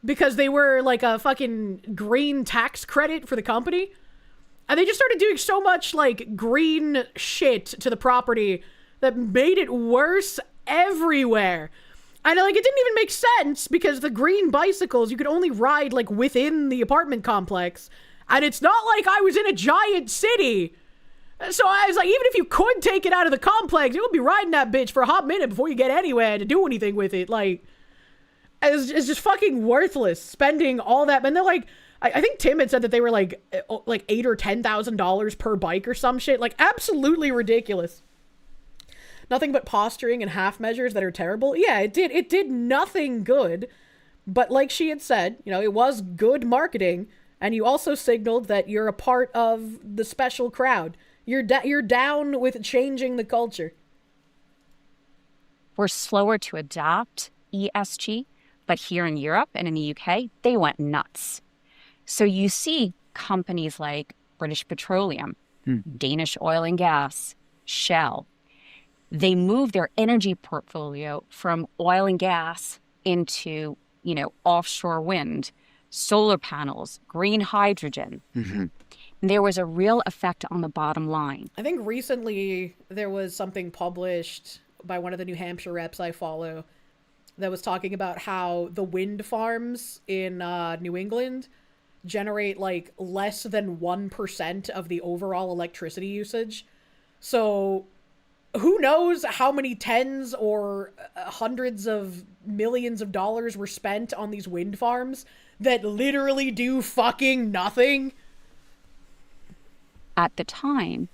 because they were, a fucking green tax credit for the company. And they just started doing so much, green shit to the property that made it worse everywhere. And, it didn't even make sense because the green bicycles, you could only ride, within the apartment complex. And it's not like I was in a giant city. So I was like, even if you could take it out of the complex, you would be riding that bitch for a hot minute before you get anywhere to do anything with it. Like, it's just fucking worthless spending all that. And they're like, I think Tim had said that they were like $8,000 or $10,000 per bike or some shit. Like, absolutely ridiculous. Nothing but posturing and half measures that are terrible. Yeah, it did nothing good. But like she had said, you know, it was good marketing. And you also signaled that you're a part of the special crowd. You're down with changing the culture. We're slower to adopt ESG, but here in Europe and in the UK, they went nuts. So you see companies like British Petroleum, Danish Oil and Gas, Shell. They moved their energy portfolio from oil and gas into, you know, offshore wind, solar panels, green hydrogen. There was a real effect on the bottom line. I think recently there was something published by one of the New Hampshire reps I follow that was talking about how the wind farms in New England generate like less than 1% of the overall electricity usage. So who knows how many tens or hundreds of millions of dollars were spent on these wind farms that literally do fucking nothing. At the time,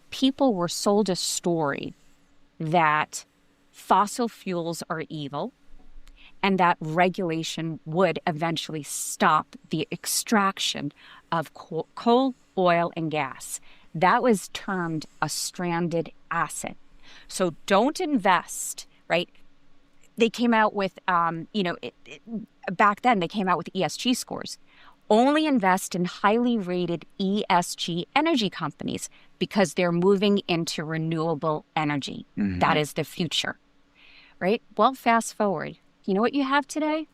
people were sold a story that fossil fuels are evil and that regulation would eventually stop the extraction of coal, oil, and gas. That was termed a stranded asset. So don't invest, right? They came out with, back then they came out with ESG scores. Only invest in highly rated ESG energy companies because they're moving into renewable energy. That is the future, right? Well, fast forward. You know what you have today?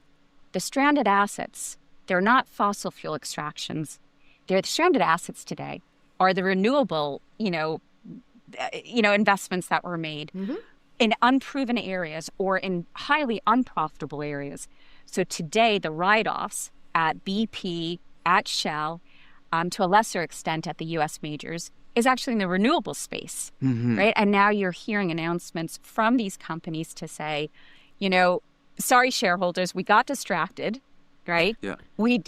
The stranded assets. They're not fossil fuel extractions. The stranded assets today are the renewable, investments that were made in unproven areas or in highly unprofitable areas. So today, the write-offs at BP, at Shell, to a lesser extent at the U.S. majors, is actually in the renewable space, right? And now you're hearing announcements from these companies to say, sorry, shareholders, we got distracted, right? Yeah. We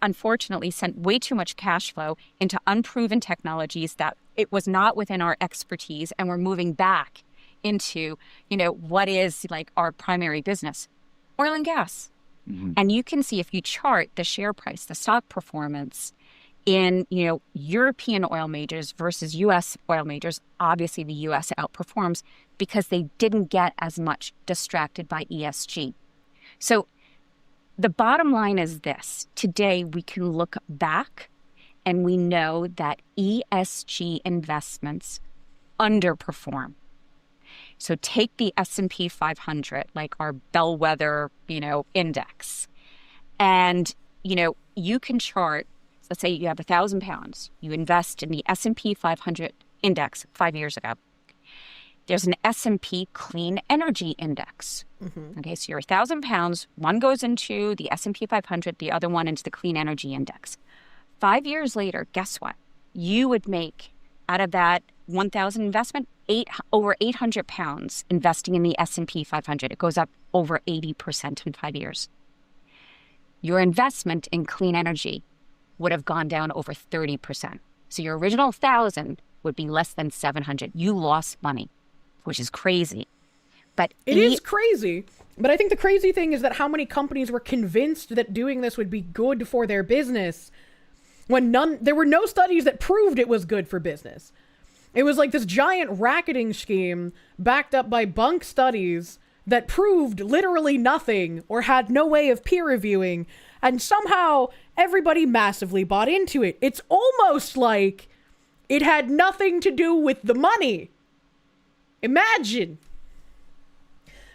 unfortunately sent way too much cash flow into unproven technologies that it was not within our expertise, and we're moving back into, what is like our primary business, oil and gas. And you can see if you chart the share price, the stock performance in, European oil majors versus U.S. oil majors, obviously the U.S. outperforms because they didn't get as much distracted by ESG. So the bottom line is this. Today, we can look back and we know that ESG investments underperform. So take the S&P 500, like our bellwether, index. And, you can chart, let's say you have 1,000 pounds. You invest in the S&P 500 index 5 years ago. There's an S&P Clean Energy Index. Okay, so you're 1,000 pounds. One goes into the S&P 500, the other one into the Clean Energy Index. 5 years later, guess what? You would make, out of that 1,000 investment, over 800 pounds investing in the S&P 500. It goes up over 80% in 5 years. Your investment in clean energy would have gone down over 30%. So your original 1,000 would be less than 700. You lost money, which is crazy. But it is crazy. But I think the crazy thing is that how many companies were convinced that doing this would be good for their business when there were no studies that proved it was good for business. It was like this giant racketing scheme backed up by bunk studies that proved literally nothing or had no way of peer reviewing, and somehow everybody massively bought into it. It's almost like it had nothing to do with the money. Imagine.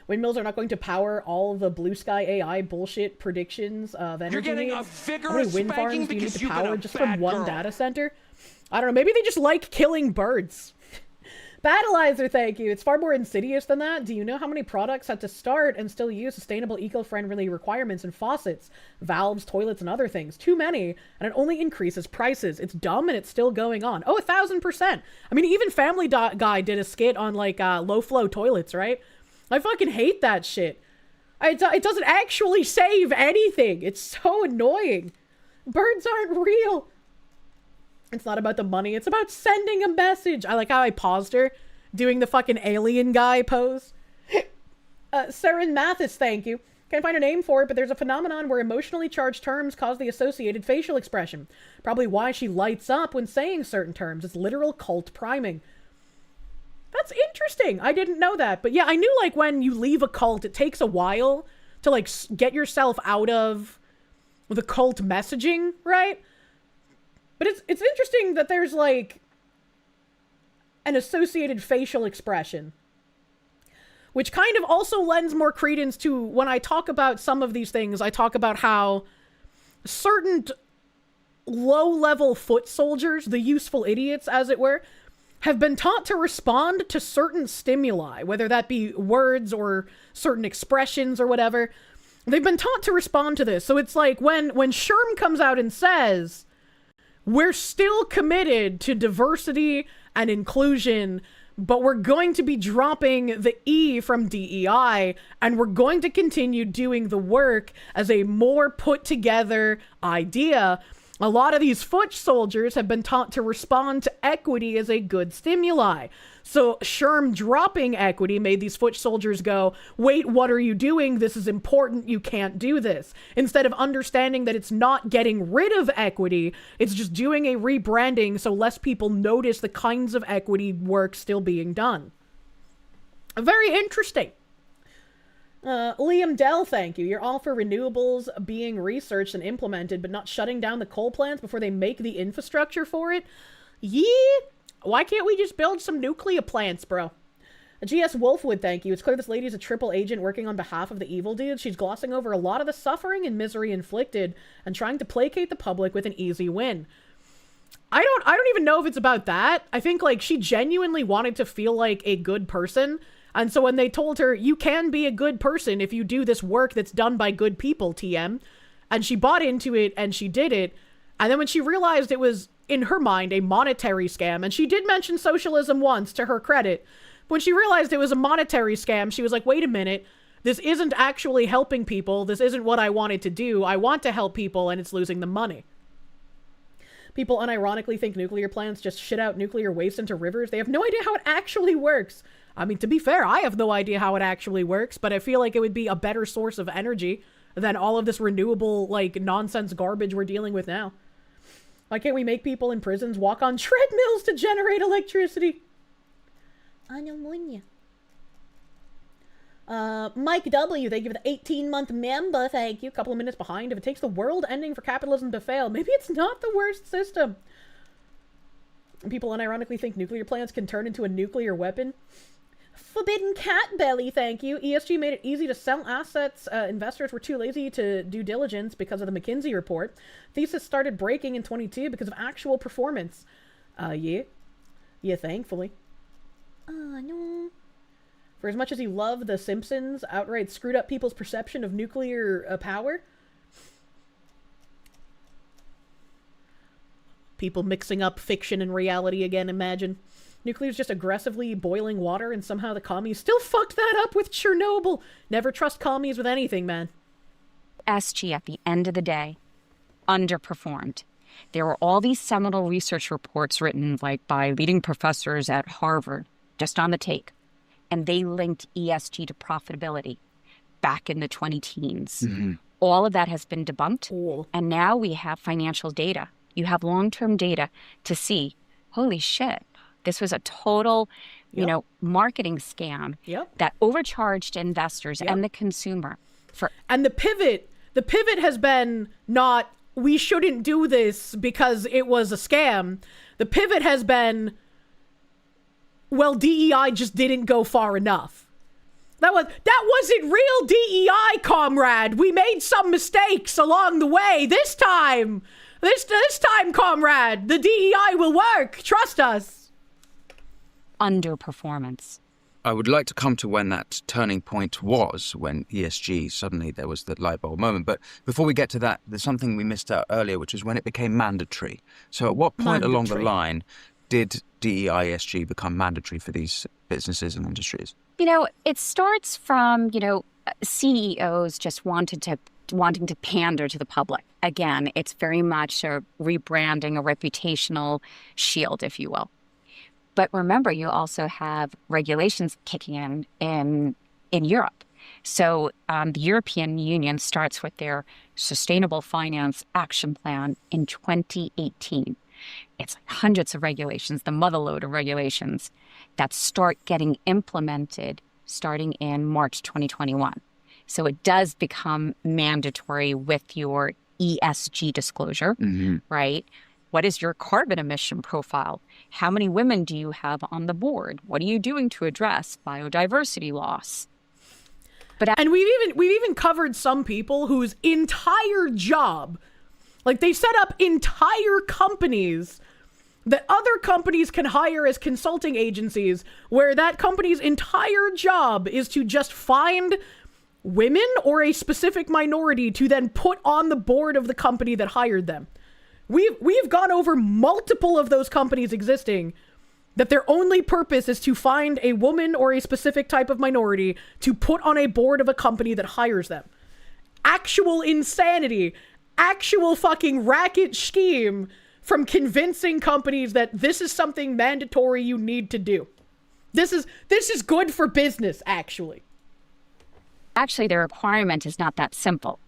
Windmills are not going to power all the blue sky AI bullshit predictions of energy. You're getting needs. a vigorous How many wind farms spanking do you need because to you've been power a just from bad one girl. data center? I don't know. Maybe they just like killing birds. Battleizer, thank you. It's far more insidious than that. Do you know how many products had to start and still use sustainable, eco-friendly requirements in faucets, valves, toilets, and other things? Too many, and it only increases prices. It's dumb, and it's still going on. Oh, 1,000%. I mean, even Family Guy did a skit on, like, low-flow toilets, right? I fucking hate that shit. It doesn't actually save anything. It's so annoying. Birds aren't real. It's not about the money. It's about sending a message. I like how I paused her doing the fucking alien guy pose. Saren Mathis, thank you. Can't find a name for it, but there's a phenomenon where emotionally charged terms cause the associated facial expression. Probably why she lights up when saying certain terms. It's literal cult priming. That's interesting. I didn't know that. But yeah, I knew like when you leave a cult, it takes a while to like get yourself out of the cult messaging, right? But it's interesting that there's like an associated facial expression, which kind of also lends more credence to when I talk about some of these things. I talk about how certain low-level foot soldiers, the useful idiots as it were, have been taught to respond to certain stimuli, whether that be words or certain expressions or whatever. They've been taught to respond to this. So it's like when Sherm comes out and says, we're still committed to diversity and inclusion, but we're going to be dropping the E from DEI, and we're going to continue doing the work as a more put together idea. A lot of these foot soldiers have been taught to respond to equity as a good stimuli. So Sherm dropping equity made these foot soldiers go, wait, what are you doing? This is important. You can't do this. Instead of understanding that it's not getting rid of equity, it's just doing a rebranding so less people notice the kinds of equity work still being done. Very interesting. Liam Dell, thank you. You're all for renewables being researched and implemented, but not shutting down the coal plants before they make the infrastructure for it? Yeah. Why can't we just build some nuclear plants, bro? GS Wolfwood, thank you. It's clear this lady is a triple agent working on behalf of the evil dudes. She's glossing over a lot of the suffering and misery inflicted and trying to placate the public with an easy win. I don't even know if it's about that. I think, like, she genuinely wanted to feel like a good person. And so when they told her, you can be a good person if you do this work that's done by good people, TM, and she bought into it and she did it. And then when she realized it was, in her mind, a monetary scam, and she did mention socialism once, to her credit, when she realized it was a monetary scam, she was like, wait a minute, this isn't actually helping people. This isn't what I wanted to do. I want to help people, and it's losing them money. People unironically think nuclear plants just shit out nuclear waste into rivers. They have no idea how it actually works. I mean, to be fair, I have no idea how it actually works, but I feel like it would be a better source of energy than all of this renewable, like, nonsense garbage we're dealing with now. Why can't we make people in prisons walk on treadmills to generate electricity? Mike W, thank you for the 18-month member. Thank you. Couple of minutes behind. If it takes the world ending for capitalism to fail, maybe it's not the worst system. And people unironically think nuclear plants can turn into a nuclear weapon. Forbidden Cat Belly, thank you. ESG made it easy to sell assets. Investors were too lazy to do diligence because of the McKinsey report. Thesis started breaking in 22 because of actual performance. Yeah, thankfully. No. For as much as you love The Simpsons, outright screwed up people's perception of nuclear power. People mixing up fiction and reality again, imagine. Nuclear's just aggressively boiling water, and somehow the commies still fucked that up with Chernobyl. Never trust commies with anything, man. SG, at the end of the day, underperformed. There were all these seminal research reports written like by leading professors at Harvard, just on the take. And they linked ESG to profitability back in the 20-teens. Mm-hmm. All of that has been debunked. Cool. And now we have financial data. You have long-term data to see, holy shit, this was a total, you know, marketing scam that overcharged investors and the consumer. And the pivot has been not, we shouldn't do this because it was a scam. The pivot has been, well, DEI just didn't go far enough. That wasn't real DEI, comrade. We made some mistakes along the way. This time, comrade, the DEI will work. Trust us. underperformance. I would like to come to when that turning point was, when ESG, suddenly there was the light bulb moment. But before we get to that, there's something we missed out earlier, which is when it became mandatory. So at what point along the line did DEI ESG become mandatory for these businesses and industries? You know, it starts from, CEOs just wanting to pander to the public. Again, it's very much a rebranding, a reputational shield, if you will. But remember, you also have regulations kicking in Europe. So the European Union starts with their Sustainable Finance Action Plan in 2018. It's hundreds of regulations, the motherload of regulations that start getting implemented starting in March 2021. So it does become mandatory with your ESG disclosure, right? What is your carbon emission profile? How many women do you have on the board? What are you doing to address biodiversity loss? And we've even covered some people whose entire job, like they set up entire companies that other companies can hire as consulting agencies, where that company's entire job is to just find women or a specific minority to then put on the board of the company that hired them. We've gone over multiple of those companies existing that their only purpose is to find a woman or a specific type of minority to put on a board of a company that hires them. Actual insanity, actual fucking racket scheme from convincing companies that this is something mandatory you need to do. This is good for business, actually. Actually, the requirement is not that simple,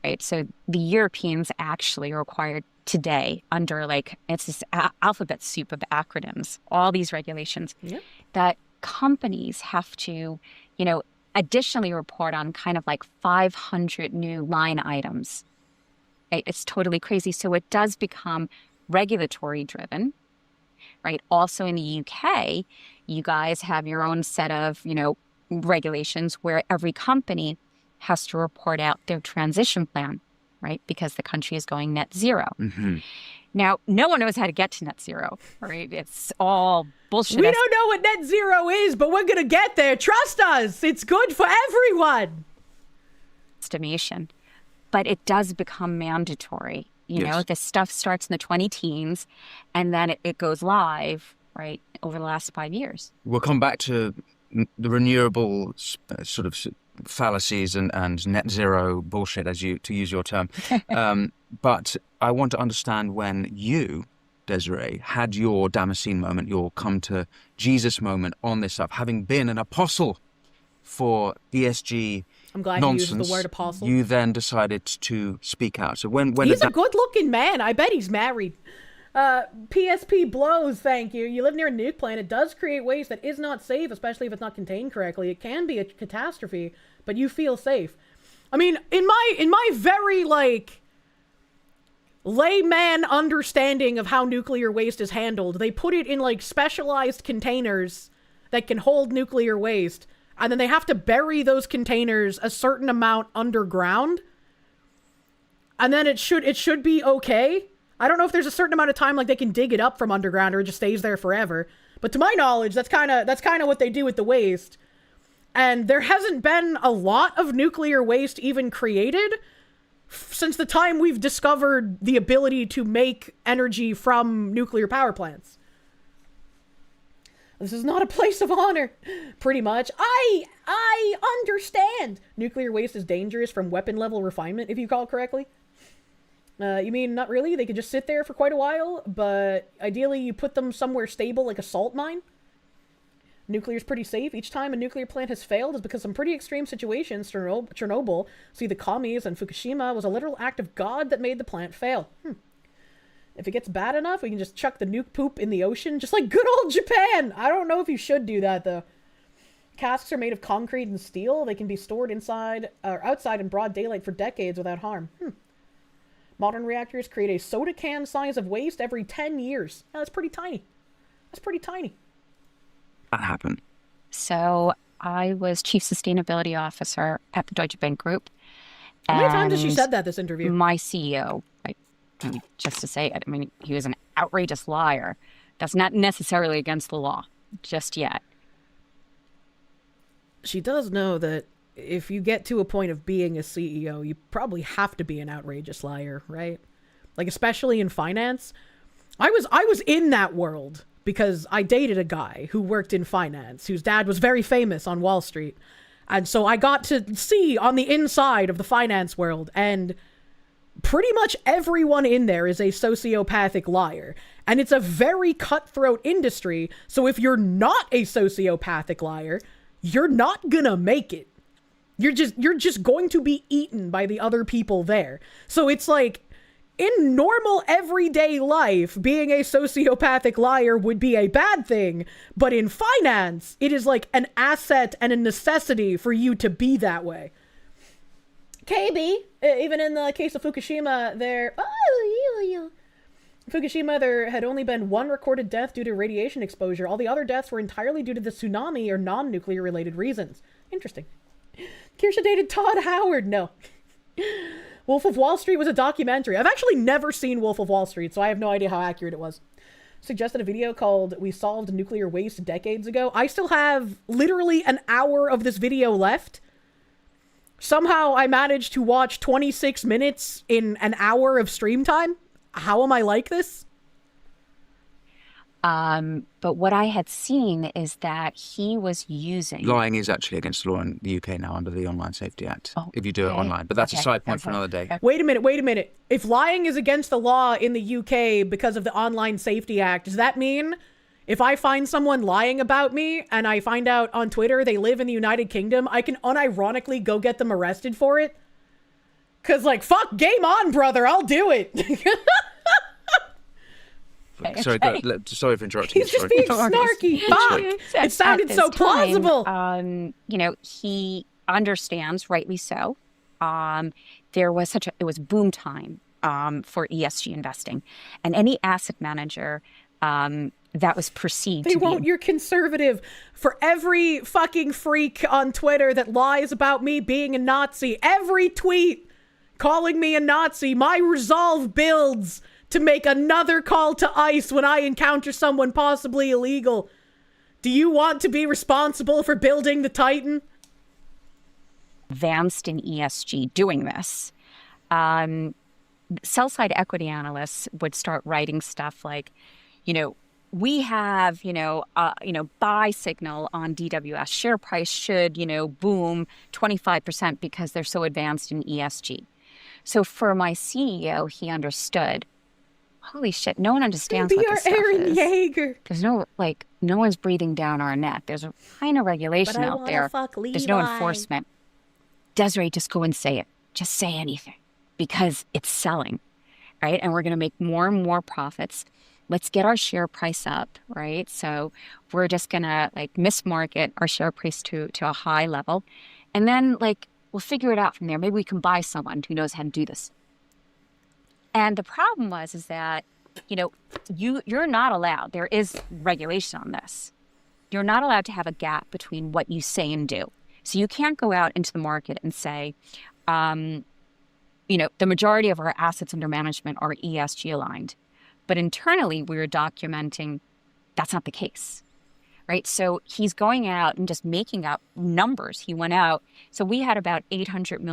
right? So the Europeans actually are required today under it's this alphabet soup of acronyms, all these regulations that companies have to, additionally report on kind of 500 new line items. It's totally crazy. So it does become regulatory driven, right? Also in the UK, you guys have your own set of, regulations where every company has to report out their transition plan, right? Because the country is going net zero. Now, no one knows how to get to net zero, right? It's all bullshit. We don't know what net zero is, but we're going to get there. Trust us. It's good for everyone. Estimation. But it does become mandatory. You know, this stuff starts in the 20-teens and then it goes live, right, over the last 5 years. We'll come back to the renewable sort of fallacies and net zero bullshit, to use your term. But I want to understand when you, Desiree, had your Damascene moment, your come to Jesus moment on this stuff, having been an apostle for ESG I'm glad nonsense, you used the word apostle. You then decided to speak out. So when he's a good-looking man. I bet he's married. PSP blows, thank you. You live near a nuke plant. It does create waste that is not safe, especially if it's not contained correctly. It can be a catastrophe, but you feel safe. I mean, in my very, layman understanding of how nuclear waste is handled, they put it in, specialized containers that can hold nuclear waste, and then they have to bury those containers a certain amount underground, and then it should be okay. I don't know if there's a certain amount of time they can dig it up from underground or it just stays there forever. But to my knowledge, that's kind of what they do with the waste. And there hasn't been a lot of nuclear waste even created since the time we've discovered the ability to make energy from nuclear power plants. This is not a place of honor, pretty much. I understand. Nuclear waste is dangerous from weapon level refinement, if you call it correctly. You mean not really? They could just sit there for quite a while, but ideally you put them somewhere stable like a salt mine. Nuclear's pretty safe. Each time a nuclear plant has failed is because some pretty extreme situations. Chernobyl, see the commies, and Fukushima was a literal act of God that made the plant fail. If it gets bad enough, we can just chuck the nuke poop in the ocean, just like good old Japan. I don't know if you should do that, though. Casks are made of concrete and steel. They can be stored inside or outside in broad daylight for decades without harm. Modern reactors create a soda can size of waste every 10 years. Now, that's pretty tiny. That happened. So I was Chief Sustainability Officer at the Deutsche Bank Group. How many times has she said that this interview? My CEO, just to say it, he was an outrageous liar. That's not necessarily against the law, just yet. She does know that if you get to a point of being a CEO, you probably have to be an outrageous liar, right? Like, especially in finance. I was in that world because I dated a guy who worked in finance, whose dad was very famous on Wall Street. And so I got to see on the inside of the finance world, and pretty much everyone in there is a sociopathic liar. And it's a very cutthroat industry, so if you're not a sociopathic liar, you're not gonna make it. You're just going to be eaten by the other people there. So it's like, in normal everyday life, being a sociopathic liar would be a bad thing, but in finance, it is like an asset and a necessity for you to be that way. KB, even in the case of Fukushima, there had only been one recorded death due to radiation exposure. All the other deaths were entirely due to the tsunami or non-nuclear related reasons. Interesting. Kirsche dated Todd Howard. No. Wolf of Wall Street was a documentary. I've actually never seen Wolf of Wall Street, so I have no idea how accurate it was. Suggested a video called We Solved Nuclear Waste Decades Ago. I still have literally an hour of this video left. Somehow I managed to watch 26 minutes in an hour of stream time. How am I like this? But what I had seen is that he was using... Lying is actually against the law in the UK now under the Online Safety Act, if you do it online. But that's a side point for another day. Wait a minute. If lying is against the law in the UK because of the Online Safety Act, does that mean if I find someone lying about me and I find out on Twitter they live in the United Kingdom, I can unironically go get them arrested for it? Because, like, fuck, game on, brother. I'll do it. Sorry for interrupting. He's just being snarky. Fuck. It sounded so plausible. He understands, rightly so. It was boom time for ESG investing, and any asset manager that was perceived to be... You're conservative. For every fucking freak on Twitter that lies about me being a Nazi, every tweet calling me a Nazi, my resolve builds to make another call to ICE when I encounter someone possibly illegal. Do you want to be responsible for building the Titan? Advanced in ESG doing this. Sell-side equity analysts would start writing stuff like, we have, buy signal on DWS. Share price should, boom 25% because they're so advanced in ESG. So for my CEO, he understood, holy shit, no one understands what this stuff Aaron is. Yeager. There's no one's breathing down our neck. There's a kind of regulation out there. There's no enforcement. Desiree, just go and say it. Just say anything because it's selling, right? And we're going to make more and more profits. Let's get our share price up, right? So we're just going to mismarket our share price to a high level. And then we'll figure it out from there. Maybe we can buy someone who knows how to do this. And the problem is that, you're not allowed, there is regulation on this. You're not allowed to have a gap between what you say and do. So you can't go out into the market and say, the majority of our assets under management are ESG aligned. But internally, we're documenting that's not the case, right? So he's going out and just making up numbers. He went out. So we had about 800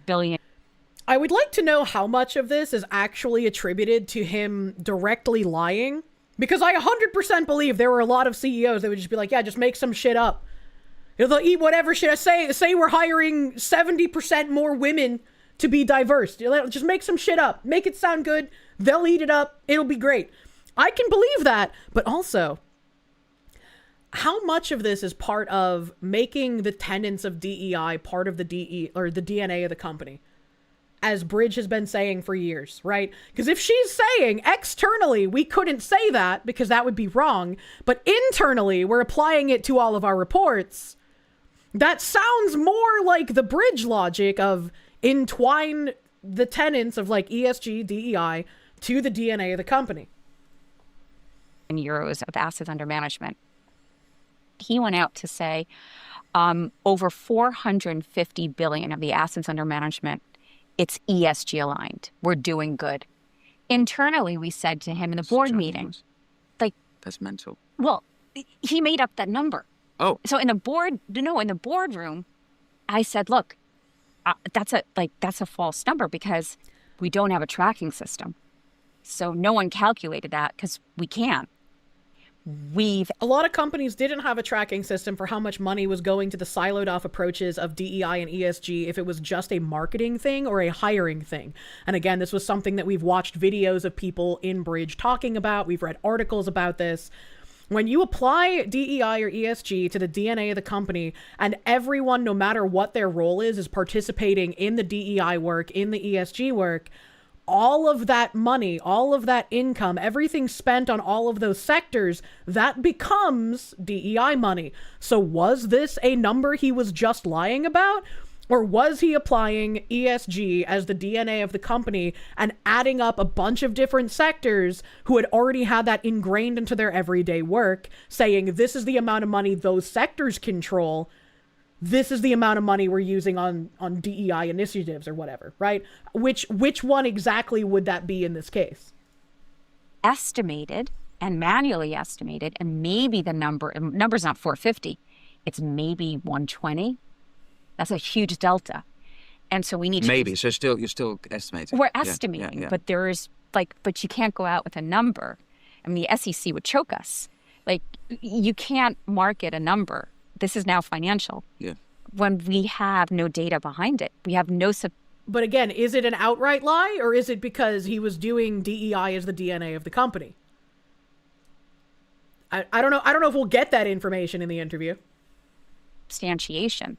billion. I would like to know how much of this is actually attributed to him directly lying. Because I 100% believe there were a lot of CEOs that would just be like, yeah, just make some shit up. They'll eat whatever shit I say. Say we're hiring 70% more women to be diverse. Just make some shit up. Make it sound good. They'll eat it up. It'll be great. I can believe that. But also, how much of this is part of making the tenets of DEI part of the DNA of the company? As Bridge has been saying for years, right? Because if she's saying externally we couldn't say that because that would be wrong, but internally we're applying it to all of our reports, that sounds more like the Bridge logic of entwine the tenets of ESG, DEI to the DNA of the company. Euros of assets under management. He went out to say over 450 billion of the assets under management, it's ESG aligned. We're doing good. Internally, we said to him in the board meeting, that's mental. Well, he made up that number. Oh. So in the boardroom, I said, look, that's a false number because we don't have a tracking system. So no one calculated that because we can't. A lot of companies didn't have a tracking system for how much money was going to the siloed off approaches of DEI and ESG if it was just a marketing thing or a hiring thing. And again, this was something that we've watched videos of people in Bridge talking about. We've read articles about this. When you apply DEI or ESG to the DNA of the company and everyone, no matter what their role is participating in the DEI work, in the ESG work, all of that money, all of that income, everything spent on all of those sectors, that becomes DEI money. So was this a number he was just lying about? Or was he applying ESG as the DNA of the company and adding up a bunch of different sectors who had already had that ingrained into their everyday work, saying this is the amount of money those sectors control, this is the amount of money we're using on DEI initiatives or whatever, right? Which one exactly would that be in this case? Estimated and manually estimated, and maybe the number's not 450, it's maybe 120. That's a huge delta. And so we need to... Maybe, so you're still estimating. We're estimating, yeah. but but you can't go out with a number. I mean, the SEC would choke us. Like, you can't market a number. This is now financial. Yeah. When we have no data behind it, we have no... But again, is it an outright lie, or is it because he was doing DEI as the DNA of the company? I don't know. I don't know if we'll get that information in the interview. Substantiation.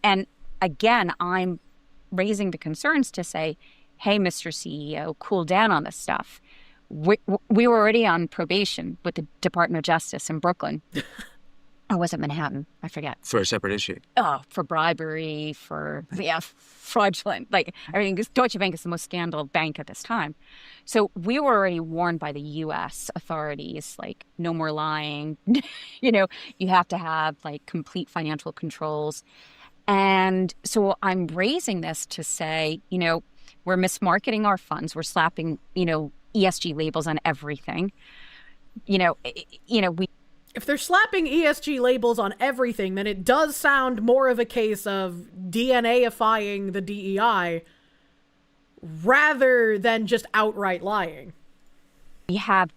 And again, I'm raising the concerns to say, hey, Mr. CEO, cool down on this stuff. We were already on probation with the Department of Justice in Brooklyn. Or was it Manhattan? I forget. For a separate issue. Oh, for bribery, for fraudulent. Like, I mean, Deutsche Bank is the most scandal bank at this time. So we were already warned by the U.S. authorities, like, no more lying. You have to have, like, complete financial controls. And so I'm raising this to say, we're mismarketing our funds. We're slapping, ESG labels on everything. If they're slapping ESG labels on everything, then it does sound more of a case of DNA-ifying the DEI rather than just outright lying. We have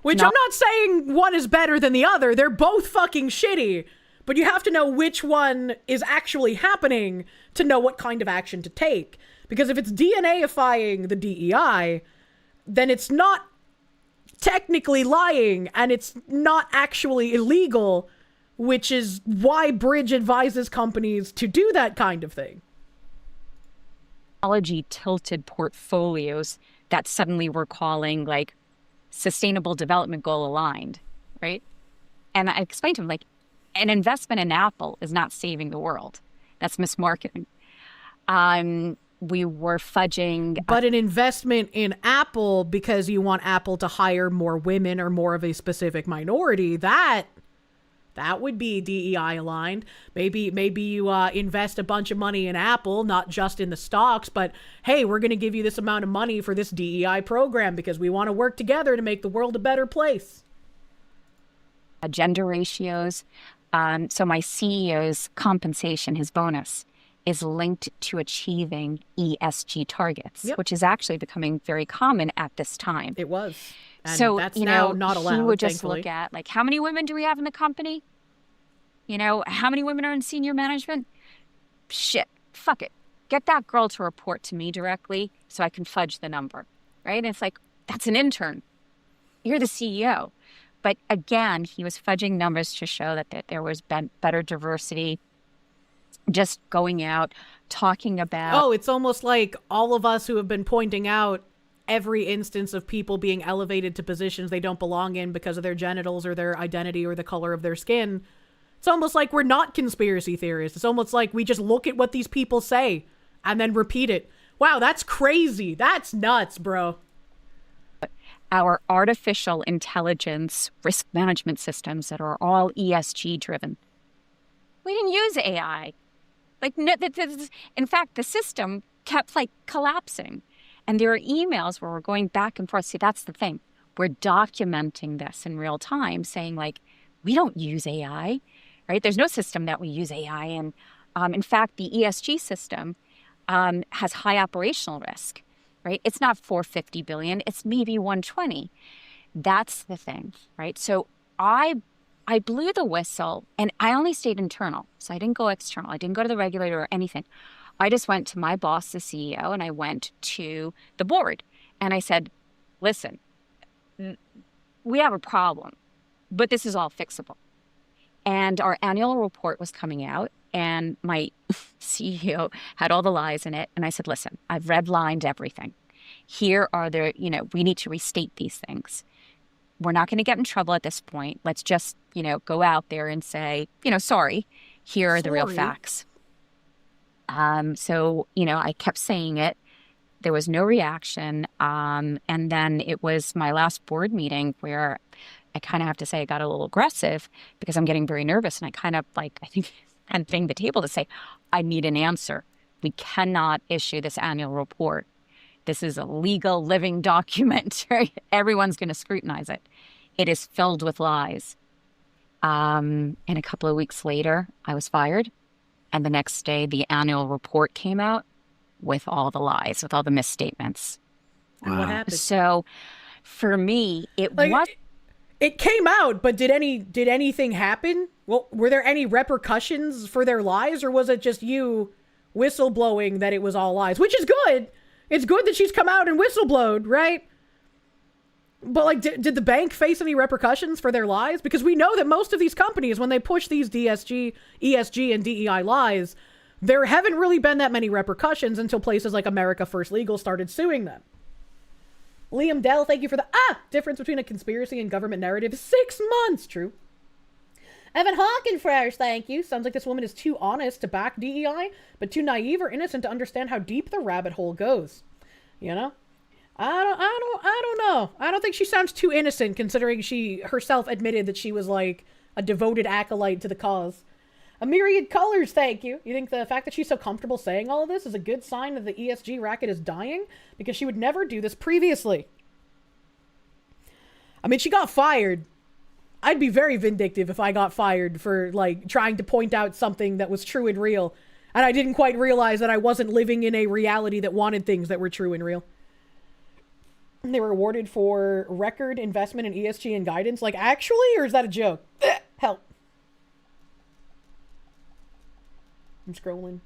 Which I'm not saying one is better than the other. They're both fucking shitty. But you have to know which one is actually happening to know what kind of action to take. Because if it's DNA-ifying the DEI, then it's not technically lying, and it's not actually illegal, which is why Bridge advises companies to do that kind of thing. Technology tilted portfolios that suddenly we're calling like sustainable development goal aligned, right? And I explained to him, like, an investment in Apple is not saving the world. That's mismarketing. We were fudging. But an investment in Apple because you want Apple to hire more women or more of a specific minority, that would be DEI aligned. Maybe you invest a bunch of money in Apple, not just in the stocks, but hey, we're going to give you this amount of money for this DEI program because we want to work together to make the world a better place. Gender ratios. So my CEO's compensation, his bonus, is linked to achieving ESG targets, which is actually becoming very common at this time. It was. And so that's now not allowed, he would just thankfully. look at, like, how many women do we have in the company? How many women are in senior management? Shit, fuck it. Get that girl to report to me directly so I can fudge the number, right? And it's like, that's an intern. You're the CEO. But again, he was fudging numbers to show that there was better diversity. Just going out, talking about... Oh, it's almost like all of us who have been pointing out every instance of people being elevated to positions they don't belong in because of their genitals or their identity or the color of their skin. It's almost like we're not conspiracy theorists. It's almost like we just look at what these people say and then repeat it. Wow, that's crazy. That's nuts, bro. Our artificial intelligence risk management systems that are all ESG driven. We didn't use AI. Like, no, in fact, the system kept, like, collapsing. And there are emails where we're going back and forth. See, that's the thing. we're documenting this in real time, saying like, we don't use AI, right? There's no system that we use AI in. In fact, the ESG system has high operational risk, right? It's not 450 billion, it's maybe 120. That's the thing, right? So I blew the whistle, and I only stayed internal. So I didn't go external. I didn't go to the regulator or anything. I just went to my boss, the CEO, and I went to the board. And I said, listen, we have a problem, but this is all fixable. And our annual report was coming out, and my CEO had all the lies in it. And I said, listen, I've redlined everything. Here are the, we need to restate these things. We're not going to get in trouble at this point. Let's just, go out there and say, sorry, here are the real facts. So, I kept saying it. There was no reaction. And then it was my last board meeting where I kind of have to say I got a little aggressive because I'm getting very nervous. And I kind of I think, and bang the table to say, I need an answer. We cannot issue this annual report. This is a legal living document, right? Everyone's going to scrutinize it. It is filled with lies. And a couple of weeks later, I was fired. And the next day, the annual report came out with all the lies, with all the misstatements. And what happened? So for me, it was... It came out, but did anything happen? Well, were there any repercussions for their lies, or was it just you whistleblowing that it was all lies? Which is good. It's good that she's come out and whistleblowed, right? But did the bank face any repercussions for their lies? Because we know that most of these companies, when they push these ESG, and DEI lies, there haven't really been that many repercussions until places like America First Legal started suing them. Liam Dell, thank you for the difference between a conspiracy and government narrative. 6 months, true. Evan Hawkenfresh, thank you. Sounds like this woman is too honest to back DEI, but too naive or innocent to understand how deep the rabbit hole goes. I don't know. I don't think she sounds too innocent, considering she herself admitted that she was like a devoted acolyte to the cause. A Myriad Colors, thank you. You think the fact that she's so comfortable saying all of this is a good sign that the ESG racket is dying? Because she would never do this previously. I mean, she got fired. I'd be very vindictive if I got fired for, trying to point out something that was true and real. And I didn't quite realize that I wasn't living in a reality that wanted things that were true and real. They were awarded for record investment in ESG and guidance. Actually? Or is that a joke? Help. I'm scrolling.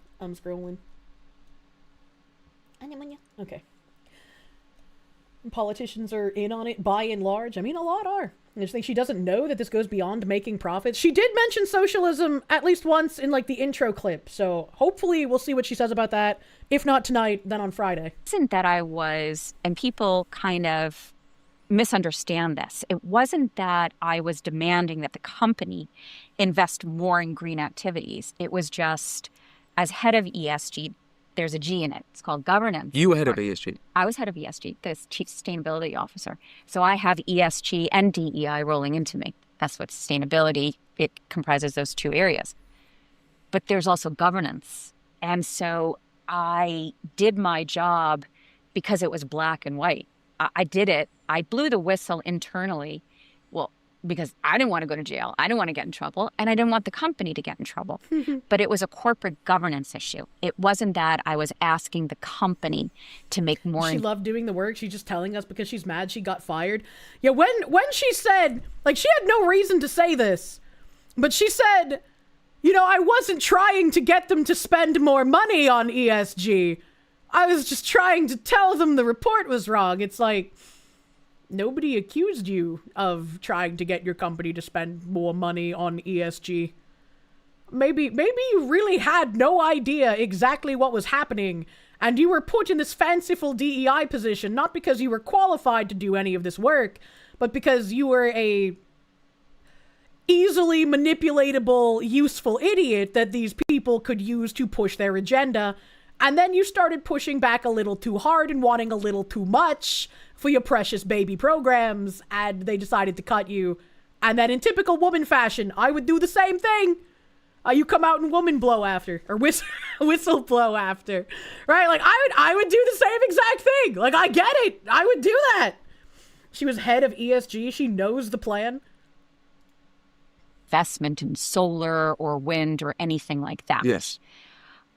Okay. Politicians are in on it by and large. I mean, a lot are. I just think she doesn't know that this goes beyond making profits. She did mention socialism at least once in the intro clip. So hopefully we'll see what she says about that. If not tonight, then on Friday. It wasn't that I was, and people kind of misunderstand this. It wasn't that I was demanding that the company invest more in green activities. It was just, as head of ESG, there's a G in it. It's called governance. You were head of ESG. I was head of ESG, the Chief Sustainability Officer. So I have ESG and DEI rolling into me. That's what sustainability, it comprises those two areas. But there's also governance. And so I did my job because it was black and white. I did it. I blew the whistle internally. Well, because I didn't want to go to jail. I didn't want to get in trouble. And I didn't want the company to get in trouble. But it was a corporate governance issue. It wasn't that I was asking the company to make more. She loved doing the work. She's just telling us because she's mad she got fired. Yeah, when she said, she had no reason to say this. But she said, I wasn't trying to get them to spend more money on ESG. I was just trying to tell them the report was wrong. It's nobody accused you of trying to get your company to spend more money on ESG. Maybe you really had no idea exactly what was happening, and you were put in this fanciful DEI position, not because you were qualified to do any of this work, but because you were a easily manipulatable, useful idiot that these people could use to push their agenda. And then you started pushing back a little too hard and wanting a little too much for your precious baby programs, and they decided to cut you. And then in typical woman fashion, I would do the same thing. You come out and woman blow after, or whistle blow after, right? I would do the same exact thing. I get it. I would do that. She was head of ESG. She knows the plan. Investment in solar or wind or anything like that. Yes.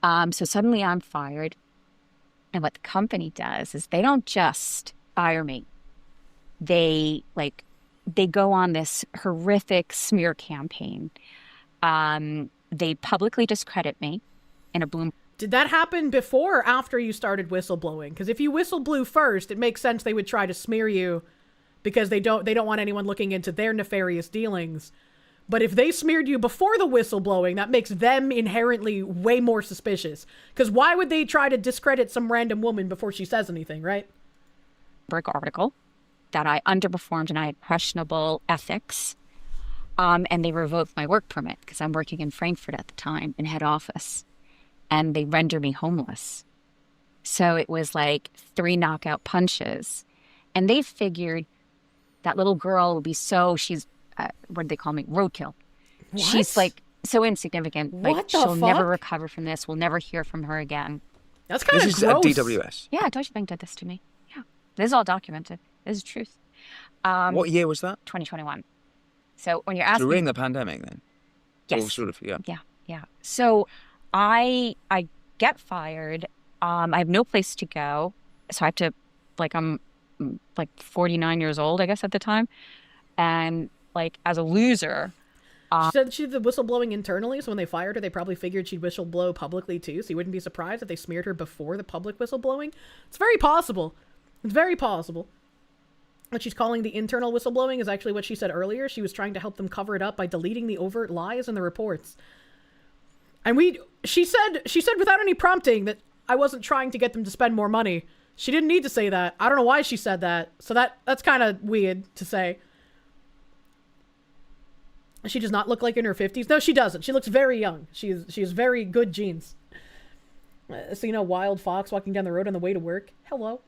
So suddenly I'm fired. And what the company does is they don't just fire me. They go on this horrific smear campaign. They publicly discredit me in a Bloom. Did that happen before or after you started whistleblowing? Because if you whistle blew first, it makes sense they would try to smear you because they don't want anyone looking into their nefarious dealings. But if they smeared you before the whistleblowing, that makes them inherently way more suspicious. Because why would they try to discredit some random woman before she says anything, right? Article that I underperformed and I had questionable ethics. And they revoked my work permit because I'm working in Frankfurt at the time in head office. And they render me homeless. So it was like 3 knockout punches. And they figured that little girl would be she's, what do they call me? Roadkill. What? She's like so insignificant. What like the she'll never fuck? recover from this. We'll never hear from her again. That's kind of This is gross. at DWS. Yeah, Deutsche Bank did this to me. Yeah. This is all documented. This is truth. What year was that? 2021. So when you're asking... During the pandemic then? Yes. Or sort of, yeah. Yeah. So I get fired. I have no place to go. So I have to, I'm 49 years old, I guess, at the time. And as a loser... She said she did the whistleblowing internally, so when they fired her, they probably figured she'd whistleblow publicly too, so you wouldn't be surprised if they smeared her before the public whistleblowing. It's very possible. It's very possible. What she's calling the internal whistleblowing is actually what she said earlier. She was trying to help them cover it up by deleting the overt lies in the reports. And she said without any prompting that I wasn't trying to get them to spend more money. She didn't need to say that. I don't know why she said that. So that's kind of weird to say. She does not look like in her 50s. No, she doesn't. She looks very young. She has very good genes. So, wild fox walking down the road on the way to work. Hello.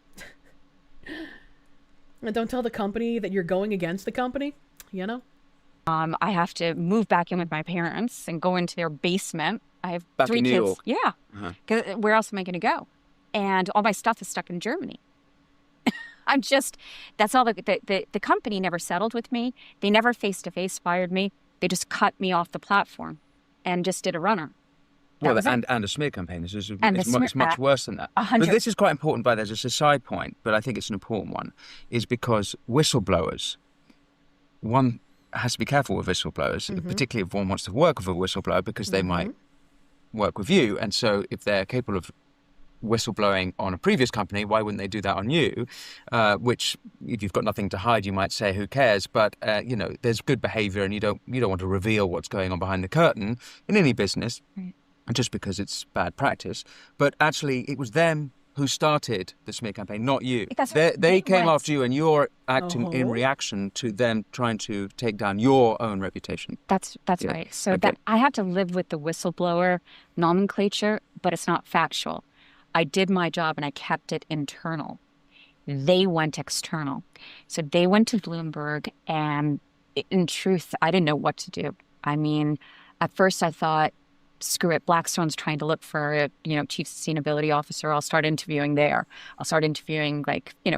And don't tell the company that you're going against the company, I have to move back in with my parents and go into their basement. I have Back 3 in New kids. York? Yeah. Because where else am I going to go? And all my stuff is stuck in Germany. That's all. The company never settled with me. They never face-to-face fired me. They just cut me off the platform and just did a runner. Well, and a smear campaign. It's much worse than that. 100. But this is quite important, there's just a side point, but I think it's an important one, is because whistleblowers, one has to be careful with whistleblowers, particularly if one wants to work with a whistleblower, because they might work with you. And so if they're capable of whistleblowing on a previous company, why wouldn't they do that on you? Which, if you've got nothing to hide, you might say, who cares? But, there's good behavior and you don't want to reveal what's going on behind the curtain in any business. Right. Just because it's bad practice. But actually, it was them who started the smear campaign, not you. They came after you, and you're acting in reaction to them trying to take down your own reputation. That's right. So that I have to live with the whistleblower nomenclature, but it's not factual. I did my job, and I kept it internal. They went external. So they went to Bloomberg, and in truth, I didn't know what to do. I mean, at first I thought, screw it, Blackstone's trying to look for a, chief sustainability officer. I'll start interviewing there. I'll start interviewing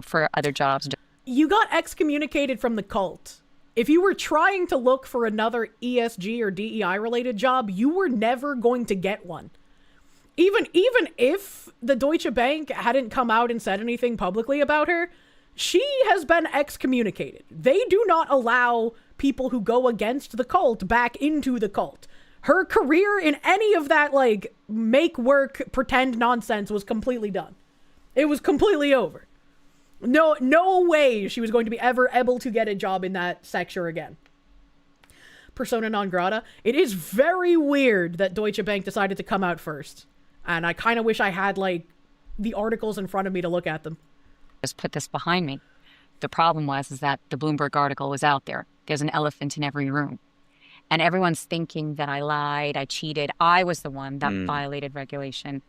for other jobs. You got excommunicated from the cult. If you were trying to look for another ESG or DEI related job, you were never going to get one. Even if the Deutsche Bank hadn't come out and said anything publicly about her, she has been excommunicated. They do not allow people who go against the cult back into the cult. Her career in any of that, make work, pretend nonsense was completely done. It was completely over. No way she was going to be ever able to get a job in that sector again. Persona non grata. It is very weird that Deutsche Bank decided to come out first. And I kind of wish I had, the articles in front of me to look at them. Just put this behind me. The problem is that the Bloomberg article was out there. There's an elephant in every room. And everyone's thinking that I lied, I cheated. I was the one that violated regulation.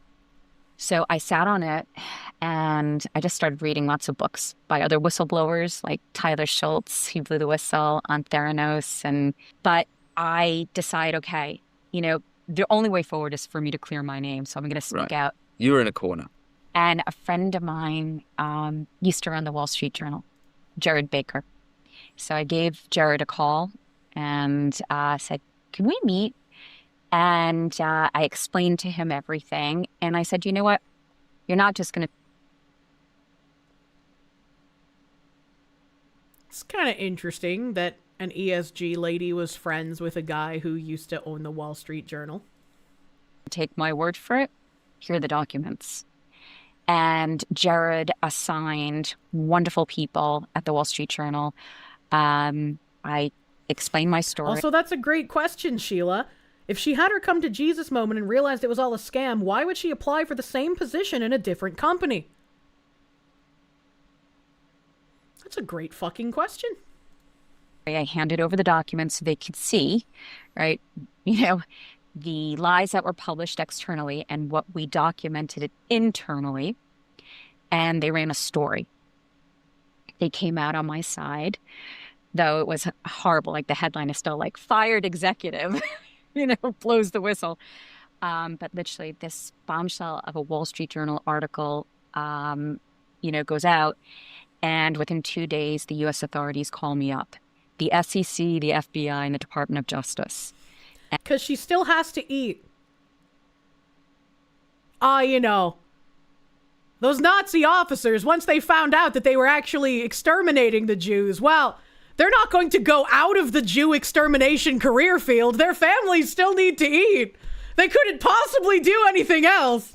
So I sat on it and I just started reading lots of books by other whistleblowers like Tyler Schultz, he blew the whistle on Theranos. But I decide, okay, the only way forward is for me to clear my name. So I'm going to speak out. You were in a corner. And a friend of mine used to run the Wall Street Journal. Jared Baker. So I gave Jared a call and said, can we meet? And I explained to him everything. And I said, you know what? You're not just going to... It's kind of interesting that an ESG lady was friends with a guy who used to own the Wall Street Journal. Take my word for it. Here are the documents. And Jared assigned wonderful people at the Wall Street Journal. I explained my story. Also, that's a great question, Sheila. If she had her come to Jesus moment and realized it was all a scam, why would she apply for the same position in a different company? That's a great fucking question. I handed over the documents so they could see, right, the lies that were published externally and what we documented internally. And they ran a story. They came out on my side, though it was horrible. Like the headline is still like, fired executive, blows the whistle. But literally this bombshell of a Wall Street Journal article, goes out. And within 2 days, the U.S. authorities call me up. The SEC, the FBI, and the Department of Justice. Because she still has to eat. Those Nazi officers, once they found out that they were actually exterminating the Jews, well, they're not going to go out of the Jew extermination career field. Their families still need to eat. They couldn't possibly do anything else.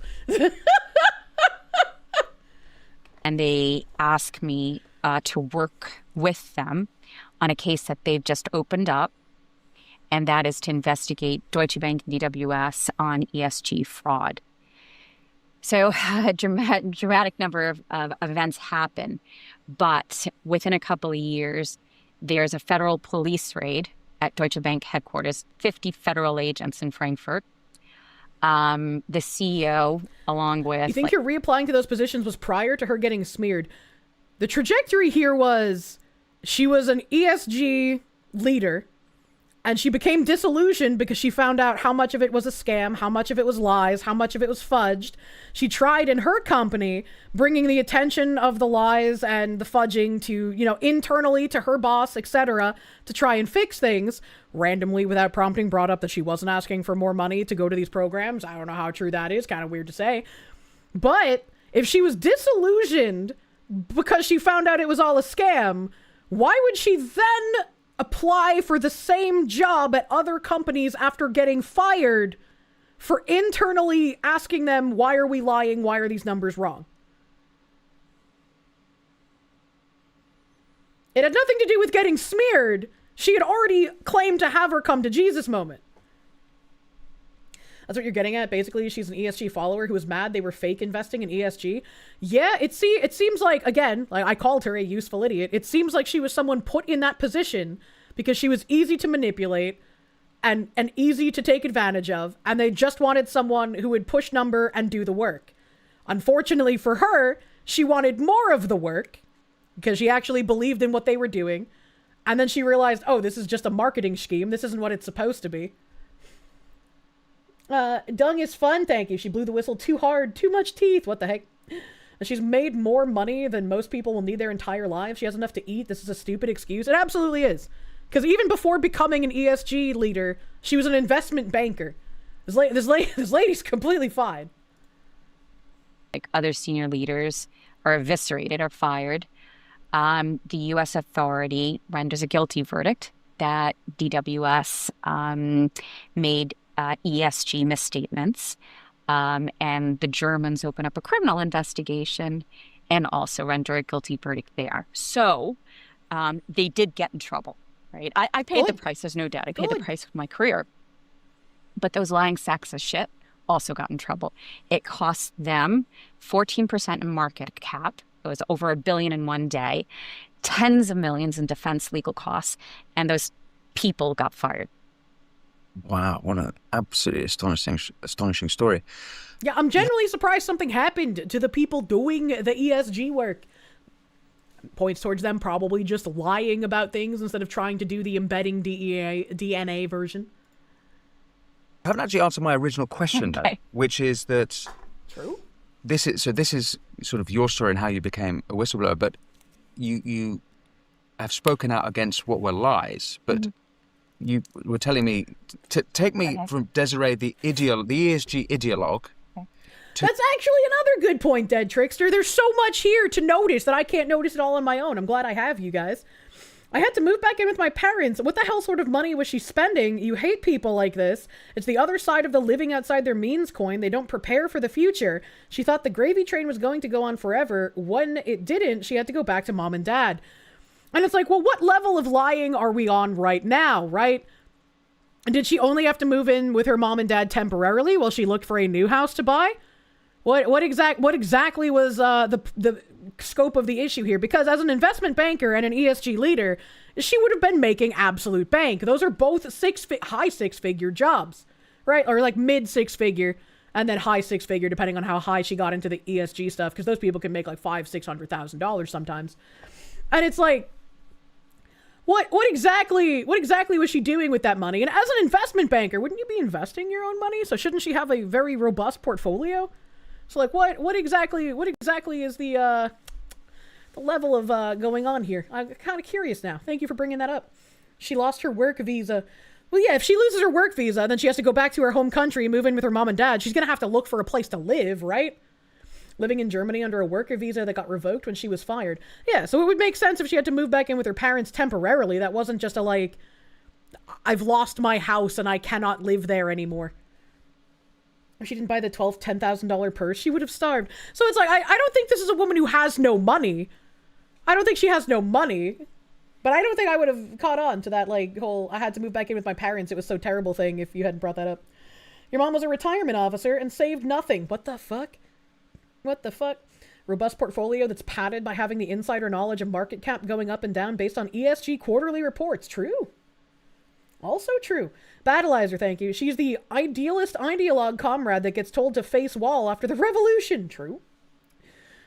And they asked me to work with them on a case that they've just opened up, and that is to investigate Deutsche Bank and DWS on ESG fraud. So a dramatic number of events happen, but within a couple of years, there's a federal police raid at Deutsche Bank headquarters, 50 federal agents in Frankfurt. The CEO, along with... You think you're reapplying to those positions was prior to her getting smeared? The trajectory here was she was an ESG leader, and she became disillusioned because she found out how much of it was a scam, how much of it was lies, how much of it was fudged. She tried in her company bringing the attention of the lies and the fudging to, internally to her boss, etc., to try and fix things. Randomly, without prompting, brought up that she wasn't asking for more money to go to these programs. I don't know how true that is. Kind of weird to say. But if she was disillusioned because she found out it was all a scam, why would she then apply for the same job at other companies after getting fired for internally asking them, why are we lying? Why are these numbers wrong? It had nothing to do with getting smeared. She had already claimed to have her come to Jesus moment. That's what you're getting at. Basically, she's an ESG follower who was mad they were fake investing in ESG. Yeah, it seems like, again, like I called her a useful idiot. It seems like she was someone put in that position because she was easy to manipulate and easy to take advantage of, and they just wanted someone who would push number and do the work. Unfortunately for her, she wanted more of the work because she actually believed in what they were doing, and then she realized, oh, this is just a marketing scheme. This isn't what it's supposed to be. Dung is fun, thank you. She blew the whistle too hard, too much teeth. What the heck? And she's made more money than most people will need their entire lives. She has enough to eat. This is a stupid excuse. It absolutely is. Because even before becoming an ESG leader, she was an investment banker. This lady's completely fine. Like other senior leaders are eviscerated or fired. The U.S. authority renders a guilty verdict that DWS made ESG misstatements, and the Germans open up a criminal investigation and also render a guilty verdict there. So they did get in trouble, right? I paid the price, there's no doubt. I paid the price of my career. But those lying sacks of shit also got in trouble. It cost them 14% in market cap. It was over $1 billion in one day, tens of millions in defense legal costs, and those people got fired. Wow, what an absolutely astonishing story. Yeah, I'm genuinely surprised something happened to the people doing the ESG work. Points towards them probably just lying about things instead of trying to do the embedding DNA version. I haven't actually answered my original question, though, which is that... True. This is sort of your story and how you became a whistleblower, but you have spoken out against what were lies, but you were telling me to take me from Desiree, the ESG ideologue. That's actually another good point, Dead Trickster. There's so much here to notice that I can't notice it all on my own. I'm glad I have you guys. I had to move back in with my parents. What the hell sort of money was she spending? You hate people like this. It's the other side of the living outside their means coin. They don't prepare for the future. She thought the gravy train was going to go on forever. When it didn't, she had to go back to mom and dad. And it's like, well, what level of lying are we on right now, right? Did she only have to move in with her mom and dad temporarily while she looked for a new house to buy? What exactly was the scope of the issue here? Because as an investment banker and an ESG leader, she would have been making absolute bank. Those are both high six-figure jobs, right? Or like mid six-figure and then high six-figure, depending on how high she got into the ESG stuff. Because those people can make like $500,000-$600,000 sometimes. And it's like, what exactly was she doing with that money? And as an investment banker, wouldn't you be investing your own money? So shouldn't she have a very robust portfolio? So like, what exactly is the level of going on here? I'm kind of curious now. Thank you for bringing that up. She lost her work visa. Well, yeah, if she loses her work visa, then she has to go back to her home country, move in with her mom and dad. She's gonna have to look for a place to live, right? Living in Germany under a worker visa that got revoked when she was fired. Yeah, so it would make sense if she had to move back in with her parents temporarily. That wasn't just a like, I've lost my house and I cannot live there anymore. If she didn't buy the $10,000 purse, she would have starved. So it's like, I don't think this is a woman who has no money. I don't think she has no money. But I don't think I would have caught on to that, like, whole, I had to move back in with my parents, it was so terrible thing if you hadn't brought that up. Your mom was a retirement officer and saved nothing. What the fuck? What the fuck? Robust portfolio that's padded by having the insider knowledge of market cap going up and down based on ESG quarterly reports. True. Also true. Battleizer, thank you. She's the ideologue comrade that gets told to face wall after the revolution. True.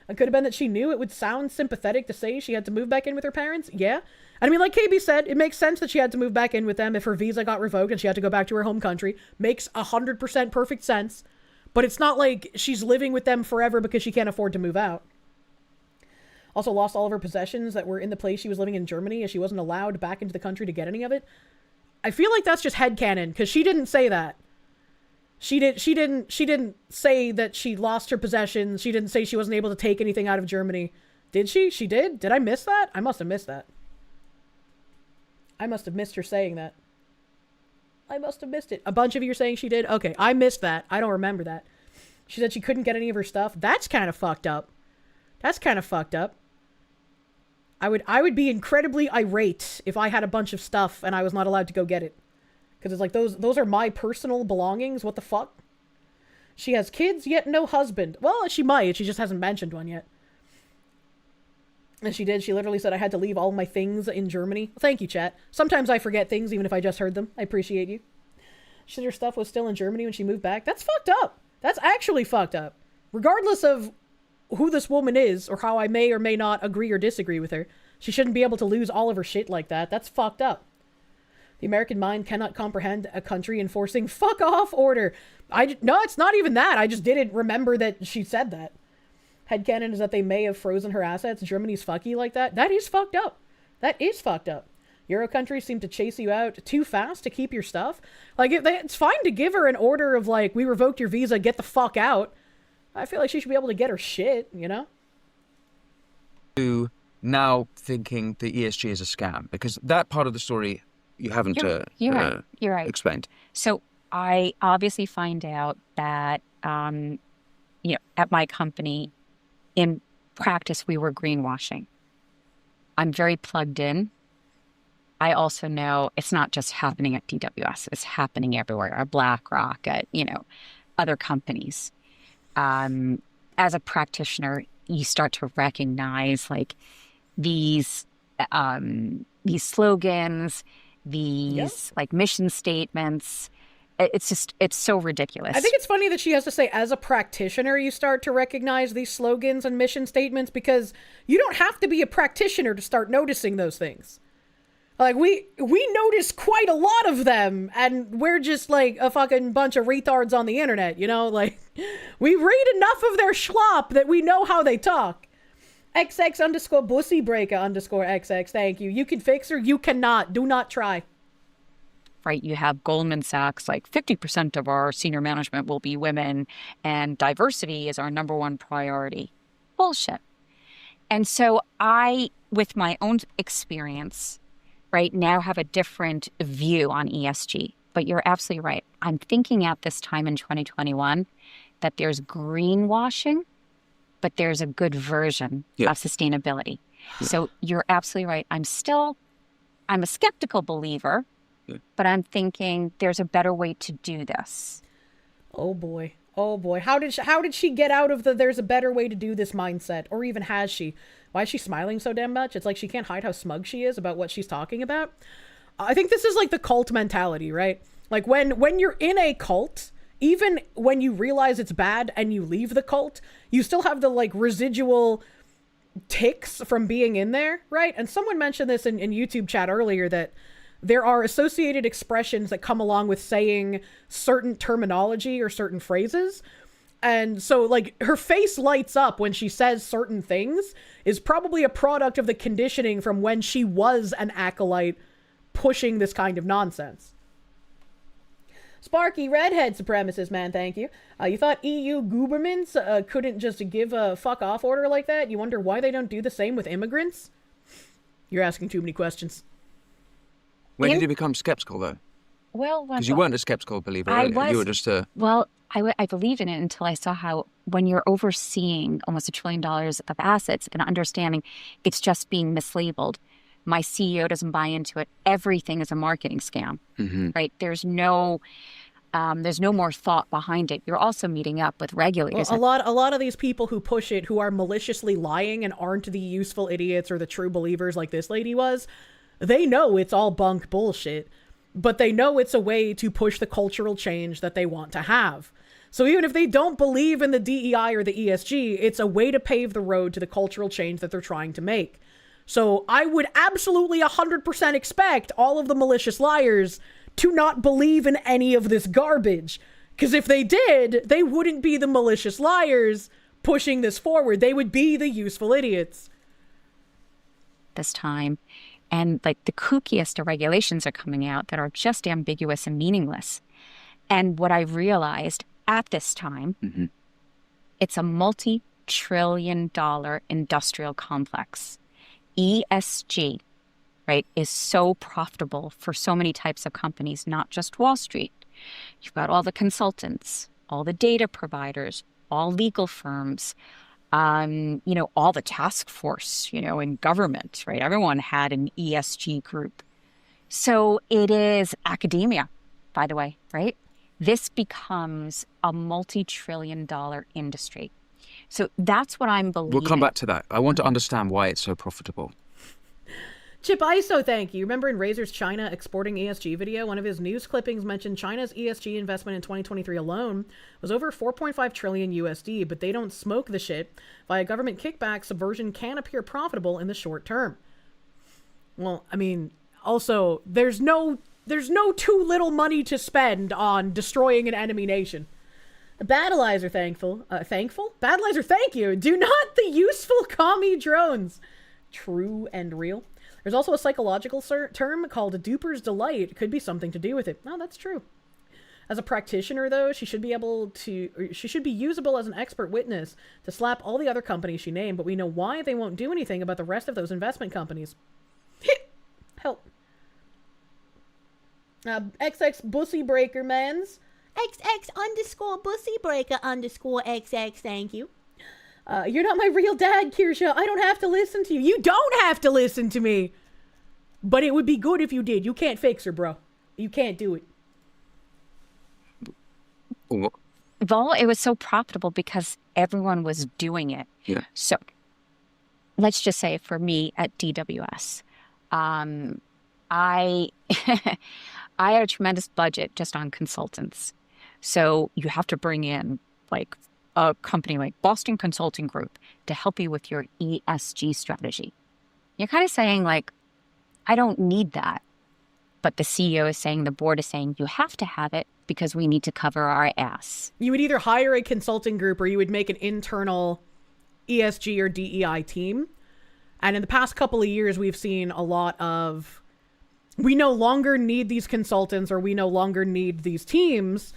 It could have been that she knew it would sound sympathetic to say she had to move back in with her parents. Yeah. I mean, like KB said, it makes sense that she had to move back in with them if her visa got revoked and she had to go back to her home country. Makes 100% perfect sense. But it's not like she's living with them forever because she can't afford to move out. Also lost all of her possessions that were in the place she was living in Germany as she wasn't allowed back into the country to get any of it. I feel like that's just headcanon, because she didn't say that. She didn't say that she lost her possessions. She didn't say she wasn't able to take anything out of Germany. Did she? She did? Did I miss that? I must have missed that. I must have missed her saying that. I must have missed it. A bunch of you are saying she did? Okay, I missed that. I don't remember that. She said she couldn't get any of her stuff. That's kind of fucked up. That's kind of fucked up. I would be incredibly irate if I had a bunch of stuff and I was not allowed to go get it. Because it's like, those are my personal belongings. What the fuck? She has kids, yet no husband. Well, she might. She just hasn't mentioned one yet. And she did. She literally said, I had to leave all my things in Germany. Thank you, chat. Sometimes I forget things, even if I just heard them. I appreciate you. She said her stuff was still in Germany when she moved back. That's fucked up. That's actually fucked up. Regardless of who this woman is, or how I may or may not agree or disagree with her, she shouldn't be able to lose all of her shit like that. That's fucked up. The American mind cannot comprehend a country enforcing fuck off order. No, it's not even that. I just didn't remember that she said that. Headcanon is that they may have frozen her assets. Germany's fucky like that. That is fucked up. That is fucked up. Euro countries seem to chase you out too fast to keep your stuff. Like, it's fine to give her an order of, like, we revoked your visa, get the fuck out. I feel like she should be able to get her shit, you know? Now thinking the ESG is a scam, because that part of the story you haven't you're right. explained. So I obviously find out that, at my company, in practice, we were greenwashing. I'm very plugged in. I also know it's not just happening at DWS. It's happening everywhere, at BlackRock, at, other companies. As a practitioner, you start to recognize like these slogans, these like mission statements. It's so ridiculous. I think it's funny that she has to say, as a practitioner, you start to recognize these slogans and mission statements, because you don't have to be a practitioner to start noticing those things. Like, we notice quite a lot of them, and we're just like a fucking bunch of retards on the internet, Like, we read enough of their schlop that we know how they talk. XX_bussybreaker_XX. Thank you. You can fix her. You cannot. Do not try. Right. You have Goldman Sachs, like 50% of our senior management will be women and diversity is our number one priority. Bullshit. And so I, with my own experience, right now have a different view on ESG. But you're absolutely right. I'm thinking at this time in 2021 that there's greenwashing, but there's a good version of sustainability. So you're absolutely right. I'm a skeptical believer, but I'm thinking there's a better way to do this. Oh boy. Oh boy. How did she get out of the there's a better way to do this mindset? Or even has she? Why is she smiling so damn much? It's like she can't hide how smug she is about what she's talking about. I think this is like the cult mentality, right? Like when you're in a cult, even when you realize it's bad and you leave the cult, you still have the like residual ticks from being in there, right? And someone mentioned this in YouTube chat earlier that there are associated expressions that come along with saying certain terminology or certain phrases. And so like her face lights up when she says certain things is probably a product of the conditioning from when she was an acolyte pushing this kind of nonsense. Sparky redhead supremacist, man, thank you. You thought EU governments couldn't just give a fuck off order like that? You wonder why they don't do the same with immigrants? You're asking too many questions. When did you become skeptical, though? Well, because you weren't a skeptical believer earlier. You were just a... Well, I believed in it until I saw how when you're overseeing almost $1 trillion of assets and understanding it's just being mislabeled, my CEO doesn't buy into it. Everything is a marketing scam, right? There's no more thought behind it. You're also meeting up with regulators. Well, a lot of these people who push it, who are maliciously lying and aren't the useful idiots or the true believers like this lady was, they know it's all bunk bullshit, but they know it's a way to push the cultural change that they want to have. So even if they don't believe in the DEI or the ESG, it's a way to pave the road to the cultural change that they're trying to make. So I would absolutely 100% expect all of the malicious liars to not believe in any of this garbage. Because if they did, they wouldn't be the malicious liars pushing this forward. They would be the useful idiots. This time. And like the kookiest of regulations are coming out that are just ambiguous and meaningless. And what I realized at this time, it's a multi-trillion-dollar industrial complex. ESG, right, is so profitable for so many types of companies, not just Wall Street. You've got all the consultants, all the data providers, all legal firms, all the task force, in government, right? Everyone had an ESG group. So it is academia, by the way, right? This becomes a multi-trillion-dollar industry. So that's what I'm believing. We'll come back to that. I want to understand why it's so profitable. Chip ISO, thank you. Remember in Razor's China exporting ESG video, one of his news clippings mentioned China's ESG investment in 2023 alone was over 4.5 trillion USD, but they don't smoke the shit. Via government kickback, subversion can appear profitable in the short term. Well, I mean, also, there's no too little money to spend on destroying an enemy nation. Battleizer thankful? Battleizer, thank you. Do not the useful commie drones. True and real. There's also a psychological term called duper's delight. It could be something to do with it. No, that's true. As a practitioner, though, she should be usable as an expert witness to slap all the other companies she named, but we know why they won't do anything about the rest of those investment companies. Help. XX Bussy Breaker Mans. XX_bussybreaker_XX, thank you. You're not my real dad, Kirsche. I don't have to listen to you. You don't have to listen to me. But it would be good if you did. You can't fix her, bro. You can't do it. Well, it was so profitable because everyone was doing it. Yeah. So let's just say for me at DWS, I had a tremendous budget just on consultants. So you have to bring in like a company like Boston Consulting Group to help you with your ESG strategy. You're kind of saying like, I don't need that. But the CEO is saying, the board is saying, you have to have it because we need to cover our ass. You would either hire a consulting group or you would make an internal ESG or DEI team. And in the past couple of years, we've seen a lot of, we no longer need these consultants or we no longer need these teams.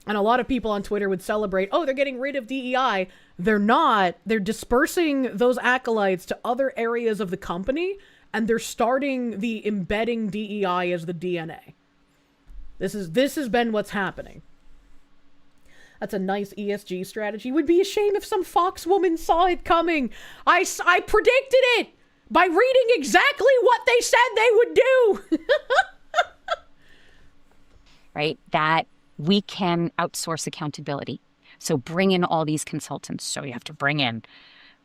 And a lot of people on Twitter would celebrate, oh, they're getting rid of DEI. They're not. They're dispersing those acolytes to other areas of the company, and they're starting the embedding DEI as the DNA. This has been what's happening. That's a nice ESG strategy. Would be a shame if some Fox woman saw it coming. I predicted it by reading exactly what they said they would do. Right? That we can outsource accountability. So bring in all these consultants. So you have to bring in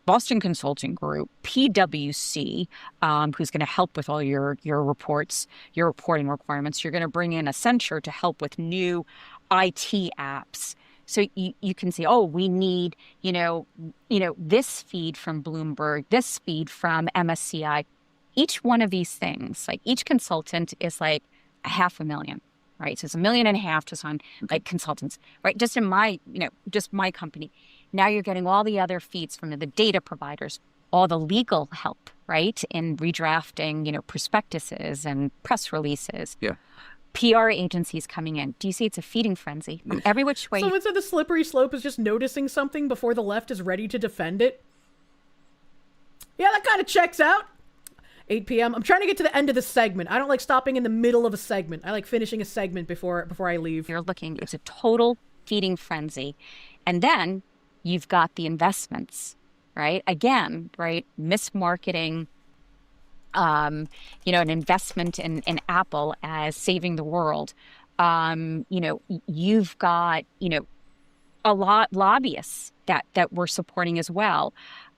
Boston Consulting Group, PwC, who's going to help with all your reports, your reporting requirements. You're going to bring in Accenture to help with new IT apps. So you can say, oh, we need, this feed from Bloomberg, this feed from MSCI. Each one of these things, like each consultant is like $500,000, right? So it's $1.5 million just on like consultants, right? Just in my, just my company. Now you're getting all the other feeds from the data providers, all the legal help, right? In redrafting, prospectuses and press releases. Yeah. PR agencies coming in. Do you see it's a feeding frenzy from every which way? Someone said the slippery slope is just noticing something before the left is ready to defend it. Yeah, that kind of checks out. 8 p.m. I'm trying to get to the end of the segment. I don't like stopping in the middle of a segment. I like finishing a segment before I leave. You're looking, it's a total feeding frenzy. And then you've got the investments, right? Again, right? Mismarketing, an investment in Apple as saving the world. You've got, a lot lobbyists that we're supporting as well,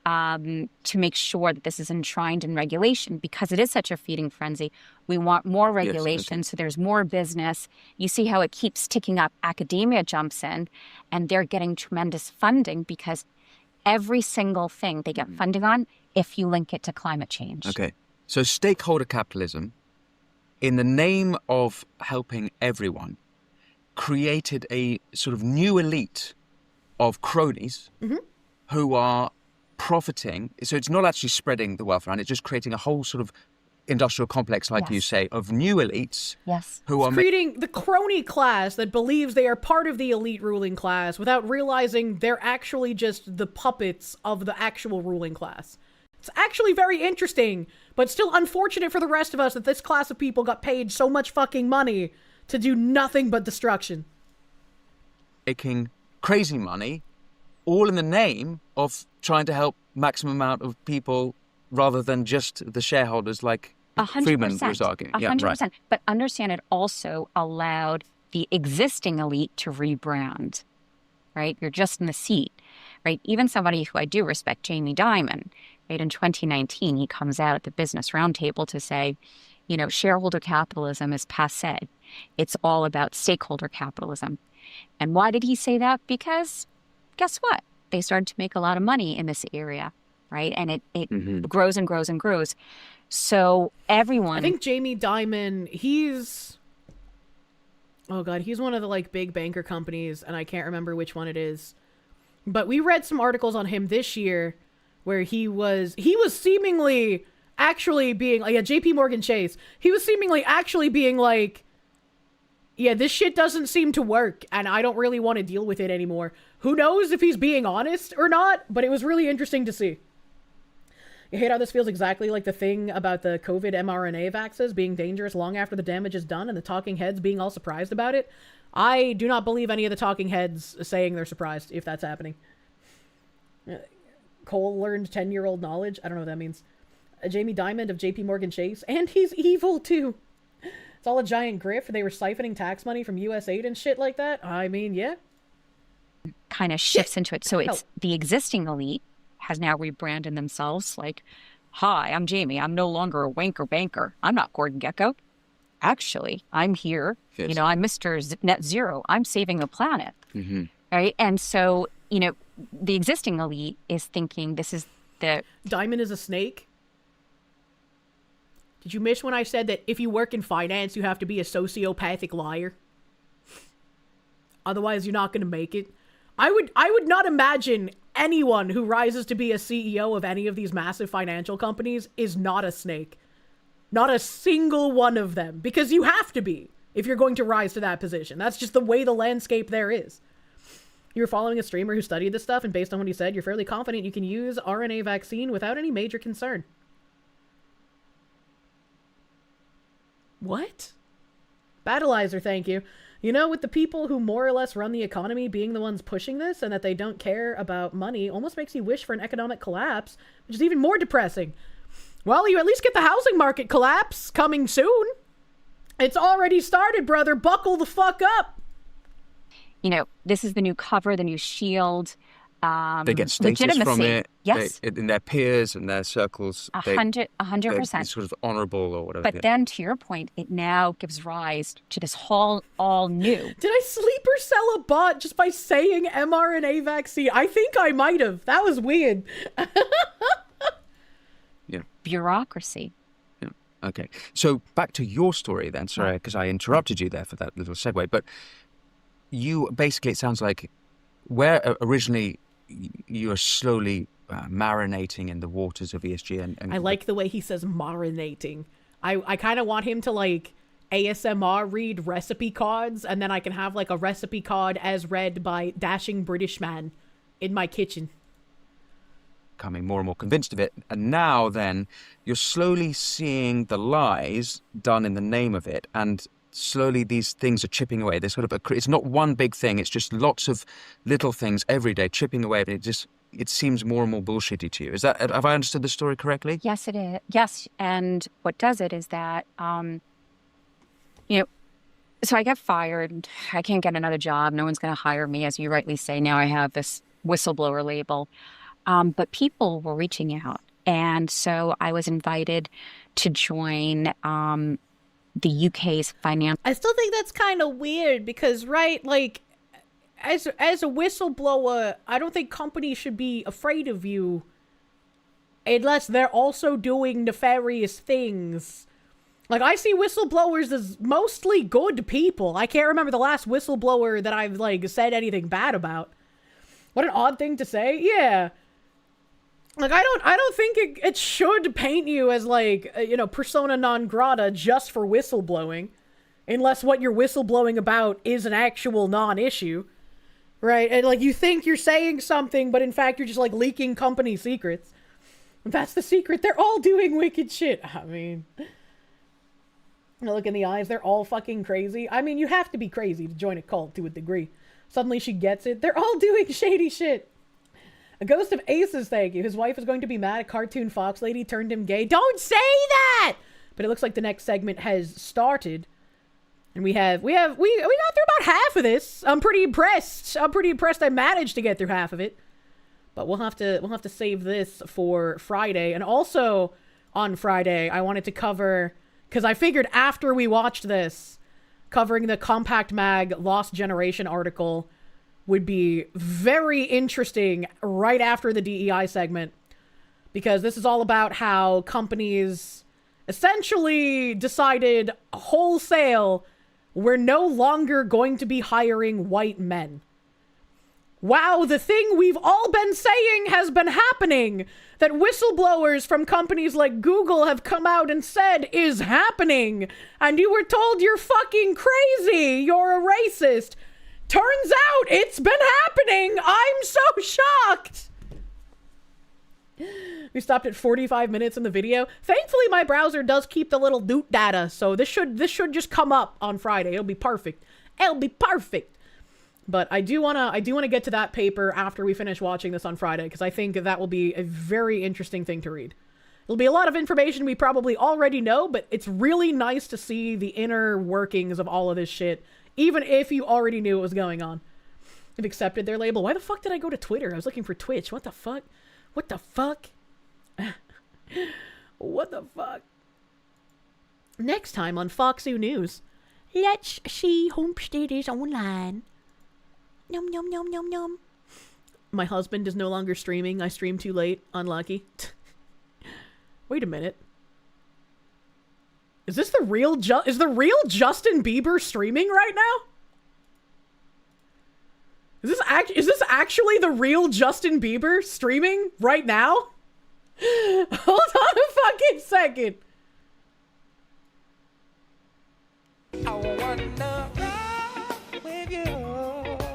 to make sure that this is enshrined in regulation because it is such a feeding frenzy. We want more regulation, yes, okay. So there's more business. You see how it keeps ticking up. Academia jumps in and they're getting tremendous funding because every single thing they get funding on, if you link it to climate change. Okay. So stakeholder capitalism, in the name of helping everyone, created a sort of new elite of cronies who are profiting. So it's not actually spreading the wealth around, it's just creating a whole sort of industrial complex, like you say, of new elites. Yes. Who are creating the crony class that believes they are part of the elite ruling class without realizing they're actually just the puppets of the actual ruling class. It's actually very interesting, but still unfortunate for the rest of us that this class of people got paid so much fucking money to do nothing but destruction. Making crazy money, all in the name of trying to help maximum amount of people rather than just the shareholders, like 100%, Friedman was arguing. 100%. Yeah, right. But understand it also allowed the existing elite to rebrand, right? You're just in the seat, right? Even somebody who I do respect, Jamie Dimon, right? In 2019, he comes out at the Business Roundtable to say, shareholder capitalism is passé. It's all about stakeholder capitalism. And why did he say that? Because guess what? They started to make a lot of money in this area, right? And it grows and grows and grows. So everyone... I think Jamie Dimon, he's one of the big banker companies, and I can't remember which one it is. But we read some articles on him this year where he was seemingly actually being, JP Morgan Chase, he was seemingly actually being like, yeah, this shit doesn't seem to work, and I don't really want to deal with it anymore. Who knows if he's being honest or not, but it was really interesting to see. You hate how this feels exactly like the thing about the COVID mRNA vaccines being dangerous long after the damage is done and the talking heads being all surprised about it. I do not believe any of the talking heads saying they're surprised if that's happening. Cole learned 10-year-old knowledge. I don't know what that means. Jamie Dimon of JP Morgan Chase, and he's evil too. It's all a giant grift. They were siphoning tax money from USAID and shit like that. I mean, yeah. Kind of shifts into it. So it's the existing elite has now rebranded themselves like, hi, I'm Jamie. I'm no longer a wanker banker. I'm not Gordon Gekko. Actually, I'm here. Yes. I'm Mr. Net Zero. I'm saving the planet. Right? And so, the existing elite is thinking this is the... Diamond is a snake? Did you miss when I said that if you work in finance, you have to be a sociopathic liar? Otherwise, you're not going to make it. I would not imagine anyone who rises to be a CEO of any of these massive financial companies is not a snake. Not a single one of them. Because you have to be if you're going to rise to that position. That's just the way the landscape there is. You're following a streamer who studied this stuff, and based on what he said, you're fairly confident you can use RNA vaccine without any major concern. What? Battleizer, thank you. You know, with the people who more or less run the economy being the ones pushing this, and that they don't care about money, almost makes you wish for an economic collapse, which is even more depressing. Well, you at least get the housing market collapse coming soon. It's already started, brother. Buckle the fuck up. You know, this is the new cover, the new shield. They get status from it. Yes. In their peers and their circles. 100%. It's sort of honorable or whatever. But then, to your point, it now gives rise to this whole all new. Did I sleeper sell a bot just by saying mRNA vaccine? I think I might have. That was weird. Yeah. Bureaucracy. Yeah. Okay. So back to your story then. Sorry, because I interrupted you there for that little segue. But you basically, it sounds like where originally you're slowly marinating in the waters of ESG. And I like the way he says marinating. I kind of want him to like ASMR read recipe cards, and then I can have like a recipe card as read by dashing British man in my kitchen. Becoming more and more convinced of it. And now then you're slowly seeing the lies done in the name of it, and slowly these things are chipping away. There's sort of it's not one big thing, it's just lots of little things every day chipping away, but it seems more and more bullshitty to you. Have I understood the story correctly? Yes, it is. Yes, and what does it is that, you know, so I get fired. I can't get another job. No one's going to hire me, as you rightly say. Now I have this whistleblower label. But people were reaching out. And so I was invited to join the UK's financial... I still think that's kind of weird because, right, like, as a whistleblower, I don't think companies should be afraid of you unless they're also doing nefarious things. Like, I see whistleblowers as mostly good people. I can't remember the last whistleblower that I've, like, said anything bad about. What an odd thing to say. Yeah. Like, I don't think it should paint you as, like, you know, persona non grata just for whistleblowing. Unless what you're whistleblowing about is an actual non-issue. Right? And, like, you think you're saying something, but in fact you're just, like, leaking company secrets. That's the secret. They're all doing wicked shit. I mean... Look in the eyes. They're all fucking crazy. I mean, you have to be crazy to join a cult to a degree. Suddenly she gets it. They're all doing shady shit. A ghost of Aces, thank you. His wife is going to be mad. A cartoon fox lady turned him gay. Don't say that! But it looks like the next segment has started. And we got through about half of this. I'm pretty impressed. I managed to get through half of it. But we'll have to save this for Friday. And also on Friday, I wanted to cover, because I figured after we watched this, covering the Compact Mag Lost Generation article would be very interesting right after the DEI segment. Because this is all about how companies essentially decided wholesale we're no longer going to be hiring white men. Wow, the thing we've all been saying has been happening, that whistleblowers from companies like Google have come out and said is happening, and you were told you're fucking crazy, you're a racist. Turns out it's been happening. I'm so shocked. We stopped at 45 minutes in the video. Thankfully, my browser does keep the little doot data, so this should just come up on Friday. It'll be perfect. It'll be perfect. But I do wanna get to that paper after we finish watching this on Friday, because I think that will be a very interesting thing to read. It'll be a lot of information we probably already know, but it's really nice to see the inner workings of all of this shit, even if you already knew what was going on. They've accepted their label. Why the fuck did I go to Twitter? I was looking for Twitch. What the fuck? What the fuck? What the fuck? Next time on Foxu News, let's see homesteaders online. Nom nom nom nom nom. My husband is no longer streaming. I streamed too late. Unlucky. Wait a minute. Is this the real is the real Justin Bieber streaming right now? Is this this actually the real Justin Bieber streaming right now? Hold on a fucking second.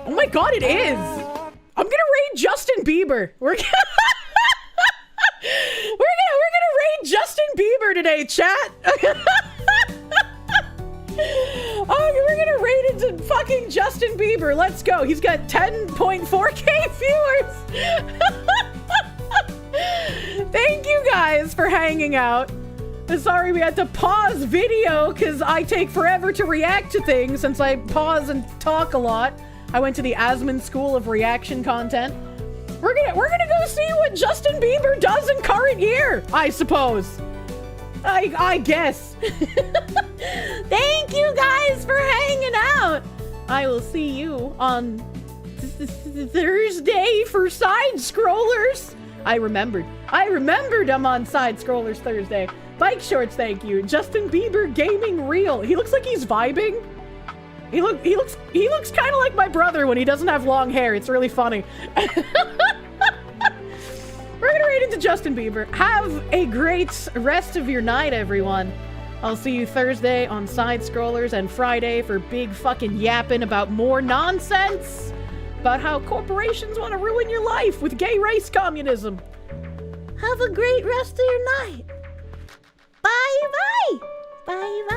Oh my god, it is. I'm gonna raid Justin Bieber. We're gonna raid Justin Bieber today, chat. Oh, we're gonna raid into fucking Justin Bieber. Let's go. He's got 10.4k viewers. Thank you guys for hanging out. Sorry we had to pause video because I take forever to react to things since I pause and talk a lot. I went to the Asman School of Reaction Content. We're gonna go see what Justin Bieber does in current year, I suppose. I guess. Thank you guys for hanging out. I will see you on Thursday for Side Scrollers. I remembered I'm on Side Scrollers Thursday. Bike shorts, thank you. Justin Bieber gaming real. He looks like he's vibing. He looks kind of like my brother when he doesn't have long hair. It's really funny. We're gonna raid into Justin Bieber. Have a great rest of your night, everyone. I'll see you Thursday on Side Scrollers and Friday for big fucking yapping about more nonsense about how corporations want to ruin your life with gay race communism. Have a great rest of your night. Bye bye. Bye bye.